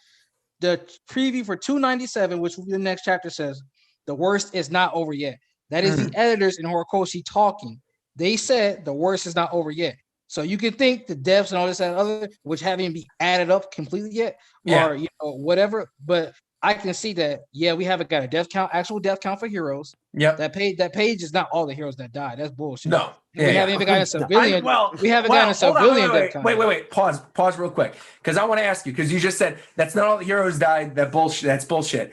The preview for 297, which will be the next chapter, says the worst is not over yet. That is the editors in Horikoshi talking. They said the worst is not over yet. So you can think the deaths and all this and other, which haven't been added up completely yet, or whatever. But I can see that. Yeah, we haven't got a actual death count for heroes. Yep. That page is not all the heroes that died. That's bullshit. No. We haven't even gotten a civilian. We haven't gotten a civilian death count. Wait. Pause real quick. Because I want to ask you, because you just said that's not all the heroes died. That's bullshit.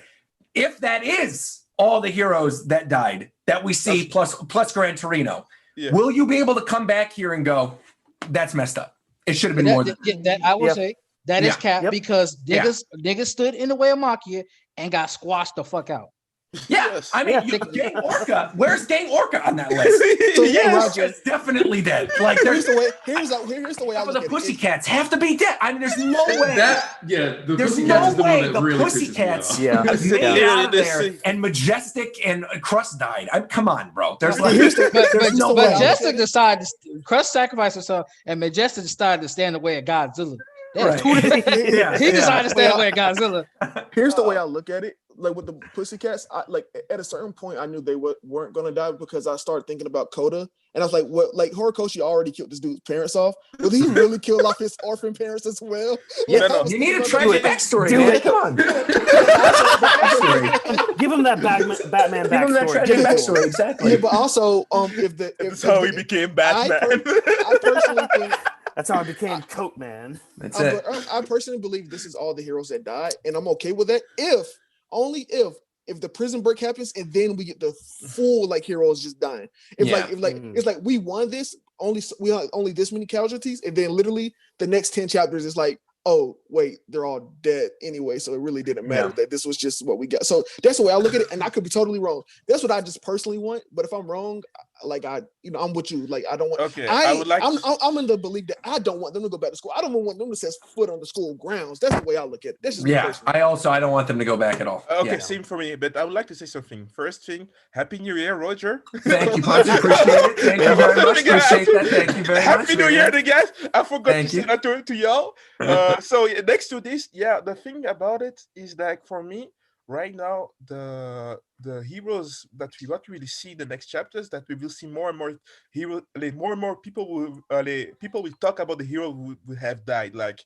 If that is all the heroes that died that we see plus Gran Torino, will you be able to come back here and go, that's messed up? It should have been more than that. I will say that is cap because niggas stood in the way of Makia and got squashed the fuck out. Yeah, I mean, Gang Orca. Where's Gang Orca on that list? So Roger's definitely dead. Like, here's the way I look at it. The Pussycats have to be dead. I mean, there's no way. The Pussycats is the one that really Pussycats made out of there, and Majestic and Crust died. Come on, bro. There's like, no way. Majestic decided Crust sacrificed himself, and Majestic decided to stand in the way of Godzilla. He decided to stand in the way of Godzilla. Here's the way I look at it. Like with the Pussycats, at a certain point, I knew they weren't gonna die because I started thinking about Coda, and I was like, "What? Like Horikoshi already killed this dude's parents off. Will he really kill off his orphan parents as well?" Yeah, you need a tragic backstory, man. Come on, give him that Batman backstory. Give him that tragic backstory, exactly. Yeah, but also, if how he became Batman. I personally think. That's how I became Coat Man. That's it. I personally believe this is all the heroes that died, and I'm okay with that. Only if the prison break happens and then we get the full like heroes just dying. It's like we won this, we had only this many casualties, and then literally the next 10 chapters is like, oh wait, they're all dead anyway, so it really didn't matter that this was just what we got. So that's the way I look at it, and I could be totally wrong. That's what I just personally want, but if I'm wrong, like I'm with you. Like I don't want. Okay, I'm in the belief that I don't want them to go back to school. I don't want them to set foot on the school grounds. That's the way I look at it. That's just I don't want them to go back at all. Okay, same for me. But I would like to say something. First thing, Happy New Year, Roger. Thank you, Punch. Appreciate it. Thank you very much. Appreciate that. Thank you very much. Happy New Year, guys. I forgot to say that to y'all. So next to this, the thing about it is that for me, right now, the heroes that we want to really see in the next chapters, that we will see more and more hero, more and more people will talk about the hero who have died, like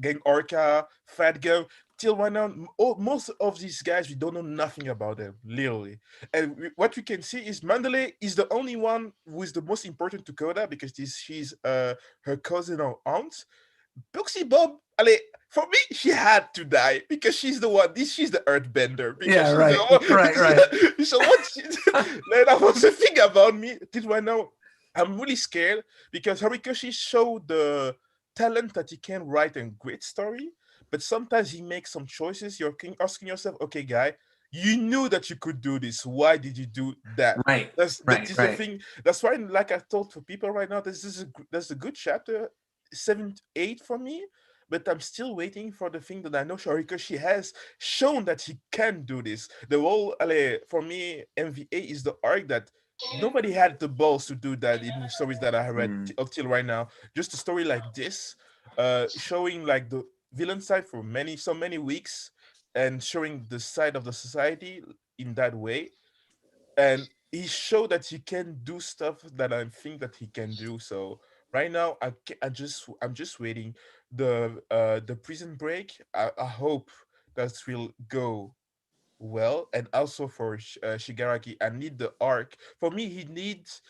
Gang Orca, Fat Girl. Till right now, most of these guys, we don't know nothing about them, literally. And what we can see is Mandalay is the only one who is the most important to Coda because she's her cousin or aunt. Buxy Bob, for me, she had to die because she's the one. She's the Earthbender. Right. So that was the thing about me. Till right now, I'm really scared because Horikoshi showed the talent that he can write a great story, but sometimes he makes some choices. You're asking yourself, okay, guy, you knew that you could do this. Why did you do that? Right. That's the thing. That's why, like I told for people right now, that's a good chapter. 7-8 for me, but I'm still waiting for the thing that I know Horikoshi has shown that he can do this. The whole for me, MVA is the arc that nobody had the balls to do that in the stories that I read up till right now. Just a story like this, showing like the villain side for so many weeks, and showing the side of the society in that way, and he showed that he can do stuff that I think that he can do. So. Right now, I'm just waiting the prison break. I hope that will go well, and also for Shigaraki, I need the arc. For me, he needs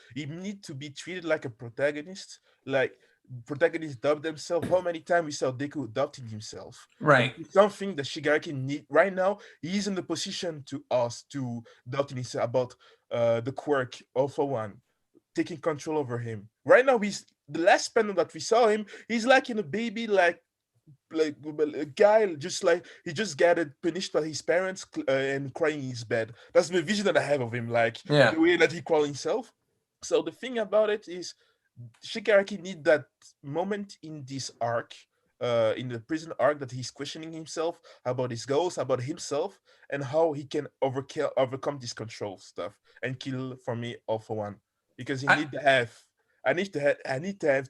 to be treated like a protagonist. Like protagonists dub themselves. How many times we saw Deku adopting himself? Right. It's something that Shigaraki need right now. He's in the position to ask to adopting himself about the quirk Alpha One taking control over him. Right now, the last panel that we saw him, he's like in a baby, like a guy, just like he just got punished by his parents and crying in his bed. That's the vision that I have of him, like the way that he called himself. So the thing about it is, Shigaraki need that moment in this arc, in the prison arc, that he's questioning himself about his goals, about himself, and how he can overcome this control stuff and kill, for me, Alpha One. Because I need to have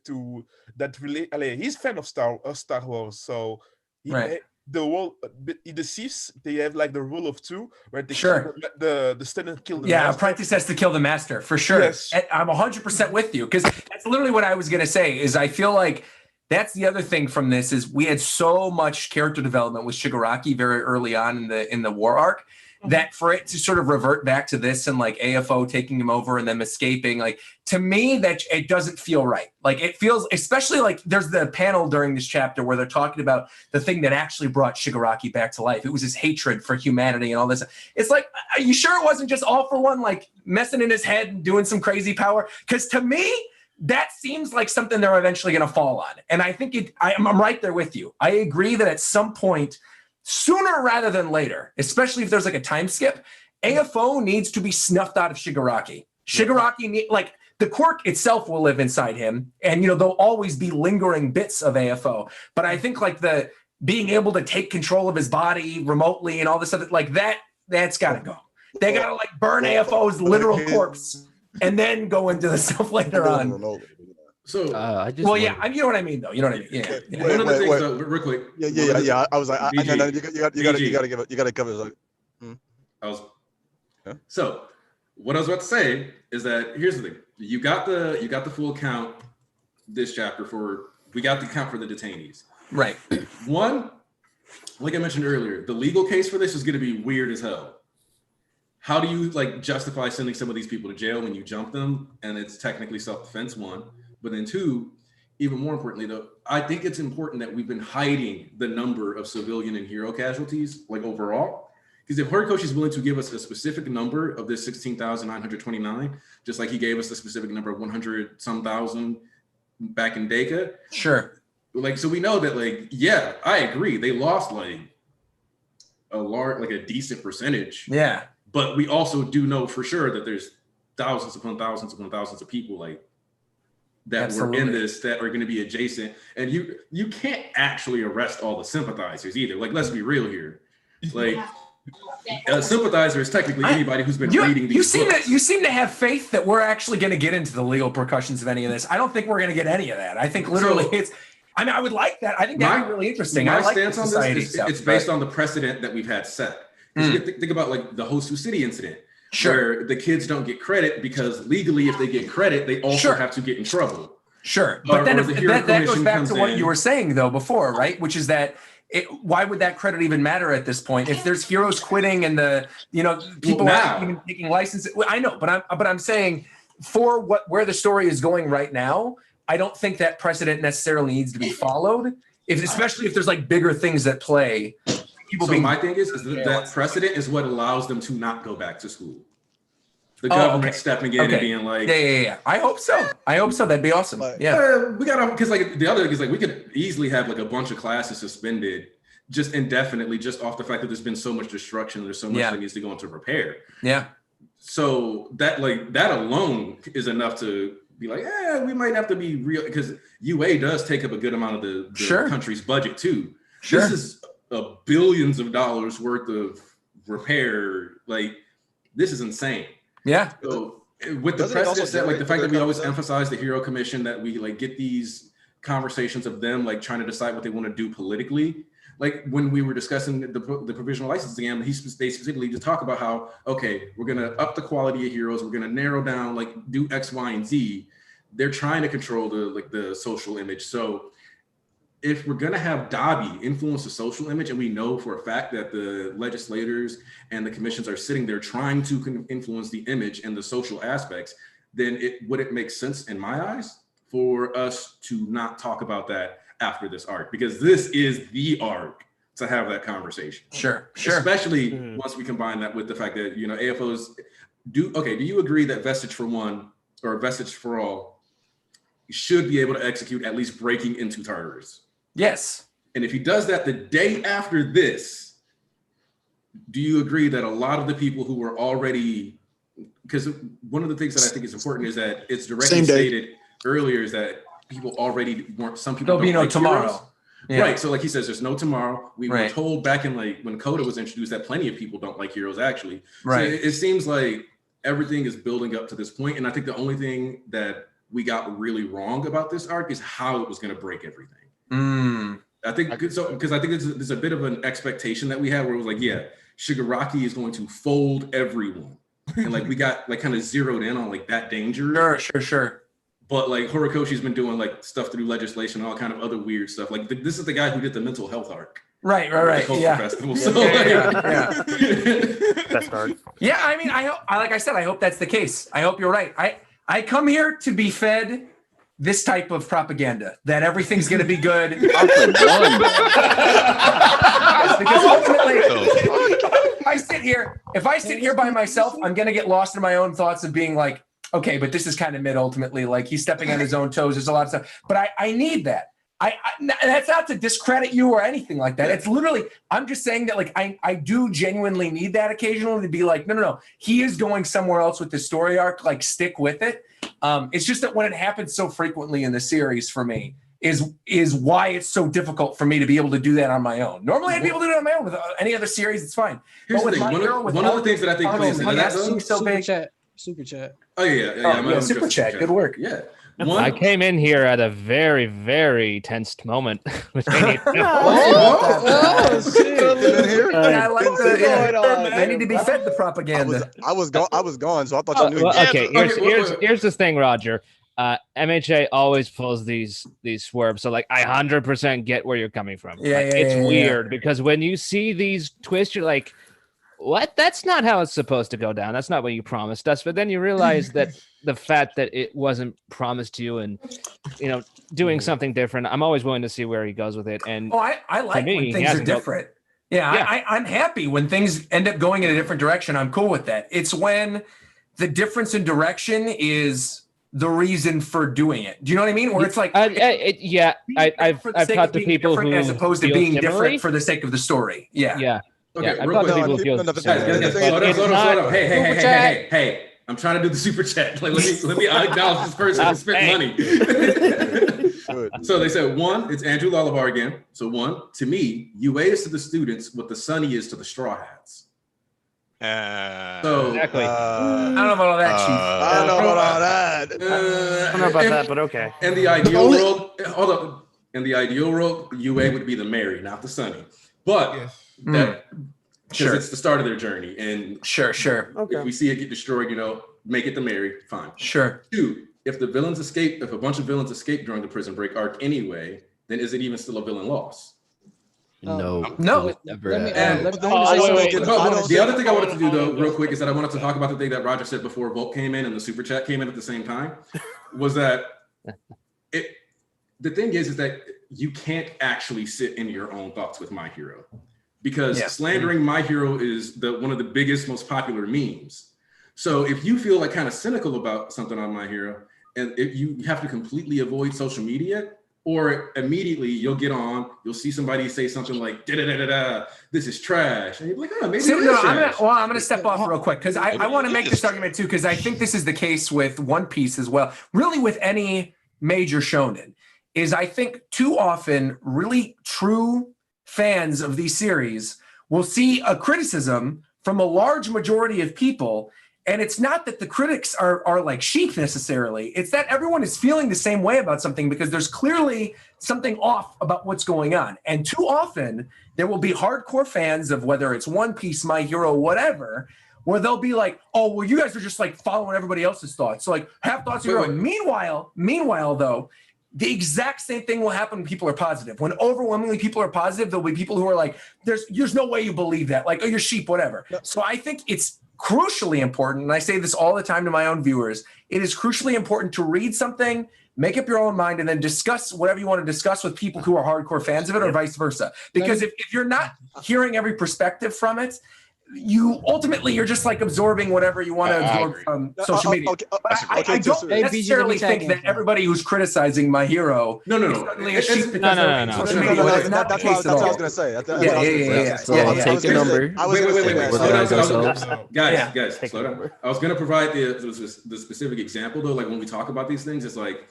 to that relate. He's a fan of Star Wars, so the world the Siths, they have like the rule of two, where they the student kill the master. Apprentice has to kill the master for sure. Yes. I'm 100% with you, because that's literally what I was gonna say. Is I feel like That's the other thing from this is we had so much character development with Shigaraki very early on in the war arc that for it to sort of revert back to this and like AFO taking him over and them escaping, like to me that it doesn't feel right. Like it feels, especially like there's the panel during this chapter where they're talking about the thing that actually brought Shigaraki back to life. It was his hatred for humanity and all this. It's like, are you sure it wasn't just all for one, like messing in his head and doing some crazy power? Because to me, that seems like something they're eventually going to fall on. And I think I'm right there with you. I agree that at some point, sooner rather than later, especially if there's like a time skip, AFO needs to be snuffed out of Shigaraki. Shigaraki, like the quirk itself will live inside him. And, you know, there'll always be lingering bits of AFO. But I think like the being able to take control of his body remotely and all this other, like that's got to go. They got to like burn AFO's literal corpse and then go into the stuff later on. So I just well, yeah, you know what I mean, though. You know what I mean? Yeah. One of the things, though, real quick. Yeah. I was like, no, you gotta give it. You gotta cover it. Like, So, what I was about to say is that here's the thing: you got the full count this chapter we got the count for the detainees. Right. One, like I mentioned earlier, the legal case for this is going to be weird as hell. How do you like justify sending some of these people to jail when you jump them and it's technically self-defense? One, but then two, even more importantly though, I think it's important that we've been hiding the number of civilian and hero casualties like overall, because if Horikoshi is willing to give us a specific number of this 16,929, just like he gave us the specific number of 100 some thousand back in Deka, sure. Like so we know that like yeah, I agree they lost like a decent percentage. Yeah. But we also do know for sure that there's thousands upon thousands upon thousands of people like that Absolutely. were in this that are going to be adjacent. And you can't actually arrest all the sympathizers either. Like, let's be real here. Like, a sympathizer is technically anybody who's been reading these books. You seem to have faith that we're actually going to get into the legal repercussions of any of this. I don't think we're going to get any of that. I think literally I would like that. I think that'd be really interesting. My I like stance on this stuff, it's based on the precedent that we've had set. You think about like the Hosu City incident, where the kids don't get credit because legally, if they get credit, they also have to get in trouble. Sure, but then that goes back to what you were saying though before, right? Which is that why would that credit even matter at this point if there's heroes quitting and people aren't even taking licenses? Well, I know, but I'm saying for where the story is going right now, I don't think that precedent necessarily needs to be followed. Especially if there's like bigger things at play. My thing is that precedent is what allows them to not go back to school. The government stepping in and being like, yeah. I hope so. That'd be awesome. We gotta, because like the other thing is like we could easily have like a bunch of classes suspended just indefinitely, just off the fact that there's been so much destruction. There's so much that needs to go into repair. Yeah. So that alone is enough to be like, we might have to be real, because UA does take up a good amount of the country's budget too. Sure. This is billions of dollars worth of repair. Like, this is insane. Yeah. So with the precedent set, like the fact that we always emphasize the Hero Commission, that we like get these conversations of them like trying to decide what they want to do politically. Like when we were discussing the provisional licensing exam, they specifically to talk about how, okay, we're going to up the quality of heroes. We're going to narrow down, like do X, Y, and Z. They're trying to control the social image. So if we're going to have Dabi influence the social image, and we know for a fact that the legislators and the commissions are sitting there trying to influence the image and the social aspects, then would it make sense in my eyes for us to not talk about that after this arc? Because this is the arc to have that conversation. Sure. Especially once we combine that with the fact that, AFOs do you agree that Vestige for One or Vestige for All should be able to execute at least breaking into Tartarus? Yes. And if he does that the day after this, do you agree that a lot of the people who were already, because one of the things that I think is important is that it's directly stated earlier is that people already weren't, some people there'll be no like tomorrow. Yeah. Right. So like he says, there's no tomorrow. We were told back in like when Coda was introduced that plenty of people don't like heroes actually. Right. So it seems like everything is building up to this point. And I think the only thing that we got really wrong about this arc is how it was going to break everything. I think so, because I think there's a bit of an expectation that we had where it was like, Shigaraki is going to fold everyone. And like we got like kind of zeroed in on like that danger. Sure. But like Horikoshi's been doing like stuff through legislation and all kind of other weird stuff. Like this is the guy who did the mental health arc. Right. Yeah. Festival. So, Best art. Yeah, I mean, I hope, like I said, I hope that's the case. I hope you're right. I come here to be fed this type of propaganda that everything's going to be good. Because ultimately, if I sit here by myself, I'm going to get lost in my own thoughts of being like, okay, but this is kind of mid ultimately. Like he's stepping on his own toes. There's a lot of stuff, but I need that. That's not to discredit you or anything like that. It's literally, I'm just saying that like I do genuinely need that occasionally to be like, no. He is going somewhere else with the story arc. Like stick with it. It's just that when it happens so frequently in the series for me is why it's so difficult for me to be able to do that on my own. Normally I'd be able to do it on my own with any other series. It's fine. Here's the thing. One of the things that I think plays into that Super chat. Oh yeah. Super chat. Good work. Yeah. I came in here at a very, very tensed moment. Which made shit. I like the. I need to be fed the propaganda. I was gone, so I thought you knew. Well, okay, here's the thing, Roger. MHA always pulls these swerves, so like I 100% get where you're coming from. It's weird because when you see these twists, you're like, what? That's not how it's supposed to go down. That's not what you promised us. But then you realize that the fact that it wasn't promised to you and, doing something different, I'm always willing to see where he goes with it. And I like when things are different. I'm happy when things end up going in a different direction. I'm cool with that. It's when the difference in direction is the reason for doing it. Do you know what I mean? Where it's like, I've talked to people who as opposed to being different for the sake of the story. Yeah. Okay, I've talked to people who feel slow down. Hey, I'm trying to do the super chat. Like, let me acknowledge this person who spent money. So they said, 1, it's Andrew Lalavar again. So 1, to me, UA is to the students what the Sunny is to the Straw Hats. Exactly. I don't know about all that, Chief. I don't know about all that. I don't know about that, but okay. In the ideal world, hold up. In the ideal world, UA would be the Mary, not the Sunny. But because it's the start of their journey, and sure. If we see it get destroyed, make it the Mary. Fine. Sure. 2, if a bunch of villains escape during the prison break arc anyway, then is it even still a villain loss? No. The other thing I wanted to do though, real quick, is that I wanted to talk about the thing that Roger said before Volt came in and the super chat came in at the same time. Was that the thing is that you can't actually sit in your own thoughts with My Hero. Because slandering My Hero is one of the biggest, most popular memes. So if you feel like kind of cynical about something on My Hero, and if you have to completely avoid social media, or immediately you'll see somebody say something like da-da-da-da-da, this is trash. And you're like, oh, maybe I'm gonna step off real quick because I want to make this argument too, because I think this is the case with One Piece as well. Really with any major shonen, is I think too often really true fans of these series will see a criticism from a large majority of people, and it's not that the critics are like sheep necessarily. It's that everyone is feeling the same way about something because there's clearly something off about what's going on. And too often there will be hardcore fans of whether it's One Piece, My Hero, whatever, where they'll be like, oh, well, you guys are just like following everybody else's thoughts. So like have thoughts of your own. Meanwhile though, the exact same thing will happen when people are positive. When overwhelmingly people are positive, there'll be people who are like, there's no way you believe that. Like, oh, you're sheep, whatever. Yep. So I think it's crucially important, and I say this all the time to my own viewers, it is crucially important to read something, make up your own mind, and then discuss whatever you want to discuss with people who are hardcore fans of it or vice versa. Because if you're not hearing every perspective from it, you're just like absorbing whatever you want to absorb from social media. I don't necessarily think that everybody who's criticizing My Hero is suddenly a sheep because they're social media. That's what I was going to say. I'll take a number. Wait. Guys, slow down. I was going to provide the specific example though. Like when we talk about these things, it's like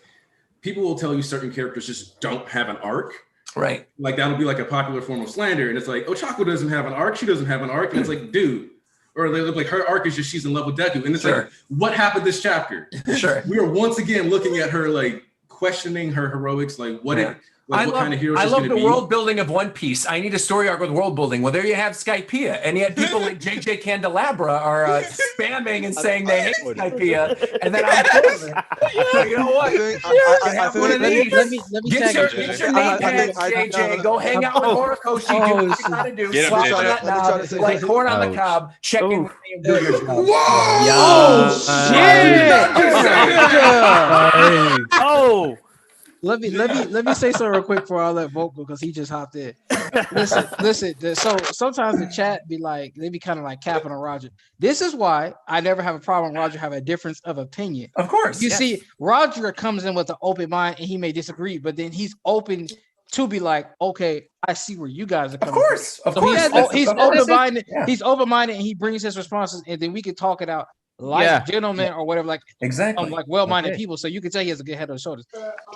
people will tell you certain characters just don't have an arc. Right. Like that'll be like a popular form of slander. And it's like, Ochako doesn't have an arc. She doesn't have an arc. And it's like, dude. Or they look like her arc is just she's in love with Deku. And it's like, what happened this chapter? Sure. We are once again looking at her like questioning her heroics. Like what Like, what kind of heroes? I love the world building of One Piece. I need a story arc with world building. Well, there you have Skypiea, and yet people like JJ Candelabra are spamming and saying they hate Skypiea, and then I'm for it. So you know what? Have one of these. Let me get your name tags, JJ. Go hang out with Horikoshi. Do what you gotta do. Slap on that knob, like corn on the cob. Check in with me and do your job. Whoa! Shit! Oh. Let me say something real quick before I let Vote go because he just hopped in. Listen. So sometimes the chat be like, they be kind of like capping on Roger. This is why I never have a problem with Roger have a difference of opinion. Of course. You see, Roger comes in with an open mind and he may disagree, but then he's open to be like, okay, I see where you guys are coming from. Of course. He's open-minded. Yeah. He's open-minded and he brings his responses and then we can talk it out. Like gentlemen or whatever, like exactly, like well-minded people. So you can tell he has a good head on his shoulders.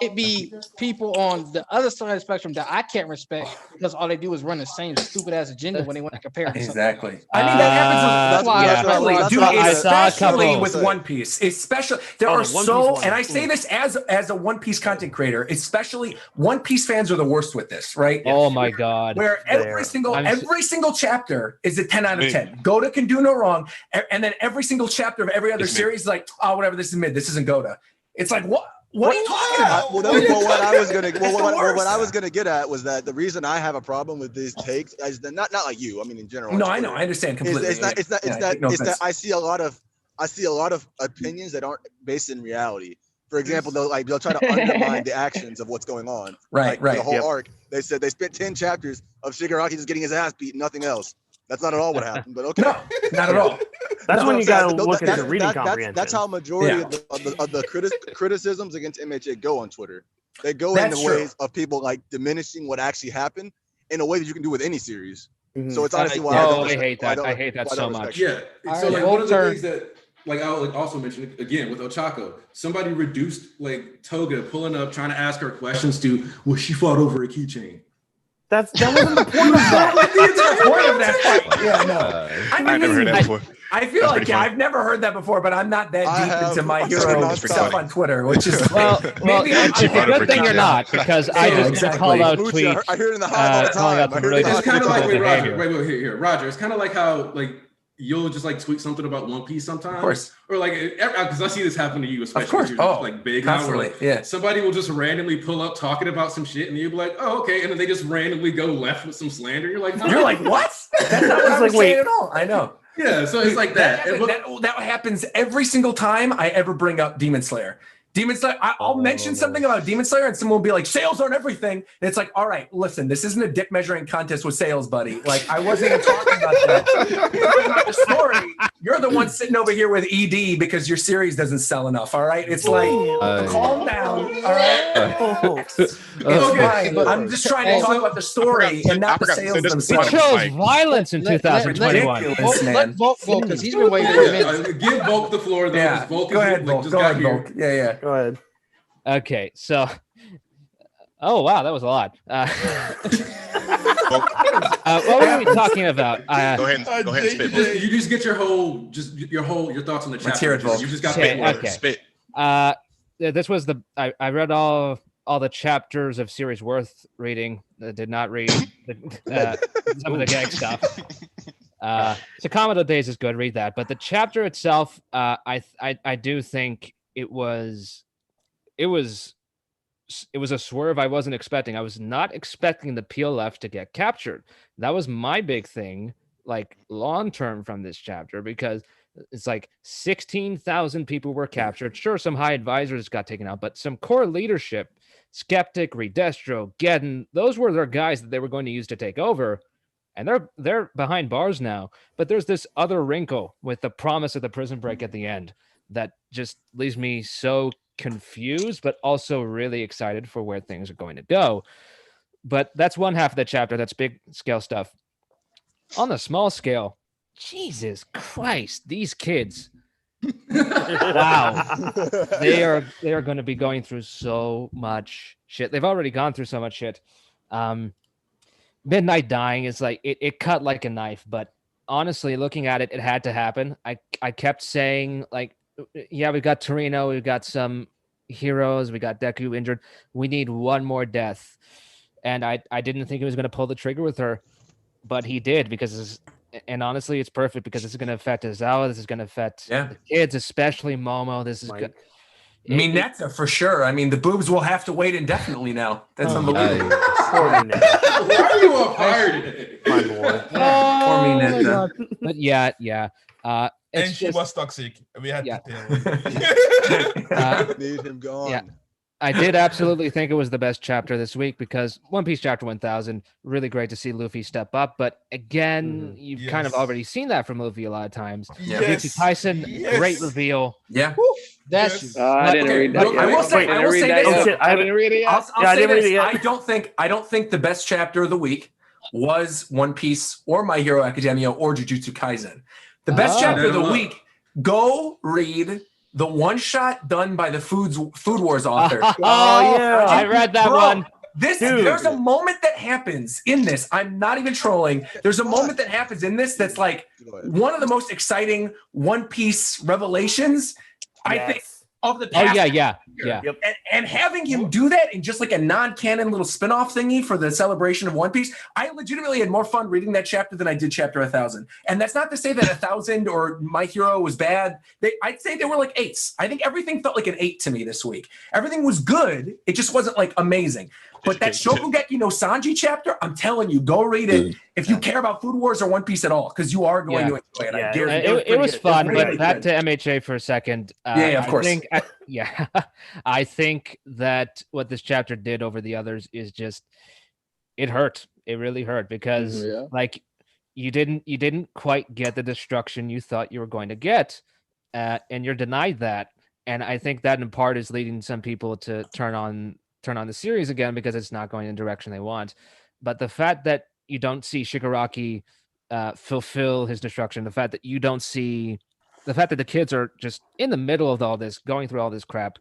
It be people on the other side of the spectrum that I can't respect because all they do is run the same stupid ass agenda when they want to compare. Exactly. I mean that happens especially with One Piece. Especially there are so, and I say this as a One Piece content creator, especially One Piece fans are the worst with this, right? Oh my god! Where every single chapter is a 10 out of 10. Goda can do no wrong, and then every single chapter of every other series, like, oh, whatever, this is mid, this isn't Goda. It's like, what are you talking about? What I was gonna get at was that the reason I have a problem with these takes is that not like you. I mean, in general. No, I know, I understand completely. It's that I see a lot of opinions that aren't based in reality. For example, they'll try to undermine the actions of what's going on. Right. The whole arc. They said they spent 10 chapters of Shigaraki just getting his ass beat, nothing else. That's not at all what happened, but okay. No, not at all. That's when you gotta look at the reading comprehension. That's how majority of the criticisms against MHA go on Twitter. They go in the ways of people like diminishing what actually happened in a way that you can do with any series. Mm-hmm. So it's honestly why I hate that. I hate that so much. Yeah. So like one of the things that like I'll like also mention again with Ochako, somebody reduced like Toga pulling up trying to ask her questions to she fought over a keychain. That wasn't the point of that. Like the entire point of that fight. Yeah, no. I've never heard that before. I feel like I've never heard that before, but I'm not that deep into my hero stuff on Twitter, which is maybe it's a good thing you're not because I just called out tweets. I hear it in the hive all the time. It's kind of like Roger. Here, Roger. It's kind of like how like you'll just like tweet something about One Piece sometimes, of course, or like because I see this happen to you, especially if you're like big. Constantly, like, somebody will just randomly pull up talking about some shit, and you'll be like, "Oh, okay," and then they just randomly go left with some slander. You're like, what? That's not what I was saying at all. I know. Yeah, so it's like that. That happens every single time I ever bring up Demon Slayer. Demon Slayer, I'll mention something about Demon Slayer and someone will be like, sales aren't everything. And it's like, all right, listen, this isn't a dick measuring contest with sales, buddy. Like, I wasn't even talking about that. The story, you're the one sitting over here with ED because your series doesn't sell enough, all right? It's like, calm down, all right? It's fine. I'm just trying to talk about the story and not the sales themselves. It shows violence in 2021. Let Volk go because he's been waiting for a minute. Give Volk the floor, though. Yeah. Go ahead, Volk. Go ahead, Volk. Yeah. Go ahead. Okay, so oh wow, that was a lot. What were we talking about? Go ahead and spit. You just get your thoughts on the chapter. Let's hear it, Volk. You just got spit. This was I read all the chapters of series worth reading. I did not read some of the gag stuff. So Commodore Days is good. Read that, but the chapter itself, I do think it was a swerve I wasn't expecting. I was not expecting the PLF to get captured. That was my big thing, like long term from this chapter, because it's like 16,000 people were captured. Sure, some high advisors got taken out, but some core leadership, Skeptic, Redestro, Geddon, those were their guys that they were going to use to take over. And they're behind bars now. But there's this other wrinkle with the promise of the prison break at the end that just leaves me so confused, but also really excited for where things are going to go. But that's one half of the chapter. That's big scale stuff. On the small scale, Jesus Christ, these kids. Wow. They are going to be going through so much shit. They've already gone through so much shit. Midnight dying is like it cut like a knife, but honestly, looking at it, it had to happen. I kept saying, like, yeah, we've got Torino, we've got some heroes. We got Deku injured. We need one more death. And I didn't think he was going to pull the trigger with her, but he did and honestly, it's perfect because this is going to affect Aizawa. This is going to affect the kids, especially Momo. This is good. I mean, Netta for sure. I mean, the boobs will have to wait indefinitely now. That's unbelievable. Why are you on fire today? My boy. Poor me, Netta. But yeah. And she was toxic. We had to tell. Need him gone. Yeah. I did absolutely think it was the best chapter this week because One Piece chapter 1000, really great to see Luffy step up. But again, you've kind of already seen that from Luffy a lot of times. Jujutsu Kaisen, great reveal. Yeah. That's I didn't read that. I will say this. I didn't read it yet. I'll say this. I don't think the best chapter of the week was One Piece or My Hero Academia or Jujutsu Kaisen. The best chapter of the week, go read the one shot done by the Food Wars author. I read that one. There's a moment that happens in this. I'm not even trolling. There's a moment that happens in this that's like one of the most exciting One Piece revelations, I think, of the past. Yeah. And having him do that in just like a non-canon little spin-off thingy for the celebration of One Piece, I legitimately had more fun reading that chapter than I did chapter 1000. And that's not to say that 1000 or My Hero was bad. I'd say they were like 8s. I think everything felt like an 8 to me this week. Everything was good. It just wasn't like amazing. But that Shokugeki no Sanji chapter, I'm telling you, go read it if you care about Food Wars or One Piece at all, because you are going to enjoy it. It was fun, but back to MHA for a second. Of course. I think that what this chapter did over the others is just, it hurt. It really hurt because like you didn't quite get the destruction you thought you were going to get, and you're denied that. And I think that in part is leading some people to turn on the series again because it's not going in the direction they want. But the fact that you don't see Shigaraki fulfill his destruction, the fact that you don't see, the fact that the kids are just in the middle of all this, going through all this crap,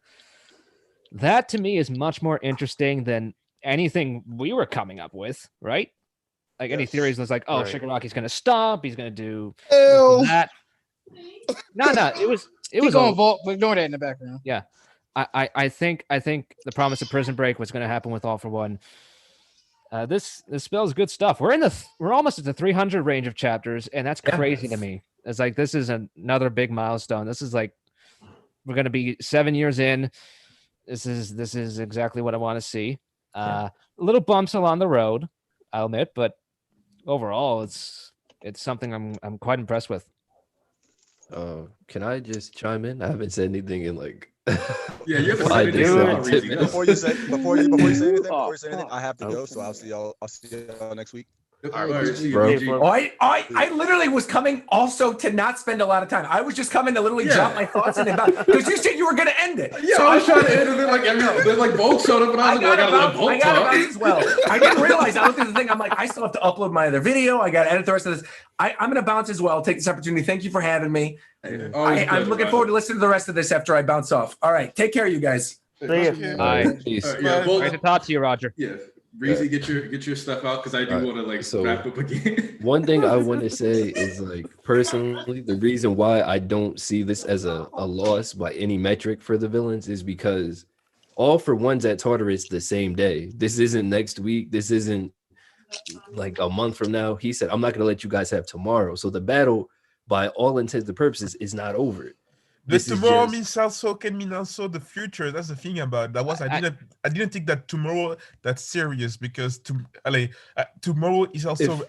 that to me is much more interesting than anything we were coming up with, right? Like any theories was like, oh, Shigaraki's going to stop, he's going to do that. No, it was going Vault, but ignore that in the background. Yeah. I think the promise of Prison Break was going to happen with All for One. This spells good stuff. We're almost at the 300 range of chapters, and that's crazy to me. It's like this is another big milestone. This is like we're going to be 7 years in. This is exactly what I want to see. Little bumps along the road, I'll admit, but overall, it's something I'm quite impressed with. Can I just chime in? I haven't said anything in like. Yeah, you have to say anything. Before you say anything, I have to go. So I'll see y'all next week. I literally was coming also to not spend a lot of time. I was just coming to literally drop my thoughts in about because you said you were going to end it. Yeah, so I was trying to end it like Bolt showed up and I was like, I got Bolt talk as well. I didn't realize. I looked at the thing. I'm like, I still have to upload my other video. I got to edit the rest of this. I'm going to bounce as well. Take this opportunity. Thank you for having me. I'm looking forward to listening to the rest of this after I bounce off. All right, take care, you guys. See you. Bye. Great to talk to you, Roger. Yeah. Breezy, get your stuff out because I do want to wrap up again. One thing I want to say is like personally, the reason why I don't see this as a loss by any metric for the villains is because All for One's at Tartarus the same day. This isn't next week. This isn't like a month from now. He said, I'm not going to let you guys have tomorrow. So the battle, by all intents and purposes, is not over. The tomorrow can mean also the future. That's the thing about that. I didn't think that tomorrow that's serious because tomorrow is also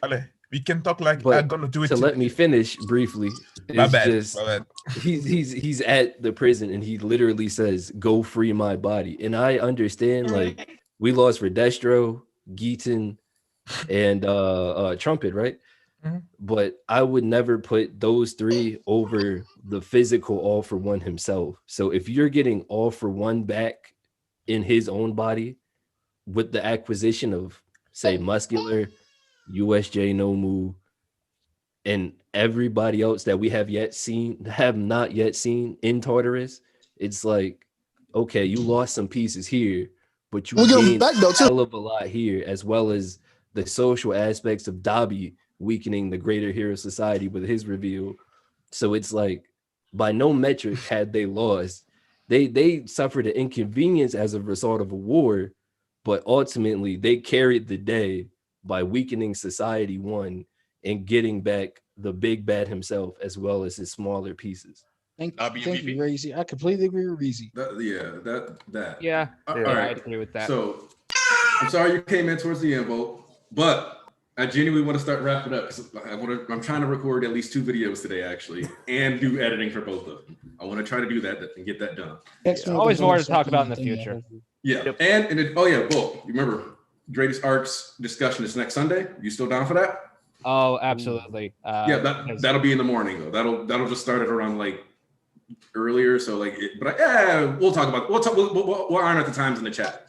we can talk like I'm gonna do it. To let me finish briefly. My bad. He's at the prison and he literally says, "Go free my body." And I understand like we lost for Destro, Geaton, and Trumpet, right? Mm-hmm. But I would never put those three over the physical All for One himself. So if you're getting All for One back in his own body with the acquisition of, say, Muscular, USJ Nomu, and everybody else that we have not yet seen in Tartarus, it's like, okay, you lost some pieces here, but you gained a hell of a lot here, as well as the social aspects of Dabi weakening the Greater Hero Society with his reveal. So it's like, by no metric had they lost, They suffered an inconvenience as a result of a war, but ultimately they carried the day by weakening society one and getting back the big bad himself as well as his smaller pieces. Thank you, Reezy. I completely agree with Reezy. Yeah, All right. I agree with that. So I'm sorry you came in towards the end, Volt, but I genuinely want to start wrapping up because I'm trying to record at least 2 videos today, actually, and do editing for both of them. I want to try to do that and get that done. Always more to talk about in the future. Yeah, Volt, you remember greatest arcs discussion is next Sunday. You still down for that? Oh, absolutely. That'll be in the morning though. That'll just start at around like earlier. So we'll talk about we'll iron out the times in the chat.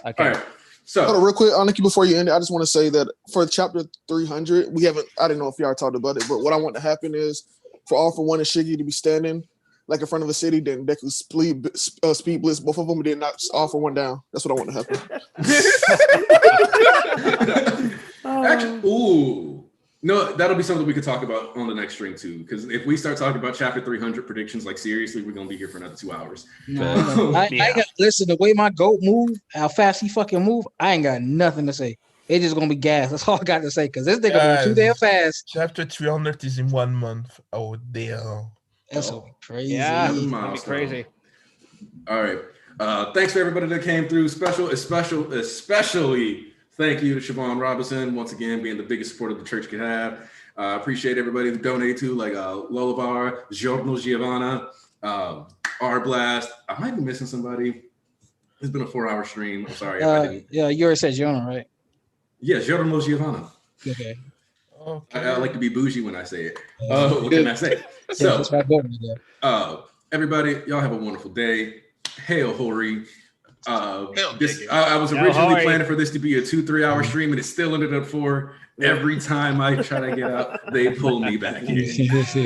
Okay. All right. So hold on, real quick, Aniki, before you end it, I just want to say that for chapter 300, I didn't know if y'all talked about it, but what I want to happen is for All For One and Shiggy to be standing like in front of a city, then they could speed blitz both of them, and then knock All For One down. That's what I want to happen. Actually, no, that'll be something we could talk about on the next stream too. Because if we start talking about chapter 300 predictions, like seriously, we're gonna be here for another 2 hours. I got listen. The way my goat move, how fast he fucking move, I ain't got nothing to say. It's just gonna be gas. That's all I got to say. Because this nigga move too damn fast. Chapter 300 is in 1 month. Oh damn, that's gonna be crazy. Yeah, it's gonna be crazy. All right. Thanks for everybody that came through. Especially. Thank you to Siobhan Robinson, once again, being the biggest supporter the church could have. Appreciate everybody who donated to, like Lolavar, Giorno Giovanna, R Blast. I might be missing somebody. It's been a 4-hour stream. I'm sorry if I didn't. Yeah, you already said Giorno, right? Yeah, Giorno Giovanna. Okay. I like to be bougie when I say it. What can I say? So, everybody, y'all have a wonderful day. Hail Hori. I was originally planning for this to be a 2-3 hour stream, and it still ended up 4. Every time I try to get out, they pull me back in. So,